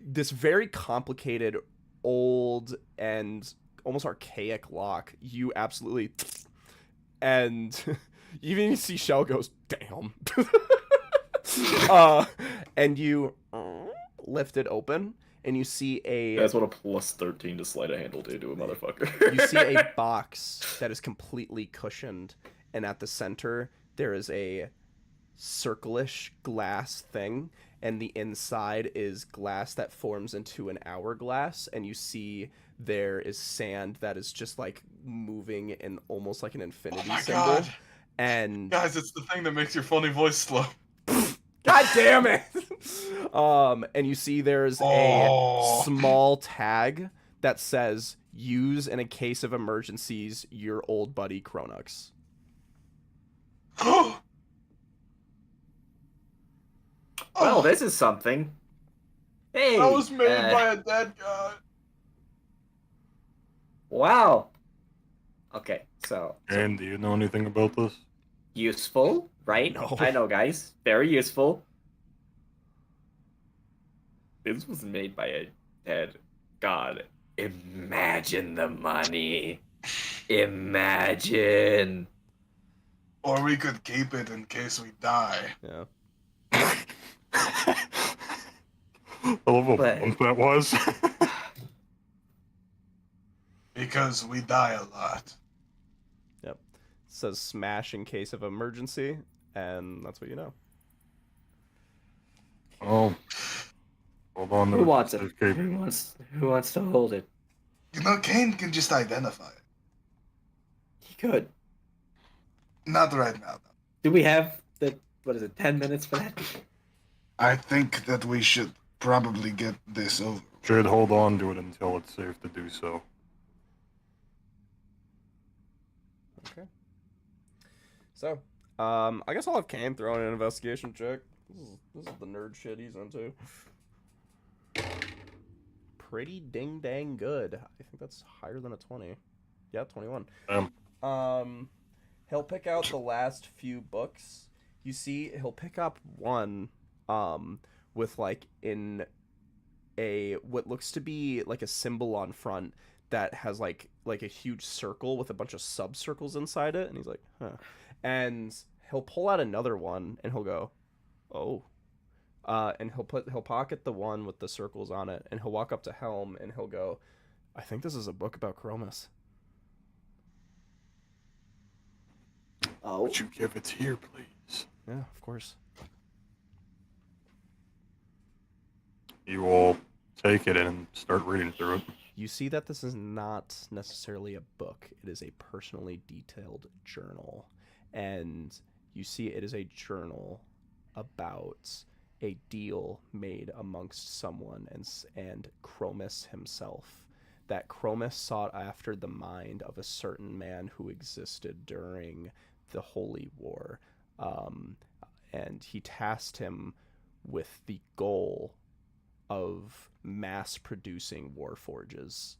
[SPEAKER 3] this very complicated, old, and almost archaic lock, you absolutely, and even you see Shell goes, damn. And you lift it open, and you see
[SPEAKER 6] That's what a plus 13 to sleight of hand will do to a motherfucker.
[SPEAKER 3] you see a box that is completely cushioned, and at the center there is a circle-ish glass thing, and the inside is glass that forms into an hourglass, and you see there is sand that is just like moving in almost like an infinity
[SPEAKER 1] Oh my
[SPEAKER 3] symbol.
[SPEAKER 1] God.
[SPEAKER 3] And
[SPEAKER 1] Guys, it's the thing that makes your funny voice slow.
[SPEAKER 3] God damn it! And you see there's a
[SPEAKER 1] Oh.
[SPEAKER 3] small tag that says, use in a case of emergencies, your old buddy Cronux.
[SPEAKER 6] Well, this is something. Hey,
[SPEAKER 1] That was made by a dead guy.
[SPEAKER 6] Wow. Okay, so
[SPEAKER 4] And do you know anything about this?
[SPEAKER 6] useful, right?
[SPEAKER 3] No.
[SPEAKER 6] I know, guys. Very useful. This was made by a dead god. Imagine the money. Imagine.
[SPEAKER 1] Or we could keep it in case we die.
[SPEAKER 3] Yeah.
[SPEAKER 4] I love how
[SPEAKER 6] But-
[SPEAKER 4] blunt that was.
[SPEAKER 1] Because we die a lot.
[SPEAKER 3] Yep. It says smash in case of emergency, and that's what you know.
[SPEAKER 4] Oh. Hold on.
[SPEAKER 6] Who wants it?
[SPEAKER 4] Escape.
[SPEAKER 6] Who wants to hold it?
[SPEAKER 1] You know, Kane can just identify it.
[SPEAKER 6] He could.
[SPEAKER 1] Not right now, though.
[SPEAKER 6] Do we have the 10 minutes for that?
[SPEAKER 7] I think that we should probably get this over.
[SPEAKER 4] Should hold on to it until it's safe to do so.
[SPEAKER 3] Okay. So, I guess I'll have Kane throw in an investigation check. This is the nerd shit he's into. Pretty ding dang good. I think that's higher than a 20. Yeah, 21. He'll pick out the last few books. You see, he'll pick up one, with like in a what looks to be like a symbol on front that has like a huge circle with a bunch of subcircles inside it, and he's like, huh. And he'll pull out another one, and he'll go, oh. And he'll pocket the one with the circles on it, and he'll walk up to Helm, and he'll go, I think this is a book about Chromis. Oh.
[SPEAKER 4] Would you give it here, please?
[SPEAKER 2] Yeah, of course.
[SPEAKER 4] You will take it and start reading through it.
[SPEAKER 2] You see that this is not necessarily a book. It is a personally detailed journal. And you see it is a journal about a deal made amongst someone and Chromis himself. That Chromis sought after the mind of a certain man who existed during the Holy War. And he tasked him with the goal of mass producing warforges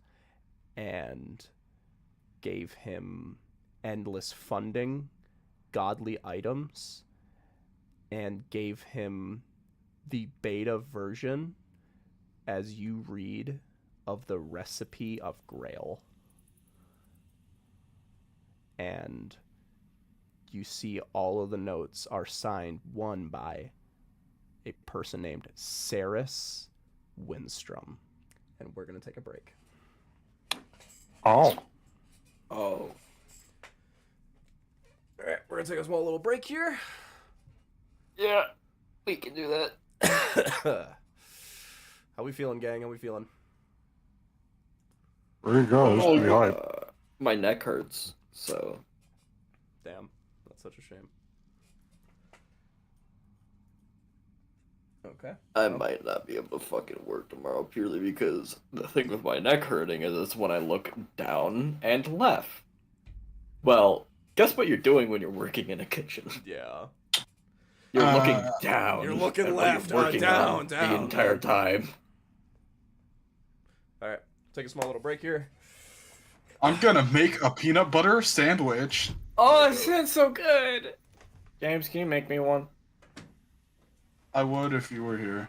[SPEAKER 2] and gave him endless funding, godly items, and gave him the beta version, as you read, of the recipe of Grail. And you see all of the notes are signed, one by a person named Saris Windstrom. And we're going to take a break.
[SPEAKER 4] Oh.
[SPEAKER 3] Oh. Alright, we're going to take a small little break here.
[SPEAKER 5] Yeah, we can do that.
[SPEAKER 3] How we feeling, gang? How we feeling?
[SPEAKER 4] There you go. This is pretty hype.
[SPEAKER 5] My neck hurts, so.
[SPEAKER 3] Damn, that's such a shame. Okay.
[SPEAKER 5] I might not be able to fucking work tomorrow purely because the thing with my neck hurting is it's when I look down and left. Well, guess what you're doing when you're working in a kitchen?
[SPEAKER 3] Yeah.
[SPEAKER 5] You're looking down.
[SPEAKER 3] You're looking
[SPEAKER 5] at what
[SPEAKER 3] left,
[SPEAKER 5] you're working
[SPEAKER 3] down,
[SPEAKER 5] on
[SPEAKER 3] down.
[SPEAKER 5] the entire time.
[SPEAKER 3] Alright, take a small little break here.
[SPEAKER 1] I'm gonna make a peanut butter sandwich.
[SPEAKER 5] Oh, that sounds so good. James, can you make me one?
[SPEAKER 1] I would if you were here.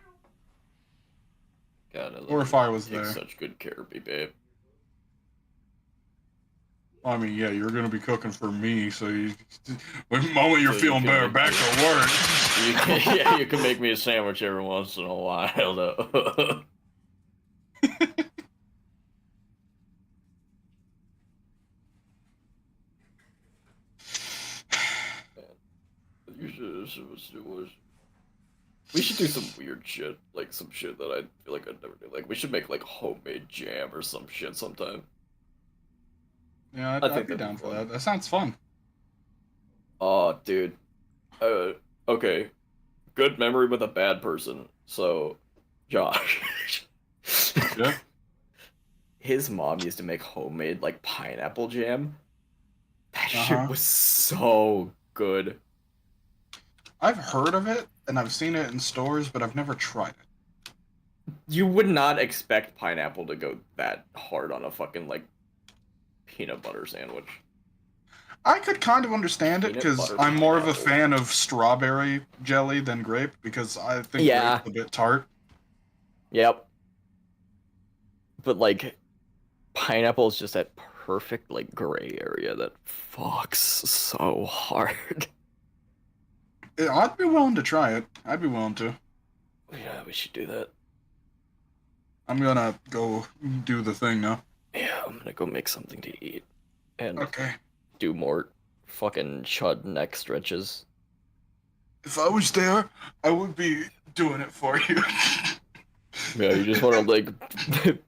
[SPEAKER 5] God,
[SPEAKER 1] Or if I was
[SPEAKER 5] take
[SPEAKER 1] there.
[SPEAKER 5] such good care of me, babe.
[SPEAKER 1] I mean, yeah, you're gonna be cooking for me, so the moment you're
[SPEAKER 5] So you
[SPEAKER 1] feeling
[SPEAKER 5] can
[SPEAKER 1] better,
[SPEAKER 5] make
[SPEAKER 1] back
[SPEAKER 5] me-
[SPEAKER 1] to work.
[SPEAKER 5] Yeah, you can make me a sandwich every once in a while, though. We should do some weird shit, like some shit that I feel like I'd never do. Like, we should make like homemade jam or some shit sometime.
[SPEAKER 1] Yeah,
[SPEAKER 5] I
[SPEAKER 1] I'd
[SPEAKER 5] think
[SPEAKER 1] be
[SPEAKER 5] that'd be
[SPEAKER 1] down for
[SPEAKER 5] fun.
[SPEAKER 1] that. That sounds fun.
[SPEAKER 5] Oh, dude. Okay. Good memory with a bad person. So, Josh.
[SPEAKER 1] Yeah.
[SPEAKER 5] His mom used to make homemade, like, pineapple jam. That
[SPEAKER 1] Uh-huh.
[SPEAKER 5] shit was so good.
[SPEAKER 1] I've heard of it, and I've seen it in stores, but I've never tried it.
[SPEAKER 5] You would not expect pineapple to go that hard on a fucking, like, peanut butter sandwich.
[SPEAKER 1] I could kind of understand it,
[SPEAKER 5] Peanut
[SPEAKER 1] because
[SPEAKER 5] butter
[SPEAKER 1] I'm more of a
[SPEAKER 5] pineapple.
[SPEAKER 1] fan of strawberry jelly than grape, because I think
[SPEAKER 5] Yeah.
[SPEAKER 1] grape's a bit tart.
[SPEAKER 5] Yep. But, like, pineapple is just that perfect, like, gray area that fucks so hard.
[SPEAKER 1] Yeah, I'd be willing to try it. I'd be willing to.
[SPEAKER 5] Yeah, we should do that.
[SPEAKER 1] I'm gonna go do the thing now.
[SPEAKER 5] Yeah, I'm gonna go make something to eat. And
[SPEAKER 1] Okay.
[SPEAKER 5] do more fucking chud neck stretches.
[SPEAKER 1] If I was there, I would be doing it for you.
[SPEAKER 5] Yeah, you just wanna, like,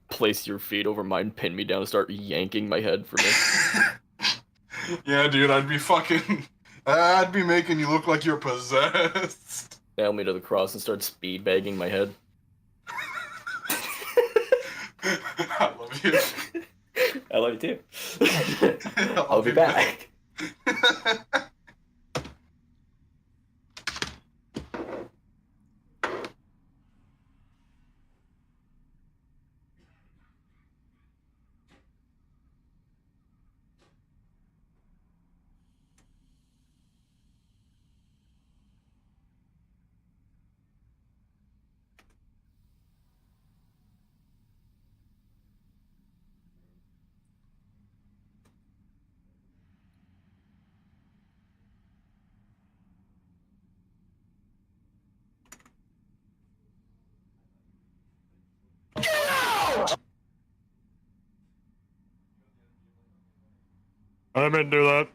[SPEAKER 5] place your feet over mine, pin me down, and start yanking my head for me.
[SPEAKER 1] Yeah, dude, I'd be making you look like you're possessed.
[SPEAKER 5] Nail me to the cross and start speed bagging my head.
[SPEAKER 1] I love you.
[SPEAKER 5] I love you too. I'll be back.
[SPEAKER 4] I didn't do that.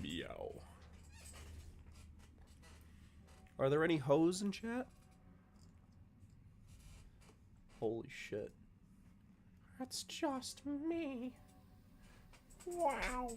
[SPEAKER 3] Meow. Are there any hoes in chat? Holy shit. That's just me. Wow.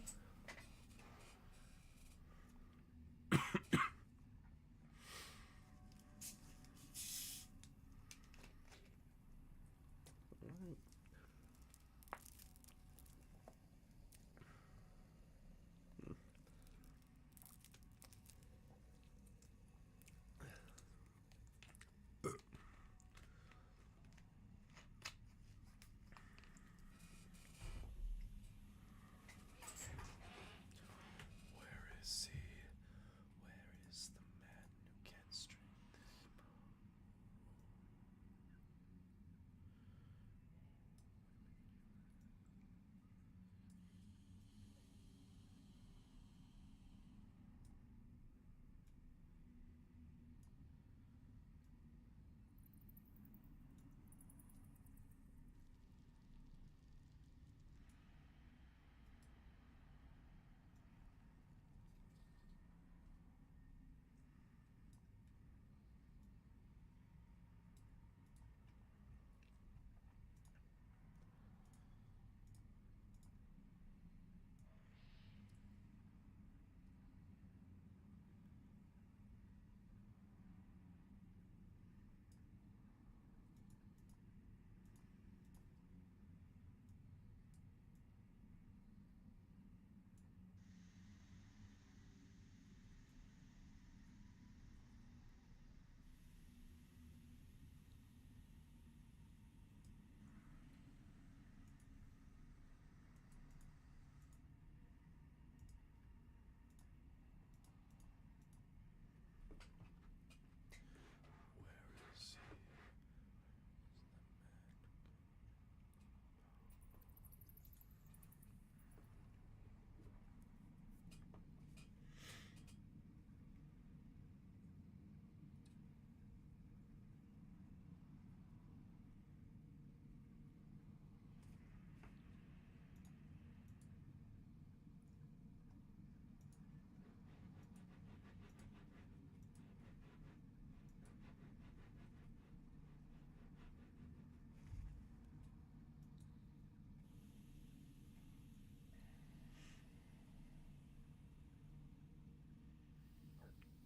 [SPEAKER 3] Where is he? Where is the man who can string this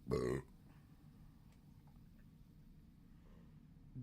[SPEAKER 3] bow? Where is he?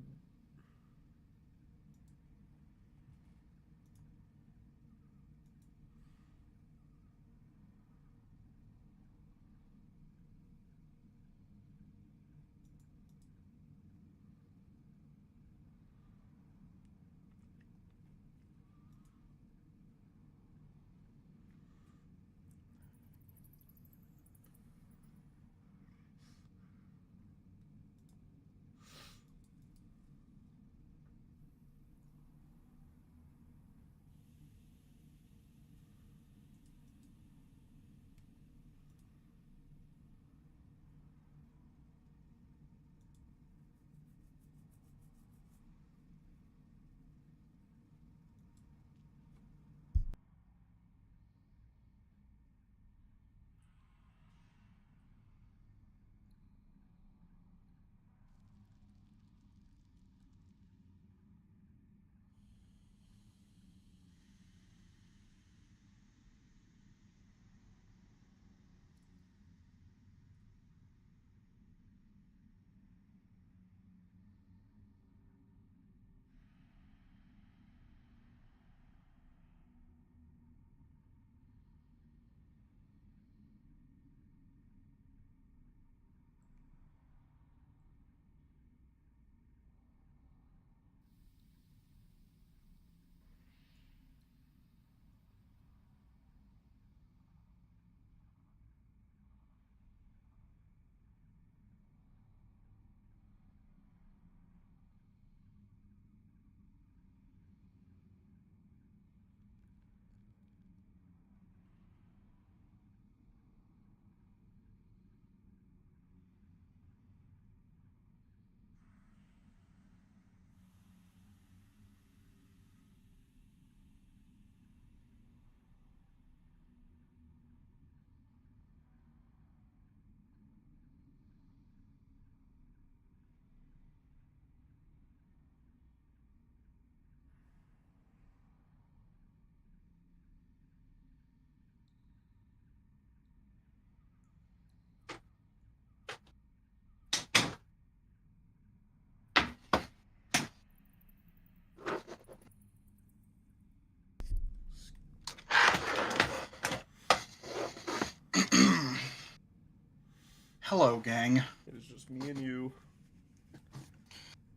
[SPEAKER 1] Hello, gang.
[SPEAKER 3] It is just me and you.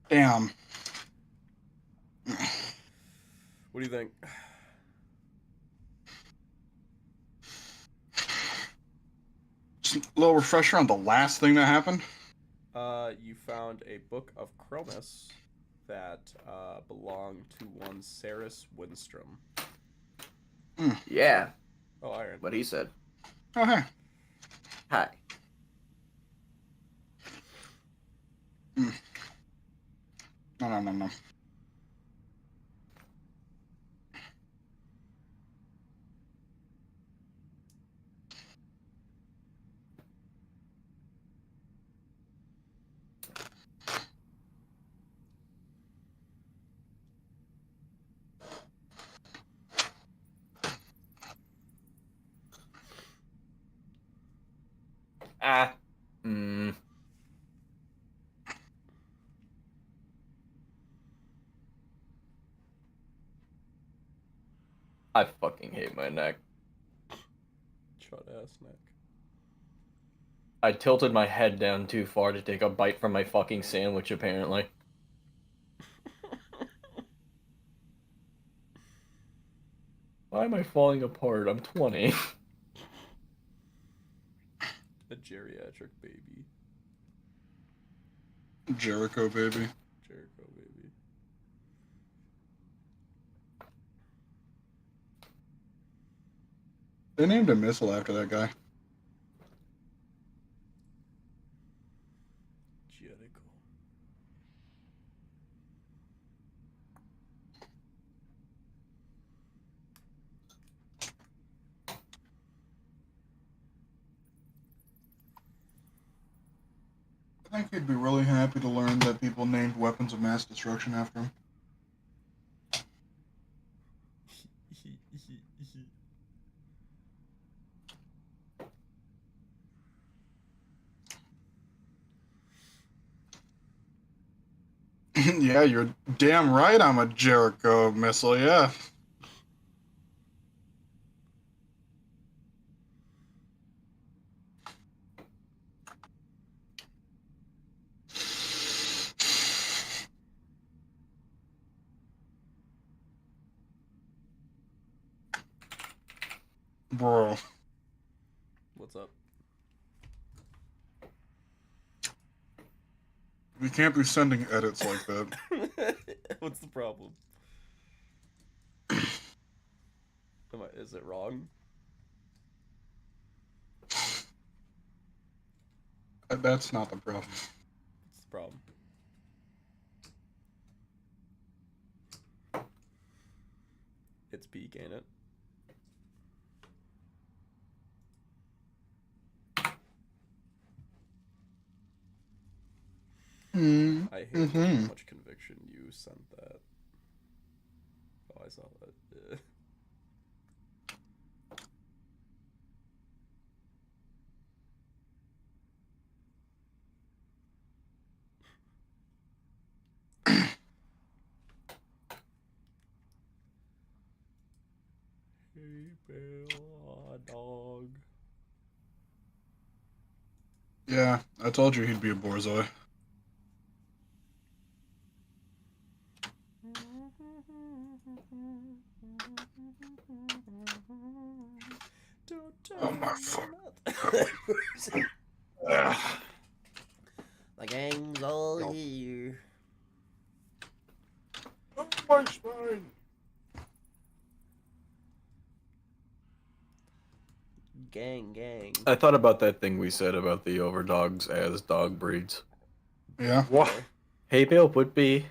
[SPEAKER 1] Damn.
[SPEAKER 3] What do you think?
[SPEAKER 1] Just a little refresher on the last thing that happened.
[SPEAKER 3] You found a book of Chromis that belonged to one Saris Windstrom.
[SPEAKER 5] Yeah,
[SPEAKER 3] Oh, Iron.
[SPEAKER 5] what he said.
[SPEAKER 1] Oh, hey.
[SPEAKER 5] Hi.
[SPEAKER 1] No.
[SPEAKER 5] Ah. Hmm. I fucking hate my neck.
[SPEAKER 3] Shut ass neck.
[SPEAKER 5] I tilted my head down too far to take a bite from my fucking sandwich, apparently. Why am I falling apart? I'm 20.
[SPEAKER 3] A geriatric baby.
[SPEAKER 1] Jericho, baby.
[SPEAKER 3] Jericho baby.
[SPEAKER 1] They named a missile after that guy.
[SPEAKER 3] Jericho.
[SPEAKER 1] I think he'd be really happy to learn that people named weapons of mass destruction after him. Yeah, you're damn right I'm a Jericho missile, yeah. Bro.
[SPEAKER 3] What's up?
[SPEAKER 1] We can't be sending edits like that.
[SPEAKER 3] What's the problem? Is it wrong?
[SPEAKER 1] That's not the problem.
[SPEAKER 3] What's the problem? It's peak, ain't it? I hate with how much conviction you sent that. Oh, I saw that. Yeah. Hey, Bill, dog.
[SPEAKER 1] Yeah, I told you he'd be a borzoi. Oh my fuck.
[SPEAKER 2] The gang's all here.
[SPEAKER 1] Oh my spine.
[SPEAKER 3] Gang.
[SPEAKER 5] I thought about that thing we said about the overdogs as dog breeds.
[SPEAKER 1] Yeah.
[SPEAKER 5] What? Hay Bale would be...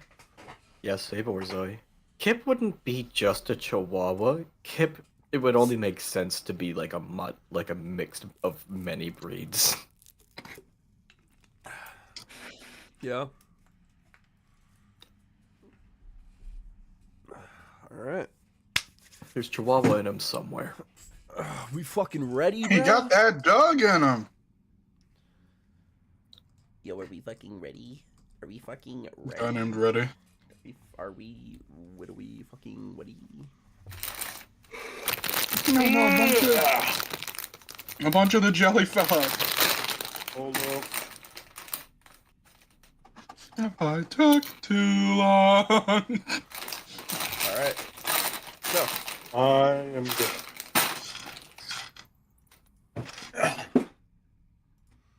[SPEAKER 5] Yes, hey Borzoi. Kip wouldn't be just a Chihuahua. Kip, it would only make sense to be like a mutt, like a mix of many breeds.
[SPEAKER 3] Yeah. Alright.
[SPEAKER 5] There's Chihuahua in him somewhere.
[SPEAKER 3] We fucking ready, bro?
[SPEAKER 1] He got that dog in him.
[SPEAKER 2] Yo, are we fucking ready? Are we fucking ready?
[SPEAKER 1] Guy named Ready.
[SPEAKER 2] Are we? What are we fucking ready?
[SPEAKER 1] No, a bunch of the jelly fella.
[SPEAKER 4] Hold up.
[SPEAKER 1] If I took too long.
[SPEAKER 3] All right. So,
[SPEAKER 4] I am good.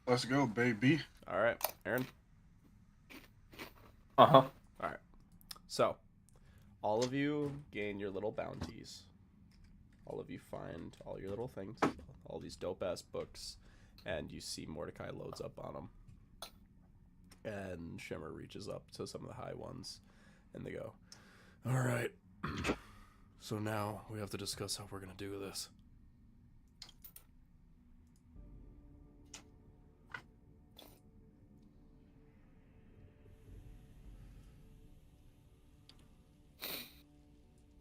[SPEAKER 1] Let's go, baby.
[SPEAKER 3] all right, Aaron.
[SPEAKER 5] Uh-huh.
[SPEAKER 3] All right. So, all of you gain your little bounties. All of you find all your little things, all these dope-ass books, and you see Mordecai loads up on them. And Shimmer reaches up to some of the high ones, and they go, all right. So now we have to discuss how we're going to do this.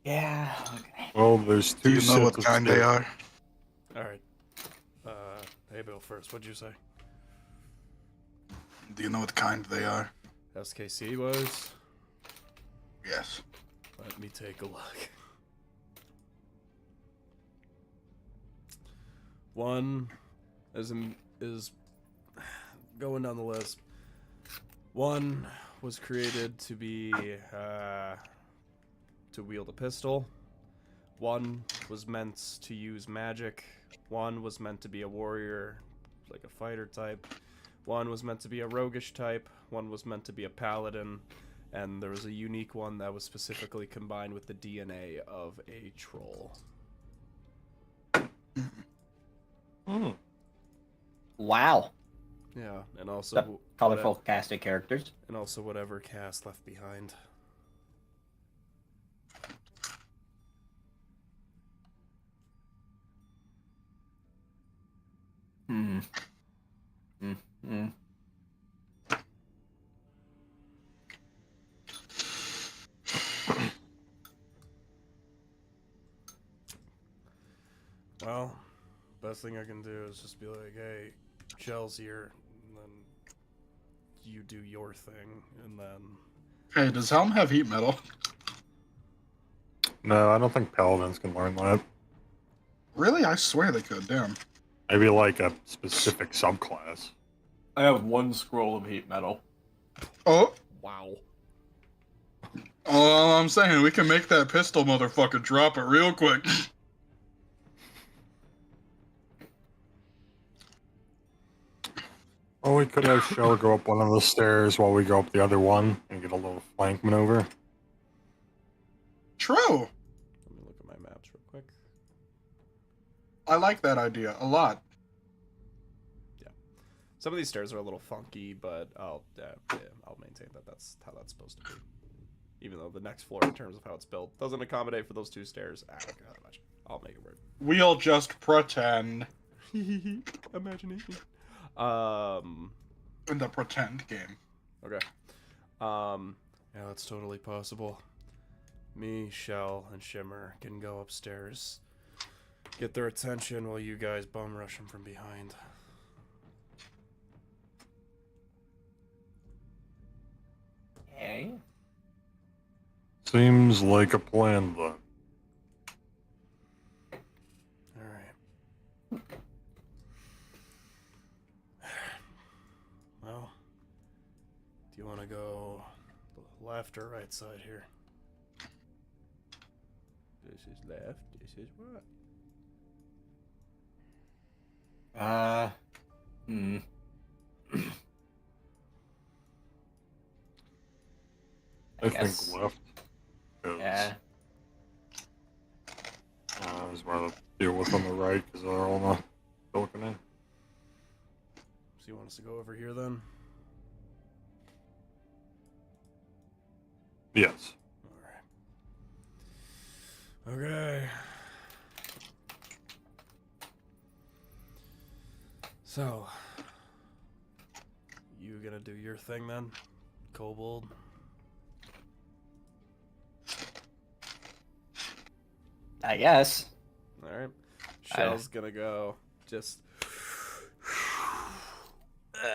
[SPEAKER 6] Yeah. Okay.
[SPEAKER 4] Well, there's
[SPEAKER 7] Do
[SPEAKER 4] two
[SPEAKER 7] you know what
[SPEAKER 4] sets of
[SPEAKER 7] kind they
[SPEAKER 4] stairs.
[SPEAKER 7] are?
[SPEAKER 3] All right. Hey, Bill, first, what'd you say?
[SPEAKER 7] Do you know what kind they are?
[SPEAKER 3] SKC was?
[SPEAKER 7] Yes.
[SPEAKER 3] Let me take a look. One is going down the list. One was created to be to wield a pistol. One was meant to use magic. One was meant to be a warrior, like a fighter type. One was meant to be a roguish type. One was meant to be a paladin. And there was a unique one that was specifically combined with the DNA of a troll.
[SPEAKER 6] Wow.
[SPEAKER 3] Yeah, and also
[SPEAKER 6] The colorful cast of characters.
[SPEAKER 3] and also whatever cast left behind.
[SPEAKER 6] Hmm. Hmm. Hmm.
[SPEAKER 3] Well, best thing I can do is just be like, hey, Shell's here, and then you do your thing, and then...
[SPEAKER 1] Hey, does Helm have heat metal?
[SPEAKER 4] No, I don't think paladins can learn that.
[SPEAKER 1] Really? I swear they could. Damn.
[SPEAKER 4] Maybe like a specific subclass.
[SPEAKER 5] I have one scroll of heat metal.
[SPEAKER 1] Oh,
[SPEAKER 3] Wow.
[SPEAKER 1] all I'm saying, we can make that pistol motherfucker drop it real quick.
[SPEAKER 4] Well, we could have Shell go up one of the stairs while we go up the other one and get a little flank maneuver.
[SPEAKER 1] True.
[SPEAKER 3] Let me look at my maps real quick.
[SPEAKER 1] I like that idea a lot.
[SPEAKER 3] Some of these stairs are a little funky, but I'll maintain that that's how that's supposed to be. Even though the next floor, in terms of how it's built, doesn't accommodate for those two stairs. I don't care that much. I'll make it work.
[SPEAKER 1] We'll just pretend
[SPEAKER 3] Imagination.
[SPEAKER 1] in the pretend game.
[SPEAKER 3] Okay. Yeah, that's totally possible. Me, Shell, and Shimmer can go upstairs, get their attention while you guys bum rush them from behind.
[SPEAKER 6] Okay.
[SPEAKER 4] Seems like a plan, then.
[SPEAKER 3] Alright. Well, do you want to go left or right side here? This is left, this is right.
[SPEAKER 4] I
[SPEAKER 6] guess.
[SPEAKER 4] think left.
[SPEAKER 6] Yeah.
[SPEAKER 4] Is where to deal with on the right because they're all the balcony.
[SPEAKER 3] So you want us to go over here then?
[SPEAKER 4] Yes.
[SPEAKER 3] Alright. Okay. So, you gonna do your thing then, Kobold?
[SPEAKER 6] I guess.
[SPEAKER 3] Alright. Shell's gonna go just...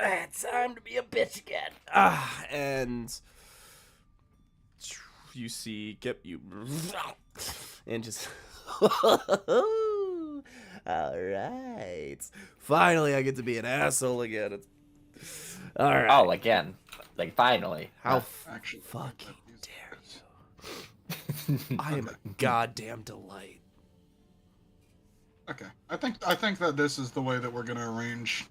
[SPEAKER 3] It's time to be a bitch again. And you see, you and just All right. Finally, I get to be an asshole again. All right.
[SPEAKER 6] Oh, again. Like, finally.
[SPEAKER 3] How
[SPEAKER 1] Actually,
[SPEAKER 3] fucking dare you? I am a goddamn delight.
[SPEAKER 1] Okay, I think that this is the way that we're gonna arrange.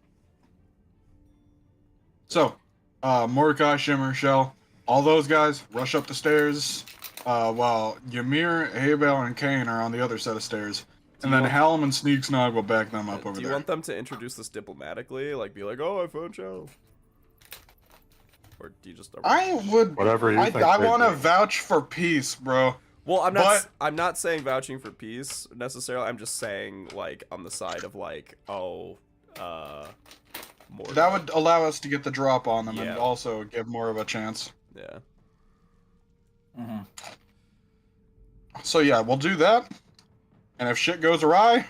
[SPEAKER 1] So, Mordecai, Shimmer, Shell, all those guys rush up the stairs, while Ymir, Abel, and Kane are on the other set of stairs, and then Hallam and Sneak Snog will back them up over
[SPEAKER 3] Do you
[SPEAKER 1] there.
[SPEAKER 3] want them to introduce this diplomatically? Like, be like, oh, I found Shell. Or do you just...
[SPEAKER 1] I would.
[SPEAKER 4] Whatever you think.
[SPEAKER 1] I
[SPEAKER 4] they
[SPEAKER 1] want to
[SPEAKER 4] do.
[SPEAKER 1] vouch for peace, bro.
[SPEAKER 3] Well,
[SPEAKER 1] But-
[SPEAKER 3] I'm not saying vouching for peace necessarily. I'm just saying, like, on the side of, like, more...
[SPEAKER 1] That would allow us to get the drop on them
[SPEAKER 3] Yeah.
[SPEAKER 1] and also give more of a chance.
[SPEAKER 3] Yeah.
[SPEAKER 6] Mm-hmm.
[SPEAKER 1] So yeah, we'll do that. And if shit goes awry,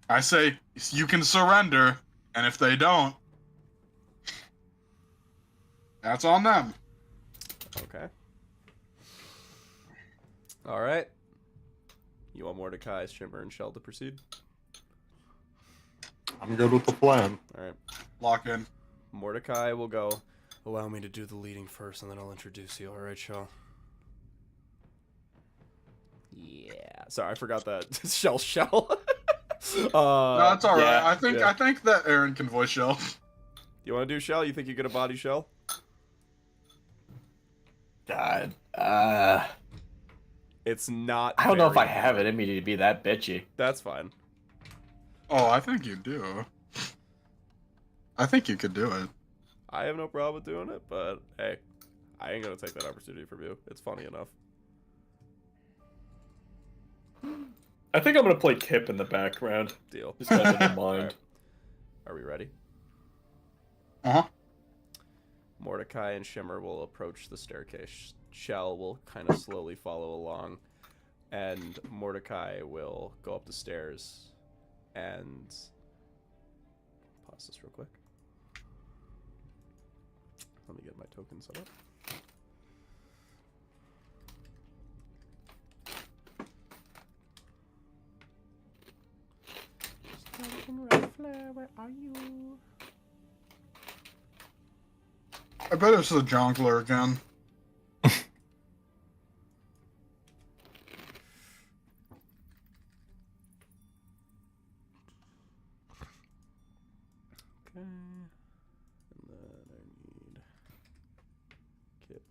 [SPEAKER 1] I say you can surrender. And if they don't, that's on them.
[SPEAKER 3] Okay. All right. You want Mordecai, Shimmer, and Shell to proceed?
[SPEAKER 4] I'm good with the plan.
[SPEAKER 3] All right.
[SPEAKER 1] Lock in.
[SPEAKER 3] Mordecai will go. Allow me to do the leading first, and then I'll introduce you. All right, Shell. Yeah. Sorry, I forgot that. Shell.
[SPEAKER 1] No, that's all right.
[SPEAKER 6] yeah,
[SPEAKER 1] I think that Aaron can voice Shell.
[SPEAKER 3] You want to do Shell? You think you get a body Shell?
[SPEAKER 6] God.
[SPEAKER 3] It's not.
[SPEAKER 6] I don't know if I
[SPEAKER 3] very-
[SPEAKER 6] have it in me to be that bitchy.
[SPEAKER 3] That's fine.
[SPEAKER 1] Oh, I think you do. I think you could do it.
[SPEAKER 3] I have no problem with doing it, but hey, I ain't gonna take that opportunity from you. It's funny enough.
[SPEAKER 5] I think I'm gonna play Kip in the background.
[SPEAKER 3] Deal.
[SPEAKER 5] Just kind of in mind.
[SPEAKER 3] Alright. Are we ready?
[SPEAKER 1] Uh-huh.
[SPEAKER 3] Mordecai and Shimmer will approach the staircase. Shell will kind of slowly follow along, and Mordecai will go up the stairs and pause this real quick. Let me get my token set up. Where are you?
[SPEAKER 1] I bet it's the Jonkler again.
[SPEAKER 3] Okay. And then I need Kip.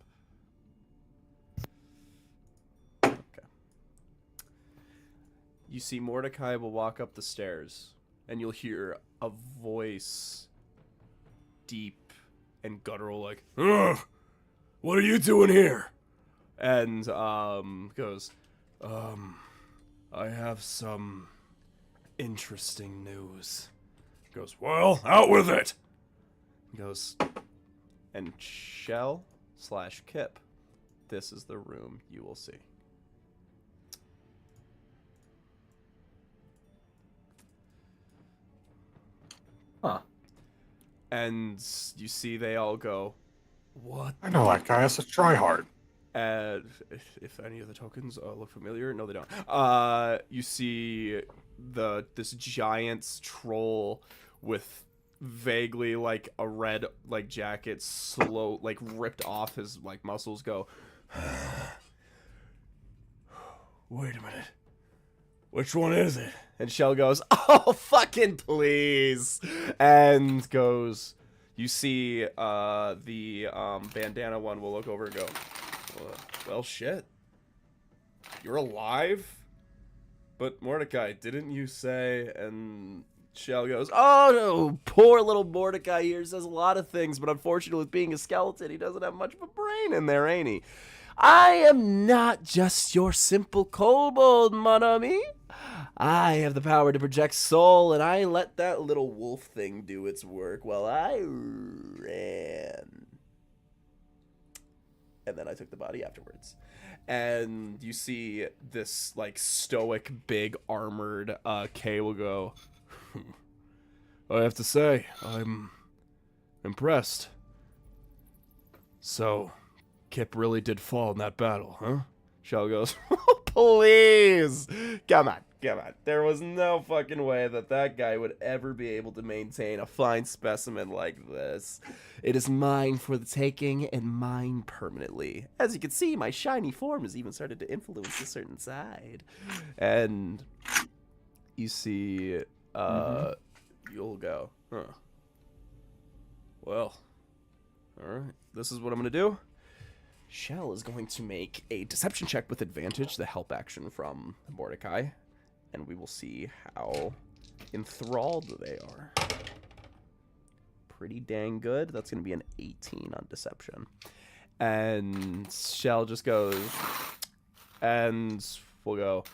[SPEAKER 3] Okay. You see Mordecai will walk up the stairs, and you'll hear a voice, deep and guttural, like, "Ugh, what are you doing here?" And goes, I have some interesting news. Goes, well, out with it. Goes, and Shell/Kip, this is the room you will see.
[SPEAKER 6] Huh.
[SPEAKER 3] And you see they all go, what?
[SPEAKER 4] I know that guy has to try hard.
[SPEAKER 3] And if any of the tokens look familiar, no, they don't. You see this giant troll with vaguely like a red like jacket, slow like ripped off his like muscles. Go. Wait a minute. Which one is it? And Shell goes, oh fucking please, and goes. You see the bandana one will look over and go, well, shit. You're alive? But Mordecai, didn't you say? And Shell goes, oh, no, poor little Mordecai here says a lot of things, but unfortunately with being a skeleton, he doesn't have much of a brain in there, ain't he? I am not just your simple kobold, mon ami. I have the power to project soul, and I let that little wolf thing do its work while I ran. And then I took the body afterwards. And you see this, like, stoic, big, armored K will go, I have to say, I'm impressed. So, Kip really did fall in that battle, huh? Shell goes, please! Come on. Come on. There was no fucking way that that guy would ever be able to maintain a fine specimen like this. It is mine for the taking and mine permanently. As you can see, my shiny form has even started to influence a certain side. And you see, you'll go, huh. Well, alright. This is what I'm going to do. Shell is going to make a deception check with advantage, the help action from Mordecai. And we will see how enthralled they are. Pretty dang good. That's going to be an 18 on deception. And Shell just goes, and we'll go,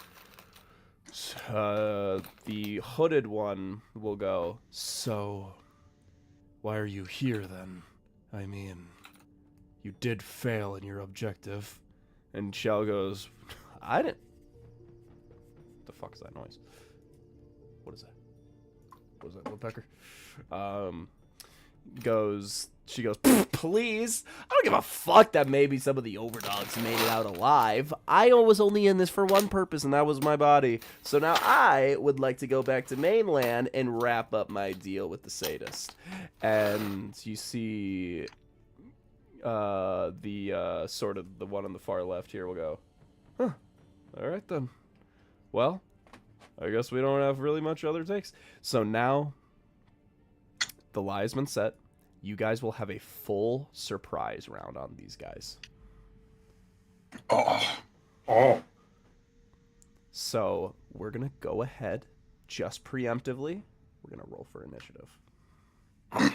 [SPEAKER 3] the hooded one will go, so, why are you here then? I mean, you did fail in your objective. And Shell goes, I didn't. The fuck is that noise? What is that? What is that, woodpecker? She goes, please? I don't give a fuck that maybe some of the overdogs made it out alive. I was only in this for one purpose, and that was my body. So now I would like to go back to mainland and wrap up my deal with the sadist. And you see the sort of the one on the far left here will go, huh, all right then. Well, I guess we don't have really much other takes. So now the lie has been set. You guys will have a full surprise round on these guys.
[SPEAKER 1] Oh.
[SPEAKER 3] So we're going to go ahead just preemptively. We're going to roll for initiative. We're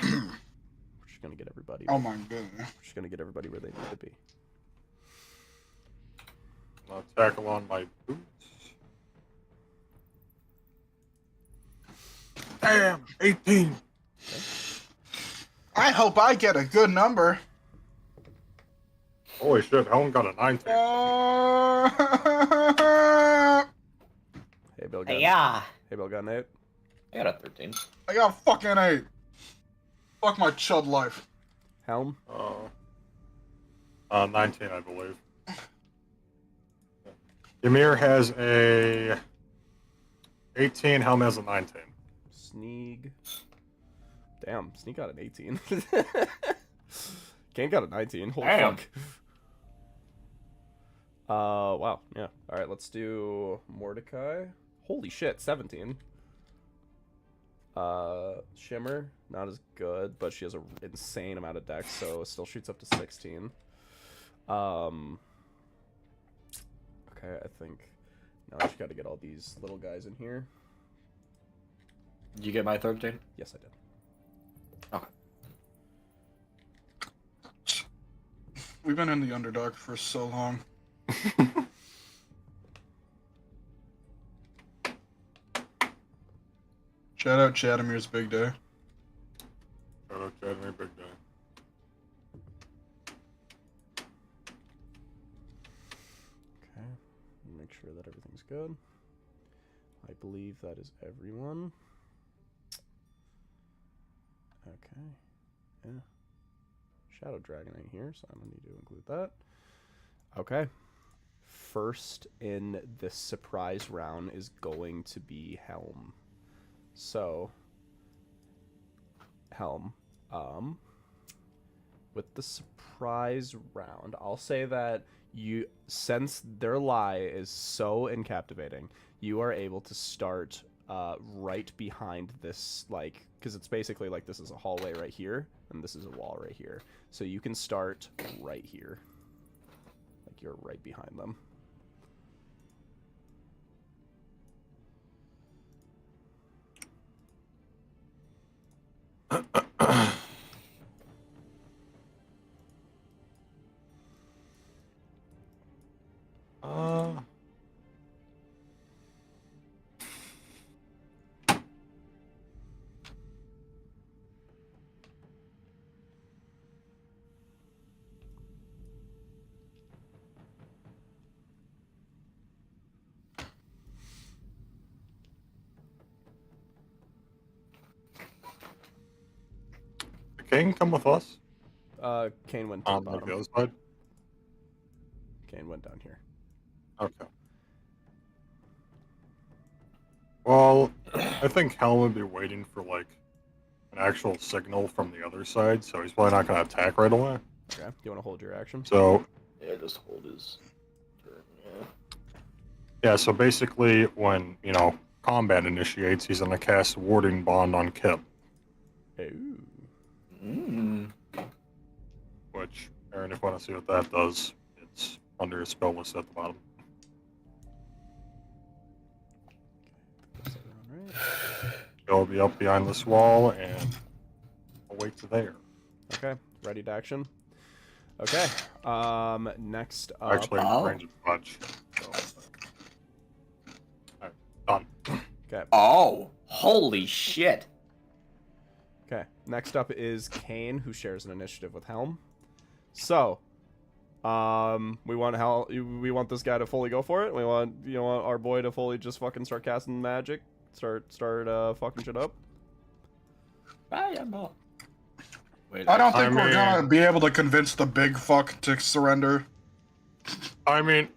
[SPEAKER 3] just going to get everybody.
[SPEAKER 1] Oh my goodness.
[SPEAKER 3] We're just going to get everybody where they need to be.
[SPEAKER 4] I'll tackle on my boots. Damn, 18.
[SPEAKER 3] Okay.
[SPEAKER 1] I hope I get a good number.
[SPEAKER 4] Holy shit, Helen got a 19.
[SPEAKER 3] Hey, Bill got Hey, Bill got an 8.
[SPEAKER 5] I got a 13.
[SPEAKER 1] I got a fucking 8. Fuck my chud life.
[SPEAKER 3] Helm?
[SPEAKER 4] 19, I believe. Ymir has a 18, Helm has a 19.
[SPEAKER 3] Sneeg. Damn, Sneeg got an 18. Kane got a 19. Holy
[SPEAKER 5] Damn.
[SPEAKER 3] fuck. Wow, yeah. Alright, let's do Mordecai. Holy shit, 17. Shimmer, not as good, but she has an insane amount of dex, so it still shoots up to 16. Okay, I think now I just gotta get all these little guys in here.
[SPEAKER 5] Did you get my 13?
[SPEAKER 3] Yes, I did.
[SPEAKER 5] Okay.
[SPEAKER 1] We've been in the underdog for so long. Shout out Chadamir's big day.
[SPEAKER 4] Shout out Chadamir, big day.
[SPEAKER 3] Okay, make sure that everything's good. I believe that is everyone. Okay, yeah. Shadow Dragon ain't here, so I don't need to include that. Okay. First in this surprise round is going to be Helm. So, Helm, with the surprise round, I'll say that you, since their lie is so incaptivating, you are able to start right behind this, like, because it's basically like this is a hallway right here, and this is a wall right here. So you can start right here. Like you're right behind them.
[SPEAKER 4] Kane come with us?
[SPEAKER 3] Kane went to the
[SPEAKER 4] On like
[SPEAKER 3] bottom.
[SPEAKER 4] the other side?
[SPEAKER 3] Kane went down here.
[SPEAKER 4] Okay. Well, I think Helm would be waiting for like an actual signal from the other side, so he's probably not going to attack right away.
[SPEAKER 3] Okay. You want to hold your action?
[SPEAKER 4] So
[SPEAKER 5] Yeah, just hold his turn. Yeah.
[SPEAKER 4] yeah, so basically when combat initiates, he's going to cast Warding Bond on Kip,
[SPEAKER 3] Ooh.
[SPEAKER 4] which Aaron, if you want to see what that does, it's under his spell list at the bottom.
[SPEAKER 3] Alright.
[SPEAKER 4] He'll be up behind this wall and I'll wait to there.
[SPEAKER 3] Okay. Ready to action. Okay. Next up.
[SPEAKER 4] Actually, range of punch. So, alright, done.
[SPEAKER 3] Okay.
[SPEAKER 6] Oh, holy shit!
[SPEAKER 3] Okay. Next up is Kane, who shares an initiative with Helm. So, we want this guy to fully go for it. We want our boy to fully just fucking start casting magic, start fucking shit up.
[SPEAKER 6] Fireball. Wait,
[SPEAKER 1] I don't think
[SPEAKER 4] I
[SPEAKER 1] we're
[SPEAKER 4] mean-
[SPEAKER 1] gonna be able to convince the big fuck to surrender.
[SPEAKER 4] I mean,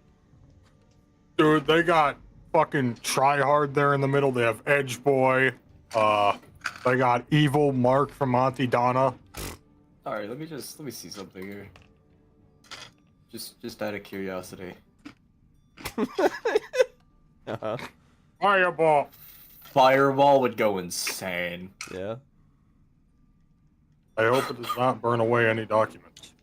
[SPEAKER 4] dude, they got fucking Tryhard there in the middle. They have Edge Boy. They got Evil Mark from Auntie Donna.
[SPEAKER 6] Alright, let me see something here. Just out of curiosity.
[SPEAKER 3] Uh-huh.
[SPEAKER 4] Fireball.
[SPEAKER 6] Fireball would go insane.
[SPEAKER 3] Yeah.
[SPEAKER 4] I hope it does not burn away any documents.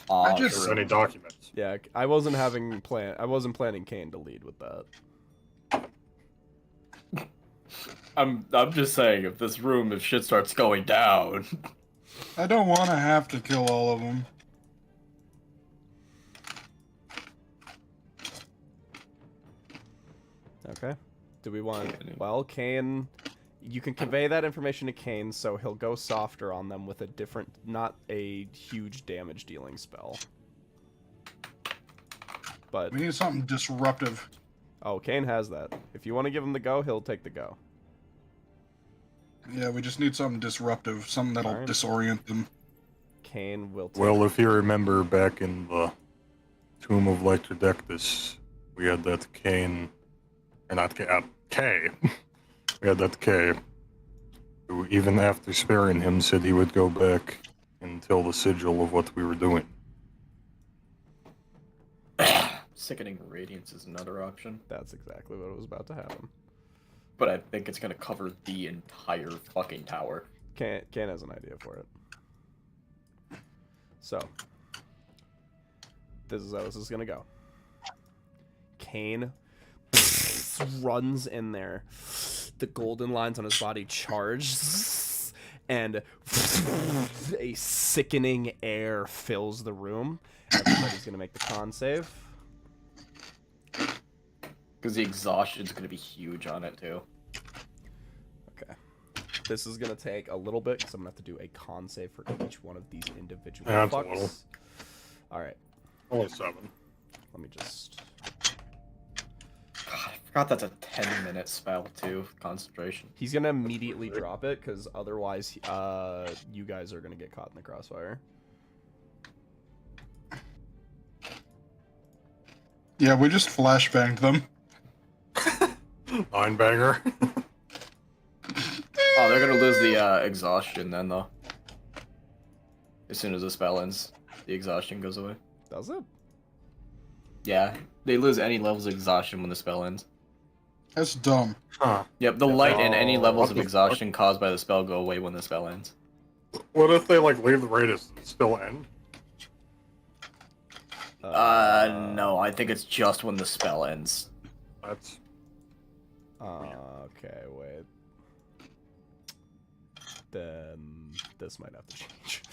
[SPEAKER 1] I just-
[SPEAKER 4] Or any documents.
[SPEAKER 3] Yeah. I wasn't planning Kane to lead with that.
[SPEAKER 5] I'm just saying, if shit starts going down.
[SPEAKER 1] I don't want to have to kill all of them.
[SPEAKER 3] Okay. Do we want... Well, Kane... You can convey that information to Kane, so he'll go softer on them with a different... Not a huge damage dealing spell. But...
[SPEAKER 1] We need something disruptive.
[SPEAKER 3] Oh, Kane has that. If you want to give him the go, he'll take the go.
[SPEAKER 1] Yeah, we just need something disruptive, something that'll
[SPEAKER 3] Alright.
[SPEAKER 1] disorient them.
[SPEAKER 3] Kane will take...
[SPEAKER 4] Well, if you remember back in the Tomb of Lectrodectus, we had that Kane, or not K, K. We had that K, who even after sparing him said he would go back and tell the sigil of what we were doing.
[SPEAKER 5] Sickening Radiance is another option,
[SPEAKER 3] That's exactly what was about to happen.
[SPEAKER 5] but I think it's gonna cover the entire fucking tower.
[SPEAKER 3] Kane has an idea for it. So, this is how this is gonna go. Kane runs in there. The golden lines on his body charge, and a sickening air fills the room. Everybody's gonna make the con save.
[SPEAKER 5] Because the exhaustion's gonna be huge on it too.
[SPEAKER 3] Okay. This is gonna take a little bit because I'm gonna have to do a con save for each one of these individual
[SPEAKER 4] Yeah, that's a little.
[SPEAKER 3] fucks. Alright,
[SPEAKER 4] Only 7.
[SPEAKER 3] let me just...
[SPEAKER 5] God, I forgot that's a 10-minute spell too. Concentration.
[SPEAKER 3] He's gonna immediately drop it because otherwise, you guys are gonna get caught in the crossfire.
[SPEAKER 1] Yeah, we just flashbanged them.
[SPEAKER 4] 9-banger.
[SPEAKER 5] Oh, they're gonna lose the exhaustion then, though. As soon as the spell ends, the exhaustion goes away.
[SPEAKER 3] Does it?
[SPEAKER 5] Yeah, they lose any levels of exhaustion when the spell ends.
[SPEAKER 1] That's dumb.
[SPEAKER 4] Huh.
[SPEAKER 5] Yep, the light and any levels
[SPEAKER 4] what
[SPEAKER 5] of
[SPEAKER 4] the
[SPEAKER 5] exhaustion caused by the spell go away when the spell ends.
[SPEAKER 4] What if they like leave the radius and still end?
[SPEAKER 5] No, I think it's just when the spell ends.
[SPEAKER 4] That's
[SPEAKER 3] Okay, wait. Then this might have to change.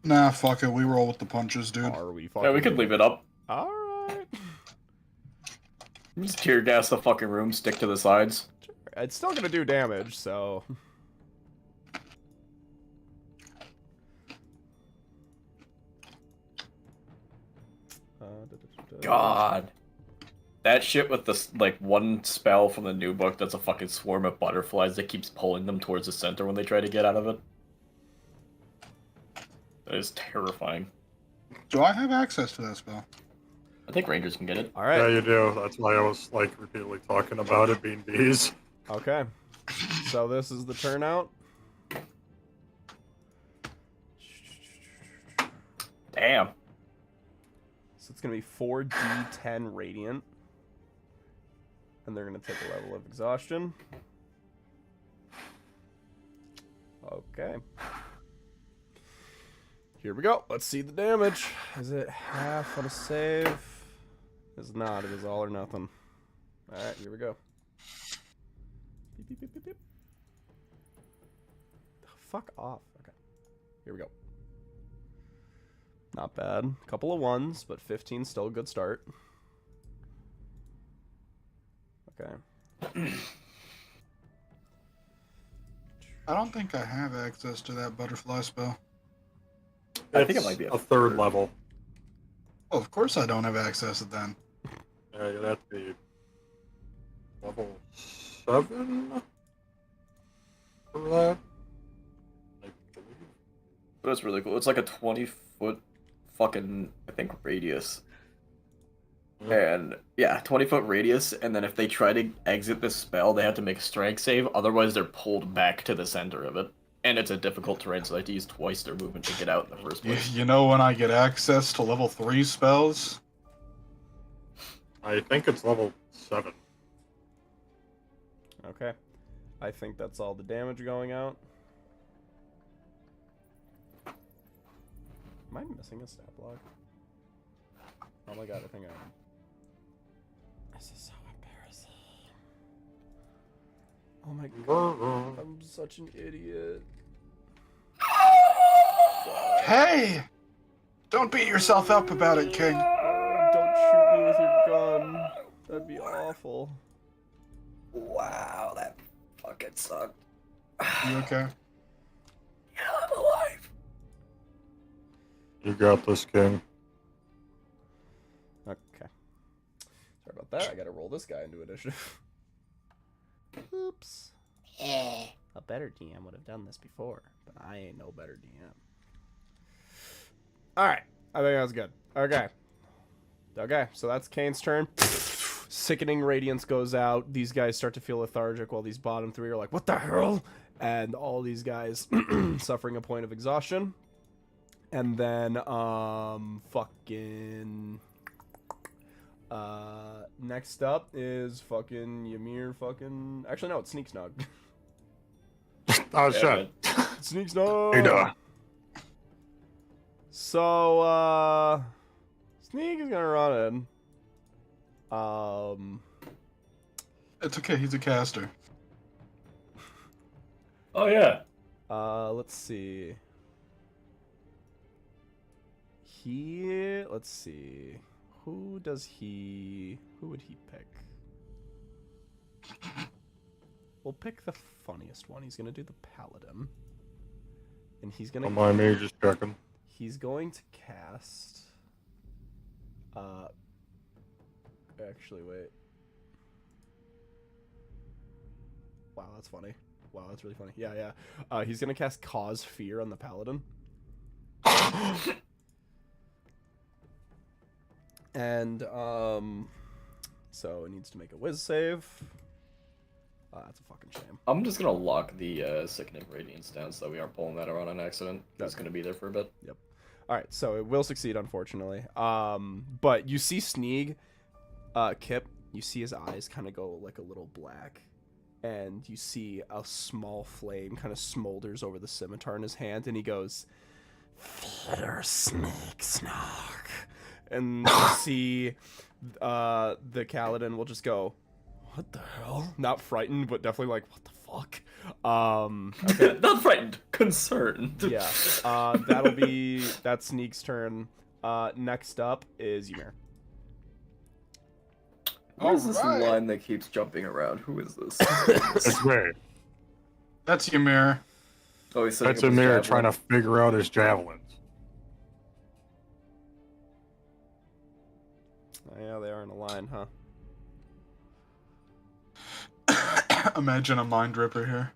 [SPEAKER 1] Nah, fuck it. We roll with the punches, dude.
[SPEAKER 3] Are we fucking...
[SPEAKER 5] Yeah, we could leave it up.
[SPEAKER 3] Alright.
[SPEAKER 5] Just tear gas the fucking room, stick to the sides.
[SPEAKER 3] It's still gonna do damage, so...
[SPEAKER 5] God. That shit with this, like, one spell from the new book that's a fucking swarm of butterflies that keeps pulling them towards the center when they try to get out of it. That is terrifying.
[SPEAKER 1] Do I have access to that spell?
[SPEAKER 5] I think Rangers can get it.
[SPEAKER 3] All
[SPEAKER 4] Yeah,
[SPEAKER 3] right.
[SPEAKER 4] you do. That's why I was like repeatedly talking about it being bees.
[SPEAKER 3] Okay. So this is the turnout.
[SPEAKER 5] Damn.
[SPEAKER 3] So it's gonna be 4d10 radiant, and they're gonna take a level of exhaustion. Okay. Here we go. Let's see the damage. Is it half on a save? It's not. It is all or nothing. All right. Here we go. Beep, beep, beep, beep, beep. Fuck off. Okay. Here we go. Not bad. Couple of ones, but 15 still a good start. Okay.
[SPEAKER 1] I don't think I have access to that butterfly spell.
[SPEAKER 5] I think it
[SPEAKER 4] It's
[SPEAKER 5] might be
[SPEAKER 4] a third level.
[SPEAKER 1] Oh, of course I don't have access to that.
[SPEAKER 4] Yeah, you'd have to be level 7 for that. I believe.
[SPEAKER 5] But that's really cool. It's like a 20-foot fucking, I think, radius. And yeah, 20-foot radius, and then if they try to exit this spell, they have to make a strength save, otherwise they're pulled back to the center of it. And it's a difficult terrain, so they have to use twice their movement to get out in the first place.
[SPEAKER 1] You know when I get access to level 3 spells?
[SPEAKER 4] I think it's level 7.
[SPEAKER 3] Okay. I think that's all the damage going out. Am I missing a stat block? Oh my god, I think I am. This is so embarrassing. Oh my god, I'm such an idiot.
[SPEAKER 1] Hey! Don't beat yourself up about it, King.
[SPEAKER 3] Don't shoot me with your gun. That'd be awful.
[SPEAKER 5] Wow, that fucking sucked.
[SPEAKER 1] You okay?
[SPEAKER 5] Yeah, I'm alive.
[SPEAKER 4] You got this, King.
[SPEAKER 3] Okay. Sorry about that. I gotta roll this guy into initiative. Oops. A better DM would have done this before, but I ain't no better DM. Alright. I think that was good. Okay. Okay, so that's Kane's turn. Sickening radiance goes out. These guys start to feel lethargic while these bottom three are like, what the hell? And all these guys suffering a point of exhaustion. And then, fucking... next up is fucking Ymir fucking... Actually, no, it's Sneak Snug.
[SPEAKER 4] Oh, shit.
[SPEAKER 3] Sneak Snug!
[SPEAKER 4] Hey, duh.
[SPEAKER 3] So, Sneak is gonna run in.
[SPEAKER 1] It's okay, he's a caster.
[SPEAKER 5] Oh yeah.
[SPEAKER 3] Let's see. Let's see. Who would he pick? We'll pick the funniest one. He's gonna do the paladin. And he's gonna...
[SPEAKER 4] Don't mind me, just checking.
[SPEAKER 3] He's going to cast... Actually, wait. Wow, that's funny. Wow, that's really funny. Yeah. He's gonna cast Cause Fear on the paladin. And, so it needs to make a whiz save. That's a fucking shame.
[SPEAKER 5] I'm just gonna lock the Sickening Radiance down so we aren't pulling that around on accident. That's gonna be there for a bit.
[SPEAKER 3] Yep. Alright, so it will succeed, unfortunately. But you see Sneeg, Kip, you see his eyes kind of go like a little black. And you see a small flame kind of smolders over the scimitar in his hand, and he goes, "Fear Sneak Snark." And you see the Kaladin will just go, "What the hell?" Not frightened, but definitely like, "What the fuck?" Okay.
[SPEAKER 5] Not frightened, concerned.
[SPEAKER 3] Yeah. That's Sneak's turn. Next up is Ymir.
[SPEAKER 5] Who is this
[SPEAKER 1] Alright.
[SPEAKER 5] line that keeps jumping around? Who is this?
[SPEAKER 4] It's me.
[SPEAKER 1] That's Ymir.
[SPEAKER 5] Oh, he's setting
[SPEAKER 4] That's
[SPEAKER 5] up his
[SPEAKER 4] Amir
[SPEAKER 5] javelin.
[SPEAKER 4] trying to figure out his javelins.
[SPEAKER 3] Oh, yeah, they are in a line, huh?
[SPEAKER 1] Imagine a mind ripper here.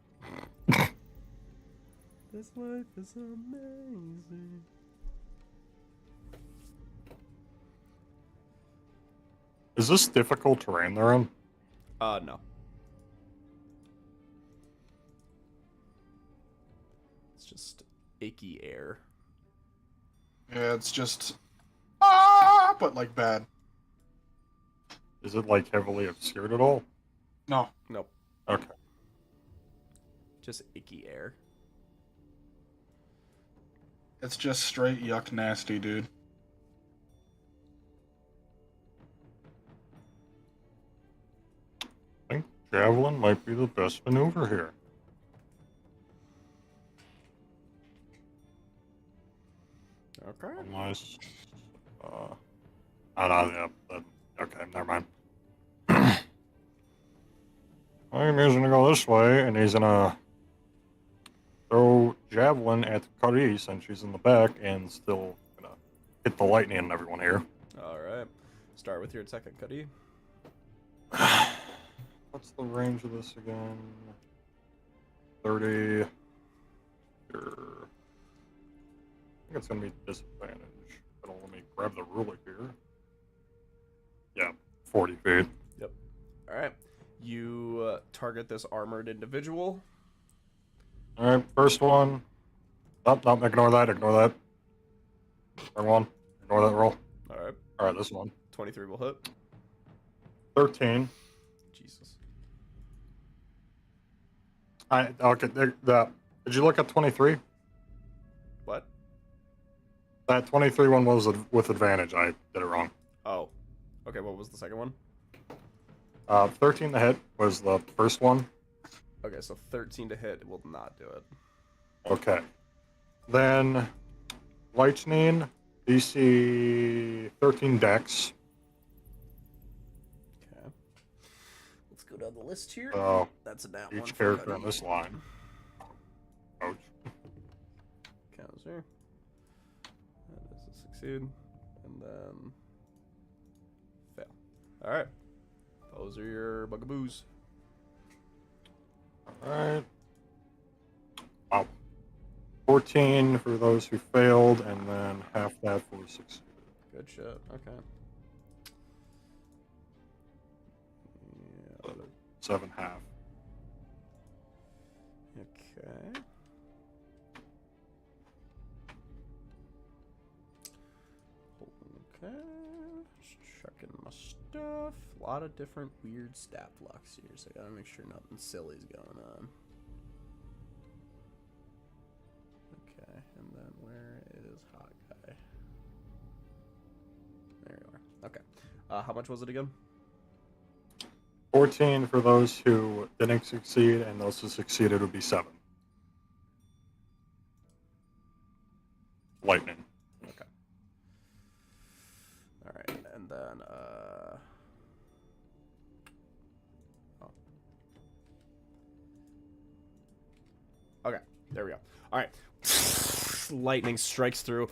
[SPEAKER 3] This life is amazing.
[SPEAKER 4] Is this difficult terrain they're in?
[SPEAKER 3] No. It's just icky air.
[SPEAKER 1] Yeah, it's just but like bad.
[SPEAKER 4] Is it like heavily obscured at all?
[SPEAKER 1] No.
[SPEAKER 3] Nope.
[SPEAKER 4] Okay.
[SPEAKER 3] Just icky air.
[SPEAKER 1] It's just straight yuck nasty, dude.
[SPEAKER 4] I think javelin might be the best maneuver here.
[SPEAKER 3] Okay.
[SPEAKER 4] Unless, I don't know. Okay, never mind. I'm using to go this way, and he's gonna throw javelin at Carice, and she's in the back, and still gonna hit the lightning and everyone here.
[SPEAKER 3] All right. Start with your attack at Cuddy.
[SPEAKER 4] What's the range of this again? 30. Sure. I think it's gonna be disadvantage. It'll let me grab the ruler here. Yeah, 40 feet.
[SPEAKER 3] All right. You target this armored individual.
[SPEAKER 4] All right, first one. Nope, nope, ignore that, ignore that. Wrong one. Ignore that roll.
[SPEAKER 3] All right.
[SPEAKER 4] All right, this one.
[SPEAKER 3] 23 will hit.
[SPEAKER 4] 13.
[SPEAKER 3] Jesus.
[SPEAKER 4] Okay, did you look at 23?
[SPEAKER 3] What?
[SPEAKER 4] That 23 one was with advantage. I did it wrong.
[SPEAKER 3] Oh. Okay, what was the second one?
[SPEAKER 4] 13 to hit was the first one.
[SPEAKER 3] Okay, so 13 to hit will not do it.
[SPEAKER 4] Okay. Then lightning, DC 13 dex.
[SPEAKER 3] Okay. Let's go down the list here.
[SPEAKER 4] So
[SPEAKER 3] That's a nat one.
[SPEAKER 4] each
[SPEAKER 3] for
[SPEAKER 4] character
[SPEAKER 3] Cuddy.
[SPEAKER 4] on this line. Ouch.
[SPEAKER 3] Counts here. That is a succeed. And then fail. Alright. Those are your bugaboos.
[SPEAKER 4] Alright. Wow. 14 for those who failed, and then half that for succeeded.
[SPEAKER 3] Good shit. Okay. Yeah,
[SPEAKER 4] 7 half.
[SPEAKER 3] okay. Okay. Just checking my stuff. A lot of different weird stat blocks here, so I gotta make sure nothing silly's going on. Okay, and then where is Hot Guy? There you are. Okay. How much was it again?
[SPEAKER 4] 14 for those who didn't succeed, and those who succeeded would be 7. Lightning.
[SPEAKER 3] Okay. All right, and then oh. Okay, there we go. All right. Lightning strikes through,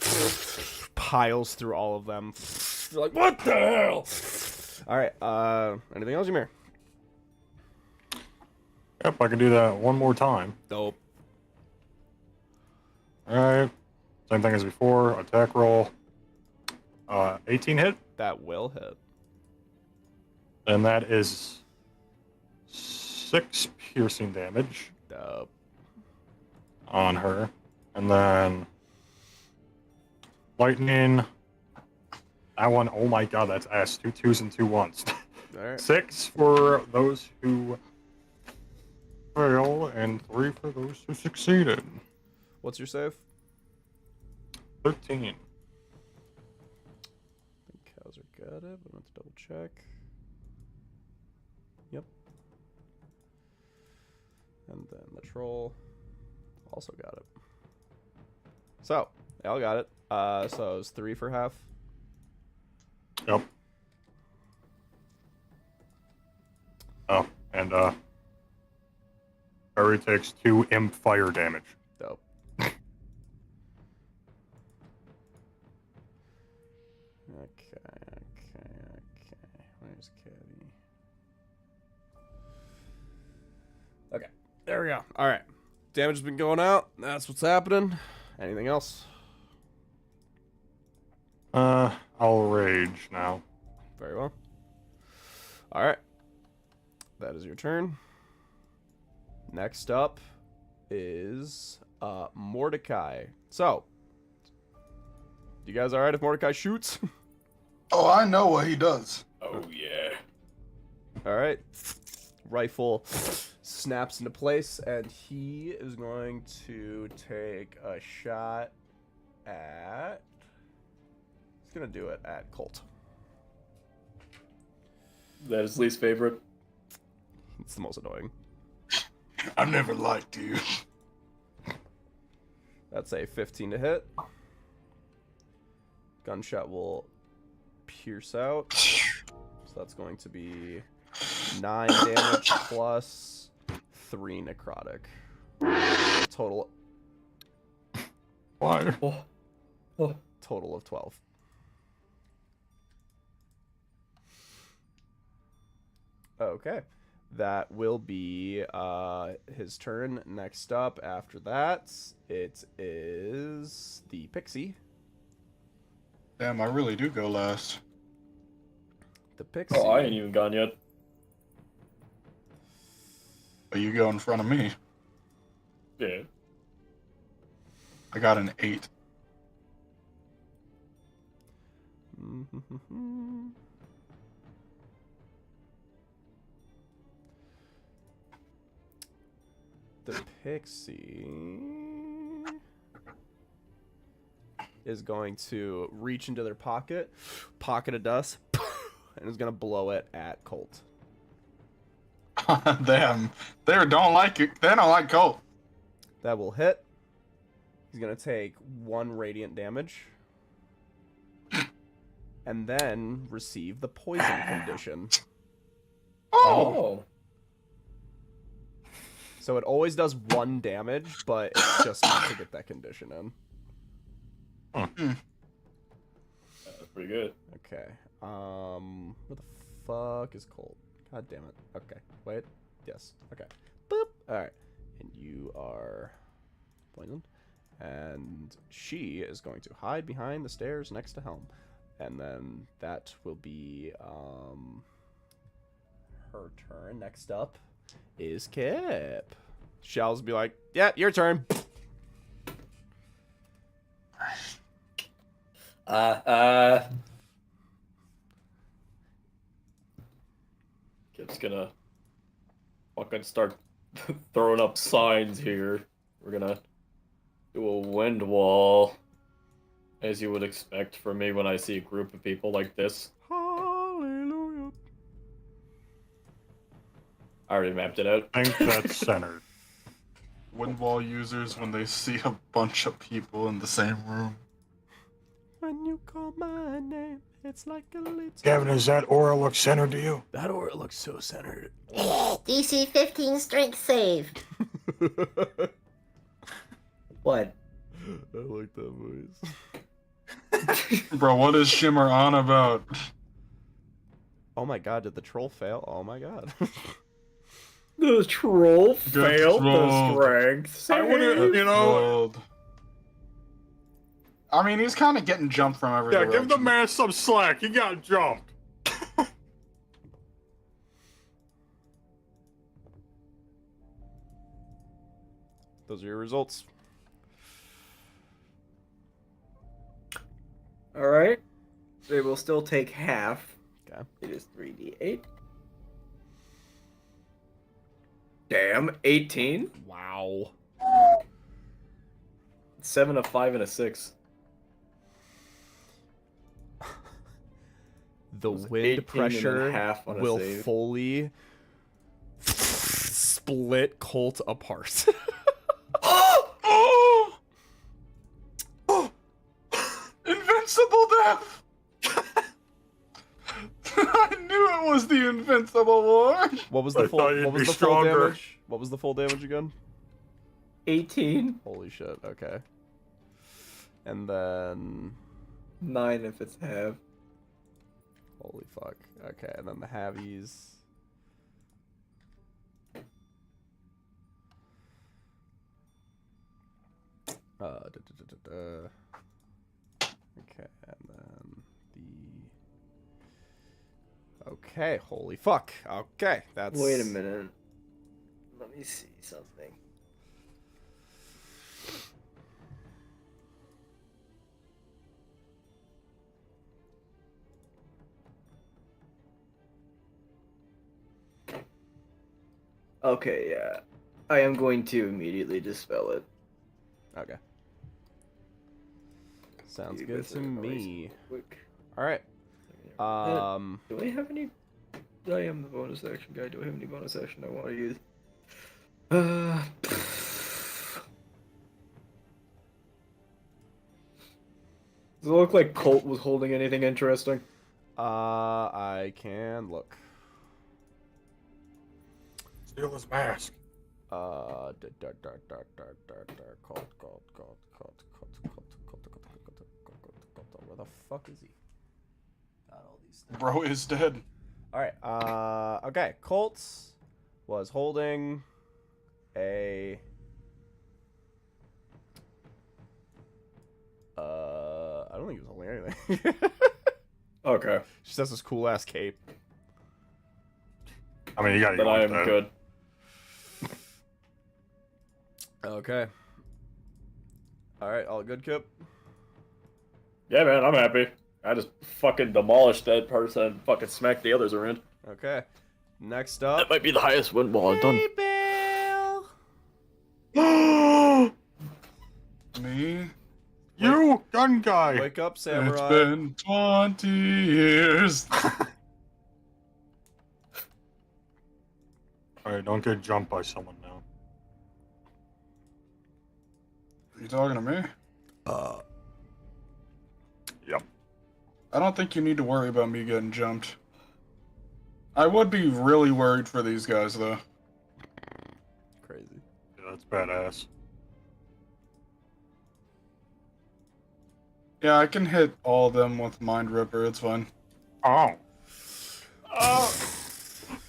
[SPEAKER 3] piles through all of them. They're like, what the hell? All right. Anything else, Ymir?
[SPEAKER 4] Yep, I can do that one more time.
[SPEAKER 3] Dope.
[SPEAKER 4] Alright. Same thing as before. Attack roll. 18 hit.
[SPEAKER 3] That will hit.
[SPEAKER 4] And that is 6 piercing damage
[SPEAKER 3] Dope.
[SPEAKER 4] on her. And then lightning. That one, oh my god, that's ass. 2 2s and 2 1s.
[SPEAKER 3] All right.
[SPEAKER 4] 6 for those who fail, and 3 for those who succeeded.
[SPEAKER 3] What's your save?
[SPEAKER 4] 13.
[SPEAKER 3] I think cows are got it, but let's double check. Yep. And then the troll also got it. So, they all got it. So it was 3 for half.
[SPEAKER 4] Yep. Oh, and Harry takes 2 imp fire damage.
[SPEAKER 3] Dope. Okay. Where's Caddy? Okay, there we go. All right, damage has been going out. That's what's happening. Anything else?
[SPEAKER 4] I'll rage now.
[SPEAKER 3] Very well. All right. That is your turn. Next up is Mordecai. So, you guys all right if Mordecai shoots?
[SPEAKER 1] Oh, I know what he does.
[SPEAKER 5] Oh yeah.
[SPEAKER 3] All right. Rifle snaps into place, and he is going to take a shot at... He's going to do it at Colt.
[SPEAKER 5] That is least favorite.
[SPEAKER 3] It's the most annoying.
[SPEAKER 1] I never liked you.
[SPEAKER 3] That's a 15 to hit. Gunshot will pierce out. So that's going to be 9 damage plus 3 necrotic. Total
[SPEAKER 4] Why?
[SPEAKER 3] total of 12. Okay. That will be his turn. Next up after that, it is the Pixie.
[SPEAKER 1] Damn, I really do go last.
[SPEAKER 3] The Pixie.
[SPEAKER 5] Oh, I ain't even gone yet.
[SPEAKER 1] But you go in front of me.
[SPEAKER 5] Yeah.
[SPEAKER 1] I got an 8.
[SPEAKER 3] The Pixie is going to reach into their pocket of dust, and is going to blow it at Colt.
[SPEAKER 1] Damn, they don't like it. They don't like Colt.
[SPEAKER 3] That will hit. He's going to take 1 radiant damage. And then receive the poison condition.
[SPEAKER 5] Oh.
[SPEAKER 3] So it always does 1 damage, but it's just meant to get that condition in.
[SPEAKER 5] That's pretty good.
[SPEAKER 3] Okay. Where the fuck is Colt? God damn it. Okay. Wait. Yes. Okay. Boop. Alright. And you are poisoned. And she is going to hide behind the stairs next to Helm. And then that will be her turn. Next up is Kip. Shell's be like, yeah, your turn.
[SPEAKER 5] Kip's gonna fucking start throwing up signs here. We're gonna do a wind wall, as you would expect from me when I see a group of people like this.
[SPEAKER 3] Hallelujah.
[SPEAKER 5] I already mapped it out.
[SPEAKER 4] I think that's centered.
[SPEAKER 1] Wind wall users when they see a bunch of people in the same room.
[SPEAKER 3] When you call my name, it's like a little...
[SPEAKER 4] Gavin, does that aura look centered to you?
[SPEAKER 3] That aura looks so centered.
[SPEAKER 8] DC 15 strength save.
[SPEAKER 6] What?
[SPEAKER 3] I like that voice.
[SPEAKER 1] Bro, what is Shimmer on about?
[SPEAKER 3] Oh my god, did the troll fail? Oh my god.
[SPEAKER 5] The troll failed
[SPEAKER 1] troll.
[SPEAKER 5] the strength.
[SPEAKER 1] I wouldn't, you know. I mean, he's kind of getting jumped from every direction.
[SPEAKER 4] Give the man some slack. He got jumped.
[SPEAKER 3] Those are your results.
[SPEAKER 6] All right. They will still take half.
[SPEAKER 3] Okay.
[SPEAKER 6] It is 3d8. Damn, 18.
[SPEAKER 3] Wow.
[SPEAKER 5] 7, a 5, and a 6.
[SPEAKER 3] The
[SPEAKER 5] was 18
[SPEAKER 3] wind
[SPEAKER 5] and then
[SPEAKER 3] pressure
[SPEAKER 5] half on a
[SPEAKER 3] will
[SPEAKER 5] save.
[SPEAKER 3] fully split Colt apart.
[SPEAKER 1] Invincible death! I knew it was the invincible one!
[SPEAKER 3] What was the
[SPEAKER 4] I
[SPEAKER 3] full?
[SPEAKER 4] thought you'd
[SPEAKER 3] What was
[SPEAKER 4] be
[SPEAKER 3] the full
[SPEAKER 4] stronger.
[SPEAKER 3] damage? What was the full damage again?
[SPEAKER 6] 18.
[SPEAKER 3] Holy shit! Okay. And then,
[SPEAKER 6] 9 if it's half.
[SPEAKER 3] holy fuck. Okay, and then the halvies. Okay, and then the. Okay. Okay, holy fuck. Okay, that's...
[SPEAKER 5] Wait a minute. Let me see something. Okay, yeah. I am going to immediately dispel it.
[SPEAKER 3] Okay. Sounds
[SPEAKER 5] You
[SPEAKER 3] good
[SPEAKER 5] guys
[SPEAKER 3] to
[SPEAKER 5] are gonna erase
[SPEAKER 3] me.
[SPEAKER 5] it quick.
[SPEAKER 3] Alright.
[SPEAKER 5] Do I have any? I am the bonus action guy. Do I have any bonus action I want to use? Does it look like Colt was holding anything interesting?
[SPEAKER 3] I can look.
[SPEAKER 4] Steal his mask.
[SPEAKER 3] Cold. Where the fuck is he? Got all these things.
[SPEAKER 1] Bro is dead.
[SPEAKER 3] Alright, okay. Colts was holding a... I don't think he was holding anything.
[SPEAKER 5] Okay.
[SPEAKER 3] Just has this cool ass cape.
[SPEAKER 4] I mean, you gotta
[SPEAKER 5] Then
[SPEAKER 4] go
[SPEAKER 5] I
[SPEAKER 4] with
[SPEAKER 5] am
[SPEAKER 4] that.
[SPEAKER 5] good.
[SPEAKER 3] Okay. Alright, all good, Kip?
[SPEAKER 5] Yeah, man, I'm happy. I just fucking demolished that person and fucking smacked the others around.
[SPEAKER 3] Okay. Next up.
[SPEAKER 5] That might be the highest win ball I've done.
[SPEAKER 3] Bill!
[SPEAKER 1] Me?
[SPEAKER 4] You gun guy.
[SPEAKER 3] Wake up,
[SPEAKER 1] It's
[SPEAKER 3] samurai.
[SPEAKER 1] been 20 years.
[SPEAKER 4] All right, don't get jumped by someone now.
[SPEAKER 1] Are you talking to me?
[SPEAKER 4] Yep.
[SPEAKER 1] I don't think you need to worry about me getting jumped. I would be really worried for these guys, though.
[SPEAKER 3] Crazy.
[SPEAKER 4] Yeah, that's badass.
[SPEAKER 1] Yeah, I can hit all of them with Mind Ripper, it's fine.
[SPEAKER 4] Oh.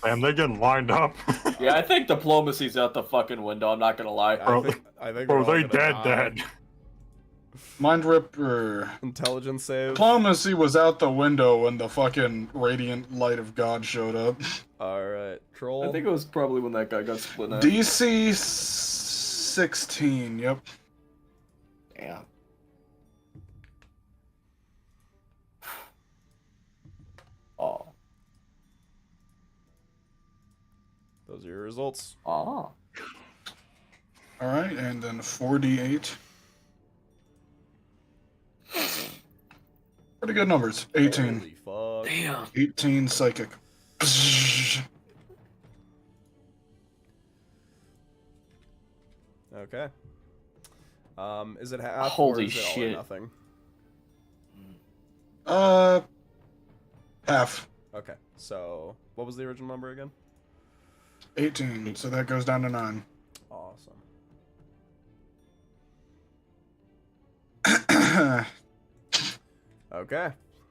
[SPEAKER 4] Damn, they're getting lined up.
[SPEAKER 5] Yeah, I think diplomacy's out the fucking window, I'm not gonna lie.
[SPEAKER 3] I think
[SPEAKER 4] Bro,
[SPEAKER 3] we're all
[SPEAKER 4] they
[SPEAKER 3] gonna
[SPEAKER 4] dead
[SPEAKER 3] die.
[SPEAKER 4] dead.
[SPEAKER 1] Mind Ripper.
[SPEAKER 3] Intelligence save.
[SPEAKER 1] Diplomacy was out the window when the fucking radiant light of God showed up.
[SPEAKER 3] Alright, troll.
[SPEAKER 5] I think it was probably when that guy got split out.
[SPEAKER 1] DC 16, yep.
[SPEAKER 5] Damn. Oh.
[SPEAKER 3] Those are your results.
[SPEAKER 5] Oh.
[SPEAKER 1] Alright, and then 4d8. Pretty good numbers. 18.
[SPEAKER 3] Holy fuck.
[SPEAKER 5] Damn.
[SPEAKER 1] 18 psychic.
[SPEAKER 3] Okay. Is it half
[SPEAKER 5] Holy
[SPEAKER 3] or is it all or
[SPEAKER 5] shit.
[SPEAKER 3] nothing?
[SPEAKER 1] Half.
[SPEAKER 3] Okay, so what was the original number again?
[SPEAKER 1] 18, so that goes down to 9.
[SPEAKER 3] Awesome. Okay.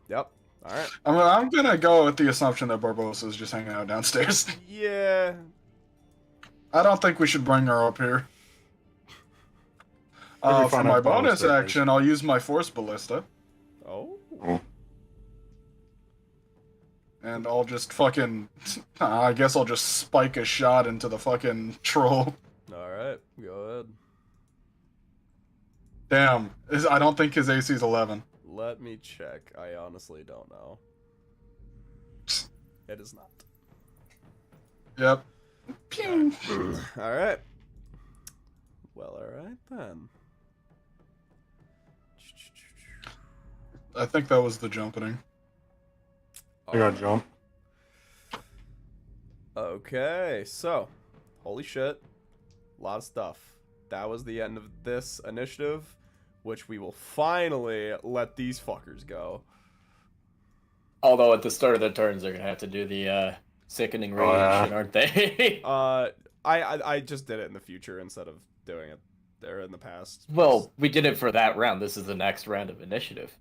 [SPEAKER 3] Yep. Alright.
[SPEAKER 1] I'm gonna go with the assumption that Barbosa's just hanging out downstairs.
[SPEAKER 3] Yeah.
[SPEAKER 1] I don't think we should bring her up here.
[SPEAKER 4] Maybe
[SPEAKER 1] For
[SPEAKER 4] find
[SPEAKER 1] my
[SPEAKER 4] out
[SPEAKER 1] bonus
[SPEAKER 4] downstairs.
[SPEAKER 1] action, I'll use my Force Ballista.
[SPEAKER 3] Oh.
[SPEAKER 1] And I'll just fucking... I guess I'll just spike a shot into the fucking troll.
[SPEAKER 3] Alright, go ahead.
[SPEAKER 1] Damn. I don't think his AC is 11.
[SPEAKER 3] Let me check. I honestly don't know. It is not.
[SPEAKER 1] Yep. Pew.
[SPEAKER 3] Alright. Well, alright then.
[SPEAKER 1] I think that was the jumpening.
[SPEAKER 4] I got jump.
[SPEAKER 3] Okay, so, holy shit, a lot of stuff. That was the end of this initiative, which we will finally let these fuckers go.
[SPEAKER 5] Although at the start of their turns, they're gonna have to do the sickening radiation, aren't they?
[SPEAKER 3] I just did it in the future instead of doing it there in the past.
[SPEAKER 5] Well, we did it for that round. This is the next round of initiative,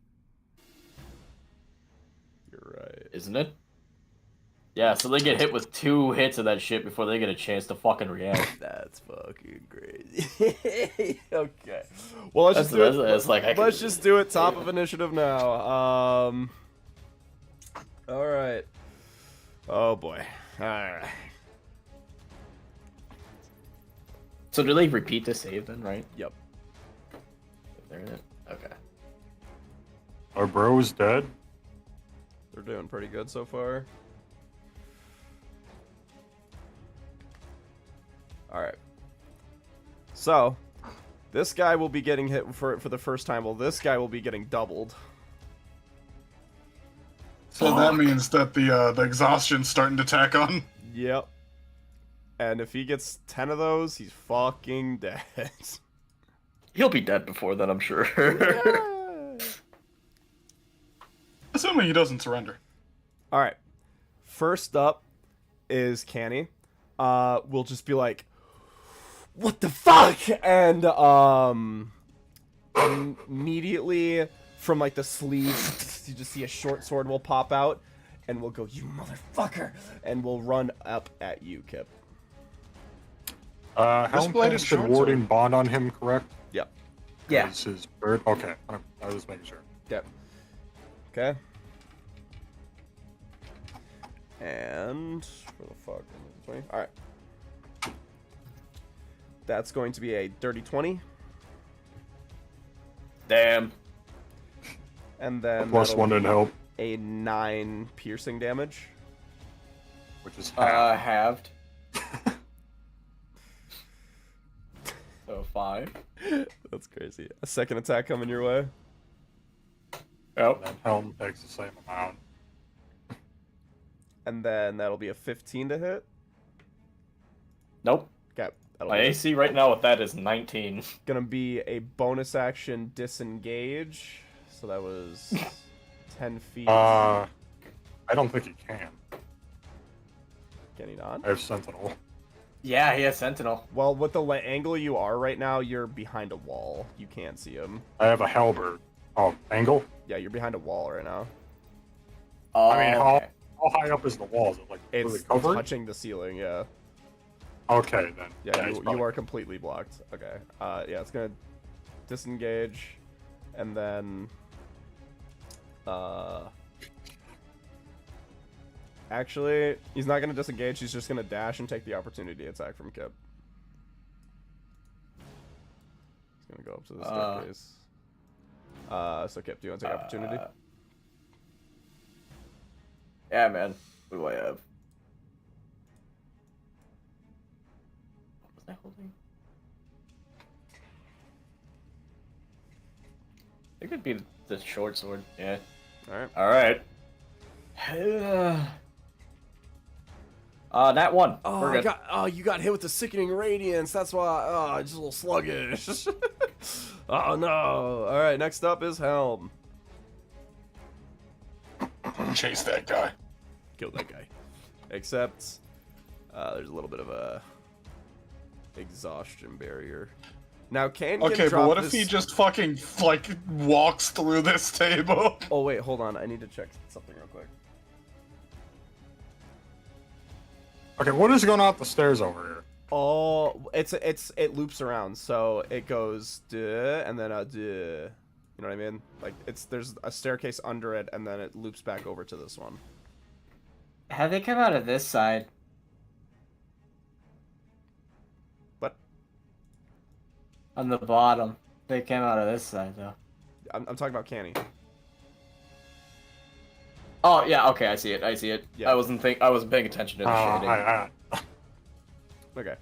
[SPEAKER 3] You're right.
[SPEAKER 5] isn't it? Yeah, so they get hit with 2 hits of that shit before they get a chance to fucking react.
[SPEAKER 3] That's fucking crazy. Okay. Well, let's just do it.
[SPEAKER 5] That's like,
[SPEAKER 3] Let's just do it top of initiative now. All right. Oh boy. Alright.
[SPEAKER 5] So do they repeat the save then, right?
[SPEAKER 3] Yep.
[SPEAKER 5] They're in it? Okay.
[SPEAKER 4] Our bro's dead.
[SPEAKER 3] They're doing pretty good so far. Alright. So, this guy will be getting hit for the first time. Well, this guy will be getting doubled.
[SPEAKER 1] So that means that the exhaustion's starting to tack on.
[SPEAKER 3] Yep. And if he gets 10 of those, he's fucking dead.
[SPEAKER 5] He'll be dead before then, I'm sure.
[SPEAKER 1] Assuming he doesn't surrender.
[SPEAKER 3] Alright. First up is Canny. We'll just be like, what the fuck? And immediately from like the sleeves, you just see a short sword will pop out, and we'll go, you motherfucker, and we'll run up at you, Kip.
[SPEAKER 4] Helm
[SPEAKER 1] bladed
[SPEAKER 4] casted
[SPEAKER 1] short
[SPEAKER 4] warding
[SPEAKER 1] sword.
[SPEAKER 4] bond on him, correct?
[SPEAKER 3] Yep.
[SPEAKER 6] Yeah.
[SPEAKER 4] Is his bird? Okay, I was making sure.
[SPEAKER 3] Yep. Okay. And where the fuck? 20. All right. That's going to be a dirty 20,
[SPEAKER 5] Damn.
[SPEAKER 3] and then
[SPEAKER 4] Plus
[SPEAKER 3] that'll
[SPEAKER 4] one didn't help,
[SPEAKER 3] a 9 piercing damage.
[SPEAKER 4] which is half.
[SPEAKER 5] Halved. So 5.
[SPEAKER 3] That's crazy. A second attack coming your way.
[SPEAKER 5] Yep.
[SPEAKER 4] And Helm takes the same amount.
[SPEAKER 3] And then that'll be a 15 to hit.
[SPEAKER 5] Nope.
[SPEAKER 3] Okay. That'll
[SPEAKER 5] My
[SPEAKER 3] be
[SPEAKER 5] AC right now with that is 19.
[SPEAKER 3] gonna be a bonus action disengage. So that was 10 feet.
[SPEAKER 4] I don't think he can.
[SPEAKER 3] Can he not?
[SPEAKER 4] I have Sentinel.
[SPEAKER 5] Yeah, he has Sentinel.
[SPEAKER 3] Well, with the angle you are right now, you're behind a wall. You can't see him.
[SPEAKER 4] I have a halberd. Oh, angle?
[SPEAKER 3] Yeah, you're behind a wall right now.
[SPEAKER 5] Oh,
[SPEAKER 4] I mean, how high up is the wall? Is it like
[SPEAKER 3] It's
[SPEAKER 4] really covered?
[SPEAKER 3] touching the ceiling, yeah.
[SPEAKER 4] Okay, then.
[SPEAKER 3] Yeah,
[SPEAKER 4] he's
[SPEAKER 3] you
[SPEAKER 4] probably-
[SPEAKER 3] are completely blocked. Okay. Yeah, it's gonna disengage, and then actually, he's not gonna disengage. He's just gonna dash and take the opportunity attack from Kip. He's gonna go up to the staircase. So Kip, do you want to take opportunity?
[SPEAKER 5] Yeah, man. What do I have? What was I holding? It could be the short sword. Yeah.
[SPEAKER 3] All right.
[SPEAKER 5] Alright. Nat 1.
[SPEAKER 3] Oh,
[SPEAKER 5] We're good.
[SPEAKER 3] you got hit with the sickening radiance. That's why. Oh, just a little sluggish. Oh no! All right, next up is Helm.
[SPEAKER 1] Chase that guy.
[SPEAKER 3] Kill that guy. Except, there's a little bit of a exhaustion barrier. Now, Kane can
[SPEAKER 1] Okay,
[SPEAKER 3] drop
[SPEAKER 1] but what if
[SPEAKER 3] this...
[SPEAKER 1] he just fucking, like, walks through this table?
[SPEAKER 3] Oh wait, hold on. I need to check something real quick.
[SPEAKER 4] Okay, what is going on up the stairs over here?
[SPEAKER 3] Oh, it loops around, so it goes duh, and then duh. You know what I mean? Like there's a staircase under it, and then it loops back over to this one.
[SPEAKER 6] Have they come out of this side?
[SPEAKER 3] But
[SPEAKER 6] On the bottom. They came out of this side, though.
[SPEAKER 3] I'm talking about Canny.
[SPEAKER 5] Oh, yeah, okay, I see it.
[SPEAKER 3] Yeah.
[SPEAKER 5] I wasn't paying attention to the shading.
[SPEAKER 3] Okay.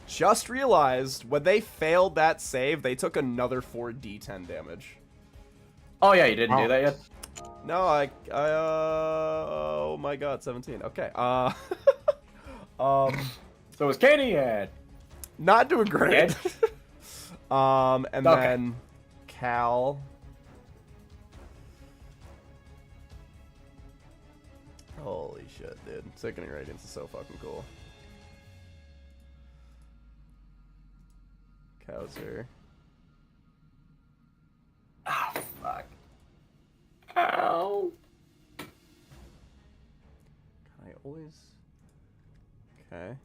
[SPEAKER 3] Just realized when they failed that save, they took another 4d10 damage.
[SPEAKER 5] Oh, yeah, you didn't do that yet?
[SPEAKER 3] No, oh my god, 17. Okay.
[SPEAKER 5] So was Katie and
[SPEAKER 3] Not doing great. And
[SPEAKER 5] Okay.
[SPEAKER 3] then Cal. Holy shit, dude. Sickening Radiance is so fucking cool. Cowser.
[SPEAKER 5] Oh, fuck. Ow.
[SPEAKER 3] I always. Okay.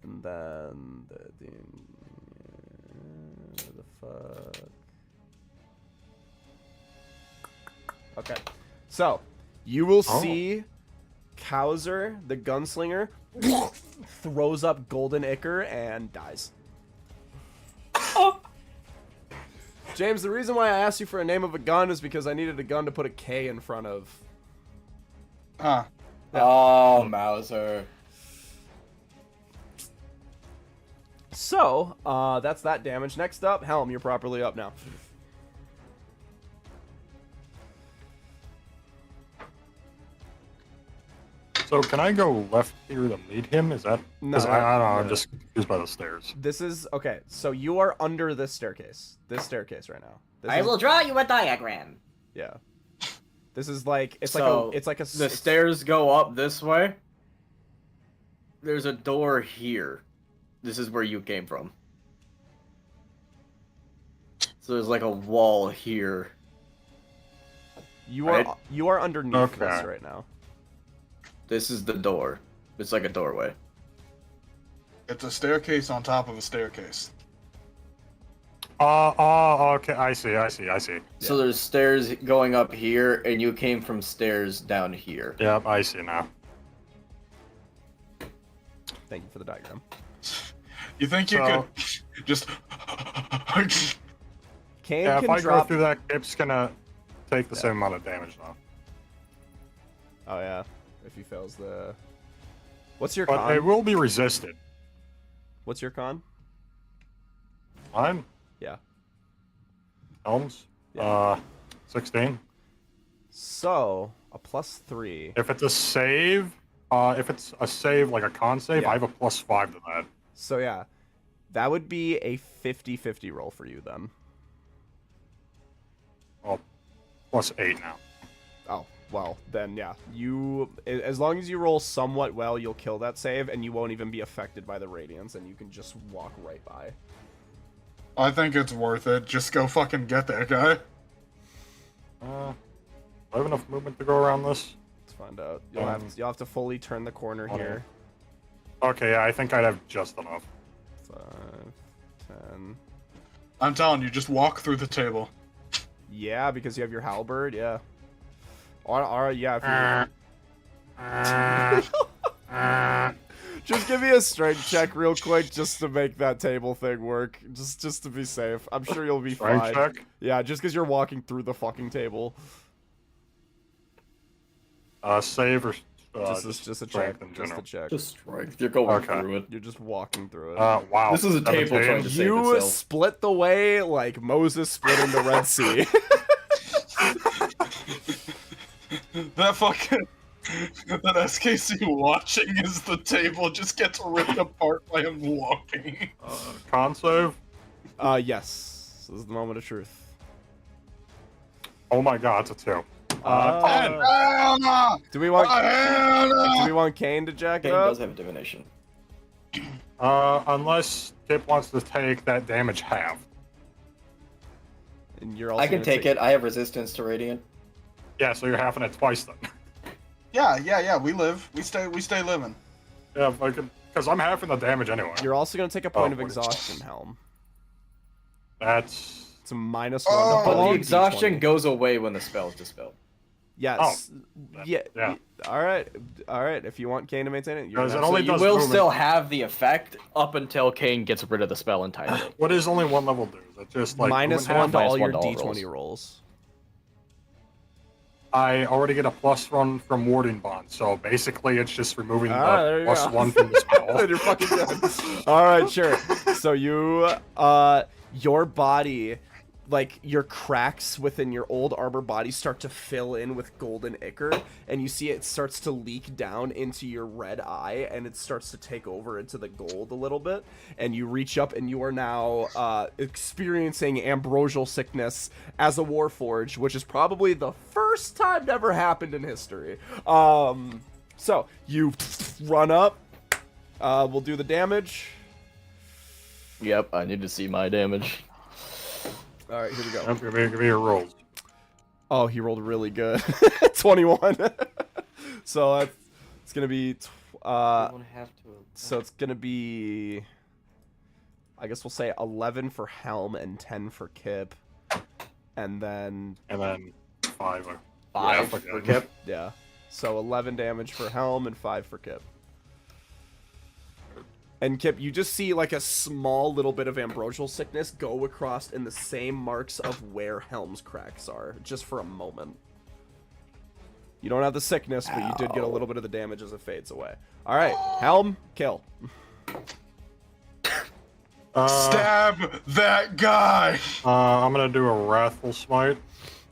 [SPEAKER 3] And then the fuck. Okay. So, You will see Kowser, the gunslinger, throws up Golden Ichor and dies. James, the reason why I asked you for a name of a gun is because I needed a gun to put a K in front of.
[SPEAKER 1] Huh.
[SPEAKER 6] Oh, Mauser.
[SPEAKER 3] So, that's that damage. Next up, Helm, you're properly up now.
[SPEAKER 4] So can I go left here to meet him? Is that?
[SPEAKER 3] No,
[SPEAKER 4] Because I don't know.
[SPEAKER 3] no.
[SPEAKER 4] I'm just confused by the stairs.
[SPEAKER 3] This is okay. So you are under this staircase. This staircase right now. This
[SPEAKER 8] I
[SPEAKER 3] is,
[SPEAKER 8] will draw you a diagram.
[SPEAKER 3] Yeah. This is like it's
[SPEAKER 6] So,
[SPEAKER 3] like a
[SPEAKER 6] The stairs go up this way. There's a door here. This is where you came from. So there's like a wall here.
[SPEAKER 3] You
[SPEAKER 6] right?
[SPEAKER 3] are underneath
[SPEAKER 4] Okay.
[SPEAKER 3] this right now.
[SPEAKER 6] This is the door. It's like a doorway.
[SPEAKER 1] It's a staircase on top of a staircase.
[SPEAKER 4] Okay. I see.
[SPEAKER 6] So there's stairs going up here, and you came from stairs down here.
[SPEAKER 4] Yep, I see now.
[SPEAKER 3] Thank you for the diagram.
[SPEAKER 1] You think you
[SPEAKER 4] So-
[SPEAKER 1] could just...
[SPEAKER 3] Kane
[SPEAKER 4] Yeah, if
[SPEAKER 3] can
[SPEAKER 4] I
[SPEAKER 3] drop.
[SPEAKER 4] go through that, it's gonna take the same amount of damage though.
[SPEAKER 3] Oh yeah, if he fails the. What's your
[SPEAKER 4] But
[SPEAKER 3] con?
[SPEAKER 4] it will be resisted.
[SPEAKER 3] What's your con?
[SPEAKER 4] Mine?
[SPEAKER 3] Yeah.
[SPEAKER 4] Helms?
[SPEAKER 3] Yeah.
[SPEAKER 4] 16.
[SPEAKER 3] So a +3.
[SPEAKER 4] If it's a save, like a con save,
[SPEAKER 3] Yeah.
[SPEAKER 4] I have a +5 to that.
[SPEAKER 3] So yeah, that would be a 50-50 roll for you then.
[SPEAKER 4] Well, +8 now.
[SPEAKER 3] Oh, well, then yeah. As long as you roll somewhat well, you'll kill that save, and you won't even be affected by the radiance, and you can just walk right by.
[SPEAKER 1] I think it's worth it. Just go fucking get that guy.
[SPEAKER 4] Do I have enough movement to go around this?
[SPEAKER 3] Let's find out. You'll have to fully turn the corner here.
[SPEAKER 4] Okay, yeah, I think I'd have just enough.
[SPEAKER 3] 5, 10.
[SPEAKER 1] I'm telling you, just walk through the table.
[SPEAKER 3] Yeah, because you have your halberd, yeah. Or yeah, if you... Just give me a strength check real quick just to make that table thing work. Just to be safe. I'm sure you'll be
[SPEAKER 4] Strength
[SPEAKER 3] fine.
[SPEAKER 4] check?
[SPEAKER 3] Yeah, just because you're walking through the fucking table.
[SPEAKER 4] Save or
[SPEAKER 3] Just a check.
[SPEAKER 4] strength in
[SPEAKER 3] Just a
[SPEAKER 4] general?
[SPEAKER 3] check.
[SPEAKER 6] Just strength. You're going
[SPEAKER 4] Okay.
[SPEAKER 6] through it.
[SPEAKER 3] You're just walking through it.
[SPEAKER 4] Wow.
[SPEAKER 6] This is a table
[SPEAKER 4] 17.
[SPEAKER 6] trying to save
[SPEAKER 3] You
[SPEAKER 6] itself.
[SPEAKER 3] split the way like Moses split in the Red Sea.
[SPEAKER 1] That fucking... That SKC watching as the table just gets ripped apart by him walking.
[SPEAKER 4] Con save?
[SPEAKER 3] Yes. This is the moment of truth.
[SPEAKER 4] Oh my god, it's a 2.
[SPEAKER 1] Hell no!
[SPEAKER 3] Do we want
[SPEAKER 1] Hell no!
[SPEAKER 3] Do we want Kane to jack it
[SPEAKER 6] Kane
[SPEAKER 3] up?
[SPEAKER 6] does have a divination.
[SPEAKER 4] Unless Kip wants to take that damage half.
[SPEAKER 3] And you're also
[SPEAKER 6] I can
[SPEAKER 3] gonna
[SPEAKER 6] take it. I have resistance to radiant.
[SPEAKER 4] Yeah, so you're halving it twice then.
[SPEAKER 1] Yeah, we live. We stay living.
[SPEAKER 4] Yeah, because I'm halving the damage anyway.
[SPEAKER 3] You're also gonna take a point of
[SPEAKER 4] what is-
[SPEAKER 3] exhaustion, Helm.
[SPEAKER 4] That's...
[SPEAKER 3] It's a -1
[SPEAKER 1] Oh,
[SPEAKER 3] to
[SPEAKER 6] But
[SPEAKER 3] hold
[SPEAKER 6] the exhaustion
[SPEAKER 3] D20.
[SPEAKER 6] goes away when the spell is dispelled.
[SPEAKER 3] Yes. Yeah.
[SPEAKER 4] yeah.
[SPEAKER 3] All right. If you want Kane to maintain it, you're
[SPEAKER 4] Because
[SPEAKER 3] gonna
[SPEAKER 4] it
[SPEAKER 3] have
[SPEAKER 4] only
[SPEAKER 6] You
[SPEAKER 4] does
[SPEAKER 6] will
[SPEAKER 4] movement.
[SPEAKER 6] still have the effect up until Kane gets rid of the spell entirely.
[SPEAKER 4] What does only one level do? Is it just like...
[SPEAKER 3] -1
[SPEAKER 4] movement
[SPEAKER 3] to
[SPEAKER 4] half?
[SPEAKER 3] all your
[SPEAKER 6] -1 to all
[SPEAKER 3] D20 rolls.
[SPEAKER 4] I already get a +1 from Warding Bond, so basically it's just removing
[SPEAKER 3] there
[SPEAKER 4] the
[SPEAKER 3] you go.
[SPEAKER 4] +1 from the spell.
[SPEAKER 3] Then you're fucking good. All right, sure. So your body, like your cracks within your old armor body start to fill in with golden ichor, and you see it starts to leak down into your red eye, and it starts to take over into the gold a little bit, and you reach up and you are now experiencing ambrosial sickness as a warforged, which is probably the first time ever happened in history. So you run up, we'll do the damage.
[SPEAKER 6] Yep, I need to see my damage.
[SPEAKER 3] All right, here we go.
[SPEAKER 4] Yep, give me your rolls.
[SPEAKER 3] Oh, he rolled really good. 21. So it's gonna be. So it's gonna be. I guess we'll say 11 for Helm and 10 for Kip, and then
[SPEAKER 4] 5.
[SPEAKER 5] 5
[SPEAKER 4] fuck
[SPEAKER 5] for
[SPEAKER 4] yeah.
[SPEAKER 5] Kip.
[SPEAKER 3] Yeah. So 11 damage for Helm and 5 for Kip. And Kip, you just see like a small little bit of ambrosial sickness go across in the same marks of where Helm's cracks are, just for a moment. You don't have the sickness, but you did get a little bit of the damage as it fades away. All right, Helm, kill.
[SPEAKER 1] Stab that guy!
[SPEAKER 4] I'm gonna do a Wrathful Smite.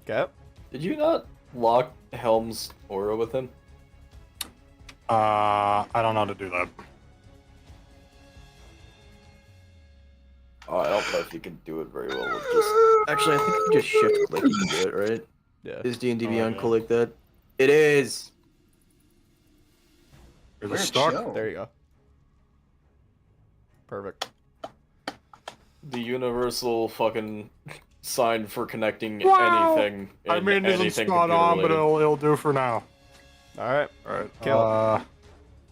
[SPEAKER 3] Okay.
[SPEAKER 5] Did you not lock Helm's aura with him?
[SPEAKER 4] I don't know how to do that.
[SPEAKER 5] Oh, I don't know if you can do it very well with just... Actually, I think you just shift click you can do it, right?
[SPEAKER 3] Yeah.
[SPEAKER 5] Is D&D
[SPEAKER 4] Oh,
[SPEAKER 5] Beyond
[SPEAKER 4] yeah.
[SPEAKER 5] cool like that? It is!
[SPEAKER 4] There's a
[SPEAKER 1] We're
[SPEAKER 4] stuck.
[SPEAKER 1] chill.
[SPEAKER 3] There you go. Perfect.
[SPEAKER 5] The universal fucking sign for connecting
[SPEAKER 4] Wow.
[SPEAKER 5] anything.
[SPEAKER 4] I
[SPEAKER 5] in
[SPEAKER 4] mean, it isn't
[SPEAKER 5] anything
[SPEAKER 4] spot on, but
[SPEAKER 5] computer-related.
[SPEAKER 4] it'll do for now.
[SPEAKER 3] All right.
[SPEAKER 4] All right.
[SPEAKER 3] Kill.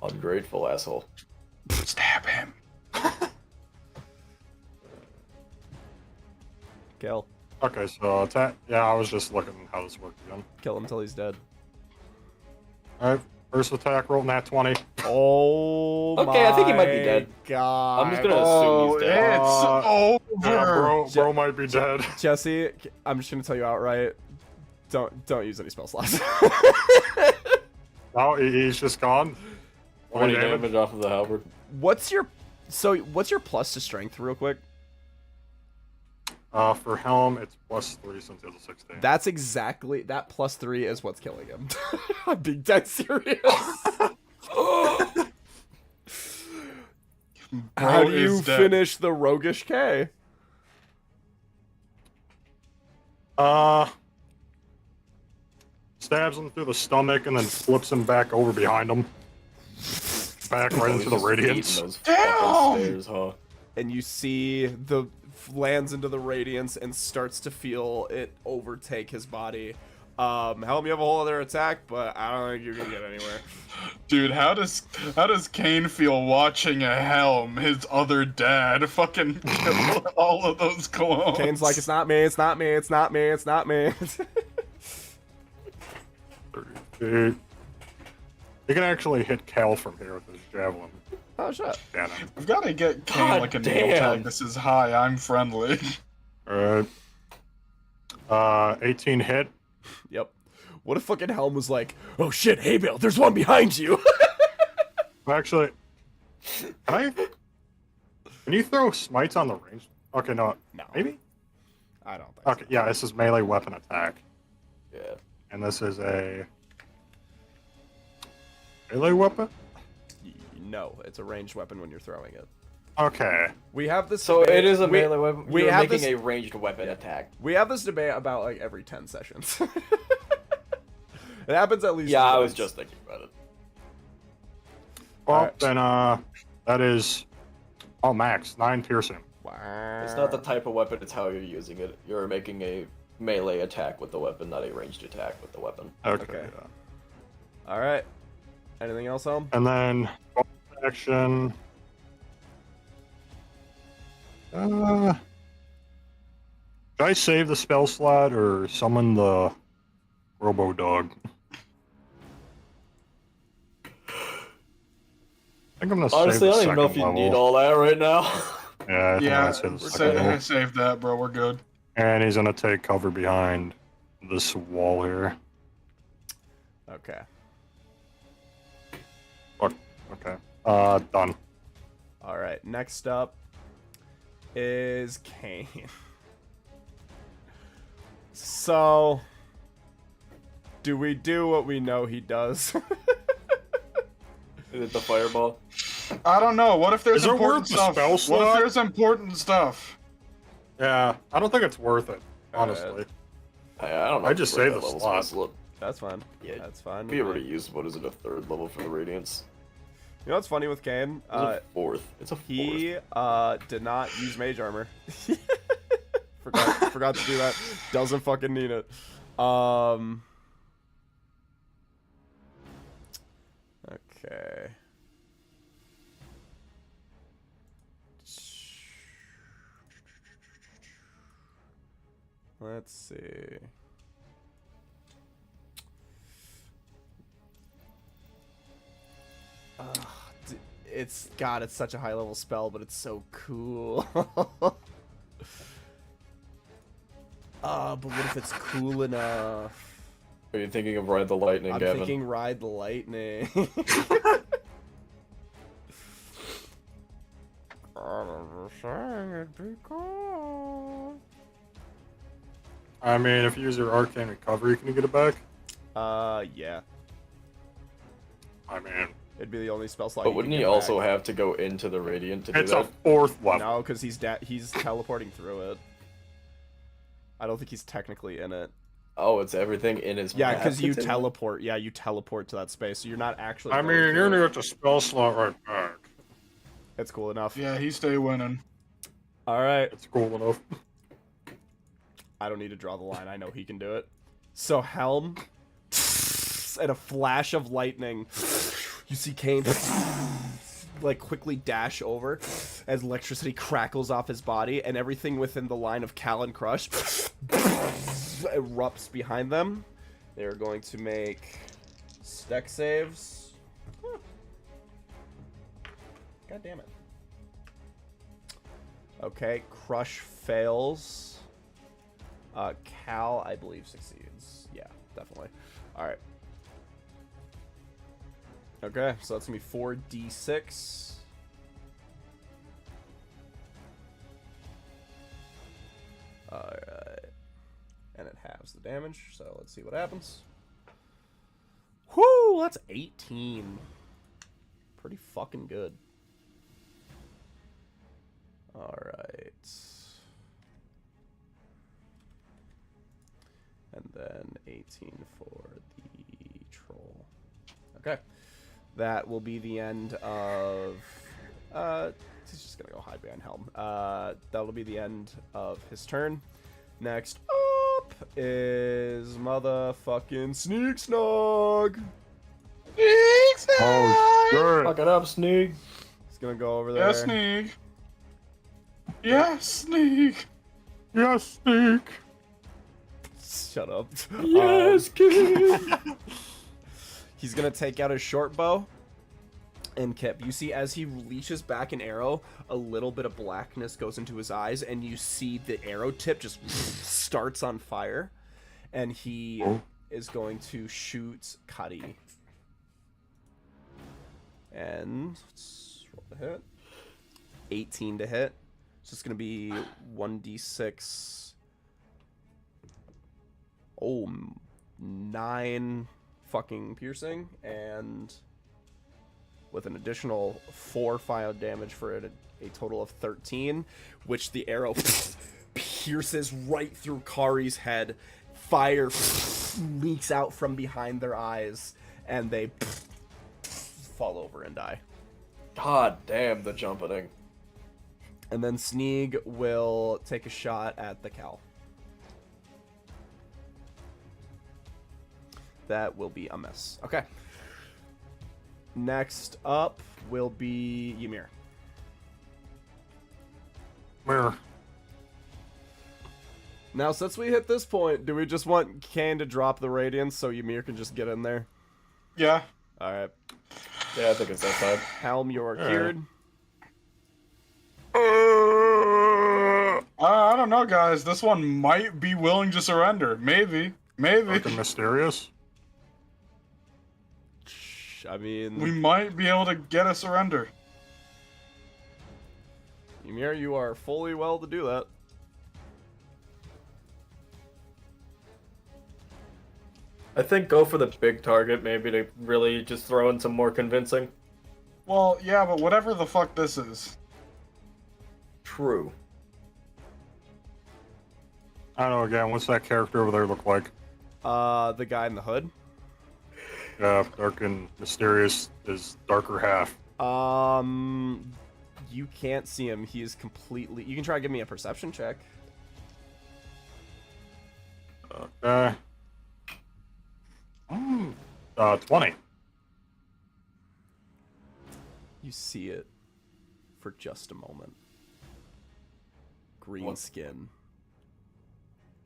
[SPEAKER 5] Ungrateful asshole.
[SPEAKER 1] Stab him.
[SPEAKER 3] Kill.
[SPEAKER 4] Okay, so attack. Yeah, I was just looking how this worked again.
[SPEAKER 3] Kill him until he's dead.
[SPEAKER 4] All right, first attack roll, nat 20.
[SPEAKER 3] Oh
[SPEAKER 5] Okay, I think he might be
[SPEAKER 3] my
[SPEAKER 5] dead.
[SPEAKER 3] God.
[SPEAKER 5] I'm just gonna
[SPEAKER 1] Oh,
[SPEAKER 5] assume he's dead.
[SPEAKER 1] it's
[SPEAKER 4] Yeah,
[SPEAKER 1] over!
[SPEAKER 4] bro might be dead.
[SPEAKER 3] Jesse, I'm just gonna tell you outright. Don't use any spell slots.
[SPEAKER 4] No, he's just gone.
[SPEAKER 5] 20 damage off of the halberd.
[SPEAKER 3] What's your plus to strength, real quick?
[SPEAKER 4] For Helm, it's +3 since he has a 16.
[SPEAKER 3] That's exactly that +3 is what's killing him. I'm being dead serious. How
[SPEAKER 1] Bro
[SPEAKER 3] do you
[SPEAKER 1] is dead.
[SPEAKER 3] finish the roguish K?
[SPEAKER 4] Stabs him through the stomach and then flips him back over behind him. Back right into the radiance.
[SPEAKER 5] Those fucking stairs, huh?
[SPEAKER 3] And you see the lands into the radiance and starts to feel it overtake his body. Helm, you have a whole other attack, but I don't think you can get anywhere.
[SPEAKER 1] Dude, how does Kane feel watching a Helm, his other dad, fucking kill all of those clones?
[SPEAKER 3] Kane's like, it's not me, it's not me, it's not me, it's not me.
[SPEAKER 4] 30 feet. You can actually hit Cal from here with his javelin.
[SPEAKER 3] Oh, shit.
[SPEAKER 4] Cannon.
[SPEAKER 1] I've got to get Kane
[SPEAKER 5] God
[SPEAKER 1] like a nail
[SPEAKER 5] damn.
[SPEAKER 1] tag. This is hi, I'm friendly.
[SPEAKER 4] Alright. 18 hit.
[SPEAKER 3] Yep. What if fucking Helm was like, oh shit, hey Bill, there's one behind you.
[SPEAKER 4] Actually, can you throw smites on the range? Okay, no.
[SPEAKER 3] No.
[SPEAKER 4] Maybe?
[SPEAKER 3] I don't think
[SPEAKER 4] Okay, yeah, this is melee weapon attack.
[SPEAKER 5] Yeah.
[SPEAKER 4] And this is a melee weapon?
[SPEAKER 3] No, it's a ranged weapon when you're throwing it.
[SPEAKER 4] Okay.
[SPEAKER 3] We have this
[SPEAKER 5] So
[SPEAKER 3] debate-
[SPEAKER 5] it is a
[SPEAKER 3] we-
[SPEAKER 5] melee weapon.
[SPEAKER 3] we
[SPEAKER 5] You're
[SPEAKER 3] have
[SPEAKER 5] making
[SPEAKER 3] this-
[SPEAKER 5] a ranged weapon attack.
[SPEAKER 3] We have this debate about like every 10 sessions. It happens at least
[SPEAKER 5] Yeah, I was
[SPEAKER 3] once.
[SPEAKER 5] just thinking about it.
[SPEAKER 4] Well,
[SPEAKER 3] Alright.
[SPEAKER 4] then, that is, max, 9 piercing.
[SPEAKER 3] Wow.
[SPEAKER 5] It's not the type of weapon, it's how you're using it. You're making a melee attack with the weapon, not a ranged attack with the weapon.
[SPEAKER 4] Okay.
[SPEAKER 3] Okay.
[SPEAKER 4] Yeah.
[SPEAKER 3] Alright. Anything else, Helm?
[SPEAKER 4] And then, bonus action. Should I save the spell slot or summon the Robo Dog? I think I'm gonna
[SPEAKER 5] Honestly, I
[SPEAKER 4] save
[SPEAKER 5] don't
[SPEAKER 4] the
[SPEAKER 5] even know if
[SPEAKER 4] second
[SPEAKER 5] you
[SPEAKER 4] level.
[SPEAKER 5] need all that right now.
[SPEAKER 4] Yeah, I think I'm
[SPEAKER 1] Yeah,
[SPEAKER 4] gonna save the second level.
[SPEAKER 1] save that, bro. We're good.
[SPEAKER 4] And he's gonna take cover behind this wall here.
[SPEAKER 3] Okay.
[SPEAKER 4] Okay. Done.
[SPEAKER 3] Alright, next up is Kane. So, do we do what we know he does?
[SPEAKER 5] Is it the fireball?
[SPEAKER 1] I don't know. What if there's
[SPEAKER 4] Is it
[SPEAKER 1] important
[SPEAKER 4] worth the
[SPEAKER 1] stuff?
[SPEAKER 4] spell
[SPEAKER 1] What if
[SPEAKER 4] slot?
[SPEAKER 1] there's important stuff?
[SPEAKER 4] Yeah, I don't think it's worth it, honestly.
[SPEAKER 5] I don't know.
[SPEAKER 4] I
[SPEAKER 5] if
[SPEAKER 4] just
[SPEAKER 5] we're at
[SPEAKER 4] saved
[SPEAKER 5] that
[SPEAKER 4] the
[SPEAKER 5] level,
[SPEAKER 4] slot.
[SPEAKER 5] so let's look.
[SPEAKER 3] That's fine.
[SPEAKER 5] Yeah,
[SPEAKER 3] That's fine.
[SPEAKER 5] We
[SPEAKER 3] with
[SPEAKER 5] already
[SPEAKER 3] me.
[SPEAKER 5] used, what is it, a third level for the Radiance?
[SPEAKER 3] You know what's funny with Kane?
[SPEAKER 5] It's a fourth. It's a fourth.
[SPEAKER 3] He did not use mage armor. forgot to do that. Doesn't fucking need it. Okay. Let's see. it's God, it's such a high level spell, but it's so cool. But what if it's cool enough?
[SPEAKER 5] Are you thinking of Ride the Lightning,
[SPEAKER 3] I'm
[SPEAKER 5] Gavin?
[SPEAKER 3] thinking Ride the Lightning.
[SPEAKER 4] I mean, if you use your arcane recovery, can you get it back?
[SPEAKER 3] Yeah.
[SPEAKER 4] I mean,
[SPEAKER 3] It'd be the only spell slot.
[SPEAKER 5] But
[SPEAKER 3] you
[SPEAKER 5] wouldn't
[SPEAKER 3] can
[SPEAKER 5] he
[SPEAKER 3] get
[SPEAKER 5] also
[SPEAKER 3] back.
[SPEAKER 5] have to go into the Radiant to do
[SPEAKER 4] it's a
[SPEAKER 5] that?
[SPEAKER 4] 4th level.
[SPEAKER 3] No, because he's teleporting through it. I don't think he's technically in it.
[SPEAKER 5] Oh, it's everything in his
[SPEAKER 3] Yeah,
[SPEAKER 5] map
[SPEAKER 3] because you
[SPEAKER 5] that's in
[SPEAKER 3] teleport. Yeah, you teleport to that space, so you're not actually.
[SPEAKER 4] I
[SPEAKER 3] going
[SPEAKER 4] mean, you're
[SPEAKER 3] through
[SPEAKER 4] gonna
[SPEAKER 3] it.
[SPEAKER 4] get the spell slot right back.
[SPEAKER 3] It's cool enough.
[SPEAKER 1] Yeah, he stay winning.
[SPEAKER 3] All right.
[SPEAKER 4] It's cool enough.
[SPEAKER 3] I don't need to draw the line. I know he can do it. So Helm, and a flash of lightning, you see Kane like quickly dash over as electricity crackles off his body, and everything within the line of Cal and Crush erupts behind them. They're going to make deck saves. God damn it. Okay, Crush fails. Cal, I believe, succeeds. Yeah, definitely. Alright. Okay, so that's gonna be 4d6. Alright. And it halves the damage, so let's see what happens. Whoo! That's 18. Pretty fucking good. Alright. And then 18 for the troll. Okay. That will be the end of... he's just gonna go hide behind Helm. That'll be the end of his turn. Next up is motherfucking Sneak Snog!
[SPEAKER 4] Oh, shit.
[SPEAKER 5] Fuck it up, Sneak.
[SPEAKER 3] He's gonna go over there.
[SPEAKER 1] Yeah, Sneak. Yeah, Sneak.
[SPEAKER 4] Yes, Sneak.
[SPEAKER 3] Shut up.
[SPEAKER 5] Yes, kid.
[SPEAKER 3] He's gonna take out his short bow and Kip. You see, as he reaches back an arrow, a little bit of blackness goes into his eyes, and you see the arrow tip just starts on fire, and he is going to shoot Cuddy. And let's roll the hit. 18 to hit. So it's gonna be 1d6. Oh, 9 fucking piercing, and with an additional 4 fire damage for a total of 13, which the arrow pierces right through Kari's head. Fire leaks out from behind their eyes, and they fall over and die.
[SPEAKER 5] God damn the jumpeting.
[SPEAKER 3] And then Sneeg will take a shot at the cow. That will be a miss. Okay. Next up will be Ymir.
[SPEAKER 4] Where?
[SPEAKER 3] Now, since we hit this point, do we just want Kane to drop the Radiance so Ymir can just get in there?
[SPEAKER 1] Yeah.
[SPEAKER 3] Alright.
[SPEAKER 5] Yeah, I think it's that side.
[SPEAKER 3] Helm, you're cured.
[SPEAKER 1] I don't know, guys. This one might be willing to surrender. Maybe. Maybe.
[SPEAKER 4] Fucking mysterious.
[SPEAKER 3] I mean,
[SPEAKER 1] We might be able to get a surrender.
[SPEAKER 3] Ymir, you are fully well to do that.
[SPEAKER 5] I think go for the big target, maybe to really just throw in some more convincing.
[SPEAKER 1] Well, yeah, but whatever the fuck this is.
[SPEAKER 5] True.
[SPEAKER 4] I don't know, again, what's that character over there look like?
[SPEAKER 3] The guy in the hood.
[SPEAKER 4] Yeah, dark and mysterious is darker half.
[SPEAKER 3] You can't see him. He is completely... You can try to give me a perception check.
[SPEAKER 4] Okay. 20.
[SPEAKER 3] You see it for just a moment. Green
[SPEAKER 5] What?
[SPEAKER 3] skin,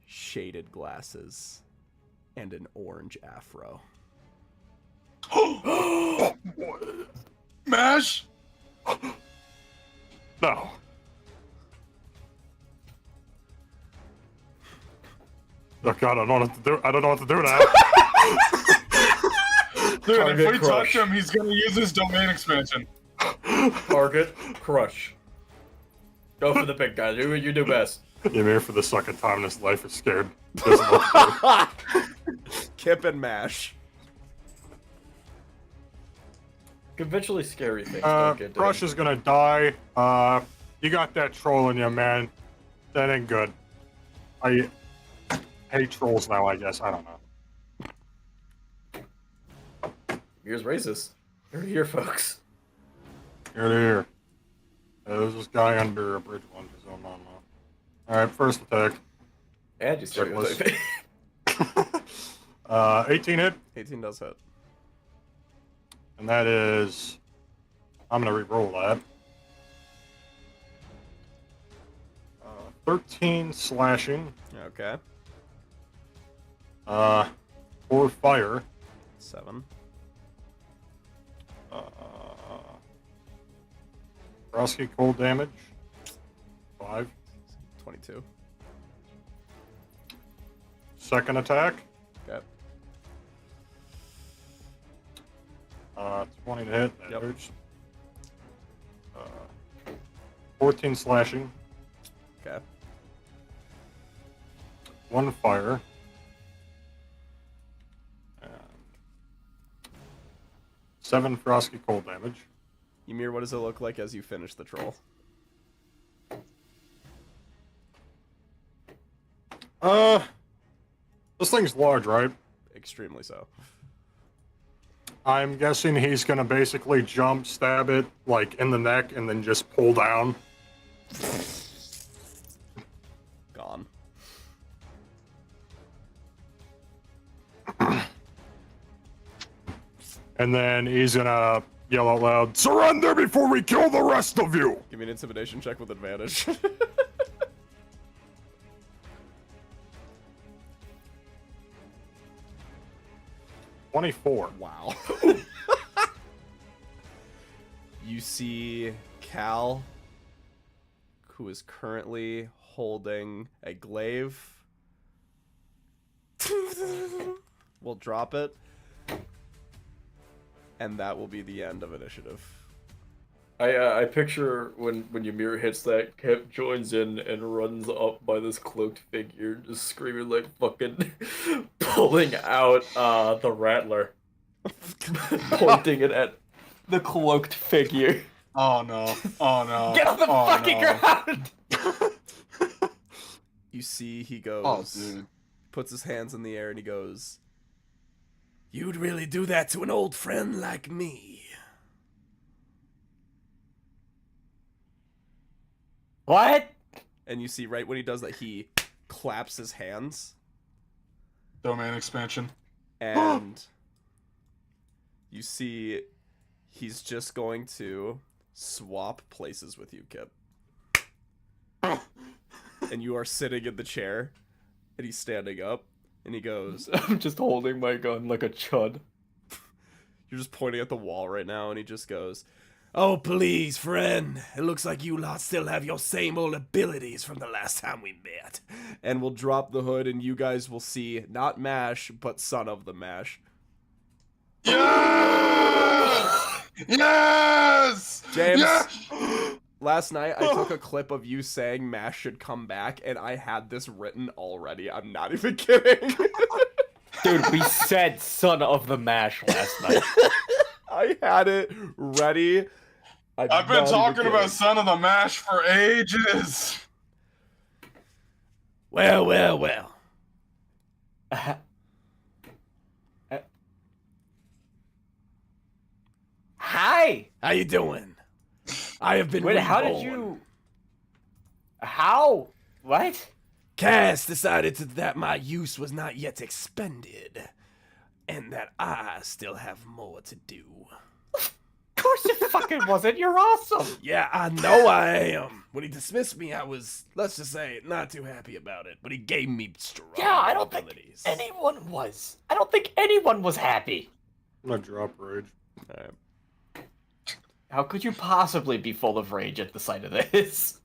[SPEAKER 3] shaded glasses, and an orange afro.
[SPEAKER 1] Mash?
[SPEAKER 4] No. Oh god, I don't know what to do. I don't know what to do now.
[SPEAKER 1] Dude,
[SPEAKER 5] Target
[SPEAKER 1] if we
[SPEAKER 5] crush.
[SPEAKER 1] touch him, he's gonna use his domain expansion.
[SPEAKER 5] Target crush. Go for the big guy. You do best.
[SPEAKER 4] You're here for the second time in his life is scared. Doesn't look good.
[SPEAKER 3] Kip and mash.
[SPEAKER 5] Conventionally scary things don't get done.
[SPEAKER 4] Crush is gonna die. You got that troll in you, man. That ain't good. I hate trolls now, I guess. I don't know.
[SPEAKER 5] Here's racist. You're here, folks.
[SPEAKER 4] Here to here. There's this guy under a bridge one. So I don't know. Alright, first attack.
[SPEAKER 5] And you stereotyping.
[SPEAKER 4] 18 hit.
[SPEAKER 3] 18 does hit.
[SPEAKER 4] And that is... I'm gonna re-roll that. 13 slashing.
[SPEAKER 3] Okay.
[SPEAKER 4] 4 fire.
[SPEAKER 3] 7.
[SPEAKER 4] Frosty cold damage. 5.
[SPEAKER 3] 22.
[SPEAKER 4] Second attack.
[SPEAKER 3] Okay.
[SPEAKER 4] 20 to hit. That
[SPEAKER 3] Yep.
[SPEAKER 4] hurts. 14 slashing.
[SPEAKER 3] Okay.
[SPEAKER 4] 1 fire. And 7 frosty cold damage.
[SPEAKER 3] Ymir, what does it look like as you finish the troll?
[SPEAKER 4] This thing's large, right?
[SPEAKER 3] Extremely so.
[SPEAKER 4] I'm guessing he's gonna basically jump, stab it, like, in the neck, and then just pull down.
[SPEAKER 3] Gone.
[SPEAKER 4] And then he's gonna yell out loud, "Surrender before we kill the rest of you!"
[SPEAKER 3] Give me an intimidation check with advantage.
[SPEAKER 4] 24.
[SPEAKER 3] Wow. You see Cal, who is currently holding a glaive. We'll drop it. And that will be the end of initiative.
[SPEAKER 5] I picture when Ymir hits that, Kip joins in and runs up by this cloaked figure, just screaming like fucking, pulling out the rattler, pointing it at the cloaked figure.
[SPEAKER 1] Oh no! Oh no!
[SPEAKER 5] Get off the fucking ground!
[SPEAKER 3] You see he goes,
[SPEAKER 1] Oh, dude.
[SPEAKER 3] puts his hands in the air and he goes, "You'd really do that to an old friend like me."
[SPEAKER 6] What?
[SPEAKER 3] And you see right when he does that, he claps his hands.
[SPEAKER 1] Domain expansion.
[SPEAKER 3] And you see he's just going to swap places with you, Kip. And you are sitting in the chair, and he's standing up, and he goes,
[SPEAKER 5] I'm just holding my gun like a chud.
[SPEAKER 3] you're just pointing at the wall right now, and he just goes, "Oh, please, friend. It looks like you lot still have your same old abilities from the last time we met." And we'll drop the hood, and you guys will see not Mash, but son of the Mash.
[SPEAKER 1] Yes! Yes!
[SPEAKER 3] James,
[SPEAKER 1] Yes!
[SPEAKER 3] last night I took a clip of you saying Mash should come back, and I had this written already. I'm not even kidding.
[SPEAKER 6] Dude, we said son of the mash last night.
[SPEAKER 3] I had it ready.
[SPEAKER 1] I've been talking about Son of the Mash for ages.
[SPEAKER 3] Well.
[SPEAKER 6] Hi!
[SPEAKER 3] How you doing? I have been
[SPEAKER 6] Wait, how did
[SPEAKER 3] reborn.
[SPEAKER 6] you... How? What?
[SPEAKER 3] Cass decided that my use was not yet expended, and that I still have more to do.
[SPEAKER 6] Of course it fucking wasn't. You're awesome.
[SPEAKER 3] Yeah, I know I am. When he dismissed me, I was, let's just say, not too happy about it, but he gave me strong
[SPEAKER 6] Yeah, I don't think
[SPEAKER 3] abilities.
[SPEAKER 6] anyone was. I don't think anyone was happy.
[SPEAKER 4] I'm gonna drop rage.
[SPEAKER 3] Alright.
[SPEAKER 6] How could you possibly be full of rage at the sight of this?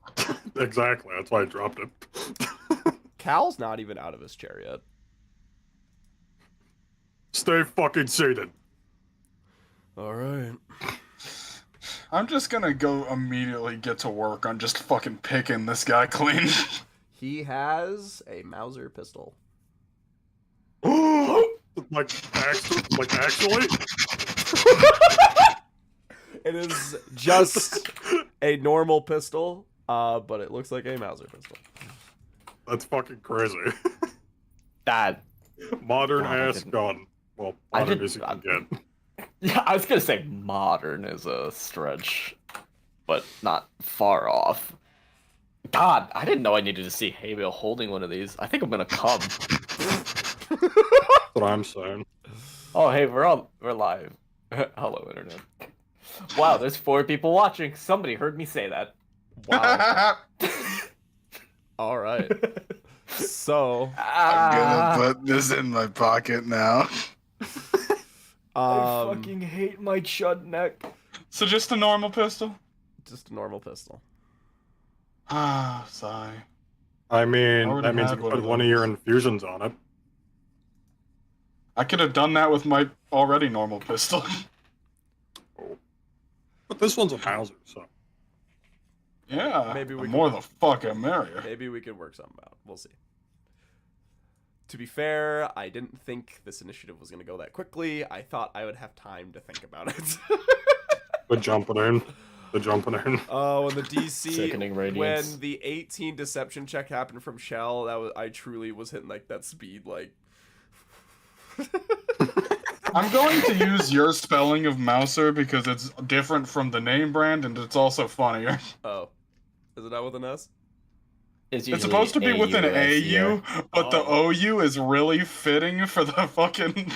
[SPEAKER 4] Exactly, that's why I dropped it.
[SPEAKER 3] Cal's not even out of his chair yet.
[SPEAKER 4] Stay fucking seated.
[SPEAKER 3] All right.
[SPEAKER 1] I'm just gonna go immediately get to work on just fucking picking this guy clean.
[SPEAKER 3] He has a Mauser pistol.
[SPEAKER 4] like actually?
[SPEAKER 3] It is just a normal pistol, but it looks like a Mauser pistol.
[SPEAKER 4] That's fucking crazy.
[SPEAKER 6] That.
[SPEAKER 4] Modern
[SPEAKER 6] God, I
[SPEAKER 4] ass
[SPEAKER 6] didn't-
[SPEAKER 4] gun. Well,
[SPEAKER 6] I
[SPEAKER 4] modern
[SPEAKER 6] didn't-
[SPEAKER 4] as you can get.
[SPEAKER 6] Yeah, I was gonna say modern is a stretch, but not far off. God, I didn't know I needed to see Hayville holding one of these. I think I'm gonna come.
[SPEAKER 4] That's what I'm saying.
[SPEAKER 6] Oh, hey, we're live. Hello, internet. Wow, there's 4 people watching. Somebody heard me say that.
[SPEAKER 3] Wow. All right. So,
[SPEAKER 7] I'm gonna put this in my pocket now.
[SPEAKER 6] I fucking hate my chud neck.
[SPEAKER 1] So just a normal pistol?
[SPEAKER 3] just a normal pistol.
[SPEAKER 1] Ah, sigh.
[SPEAKER 4] I mean,
[SPEAKER 1] already
[SPEAKER 4] that means
[SPEAKER 1] had
[SPEAKER 4] you
[SPEAKER 1] one
[SPEAKER 4] put
[SPEAKER 1] of
[SPEAKER 4] one of
[SPEAKER 1] those.
[SPEAKER 4] your infusions on it.
[SPEAKER 1] I could have done that with my already normal pistol.
[SPEAKER 4] But this one's a Mauser, so.
[SPEAKER 1] Yeah,
[SPEAKER 3] Maybe we
[SPEAKER 1] the
[SPEAKER 3] could-
[SPEAKER 1] more the fucking merrier.
[SPEAKER 3] Maybe we could work something out. We'll see. To be fair, I didn't think this initiative was going to go that quickly. I thought I would have time to think about it.
[SPEAKER 4] The jumping in. The jumping in.
[SPEAKER 3] Oh, and the DC
[SPEAKER 6] Sickening radiance.
[SPEAKER 3] when the 18 deception check happened from Shell, that was I truly was hitting like that speed like
[SPEAKER 1] I'm going to use your spelling of Mouser because it's different from the name brand and it's also funnier.
[SPEAKER 3] Oh. Is it not with an S?
[SPEAKER 1] It's supposed to be with an AU, but the
[SPEAKER 3] Oh.
[SPEAKER 1] OU is really fitting for the fucking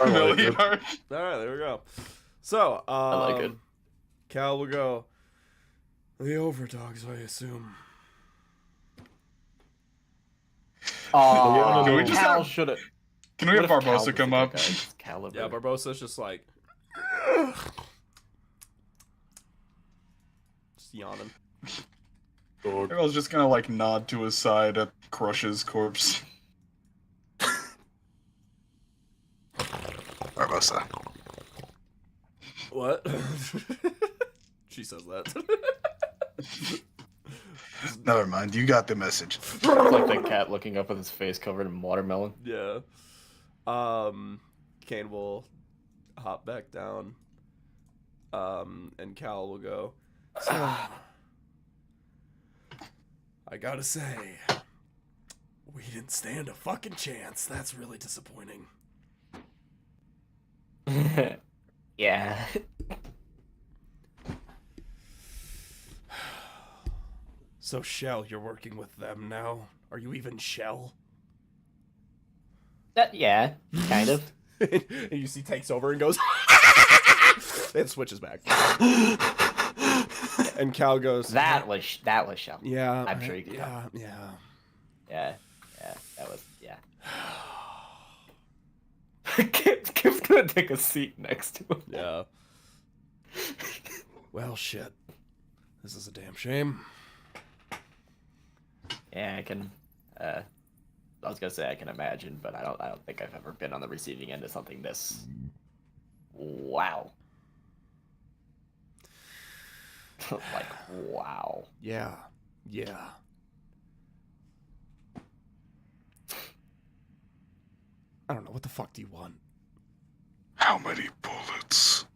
[SPEAKER 4] I like it.
[SPEAKER 1] milliard.
[SPEAKER 3] Alright, there we go. So,
[SPEAKER 6] I like it.
[SPEAKER 3] Cal will go. The Overdogs, I assume.
[SPEAKER 6] Oh,
[SPEAKER 1] Can we just
[SPEAKER 6] Cal
[SPEAKER 1] have-
[SPEAKER 6] should have.
[SPEAKER 1] Can we have Barbosa come up?
[SPEAKER 6] Caliber.
[SPEAKER 3] Yeah, Barbosa's just like just yawning.
[SPEAKER 4] Dog.
[SPEAKER 1] Earl's just gonna like nod to his side at Crush's corpse.
[SPEAKER 7] Barbosa.
[SPEAKER 3] What? She says that.
[SPEAKER 7] Never mind, you got the message.
[SPEAKER 6] It's like that cat looking up with his face covered in watermelon.
[SPEAKER 3] Yeah. Kane will hop back down. And Cal will go. So, I gotta say, we didn't stand a fucking chance. That's really disappointing.
[SPEAKER 6] Yeah.
[SPEAKER 3] So, Shell, you're working with them now? Are you even Shell?
[SPEAKER 6] Yeah, kind of.
[SPEAKER 3] And you see takes over and goes and switches back. And Cal goes,
[SPEAKER 6] That was Shell.
[SPEAKER 3] yeah,
[SPEAKER 6] I'm sure you can
[SPEAKER 3] yeah.
[SPEAKER 6] Yeah, that was Kim's gonna take a seat next to him.
[SPEAKER 3] Yeah. Well, shit. This is a damn shame.
[SPEAKER 6] Yeah, I can. I was gonna say I can imagine, but I don't think I've ever been on the receiving end of something this. Wow. Like wow.
[SPEAKER 3] Yeah. I don't know. What the fuck do you want?
[SPEAKER 7] How many bullets?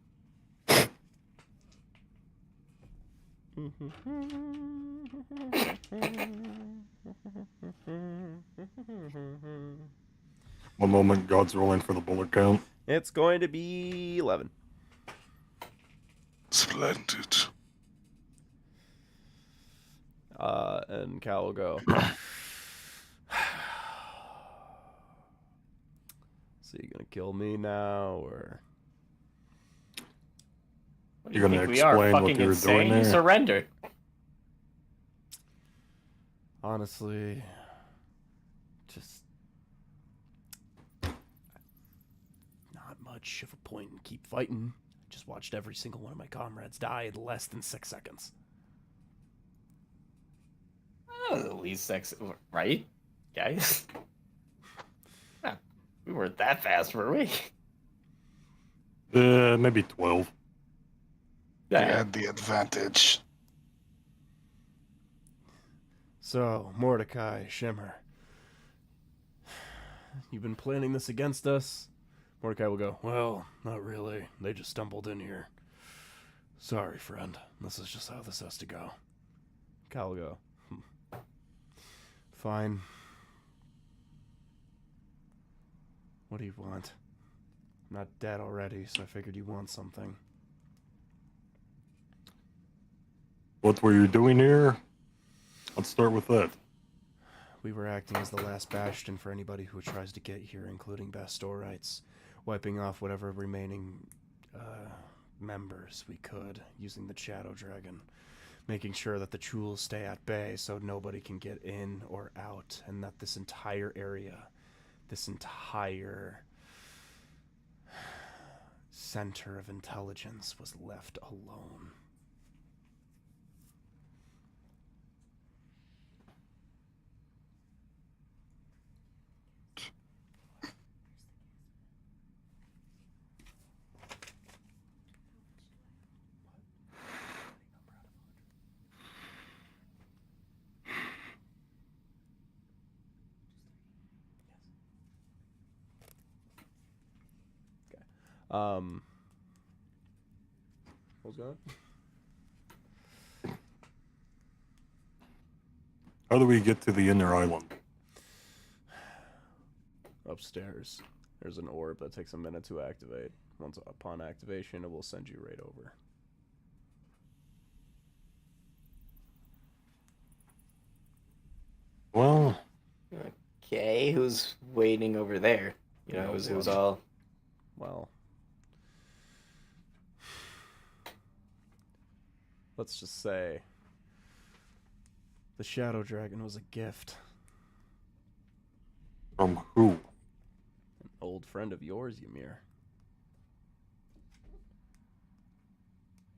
[SPEAKER 4] One moment, God's rolling for the bullet count.
[SPEAKER 3] It's going to be 11.
[SPEAKER 7] Splendid.
[SPEAKER 3] And Cal will go. So you gonna kill me now, or?
[SPEAKER 6] What do
[SPEAKER 4] You're
[SPEAKER 6] you
[SPEAKER 4] gonna
[SPEAKER 6] think we are,
[SPEAKER 4] explain what
[SPEAKER 6] fucking
[SPEAKER 4] you were
[SPEAKER 6] insane?
[SPEAKER 4] doing
[SPEAKER 6] You
[SPEAKER 4] there?
[SPEAKER 6] surrendered.
[SPEAKER 3] Honestly, just not much of a point in keep fighting. Just watched every single one of my comrades die in less than 6 seconds.
[SPEAKER 6] At least 6, right, guys? We weren't that fast, were we?
[SPEAKER 4] Maybe 12.
[SPEAKER 7] You had the advantage.
[SPEAKER 3] So, Mordecai, Shimmer, you've been planning this against us? Mordecai will go, well, not really. They just stumbled in here. Sorry, friend. This is just how this has to go. Kyle will go, fine. What do you want? I'm not dead already, so I figured you want something.
[SPEAKER 4] What were you doing here? Let's start with that.
[SPEAKER 3] We were acting as the last bastion for anybody who tries to get here, including Bastorites, wiping off whatever remaining members we could, using the Shadow Dragon, making sure that the Chuls stay at bay so nobody can get in or out, and that this entire area, this entire center of intelligence was left alone. What's going on?
[SPEAKER 4] How do we get to the inner island?
[SPEAKER 3] Upstairs. There's an orb that takes a minute to activate. Once upon activation, it will send you right over.
[SPEAKER 4] Well,
[SPEAKER 6] Okay, who's waiting over there? You know, who's all...
[SPEAKER 3] Well, let's just say the Shadow Dragon was a gift.
[SPEAKER 4] from who?
[SPEAKER 3] An old friend of yours, Ymir.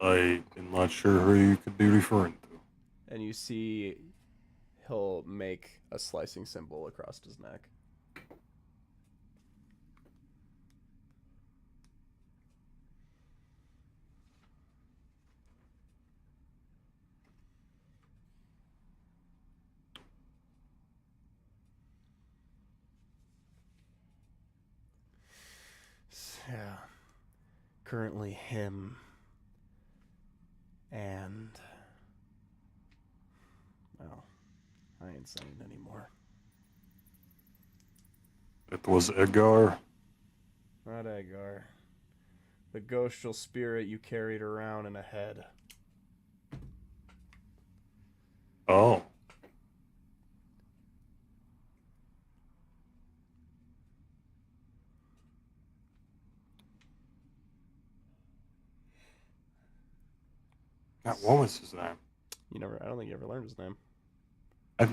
[SPEAKER 4] I am not sure who you could be referring to.
[SPEAKER 3] And you see he'll make a slicing symbol across his neck. Yeah. Currently him and... well, I ain't saying anymore.
[SPEAKER 4] It was Edgar.
[SPEAKER 3] Not Agar. The ghostral spirit you carried around in a head.
[SPEAKER 4] Oh. God, what was his name?
[SPEAKER 3] You never, I don't think you ever learned his name.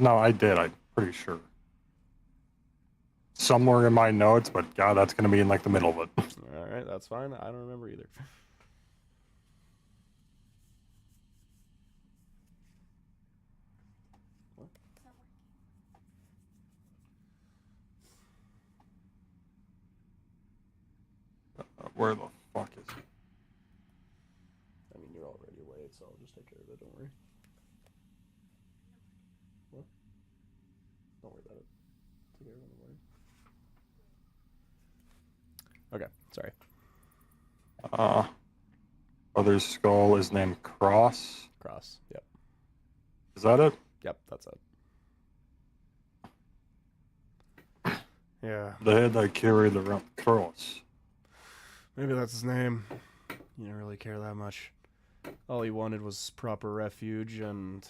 [SPEAKER 4] No, I did. I'm pretty sure. Somewhere in my notes, but God, that's going to be in like the middle of it.
[SPEAKER 3] Alright, that's fine. I don't remember either. What?
[SPEAKER 4] Where the fuck is it?
[SPEAKER 3] I mean, you're already late, so I'll just take care of it. Don't worry. What? Don't worry about it. Take care of it in the morning. Okay, sorry.
[SPEAKER 4] Other skull is named Cross.
[SPEAKER 3] Cross. Yep.
[SPEAKER 4] Is that it?
[SPEAKER 3] Yep, that's it. Yeah.
[SPEAKER 4] The head I carried around Cross.
[SPEAKER 3] Maybe that's his name. You didn't really care that much. All he wanted was proper refuge and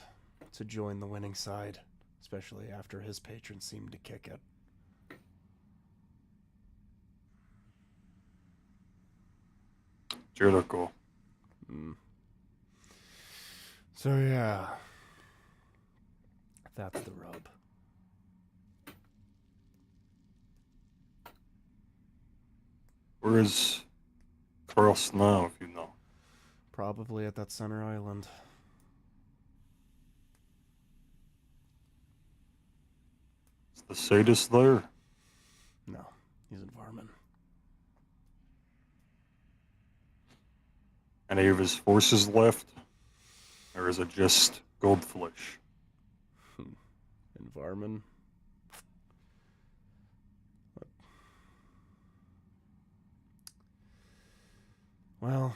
[SPEAKER 3] to join the winning side, especially after his patron seemed to kick it.
[SPEAKER 4] Jericho.
[SPEAKER 3] So yeah, that's the rub.
[SPEAKER 4] Where is Cross now, if you know?
[SPEAKER 2] Probably at that center island.
[SPEAKER 4] Is the sadist there?
[SPEAKER 2] No, he's in Varmin.
[SPEAKER 4] Any of his forces left? Or is it just Goldfish?
[SPEAKER 2] In Varmin. Well,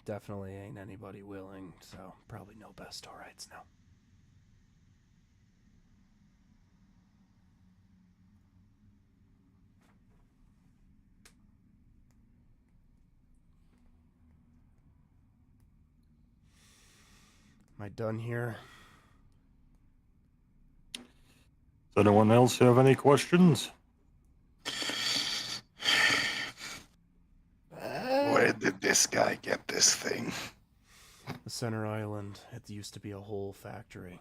[SPEAKER 2] definitely ain't anybody willing, so probably no best all rights now. Am I done here?
[SPEAKER 4] Does anyone else have any questions?
[SPEAKER 7] Where did this guy get this thing?
[SPEAKER 2] The center island. It used to be a whole factory.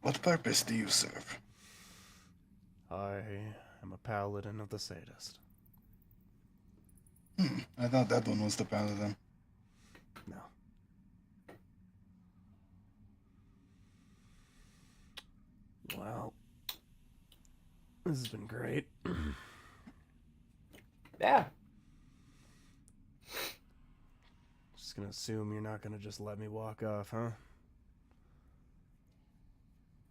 [SPEAKER 7] What purpose do you serve?
[SPEAKER 2] I am a paladin of the sadist.
[SPEAKER 7] I thought that one was the paladin.
[SPEAKER 2] No. Well, this has been great.
[SPEAKER 6] Yeah.
[SPEAKER 2] Just gonna assume you're not gonna just let me walk off, huh?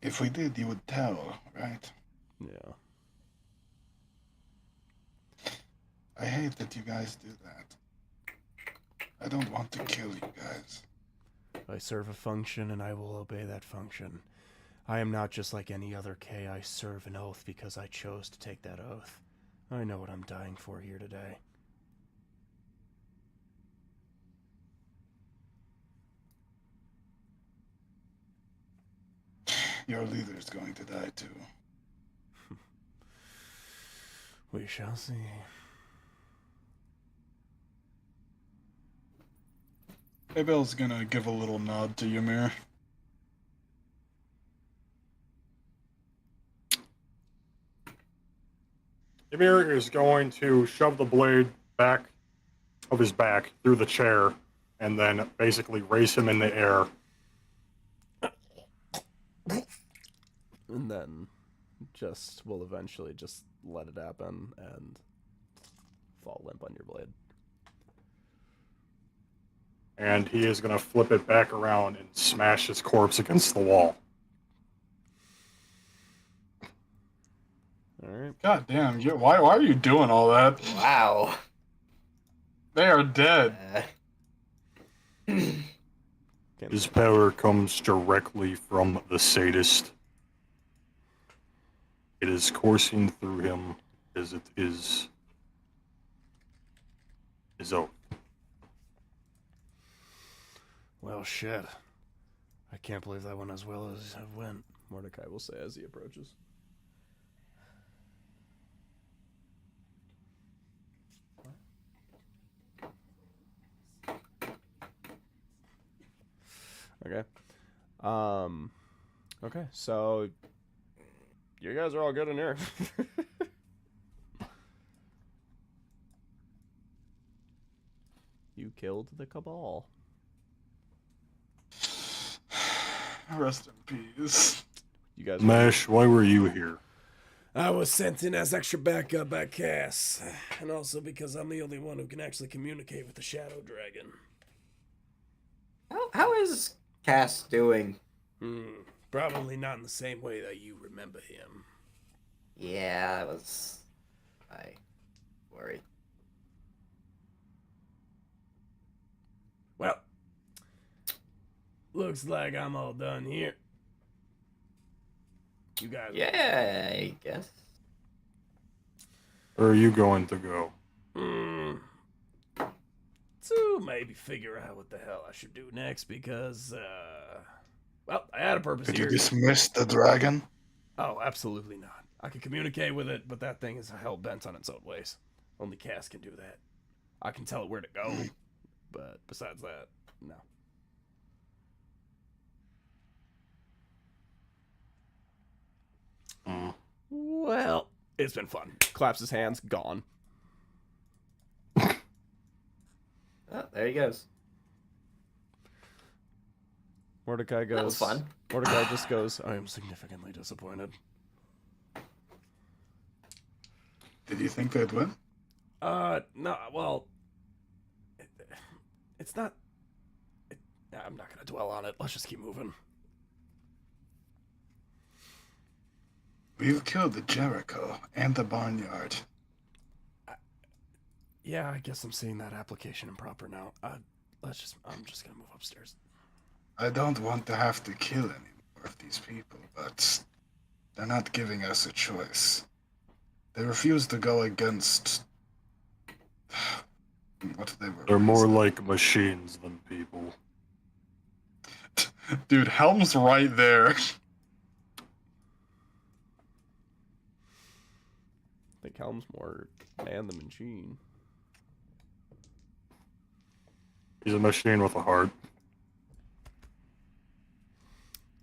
[SPEAKER 7] If we did, you would tell, right?
[SPEAKER 2] Yeah.
[SPEAKER 7] I hate that you guys do that. I don't want to kill you guys.
[SPEAKER 2] I serve a function and I will obey that function. I am not just like any other K. I serve an oath because I chose to take that oath. I know what I'm dying for here today.
[SPEAKER 7] Your leader's going to die too.
[SPEAKER 2] We shall see.
[SPEAKER 1] Abel's gonna give a little nod to Ymir.
[SPEAKER 4] Ymir is going to shove the blade back of his back through the chair and then basically raise him in the air.
[SPEAKER 2] And then will eventually just let it happen and fall limp on your blade.
[SPEAKER 4] And he is going to flip it back around and smash his corpse against the wall.
[SPEAKER 2] Alright.
[SPEAKER 1] God damn, why are you doing all that?
[SPEAKER 6] Wow.
[SPEAKER 1] They are dead.
[SPEAKER 4] His power comes directly from the sadist. It is coursing through him as it is his oath.
[SPEAKER 2] Well, shit. I can't believe that went as well as it went, Mordecai will say as he approaches. Okay. Okay, so you guys are all good in here. You killed the Cabal.
[SPEAKER 1] Rest in peace.
[SPEAKER 2] You guys.
[SPEAKER 4] Mesh, why were you here?
[SPEAKER 9] I was sent in as extra backup by Cass, and also because I'm the only one who can actually communicate with the Shadow Dragon.
[SPEAKER 6] How is Cass doing?
[SPEAKER 9] Probably not in the same way that you remember him.
[SPEAKER 6] Yeah, that was my worry.
[SPEAKER 9] Well, looks like I'm all done here. You guys.
[SPEAKER 6] Yeah, I guess.
[SPEAKER 4] Where are you going to go?
[SPEAKER 9] To maybe figure out what the hell I should do next because, well, I had a purpose
[SPEAKER 7] Did
[SPEAKER 9] here.
[SPEAKER 7] you dismiss the dragon?
[SPEAKER 9] Oh, absolutely not. I can communicate with it, but that thing is hell-bent on its own ways. Only Cass can do that. I can tell it where to go, but besides that, no.
[SPEAKER 3] Well, it's been fun. Claps his hands, gone.
[SPEAKER 5] Oh, there he goes.
[SPEAKER 3] Mordecai goes.
[SPEAKER 5] That was fun.
[SPEAKER 3] Mordecai just goes, I am significantly disappointed.
[SPEAKER 1] Did you think they'd win?
[SPEAKER 3] No, well, it's not. I'm not gonna dwell on it. Let's just keep moving.
[SPEAKER 1] We've killed the Jericho and the barnyard.
[SPEAKER 3] Yeah, I guess I'm seeing that application improper now. I'm just gonna move upstairs.
[SPEAKER 1] I don't want to have to kill any more of these people, but they're not giving us a choice. They refuse to go against what they were.
[SPEAKER 4] They're more like machines than people.
[SPEAKER 1] Dude, Helm's right there.
[SPEAKER 3] I think Helm's more man the machine.
[SPEAKER 4] He's a machine with a heart.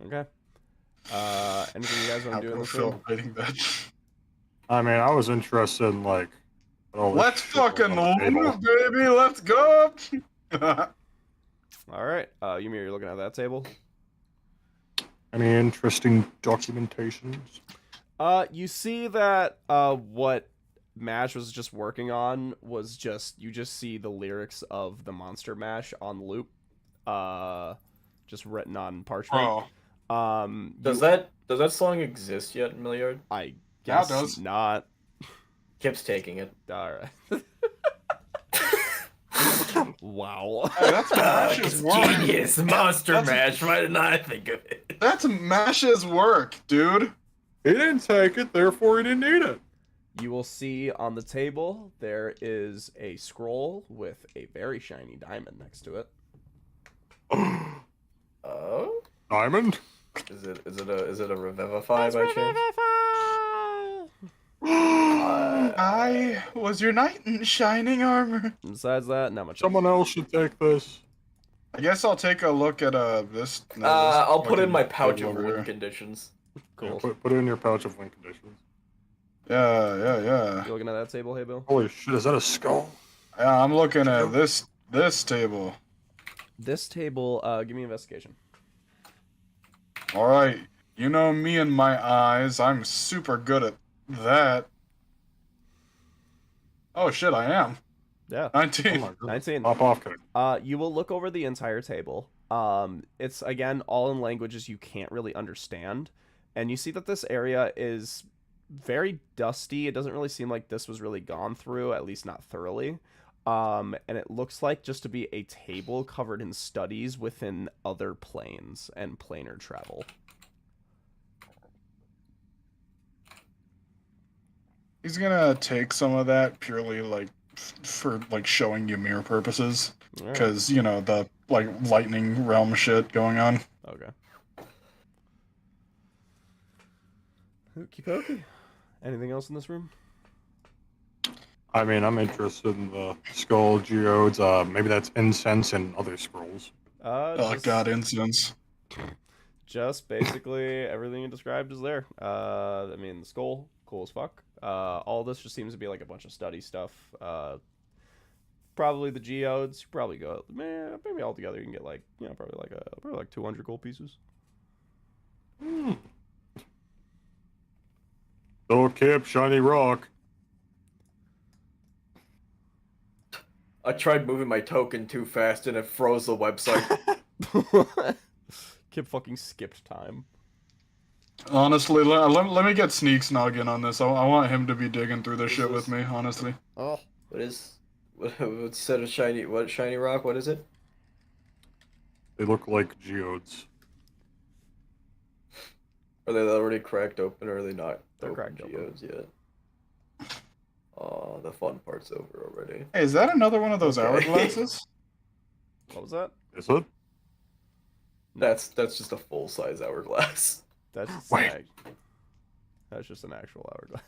[SPEAKER 3] Okay. Anything you guys want to do in this
[SPEAKER 1] Phil
[SPEAKER 3] room?
[SPEAKER 1] writing that.
[SPEAKER 4] I mean, I was interested in like. all this
[SPEAKER 1] Let's
[SPEAKER 4] shit on
[SPEAKER 1] fucking
[SPEAKER 4] the table.
[SPEAKER 1] loot, baby. Let's go.
[SPEAKER 3] All right. Yumi, you're looking at that table.
[SPEAKER 4] Any interesting documentations?
[SPEAKER 3] You see that what Mash was just working on was you just see the lyrics of the Monster Mash on loop, just written on parchment.
[SPEAKER 1] Bro,
[SPEAKER 5] Does that song exist yet, Milliard?
[SPEAKER 3] I
[SPEAKER 1] Yeah, it
[SPEAKER 3] guess
[SPEAKER 1] does.
[SPEAKER 3] not.
[SPEAKER 5] Kip's taking it.
[SPEAKER 3] All right. Wow.
[SPEAKER 1] hey, that's Mash's work.
[SPEAKER 5] Genius, Monster
[SPEAKER 1] That's-
[SPEAKER 5] Mash. Why didn't I think of it?
[SPEAKER 1] That's Mash's work, dude.
[SPEAKER 4] He didn't take it, therefore he didn't need it.
[SPEAKER 3] You will see on the table there is a scroll with a very shiny diamond next to it.
[SPEAKER 5] Oh,
[SPEAKER 4] Diamond?
[SPEAKER 5] is it a Revivify by chance?
[SPEAKER 1] I was your knight in shining armor.
[SPEAKER 3] Besides that, not much.
[SPEAKER 4] Someone else should take this.
[SPEAKER 1] I guess I'll take a look at this.
[SPEAKER 5] I'll put in my
[SPEAKER 1] fucking
[SPEAKER 5] pouch
[SPEAKER 1] table
[SPEAKER 5] of
[SPEAKER 1] over
[SPEAKER 5] win
[SPEAKER 1] here.
[SPEAKER 5] conditions.
[SPEAKER 3] Cool.
[SPEAKER 4] Yeah, put it in your pouch of win conditions.
[SPEAKER 1] Yeah.
[SPEAKER 3] You looking at that table, hey Bill?
[SPEAKER 4] Holy shit, is that a skull?
[SPEAKER 1] Yeah, I'm looking at this table.
[SPEAKER 3] This table, give me investigation.
[SPEAKER 1] All right, you know me and my eyes. I'm super good at that. Oh shit, I am.
[SPEAKER 3] Yeah.
[SPEAKER 1] 19.
[SPEAKER 4] Oh my goodness.
[SPEAKER 3] 19.
[SPEAKER 4] Pop off, kid.
[SPEAKER 3] You will look over the entire table. It's again all in languages you can't really understand, and you see that this area is very dusty. It doesn't really seem like this was really gone through, at least not thoroughly. And it looks like just to be a table covered in studies within other planes and planar travel.
[SPEAKER 1] He's gonna take some of that purely like for like showing Ymir purposes,
[SPEAKER 3] All right.
[SPEAKER 1] because you know the like lightning realm shit going on.
[SPEAKER 3] Okay. Okie dokie. Anything else in this room?
[SPEAKER 4] I mean, I'm interested in the skull geodes. Maybe that's incense and other scrolls.
[SPEAKER 1] Oh god, incidents.
[SPEAKER 3] Just basically everything you described is there. I mean, the skull, cool as fuck. All this just seems to be like a bunch of study stuff. Probably the geodes. Probably go, man, maybe all together you can get like, you know, probably like 200 gold pieces.
[SPEAKER 4] Oh, Kip, shiny rock.
[SPEAKER 5] I tried moving my token too fast and it froze the website.
[SPEAKER 3] Kip fucking skipped time.
[SPEAKER 1] Honestly, let me get Sneak Snog in on this. I want him to be digging through this shit with me, honestly.
[SPEAKER 5] What said a shiny? What shiny rock? What is it?
[SPEAKER 4] They look like geodes.
[SPEAKER 5] Are they already cracked open or are they not?
[SPEAKER 3] They're
[SPEAKER 5] open
[SPEAKER 3] cracked open.
[SPEAKER 5] geodes yet? Oh, the fun part's over already.
[SPEAKER 1] Hey, is that another one of those
[SPEAKER 5] Okay.
[SPEAKER 1] hourglasses?
[SPEAKER 3] What was that?
[SPEAKER 4] Is it?
[SPEAKER 5] That's just a full size hourglass.
[SPEAKER 3] That's just
[SPEAKER 4] Wait.
[SPEAKER 3] That's just an actual hourglass.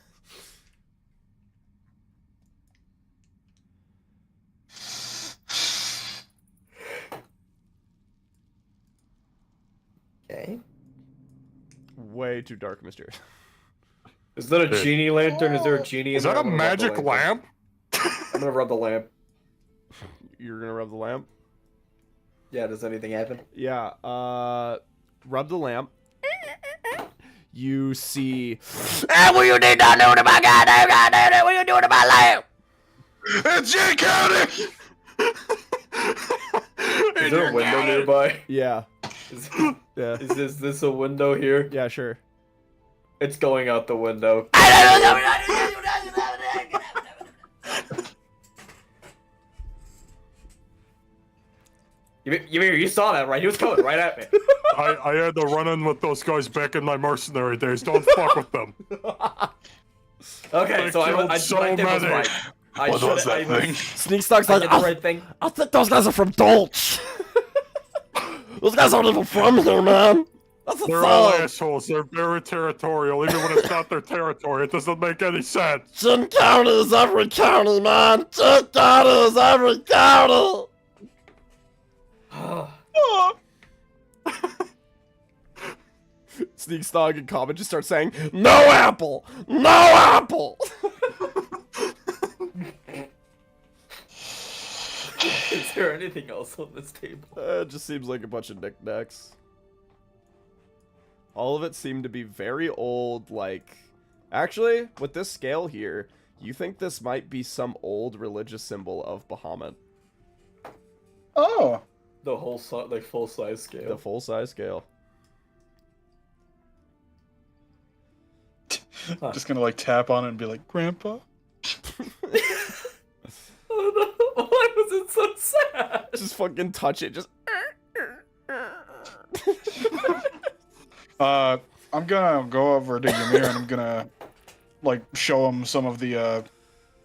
[SPEAKER 5] Okay.
[SPEAKER 3] Way too dark and mysterious.
[SPEAKER 5] Is that a genie lantern? Is there a genie in
[SPEAKER 4] Is
[SPEAKER 5] there?
[SPEAKER 4] that a
[SPEAKER 5] I'm gonna rub the
[SPEAKER 4] magic
[SPEAKER 5] lantern.
[SPEAKER 4] lamp?
[SPEAKER 5] I'm gonna rub the lamp.
[SPEAKER 3] You're gonna rub the lamp?
[SPEAKER 5] Yeah, does anything happen?
[SPEAKER 3] Yeah, rub the lamp. You see...
[SPEAKER 10] Hey, what you need to do to my goddamn, what you doing to my lamp?
[SPEAKER 7] It's your county!
[SPEAKER 5] Is there a window nearby?
[SPEAKER 3] Yeah. Yeah.
[SPEAKER 5] Is this a window here?
[SPEAKER 3] Yeah, sure.
[SPEAKER 5] It's going out the window. You saw that, right? He was coming right at me.
[SPEAKER 4] I had to run in with those guys back in my mercenary days. Don't fuck with them.
[SPEAKER 5] Okay,
[SPEAKER 4] They
[SPEAKER 5] so I
[SPEAKER 4] killed
[SPEAKER 5] what I did was
[SPEAKER 4] many.
[SPEAKER 5] right.
[SPEAKER 7] What was that thing?
[SPEAKER 2] Sneak Stark's
[SPEAKER 5] I
[SPEAKER 2] like,
[SPEAKER 5] did the right thing.
[SPEAKER 2] I think those guys are from Dolch. Those guys aren't even from here, man. That's a
[SPEAKER 4] They're all
[SPEAKER 2] thug.
[SPEAKER 4] assholes. They're very territorial. Even when it's not their territory, it doesn't make any sense.
[SPEAKER 2] Chin County is every county, man. Chin County is every county.
[SPEAKER 3] Sneak Stog and Comet just start saying, "No apple! No apple!"
[SPEAKER 5] Is there anything else on this table?
[SPEAKER 3] It just seems like a bunch of knickknacks. All of it seemed to be very old, like... Actually, with this scale here, you think this might be some old religious symbol of Bahamut.
[SPEAKER 1] Oh.
[SPEAKER 5] The whole like full size
[SPEAKER 3] The
[SPEAKER 5] scale.
[SPEAKER 3] full-size scale.
[SPEAKER 1] Just gonna like tap on it and be like, Grandpa?
[SPEAKER 5] Oh no! Why was it so sad?
[SPEAKER 3] Just fucking touch it, just...
[SPEAKER 1] I'm gonna go over to Ymir and I'm gonna like show him some of the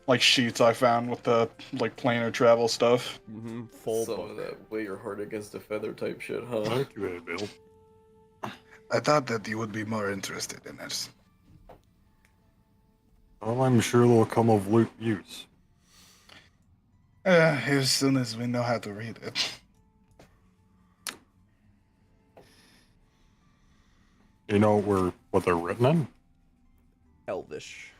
[SPEAKER 1] like sheets I found with the like planar travel stuff.
[SPEAKER 3] Mm-hmm, full
[SPEAKER 5] Some
[SPEAKER 3] book.
[SPEAKER 5] of that weigh your heart against a feather type shit, huh?
[SPEAKER 4] Thank you, Bill.
[SPEAKER 7] I thought that you would be more interested in this.
[SPEAKER 4] Well, I'm sure they'll come of use.
[SPEAKER 7] As soon as we know how to read it.
[SPEAKER 4] You know what they're written in?
[SPEAKER 3] Elvish.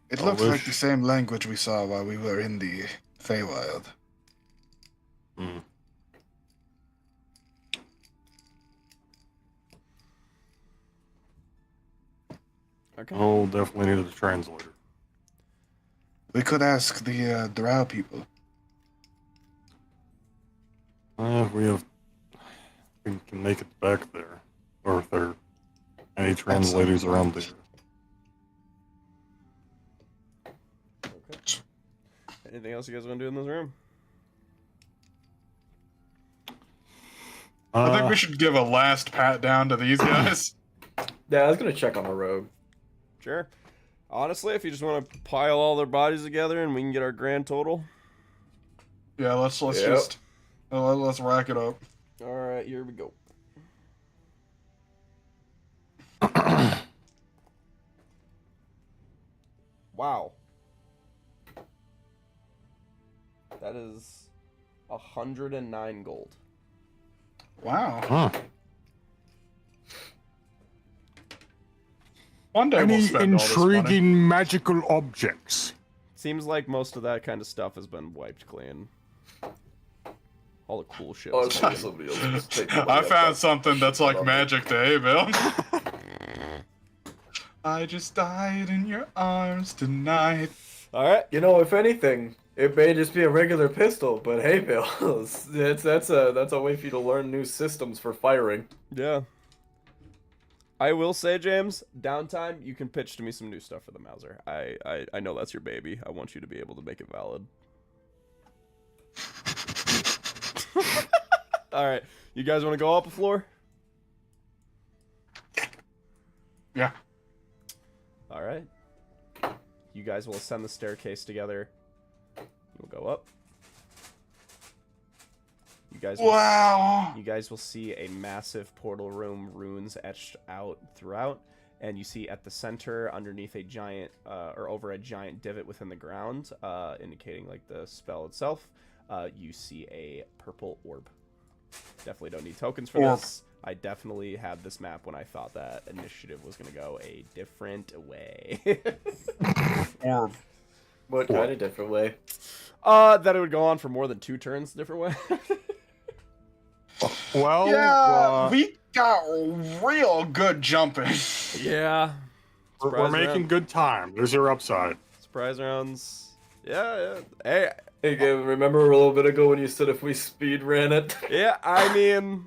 [SPEAKER 7] It looks like
[SPEAKER 4] Elvish.
[SPEAKER 7] the same language we saw while we were in the Feywild.
[SPEAKER 4] Hmm.
[SPEAKER 3] Okay.
[SPEAKER 4] Oh, definitely needed a translator.
[SPEAKER 7] We could ask the Drow people.
[SPEAKER 4] We can make it back there. Or if there are any translators around there.
[SPEAKER 3] Okay. Anything else you guys want to do in this room?
[SPEAKER 1] I think we should give a last pat down to these guys.
[SPEAKER 5] Yeah, I was gonna check on the rogue.
[SPEAKER 3] Sure. Honestly, if you just want to pile all their bodies together and we can get our grand total.
[SPEAKER 1] Yeah, let's
[SPEAKER 5] Yep.
[SPEAKER 1] just let's rack it up.
[SPEAKER 3] All right, here we go. Wow. That is 109 gold.
[SPEAKER 1] Wow.
[SPEAKER 4] Huh.
[SPEAKER 1] One day we'll
[SPEAKER 4] Any
[SPEAKER 1] spend all this money.
[SPEAKER 4] intriguing magical objects?
[SPEAKER 3] Seems like most of that kind of stuff has been wiped clean. All the cool shit.
[SPEAKER 5] Oh,
[SPEAKER 3] was
[SPEAKER 5] it's
[SPEAKER 3] gone.
[SPEAKER 5] somebody else. Just take the money
[SPEAKER 1] I
[SPEAKER 5] up
[SPEAKER 1] found
[SPEAKER 5] front.
[SPEAKER 1] something that's like
[SPEAKER 5] Love it.
[SPEAKER 1] magic to hey, Bill. I just died in your arms tonight.
[SPEAKER 3] All right.
[SPEAKER 5] You know, if anything, it may just be a regular pistol, but hey, Bill, that's a way for you to learn new systems for firing.
[SPEAKER 3] Yeah. I will say, James, downtime, you can pitch to me some new stuff for the Mauser. I know that's your baby. I want you to be able to make it valid. All right. You guys want to go up a floor?
[SPEAKER 1] Yeah.
[SPEAKER 3] All right. You guys will ascend the staircase together. You'll go up. You guys will
[SPEAKER 1] Wow.
[SPEAKER 3] You guys will see a massive portal room, runes etched out throughout, and you see at the center, underneath a giant, or over a giant divot within the ground, indicating like the spell itself, you see a purple orb. Definitely don't need tokens for
[SPEAKER 1] Orb.
[SPEAKER 3] this. I definitely had this map when I thought that initiative was gonna go a different way.
[SPEAKER 1] Or
[SPEAKER 5] What kind of different way?
[SPEAKER 3] That it would go on for more than 2 turns different way.
[SPEAKER 4] Well,
[SPEAKER 1] yeah, we got real good jumping.
[SPEAKER 3] Yeah.
[SPEAKER 4] we're
[SPEAKER 3] Surprise
[SPEAKER 4] making
[SPEAKER 3] round.
[SPEAKER 4] good time. There's your upside.
[SPEAKER 3] Surprise rounds. Yeah. Hey,
[SPEAKER 5] Hey, Gavin, remember a little bit ago when you said if we speed ran it?
[SPEAKER 3] yeah, I mean,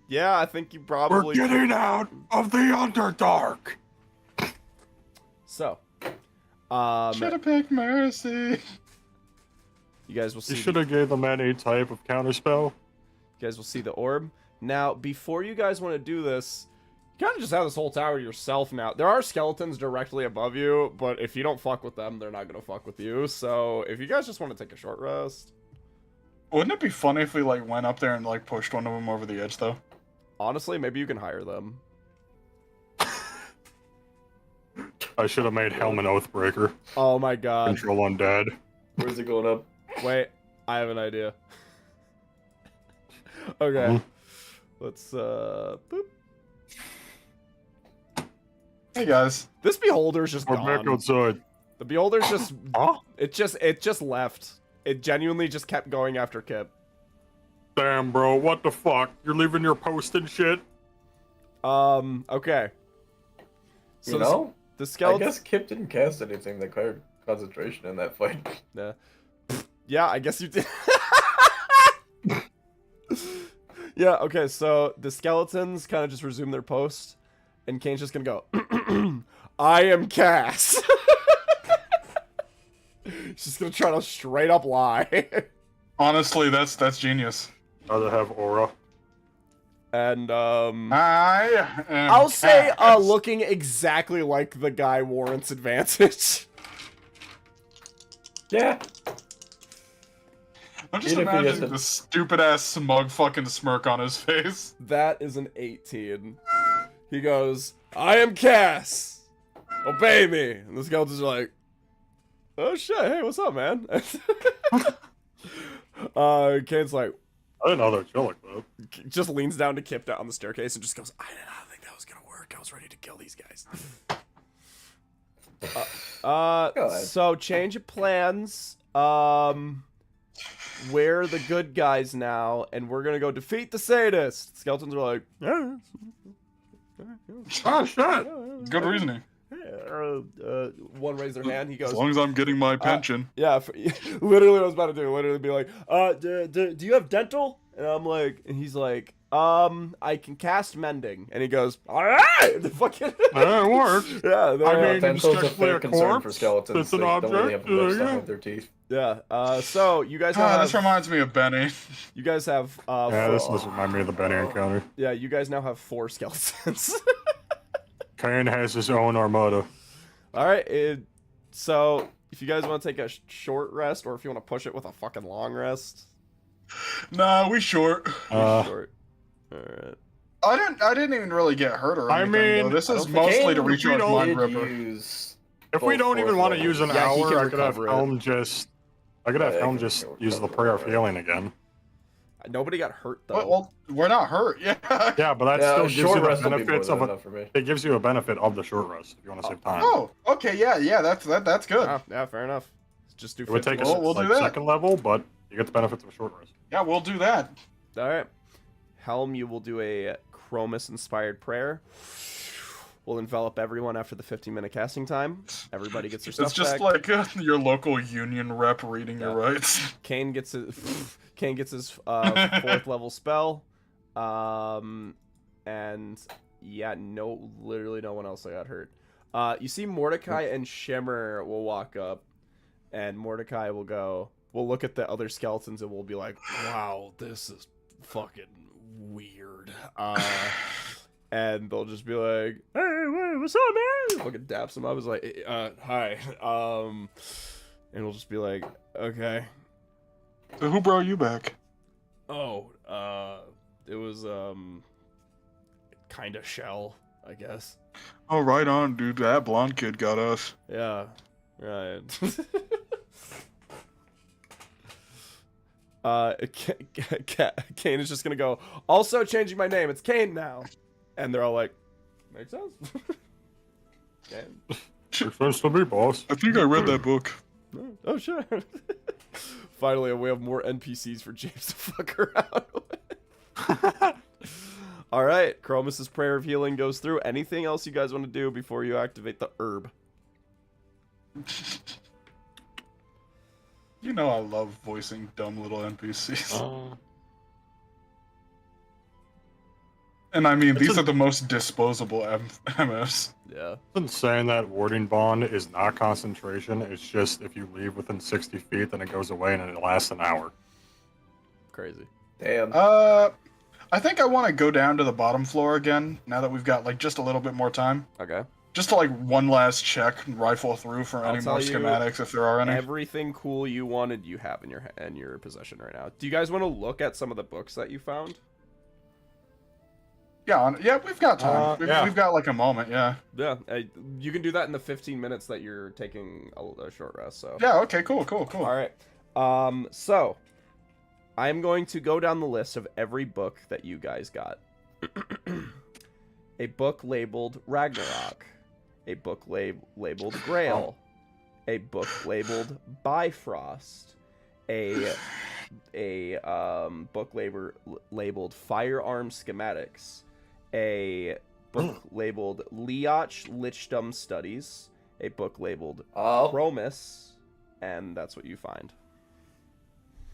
[SPEAKER 3] yeah, I think you
[SPEAKER 4] We're
[SPEAKER 3] probably.
[SPEAKER 4] getting out of the Underdark.
[SPEAKER 3] So,
[SPEAKER 1] Should have picked Mercy.
[SPEAKER 3] you guys will see.
[SPEAKER 4] You should have gave them any type of counterspell.
[SPEAKER 3] You guys will see the orb. Now, before you guys want to do this, you kind of just have this whole tower to yourself now. There are skeletons directly above you, but if you don't fuck with them, they're not going to fuck with you. So, if you guys just want to take a short rest.
[SPEAKER 1] Wouldn't it be funny if we like went up there and like pushed one of them over the edge though?
[SPEAKER 3] Honestly, maybe you can hire them.
[SPEAKER 4] I should have made Helm an Oathbreaker.
[SPEAKER 3] Oh my god.
[SPEAKER 4] Control undead.
[SPEAKER 5] Where's it going up?
[SPEAKER 3] Wait, I have an idea. Okay. Let's, boop.
[SPEAKER 1] Hey guys.
[SPEAKER 3] This beholder's just
[SPEAKER 4] We're back
[SPEAKER 3] gone.
[SPEAKER 4] outside.
[SPEAKER 3] The beholder's just,
[SPEAKER 4] Huh?
[SPEAKER 3] it just left. It genuinely just kept going after Kip.
[SPEAKER 4] Damn, bro. What the fuck? You're leaving your post and shit?
[SPEAKER 3] Okay. So
[SPEAKER 5] You know?
[SPEAKER 3] the
[SPEAKER 5] I
[SPEAKER 3] skeleton.
[SPEAKER 5] guess Kip didn't cast anything that required concentration in that fight.
[SPEAKER 3] Yeah, I guess you did. Yeah, okay, so the skeletons kind of just resume their post, and Kane's just gonna go, I am Cass. She's just gonna try to straight up lie.
[SPEAKER 1] Honestly, that's genius.
[SPEAKER 4] Rather have aura.
[SPEAKER 3] And,
[SPEAKER 1] I am
[SPEAKER 3] I'll say,
[SPEAKER 1] Cass.
[SPEAKER 3] looking exactly like the guy warrants advantage.
[SPEAKER 5] Yeah.
[SPEAKER 1] I'm just
[SPEAKER 5] Even if he
[SPEAKER 1] imagining
[SPEAKER 5] isn't-
[SPEAKER 1] the stupid ass smug fucking smirk on his face.
[SPEAKER 3] That is an 18. He goes, I am Cass. Obey me. And the skeletons are like, oh shit, hey, what's up, man? Kane's like,
[SPEAKER 4] I didn't know they're chill like that.
[SPEAKER 3] just leans down to Kip down on the staircase and just goes, I did not think that was gonna work. I was ready to kill these guys.
[SPEAKER 5] ahead.
[SPEAKER 3] So change of plans. We're the good guys now, and we're gonna go defeat the sadists. Skeletons are like, yeah.
[SPEAKER 4] Oh, shit.
[SPEAKER 1] Good reasoning.
[SPEAKER 3] One raised their hand. He goes,
[SPEAKER 1] As long as I'm getting my pension.
[SPEAKER 3] yeah, literally what I was about to do. Literally be like, do you have dental? And I'm like, and he's like, I can cast mending. And he goes, all right, the fucking
[SPEAKER 4] That works.
[SPEAKER 3] yeah,
[SPEAKER 4] I mean,
[SPEAKER 5] Dental's a
[SPEAKER 4] strictly
[SPEAKER 5] fair
[SPEAKER 4] a
[SPEAKER 5] concern for
[SPEAKER 4] corpse,
[SPEAKER 5] skeletons.
[SPEAKER 4] it's an
[SPEAKER 5] They don't really have
[SPEAKER 4] object,
[SPEAKER 5] much time
[SPEAKER 4] yeah.
[SPEAKER 5] with their teeth.
[SPEAKER 3] yeah. So you guys now
[SPEAKER 1] This
[SPEAKER 3] have,
[SPEAKER 1] reminds me of Benny.
[SPEAKER 3] you guys have,
[SPEAKER 4] Yeah, this does remind me of the Benny encounter.
[SPEAKER 3] yeah, you guys now have 4 skeletons.
[SPEAKER 4] Kane has his own armada.
[SPEAKER 3] All right, so if you guys want to take a short rest, or if you want to push it with a fucking long rest,
[SPEAKER 1] Nah, we short.
[SPEAKER 3] short. All right.
[SPEAKER 1] I didn't even really get hurt or
[SPEAKER 4] I
[SPEAKER 1] anything.
[SPEAKER 4] mean,
[SPEAKER 1] though. This
[SPEAKER 5] I
[SPEAKER 1] is
[SPEAKER 5] don't think
[SPEAKER 1] mostly to
[SPEAKER 5] Kane
[SPEAKER 1] recharge
[SPEAKER 4] did
[SPEAKER 1] Mind
[SPEAKER 5] did
[SPEAKER 1] Ripper.
[SPEAKER 5] use
[SPEAKER 4] If we
[SPEAKER 5] both
[SPEAKER 4] don't even
[SPEAKER 5] fourth
[SPEAKER 4] want to
[SPEAKER 5] levels.
[SPEAKER 4] use an
[SPEAKER 3] Yeah, he can
[SPEAKER 4] hour, I could have
[SPEAKER 3] recover it.
[SPEAKER 4] Helm just... I could have
[SPEAKER 5] Yeah,
[SPEAKER 4] Helm
[SPEAKER 5] he can
[SPEAKER 4] just
[SPEAKER 5] recover
[SPEAKER 4] use the
[SPEAKER 5] it.
[SPEAKER 4] prayer of healing again.
[SPEAKER 3] Nobody got hurt though.
[SPEAKER 1] Well, we're not hurt. Yeah.
[SPEAKER 4] Yeah, but that
[SPEAKER 5] Yeah,
[SPEAKER 4] still gives
[SPEAKER 5] short
[SPEAKER 4] you the
[SPEAKER 5] rest will be more
[SPEAKER 4] benefits
[SPEAKER 5] than
[SPEAKER 4] of
[SPEAKER 5] enough for me.
[SPEAKER 4] it gives you a benefit of the short rest if you want to save time.
[SPEAKER 1] Oh, okay. Yeah. That's good.
[SPEAKER 3] Ah, yeah, fair enough. Just do
[SPEAKER 4] It would
[SPEAKER 3] 50
[SPEAKER 4] take
[SPEAKER 1] Well,
[SPEAKER 4] us
[SPEAKER 1] we'll do
[SPEAKER 4] like
[SPEAKER 1] that.
[SPEAKER 4] second level, but you get the benefits of a short rest.
[SPEAKER 1] Yeah, we'll do that.
[SPEAKER 3] All right. Helm, you will do a Chromis-inspired prayer. We'll envelop everyone after the 15-minute casting time. Everybody gets their stuff
[SPEAKER 1] It's just
[SPEAKER 3] back.
[SPEAKER 1] like your local union rep reading your rights.
[SPEAKER 3] Kane gets his 4th level spell. And yeah, literally no one else got hurt. You see Mordecai and Shimmer will walk up, and Mordecai will look at the other skeletons and we'll be like, wow, this is fucking weird. And they'll just be like, hey, what's up, man? Fucking daps him up. I was like, hi. And we'll just be like, okay.
[SPEAKER 1] So who brought you back?
[SPEAKER 3] Oh, it was, kind of Shell, I guess.
[SPEAKER 1] Oh, right on, dude. That blonde kid got us.
[SPEAKER 3] Yeah, right. Kane is just gonna go, also changing my name, it's Kane now. And they're all like, makes sense. Kane.
[SPEAKER 4] Makes sense to me, boss.
[SPEAKER 1] I think I read that book.
[SPEAKER 3] Oh, sure. Finally, we have more NPCs for James to fuck around with. All right, Chromus's Prayer of Healing goes through. Anything else you guys want to do before you activate the herb?
[SPEAKER 1] You know I love voicing dumb little NPCs. And I mean, these are the most disposable MFs.
[SPEAKER 3] Yeah.
[SPEAKER 4] I'm saying that warding bond is not concentration. It's just if you leave within 60 feet, then it goes away and it lasts an hour.
[SPEAKER 3] Crazy.
[SPEAKER 5] Damn.
[SPEAKER 1] I think I want to go down to the bottom floor again, now that we've got, like, just a little bit more time.
[SPEAKER 3] Okay.
[SPEAKER 1] Just to, like, one last check and rifle through for any more schematics, if there are any.
[SPEAKER 3] Everything cool you wanted, you have in your possession right now. Do you guys want to look at some of the books that you found?
[SPEAKER 1] Yeah, we've got time. We've got, like, a moment, yeah.
[SPEAKER 3] Yeah, you can do that in the 15 minutes that you're taking a short rest, so...
[SPEAKER 1] Yeah, okay, cool.
[SPEAKER 3] All right. So, I'm going to go down the list of every book that you guys got. A book labeled Ragnarok. A book labeled Grail. A book labeled Bifrost. A book labeled Firearm Schematics. A book labeled Leoch Lichdom Studies. A book labeled Chromus. And that's what you find.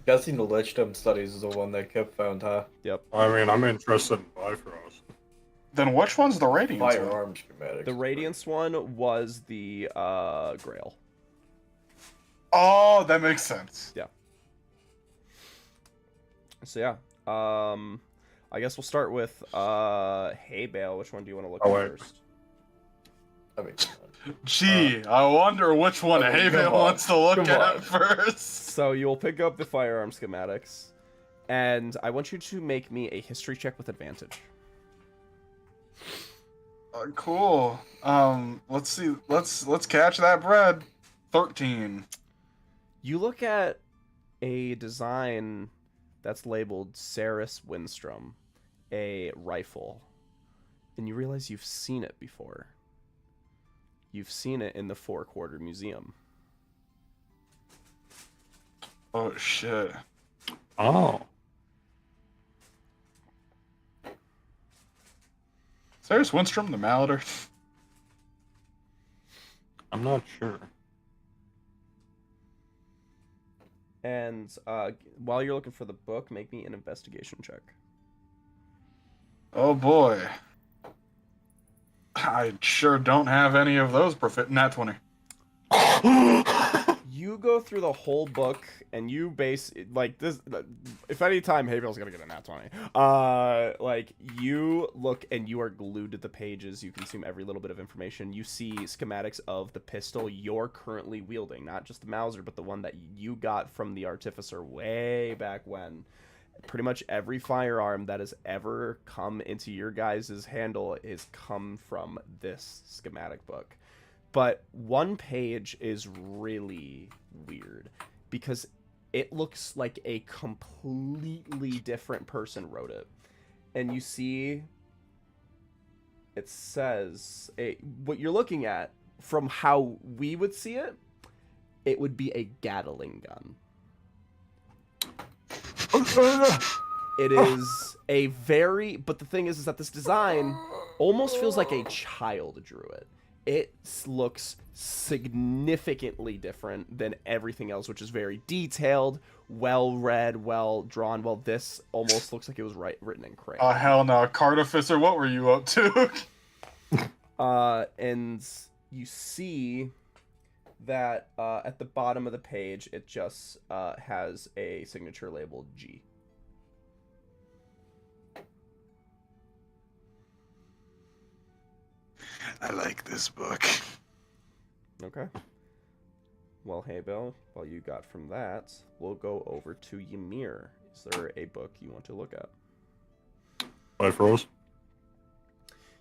[SPEAKER 5] Guessing the Lichdom studies is the one that kept found, huh?
[SPEAKER 3] Yep.
[SPEAKER 4] I mean, I'm interested in Bifrost.
[SPEAKER 1] Then which one's the Radiance one?
[SPEAKER 5] Firearm schematics.
[SPEAKER 3] The Radiance one was the Grail.
[SPEAKER 1] Oh, that makes sense.
[SPEAKER 3] Yeah. So yeah. I guess we'll start with Hey Bale. Which one do you want to look at first?
[SPEAKER 5] I mean,
[SPEAKER 1] Gee, I wonder which one Haven wants to look at first.
[SPEAKER 3] So you'll pick up the firearm schematics, and I want you to make me a history check with advantage.
[SPEAKER 1] Cool. Let's see. Let's catch that bread. 13.
[SPEAKER 3] You look at a design that's labeled Saris Windstrom, a rifle, and you realize you've seen it before. You've seen it in the Four Quarter Museum.
[SPEAKER 1] Oh shit.
[SPEAKER 4] Oh.
[SPEAKER 1] Saris Windstrom, the Malader?
[SPEAKER 4] I'm not sure.
[SPEAKER 3] And while you're looking for the book, make me an investigation check.
[SPEAKER 1] Oh boy. I sure don't have any of those nat 20.
[SPEAKER 3] You go through the whole book, and you base like this. If any time Havel's gonna get a nat 20, like you look and you are glued to the pages. You consume every little bit of information. You see schematics of the pistol you're currently wielding, not just the Mauser, but the one that you got from the Artificer way back when. Pretty much every firearm that has ever come into your guys' handle is come from this schematic book. But one page is really weird because it looks like a completely different person wrote it. And you see, it says, what you're looking at, from how we would see it, it would be a Gatling gun. It is a very, but the thing is that this design almost feels like a child drew it. It looks significantly different than everything else, which is very detailed, well read, well drawn. Well, this almost looks like it was written in crayon.
[SPEAKER 1] Oh hell no, Cartificer, what were you up to?
[SPEAKER 3] And you see that at the bottom of the page, it just has a signature labeled G.
[SPEAKER 7] I like this book.
[SPEAKER 3] Okay. Well, hey, Bill, while you got from that, we'll go over to Ymir. Is there a book you want to look at?
[SPEAKER 4] Bifrost.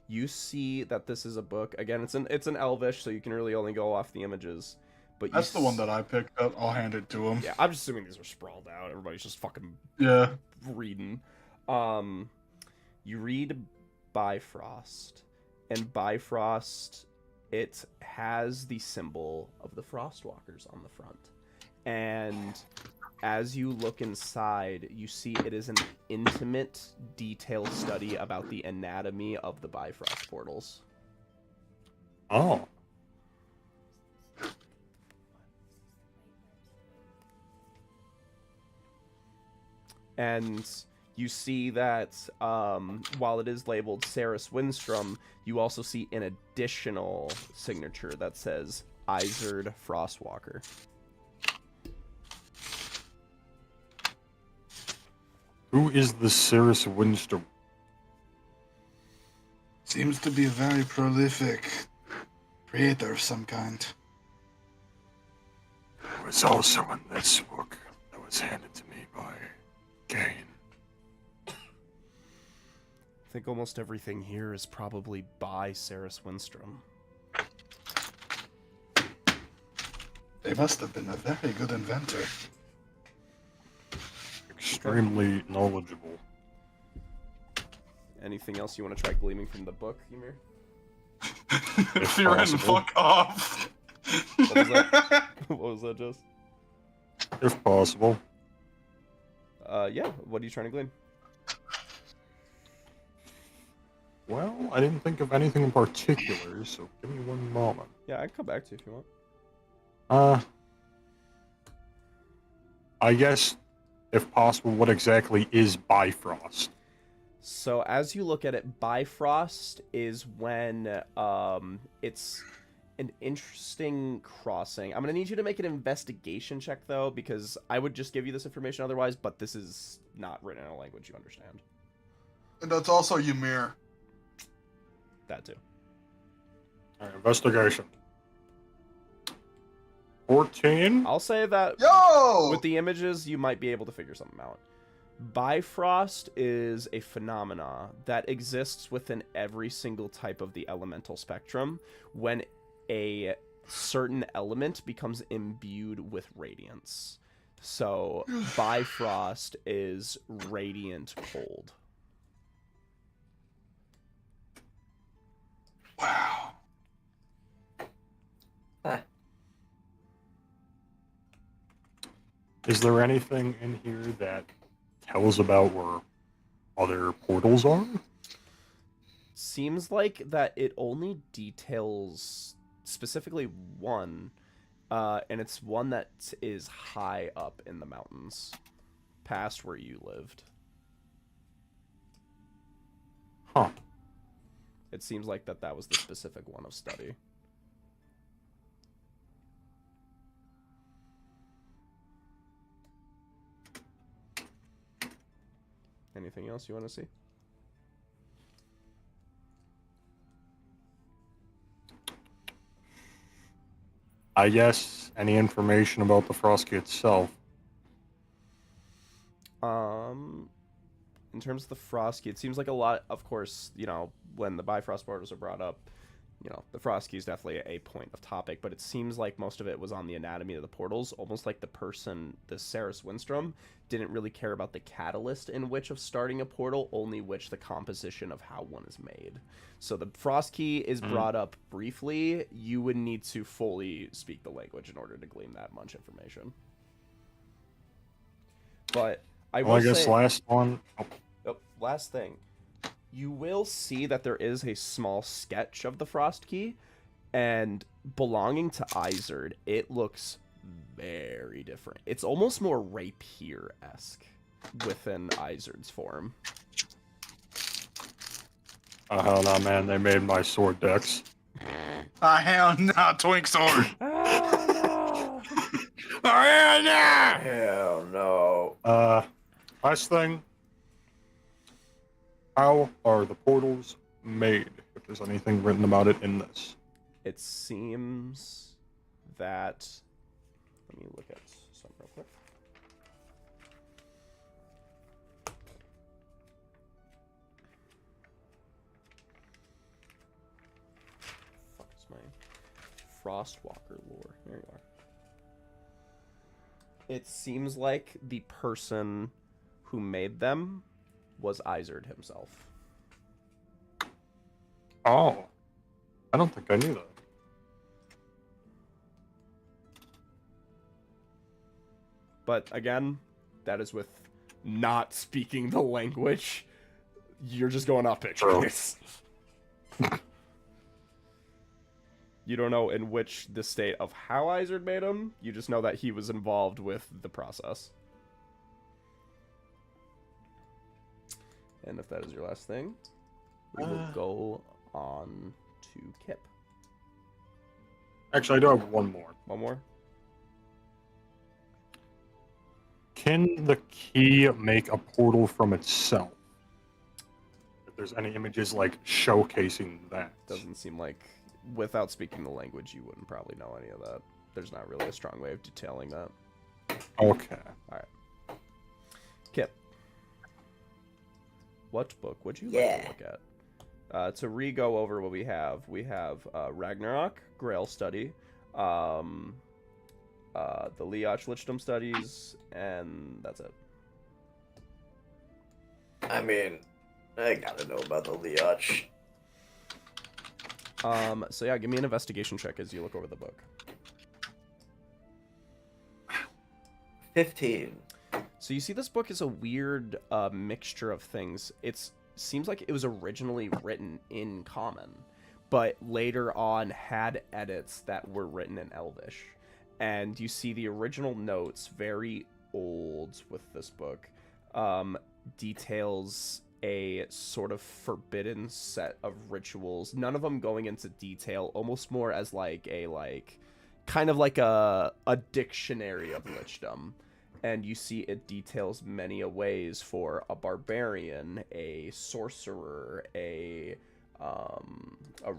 [SPEAKER 3] You see that this is a book. Again, it's an Elvish, so you can really only go off the images. But
[SPEAKER 1] That's the one that I picked up. I'll hand it to him.
[SPEAKER 3] Yeah, I'm just assuming these are sprawled out. Everybody's just fucking
[SPEAKER 1] Yeah.
[SPEAKER 3] reading. You read Bifrost, and Bifrost, it has the symbol of the Frostwalkers on the front. And as you look inside, you see it is an intimate, detailed study about the anatomy of the Bifrost portals.
[SPEAKER 4] Oh.
[SPEAKER 3] And you see that while it is labeled Saris Windstrom, you also see an additional signature that says Izard Frostwalker.
[SPEAKER 4] Who is the Cirrus Windstorm?
[SPEAKER 7] Seems to be a very prolific creator of some kind.
[SPEAKER 4] There was also in this book that was handed to me by Kane.
[SPEAKER 3] I think almost everything here is probably by Saris Windstrom.
[SPEAKER 7] They must have been a very good inventor.
[SPEAKER 4] Extremely knowledgeable.
[SPEAKER 3] Anything else you want to try gleaming from the book, Ymir?
[SPEAKER 1] Firen, fuck off.
[SPEAKER 3] What was that? What was that, Jess?
[SPEAKER 4] If possible.
[SPEAKER 3] Yeah, what are you trying to glean?
[SPEAKER 4] Well, I didn't think of anything in particular, so give me one moment.
[SPEAKER 3] Yeah, I can come back to you if you want.
[SPEAKER 4] I guess, if possible, what exactly is Bifrost?
[SPEAKER 3] So as you look at it, Bifrost is when it's an interesting crossing. I'm gonna need you to make an investigation check though, because I would just give you this information otherwise, but this is not written in a language you understand.
[SPEAKER 1] And that's also Ymir.
[SPEAKER 3] That too.
[SPEAKER 4] Alright, investigation. 14?
[SPEAKER 3] I'll say that
[SPEAKER 1] Yo!
[SPEAKER 3] with the images, you might be able to figure something out. Bifrost is a phenomena that exists within every single type of the elemental spectrum when a certain element becomes imbued with radiance. So Bifrost is radiant cold.
[SPEAKER 1] Wow.
[SPEAKER 4] Is there anything in here that tells about where other portals are?
[SPEAKER 3] Seems like that it only details specifically one, and it's one that is high up in the mountains, past where you lived.
[SPEAKER 4] Huh.
[SPEAKER 3] It seems like that was the specific one of study. Anything else you want to see?
[SPEAKER 4] I guess any information about the Frosky itself.
[SPEAKER 3] In terms of the Frosky, it seems like a lot, of course, you know, when the Bifrost portals are brought up, you know, the Frosky is definitely a point of topic, but it seems like most of it was on the anatomy of the portals, almost like the person, the Saris Windstrom, didn't really care about the catalyst in which of starting a portal, only which the composition of how one is made. So the Frosky is brought up briefly. You would need to fully speak the language in order to glean that much information. But I will
[SPEAKER 4] guess
[SPEAKER 3] say,
[SPEAKER 4] last one.
[SPEAKER 3] last thing. You will see that there is a small sketch of the Frost Key, and belonging to Izard, it looks very different. It's almost more rapier-esque within Izard's form.
[SPEAKER 4] Oh, hell no, man. They made my sword decks.
[SPEAKER 1] Hell no, Twink Sword.
[SPEAKER 3] Oh,
[SPEAKER 5] Hell no.
[SPEAKER 4] Last thing. How are the portals made? If there's anything written about it in this.
[SPEAKER 3] it seems that... Let me look at something real quick. Fuck is my Frostwalker lore? There you are. It seems like the person who made them was Izard himself.
[SPEAKER 4] Oh. I don't think I knew that.
[SPEAKER 3] But again, that is with not speaking the language. You're just going off pictures. You don't know in which the state of how Izard made him. You just know that he was involved with the process. And if that is your last thing, we will go on to Kip.
[SPEAKER 4] Actually, I do have one more.
[SPEAKER 3] One more?
[SPEAKER 4] Can the key make a portal from itself? If there's any images like showcasing that.
[SPEAKER 3] Doesn't seem like, without speaking the language, you wouldn't probably know any of that. There's not really a strong way of detailing that.
[SPEAKER 4] Okay.
[SPEAKER 3] Alright. Kip. What book would you like to look at? To re-go over what we have Ragnarok, Grail Study, the Liach Lichdom Studies, and that's it.
[SPEAKER 6] I mean, I gotta know about the Liach.
[SPEAKER 3] So yeah, give me an investigation check as you look over the book.
[SPEAKER 6] 15.
[SPEAKER 3] So you see this book is a weird mixture of things. It seems like it was originally written in Common, but later on had edits that were written in Elvish. And you see the original notes, very old with this book, details a sort of forbidden set of rituals, none of them going into detail, almost more as kind of like a dictionary of lichdom. And you see it details many a ways for a barbarian, a sorcerer, a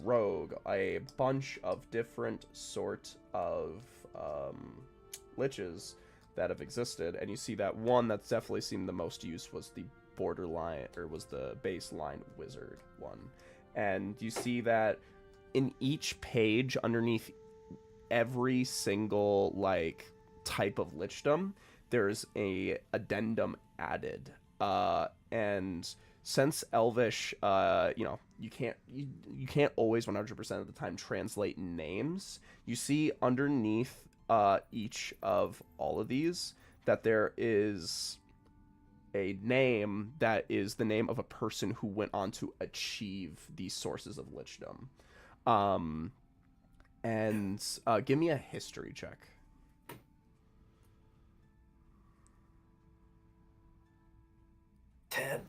[SPEAKER 3] rogue, a bunch of different sort of liches that have existed. And you see that one that's definitely seen the most use was the borderline, or was the baseline wizard one. And you see that in each page, underneath every single type of lichdom, there's a addendum added. And since Elvish, you can't always 100% of the time translate names. You see underneath each of all of these that there is a name that is the name of a person who went on to achieve these sources of lichdom. And give me a history check.
[SPEAKER 6] 10.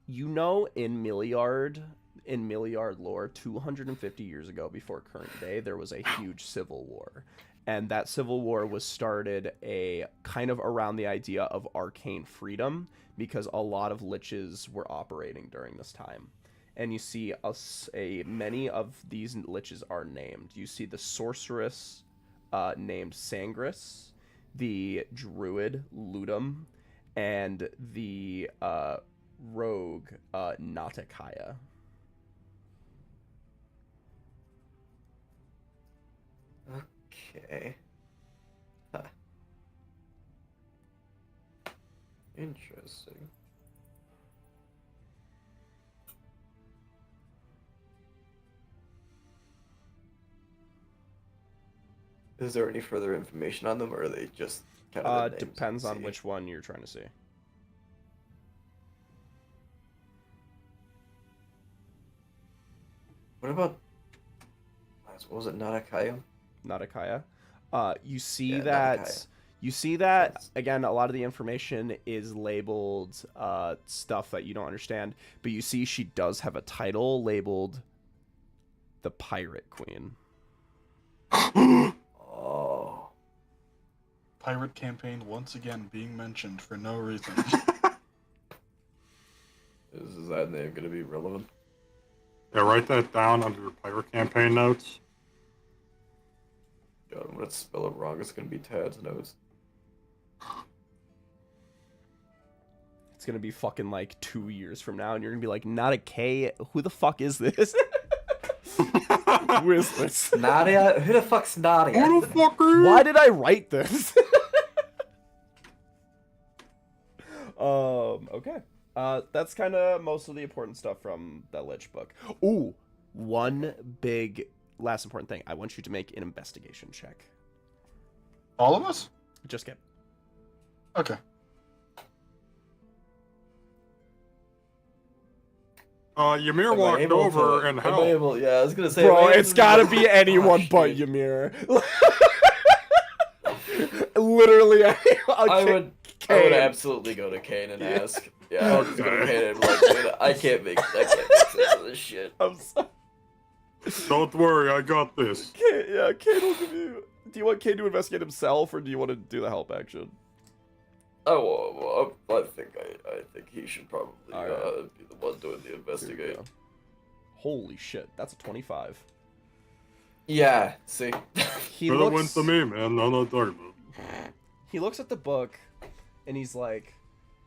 [SPEAKER 3] You know, in Milliard lore, 250 years ago, before current day, there was a huge civil war. And that civil war was started a kind of around the idea of arcane freedom, because a lot of liches were operating during this time. And you see many of these liches are named. You see the sorceress named Sangris, the druid Ludum, and the rogue Natakaya.
[SPEAKER 6] Okay. Huh. Interesting. Is there any further information on them, or are they just kind of the names
[SPEAKER 3] Depends
[SPEAKER 6] to
[SPEAKER 3] on
[SPEAKER 6] see?
[SPEAKER 3] which one you're trying to see.
[SPEAKER 6] What about... What was it, Natakaya?
[SPEAKER 3] Natakaya. You see
[SPEAKER 6] Yeah,
[SPEAKER 3] that...
[SPEAKER 6] Natakaya.
[SPEAKER 3] You see that, again, a lot of the information is labeled stuff that you don't understand, but you see she does have a title labeled the Pirate Queen.
[SPEAKER 6] Oh.
[SPEAKER 1] Pirate campaign once again being mentioned for no reason.
[SPEAKER 6] Is that name going to be relevant?
[SPEAKER 4] Yeah, write that down under your pirate campaign notes.
[SPEAKER 6] God, I'm going to spell it wrong. It's going to be Tad's notes.
[SPEAKER 3] It's going to be fucking 2 years from now, and you're going to be like, not a K? Who the fuck is this? Who is this?
[SPEAKER 6] Nadia? Who the fuck's Nadia?
[SPEAKER 4] Who the fuck are you?
[SPEAKER 3] Why did I write this? Okay. That's kind of most of the important stuff from the Lich book. Ooh, one big last important thing. I want you to make an investigation check.
[SPEAKER 1] All of us?
[SPEAKER 3] Just get.
[SPEAKER 1] Okay.
[SPEAKER 4] Ymir walked over and helped.
[SPEAKER 5] Yeah, I was gonna say,
[SPEAKER 3] Bro, it's gotta be anyone but Ymir. Literally,
[SPEAKER 5] I would absolutely go to Kane and ask. Yeah, I'll just go to Kane and be like, dude, I can't make sense of this shit.
[SPEAKER 3] I'm sorry.
[SPEAKER 4] Don't worry, I got this.
[SPEAKER 3] Kane will give you. Do you want Kane to investigate himself, or do you want to do the help action?
[SPEAKER 5] Oh, well, I think he should probably
[SPEAKER 3] Alright.
[SPEAKER 5] be the one doing the investigate.
[SPEAKER 3] Holy shit, that's a 25.
[SPEAKER 5] Yeah, see.
[SPEAKER 3] He
[SPEAKER 4] Could have went
[SPEAKER 3] looks.
[SPEAKER 4] to me, man. No, no, talking about.
[SPEAKER 3] He looks at the book, and he's like,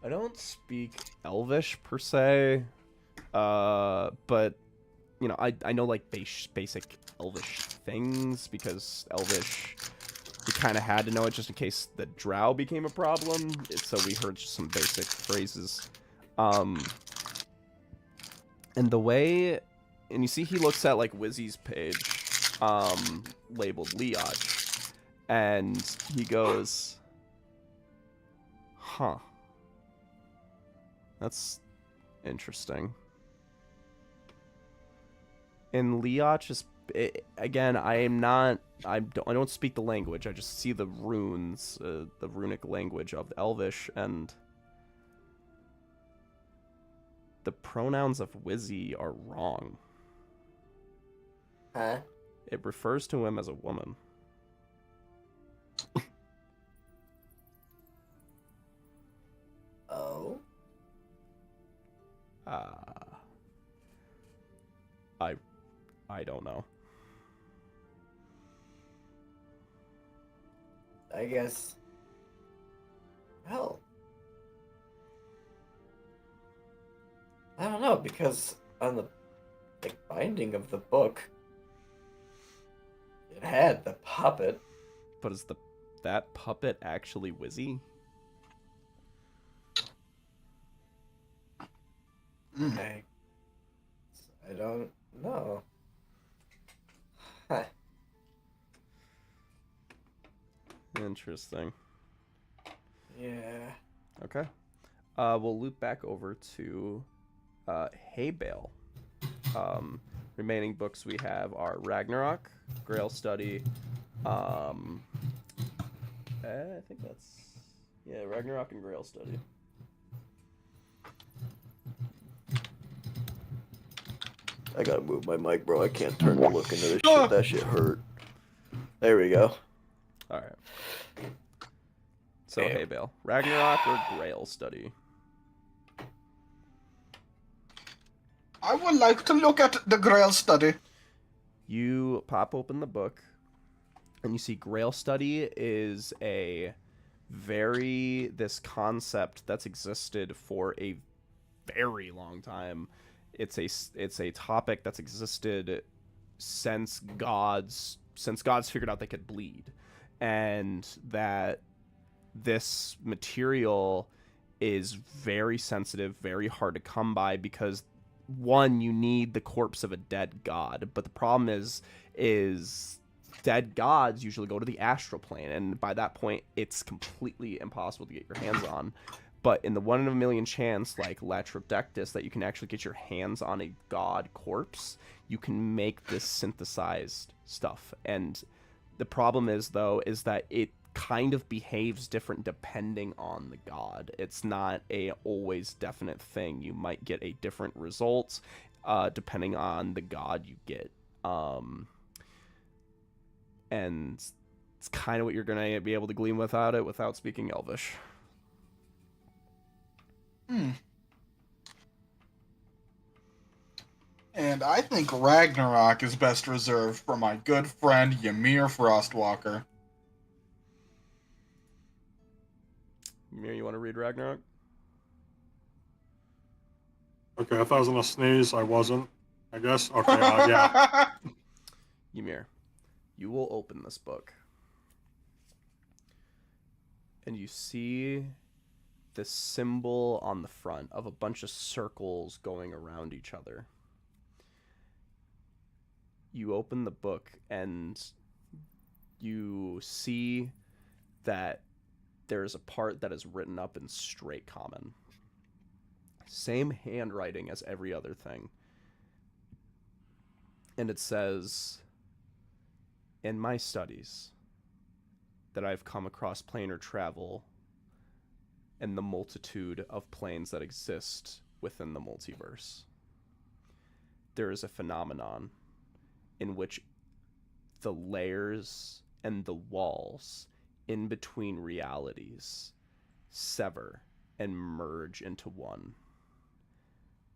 [SPEAKER 3] I don't speak Elvish per se, but you know, I know like basic Elvish things because Elvish, we kind of had to know it just in case the Drow became a problem. So we heard just some basic phrases, and the way, and you see he looks at like Wizzy's page, labeled Leach, and he goes, huh. That's interesting. And Leach is, again, I don't speak the language. I just see the runes, the runic language of the Elvish, and the pronouns of Wizzy are wrong.
[SPEAKER 6] Huh?
[SPEAKER 3] It refers to him as a woman.
[SPEAKER 6] Oh?
[SPEAKER 3] I don't know.
[SPEAKER 6] I guess. Well. I don't know, because on the binding of the book, it had the puppet.
[SPEAKER 3] But is that puppet actually Wizzy?
[SPEAKER 6] I don't know. Huh.
[SPEAKER 3] Interesting.
[SPEAKER 6] Yeah.
[SPEAKER 3] Okay. We'll loop back over to Hay Bale. Remaining books we have are Ragnarok, Grail Study. I think that's Ragnarok and Grail Study.
[SPEAKER 5] I gotta move my mic, bro. I can't turn to look into this shit. That shit hurt. There we go.
[SPEAKER 3] All right. So Hay Bale, Ragnarok or Grail Study?
[SPEAKER 1] I would like to look at the Grail Study.
[SPEAKER 3] You pop open the book, and you see Grail Study is this concept that's existed for a very long time. It's a topic that's existed since gods figured out they could bleed, and that this material is very sensitive, very hard to come by, because one, you need the corpse of a dead god, but the problem is dead gods usually go to the astral plane, and by that point it's completely impossible to get your hands on. But in the 1 in a million chance, like Latrodectus, that you can actually get your hands on a god corpse, you can make this synthesized stuff. And the problem is, though, is that it kind of behaves different depending on the god. It's not a always definite thing. You might get a different result depending on the god you get. And it's kind of what you're going to be able to glean without speaking Elvish.
[SPEAKER 1] And I think Ragnarok is best reserved for my good friend Ymir Frostwalker.
[SPEAKER 3] Ymir, you want to read Ragnarok?
[SPEAKER 4] Okay, if I was gonna sneeze, I wasn't. I guess. Okay, yeah.
[SPEAKER 3] Ymir, you will open this book, and you see this symbol on the front of a bunch of circles going around each other. You open the book and you see that there's a part that is written up in straight common. Same handwriting as every other thing. And it says, in my studies, that I've come across planar travel and the multitude of planes that exist within the multiverse. There is a phenomenon in which the layers and the walls in between realities sever and merge into one.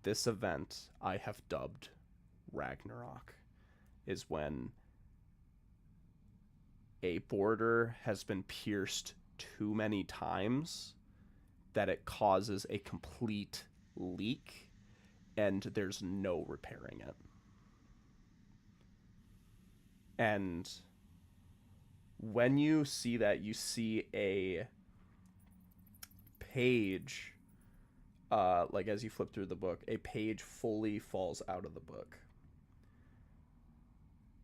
[SPEAKER 3] This event I have dubbed Ragnarok is when a border has been pierced too many times that it causes a complete leak and there's no repairing it. And when you see that, you see a page, like as you flip through the book, a page fully falls out of the book.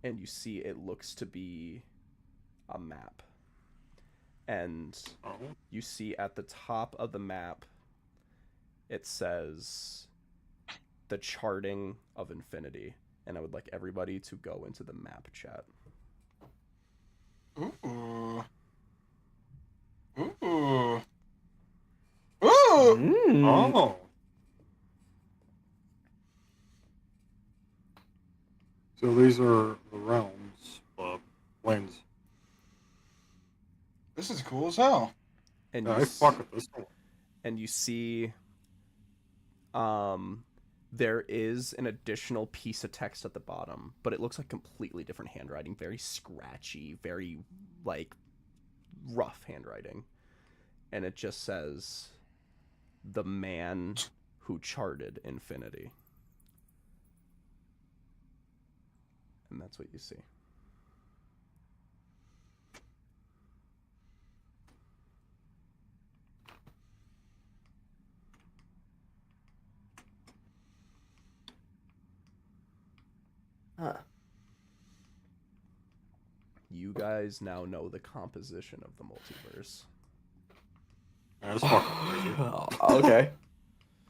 [SPEAKER 3] And you see it looks to be a map. And you see at the top of the map, it says the charting of infinity. And I would like everybody to go into the map chat.
[SPEAKER 1] Ooh. Ooh. Ooh.
[SPEAKER 4] Oh. So these are the realms, planes.
[SPEAKER 1] This is cool as hell.
[SPEAKER 3] And
[SPEAKER 4] I fuck with this one.
[SPEAKER 3] And you see, there is an additional piece of text at the bottom, but it looks like completely different handwriting, very scratchy, very, like, rough handwriting. And it just says, the man who charted infinity. And that's what you see.
[SPEAKER 6] Huh.
[SPEAKER 3] You guys now know the composition of the multiverse.
[SPEAKER 4] That's fucking crazy.
[SPEAKER 5] Okay.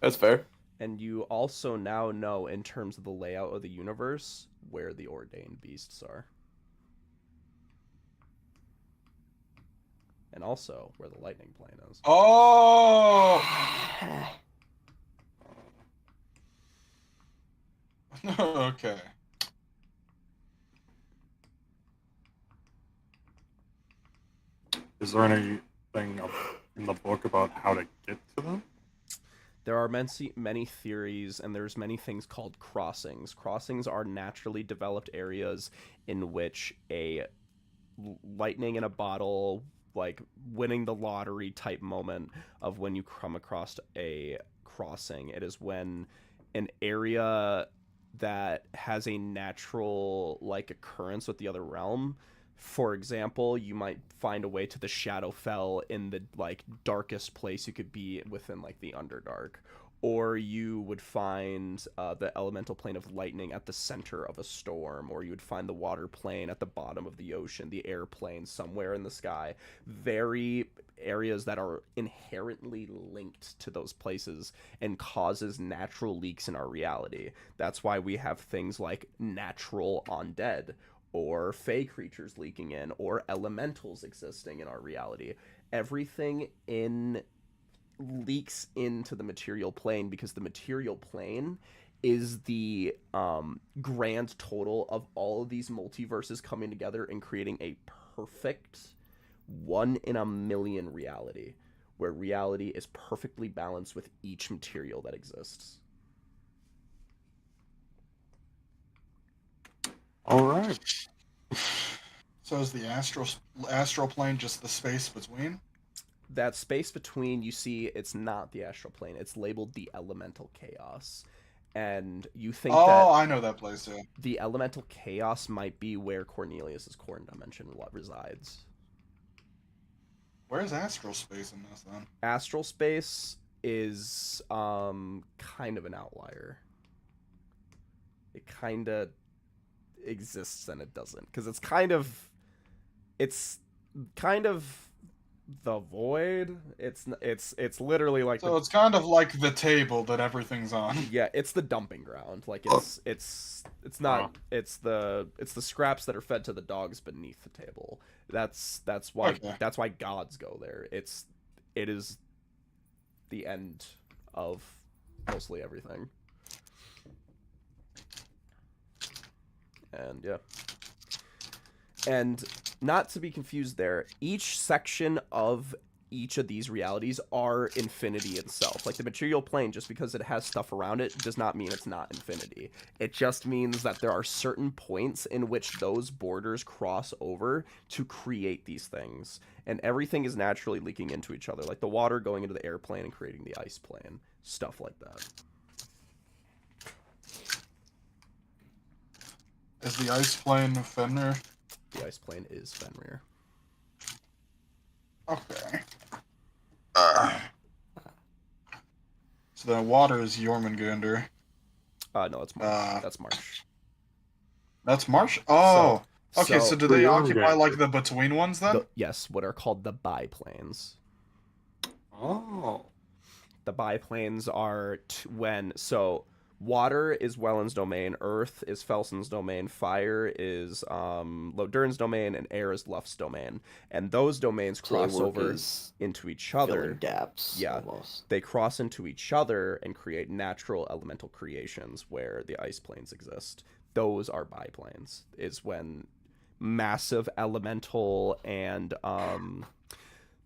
[SPEAKER 5] That's fair.
[SPEAKER 3] And you also now know, in terms of the layout of the universe, where the ordained beasts are. And also where the lightning plane is.
[SPEAKER 1] Oh! Okay.
[SPEAKER 4] Is there anything in the book about how to get to them?
[SPEAKER 3] There are many theories, and there's many things called crossings. Crossings are naturally developed areas in which a lightning in a bottle, like winning the lottery type moment of when you come across a crossing. It is when an area that has a natural, like, occurrence with the other realm. For example, you might find a way to the Shadowfell in the, like, darkest place you could be within, like, the Underdark. Or you would find the elemental plane of lightning at the center of a storm. Or you would find the water plane at the bottom of the ocean, the air plane somewhere in the sky. Very areas that are inherently linked to those places and causes natural leaks in our reality. That's why we have things like natural undead, or fey creatures leaking in, or elementals existing in our reality. Everything leaks into the material plane because the material plane is the grand total of all of these multiverses coming together and creating a perfect 1 in a million reality, where reality is perfectly balanced with each material that exists.
[SPEAKER 4] All right.
[SPEAKER 1] So is the astral plane just the space between?
[SPEAKER 3] That space between, you see, it's not the astral plane. It's labeled the elemental chaos. And you think that...
[SPEAKER 1] I know that place, yeah.
[SPEAKER 3] The elemental chaos might be where Cornelius's corn dimension resides.
[SPEAKER 1] Where's astral space in this then?
[SPEAKER 3] Astral space is kind of an outlier. It kind of exists and it doesn't, because it's kind of the void. It's literally like
[SPEAKER 1] So it's kind of like the table that everything's on.
[SPEAKER 3] yeah, it's the dumping ground. Like it's not it's the scraps that are fed to the dogs beneath the table. That's why that's why gods go there. It is the end of mostly everything. And yeah. And not to be confused there, each section of each of these realities are infinity itself. Like the material plane, just because it has stuff around it, does not mean it's not infinity. It just means that there are certain points in which those borders cross over to create these things. And everything is naturally leaking into each other, like the water going into the airplane and creating the ice plane. Stuff like that.
[SPEAKER 1] Is the ice plane Fenrir?
[SPEAKER 3] The ice plane is Fenrir.
[SPEAKER 1] Okay. So the water is Jormungandr.
[SPEAKER 3] No, that's Marsh. That's Marsh.
[SPEAKER 1] That's Marsh? Oh!
[SPEAKER 3] So-
[SPEAKER 1] okay, so do they occupy, like, the between ones, then?
[SPEAKER 3] Yes, what are called the biplanes.
[SPEAKER 4] Oh.
[SPEAKER 3] The biplanes are water is Welland's domain, earth is Felson's domain, fire is Lodurn's domain, and air is Luft's domain. And those domains cross over into each other.
[SPEAKER 6] Gaps.
[SPEAKER 3] Yeah,
[SPEAKER 6] Almost.
[SPEAKER 3] they cross into each other and create natural elemental creations where the ice planes exist. Those are biplanes. Is when massive elemental and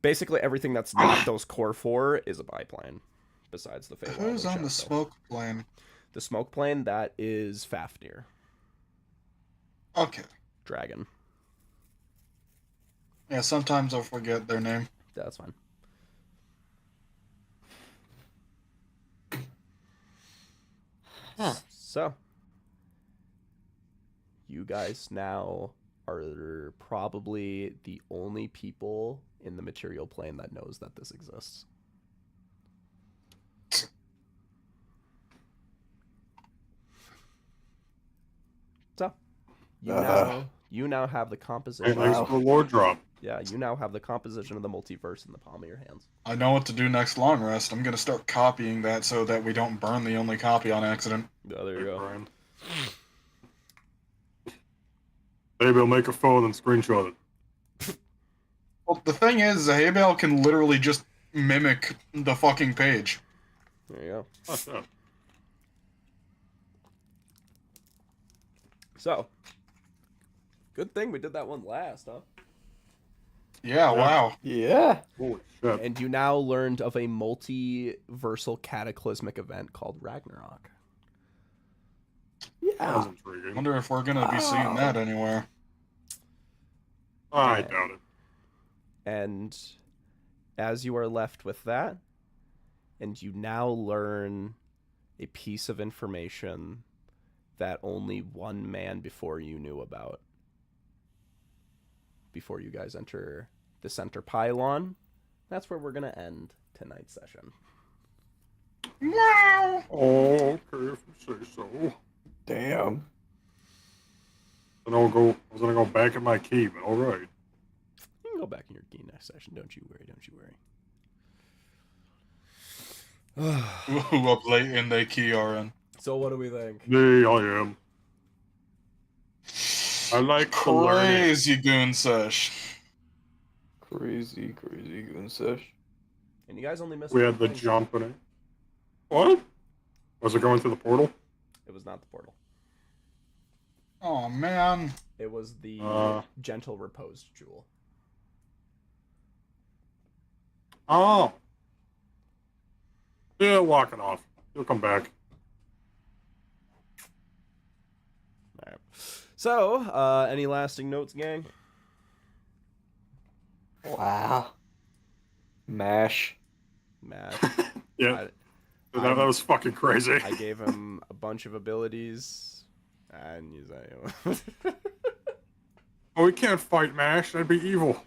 [SPEAKER 3] basically everything that's not those core four is a biplane. Besides the Feywild.
[SPEAKER 1] Who's on the smoke plane?
[SPEAKER 3] The smoke plane, that is Fafnir.
[SPEAKER 1] Okay.
[SPEAKER 3] Dragon.
[SPEAKER 1] Yeah, sometimes I'll forget their name.
[SPEAKER 3] That's fine.
[SPEAKER 6] Huh.
[SPEAKER 3] So, you guys now are probably the only people in the material plane that knows that this exists. So, you now have the composition.
[SPEAKER 4] Thanks for the lore drop.
[SPEAKER 3] Yeah, you now have the composition of the multiverse in the palm of your hands.
[SPEAKER 1] I know what to do next long rest. I'm gonna start copying that so that we don't burn the only copy on accident.
[SPEAKER 3] Yeah, there you go.
[SPEAKER 4] Brian. Maybe I'll make a phone and screenshot it.
[SPEAKER 1] Well, the thing is, Haybale can literally just mimic the fucking page.
[SPEAKER 3] There you go.
[SPEAKER 4] What's up?
[SPEAKER 3] So, good thing we did that one last, huh?
[SPEAKER 1] Yeah, wow.
[SPEAKER 6] Yeah.
[SPEAKER 4] Holy shit.
[SPEAKER 3] And you now learned of a multiversal cataclysmic event called Ragnarok.
[SPEAKER 4] That was
[SPEAKER 6] Yeah.
[SPEAKER 4] intriguing.
[SPEAKER 1] Wonder if we're gonna be seeing that anywhere.
[SPEAKER 4] I doubt it.
[SPEAKER 3] And as you are left with that, and you now learn a piece of information that only one man before you knew about. Before you guys enter the center pylon, that's where we're going to end tonight's session.
[SPEAKER 1] Wow.
[SPEAKER 4] Oh, okay, if you say so.
[SPEAKER 6] Damn.
[SPEAKER 4] Then I was gonna go back in my key, but alright.
[SPEAKER 3] You can go back in your key next session. Don't you worry. Don't you worry.
[SPEAKER 1] Who up late in the key are in?
[SPEAKER 3] So what do we think?
[SPEAKER 4] Me, I am. I like to learn it.
[SPEAKER 1] Crazy goon sesh.
[SPEAKER 6] Crazy goon sesh.
[SPEAKER 3] And you guys only missed
[SPEAKER 4] We
[SPEAKER 3] one
[SPEAKER 4] had the
[SPEAKER 3] thing.
[SPEAKER 4] jump in it. What? Was it going through the portal?
[SPEAKER 3] It was not the portal.
[SPEAKER 1] Oh man.
[SPEAKER 3] It was the gentle reposed jewel.
[SPEAKER 4] Oh. Yeah, walk it off. He'll come back.
[SPEAKER 3] All right. So, any lasting notes, gang?
[SPEAKER 6] Wow. Mash.
[SPEAKER 3] Matt.
[SPEAKER 4] Yeah. That was fucking crazy.
[SPEAKER 3] I gave him a bunch of abilities, and he's like,
[SPEAKER 4] Oh, we can't fight Mash. That'd be evil.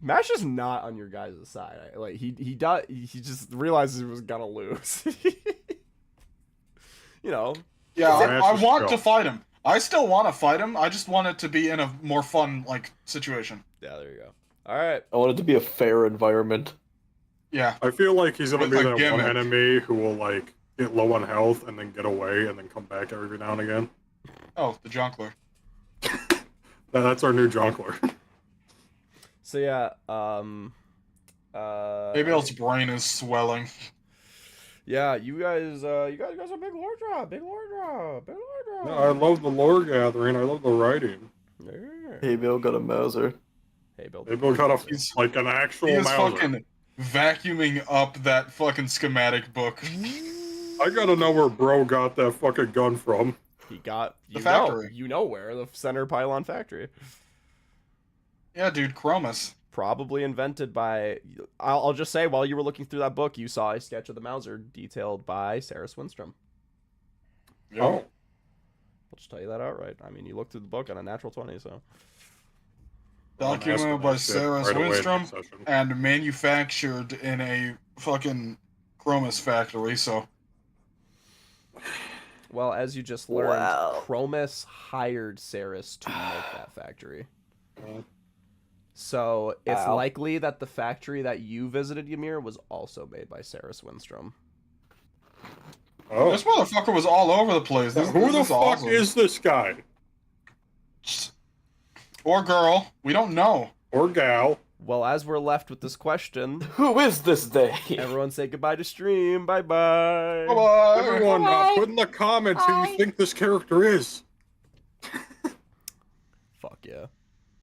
[SPEAKER 3] Mash is not on your guys' side. Like he just realizes he was gonna lose. You know.
[SPEAKER 1] Yeah,
[SPEAKER 4] Mash
[SPEAKER 1] I
[SPEAKER 4] is
[SPEAKER 1] want
[SPEAKER 4] chill.
[SPEAKER 1] to fight him. I still want to fight him. I just want it to be in a more fun like situation.
[SPEAKER 3] Yeah, there you go. All right.
[SPEAKER 5] I want it to be a fair environment.
[SPEAKER 1] Yeah.
[SPEAKER 4] I feel like he's gonna
[SPEAKER 1] With
[SPEAKER 4] be
[SPEAKER 1] a
[SPEAKER 4] that one
[SPEAKER 1] gimmick.
[SPEAKER 4] enemy who will like get low on health and then get away and then come back every now and again.
[SPEAKER 1] Oh, the Junkler.
[SPEAKER 4] That's our new Jonkler.
[SPEAKER 3] So yeah,
[SPEAKER 1] Maybe its brain is swelling.
[SPEAKER 3] yeah, you guys got a big lore drop, big lore drop.
[SPEAKER 4] No, I love the lore gathering. I love the writing.
[SPEAKER 3] Yeah.
[SPEAKER 5] Hey, Bill got a Mauser.
[SPEAKER 3] Hey, Bill.
[SPEAKER 4] They both got a
[SPEAKER 1] He's-
[SPEAKER 4] like an actual
[SPEAKER 1] He is
[SPEAKER 4] Mauser.
[SPEAKER 1] fucking vacuuming up that fucking schematic book.
[SPEAKER 4] I gotta know where bro got that fucking gun from.
[SPEAKER 3] He got
[SPEAKER 1] The factory.
[SPEAKER 3] You know where the center pylon factory.
[SPEAKER 1] Yeah, dude, Chromus.
[SPEAKER 3] Probably invented by. I'll just say, while you were looking through that book, you saw a sketch of the Mauser detailed by Sarah Swinstrom.
[SPEAKER 4] Oh,
[SPEAKER 3] I'll just tell you that outright. I mean, you looked through the book on a natural 20, so.
[SPEAKER 4] I'm asking
[SPEAKER 1] Documented by
[SPEAKER 4] that shit
[SPEAKER 1] Sarah
[SPEAKER 4] right away
[SPEAKER 1] Swinstrom
[SPEAKER 4] next session.
[SPEAKER 1] and manufactured in a fucking Chromus factory, so.
[SPEAKER 3] Well, as you just learned,
[SPEAKER 10] Wow.
[SPEAKER 3] Chromus hired Saris to make that factory.
[SPEAKER 4] Oh.
[SPEAKER 3] So it's
[SPEAKER 5] Ow.
[SPEAKER 3] likely that the factory that you visited, Ymir, was also made by Saris Winstrom.
[SPEAKER 4] Oh.
[SPEAKER 1] This motherfucker was all over the place. This,
[SPEAKER 4] Who
[SPEAKER 1] this
[SPEAKER 4] the
[SPEAKER 1] is
[SPEAKER 4] fuck
[SPEAKER 1] awesome.
[SPEAKER 4] is this guy?
[SPEAKER 1] Or girl. We don't know.
[SPEAKER 4] Or gal?
[SPEAKER 3] Well, as we're left with this question,
[SPEAKER 5] Who is this day?
[SPEAKER 3] everyone say goodbye to stream. Bye-bye.
[SPEAKER 1] Bye-bye.
[SPEAKER 4] Everyone,
[SPEAKER 10] Bye.
[SPEAKER 4] put in the comments who
[SPEAKER 10] Bye.
[SPEAKER 4] you think this character is.
[SPEAKER 3] Fuck yeah.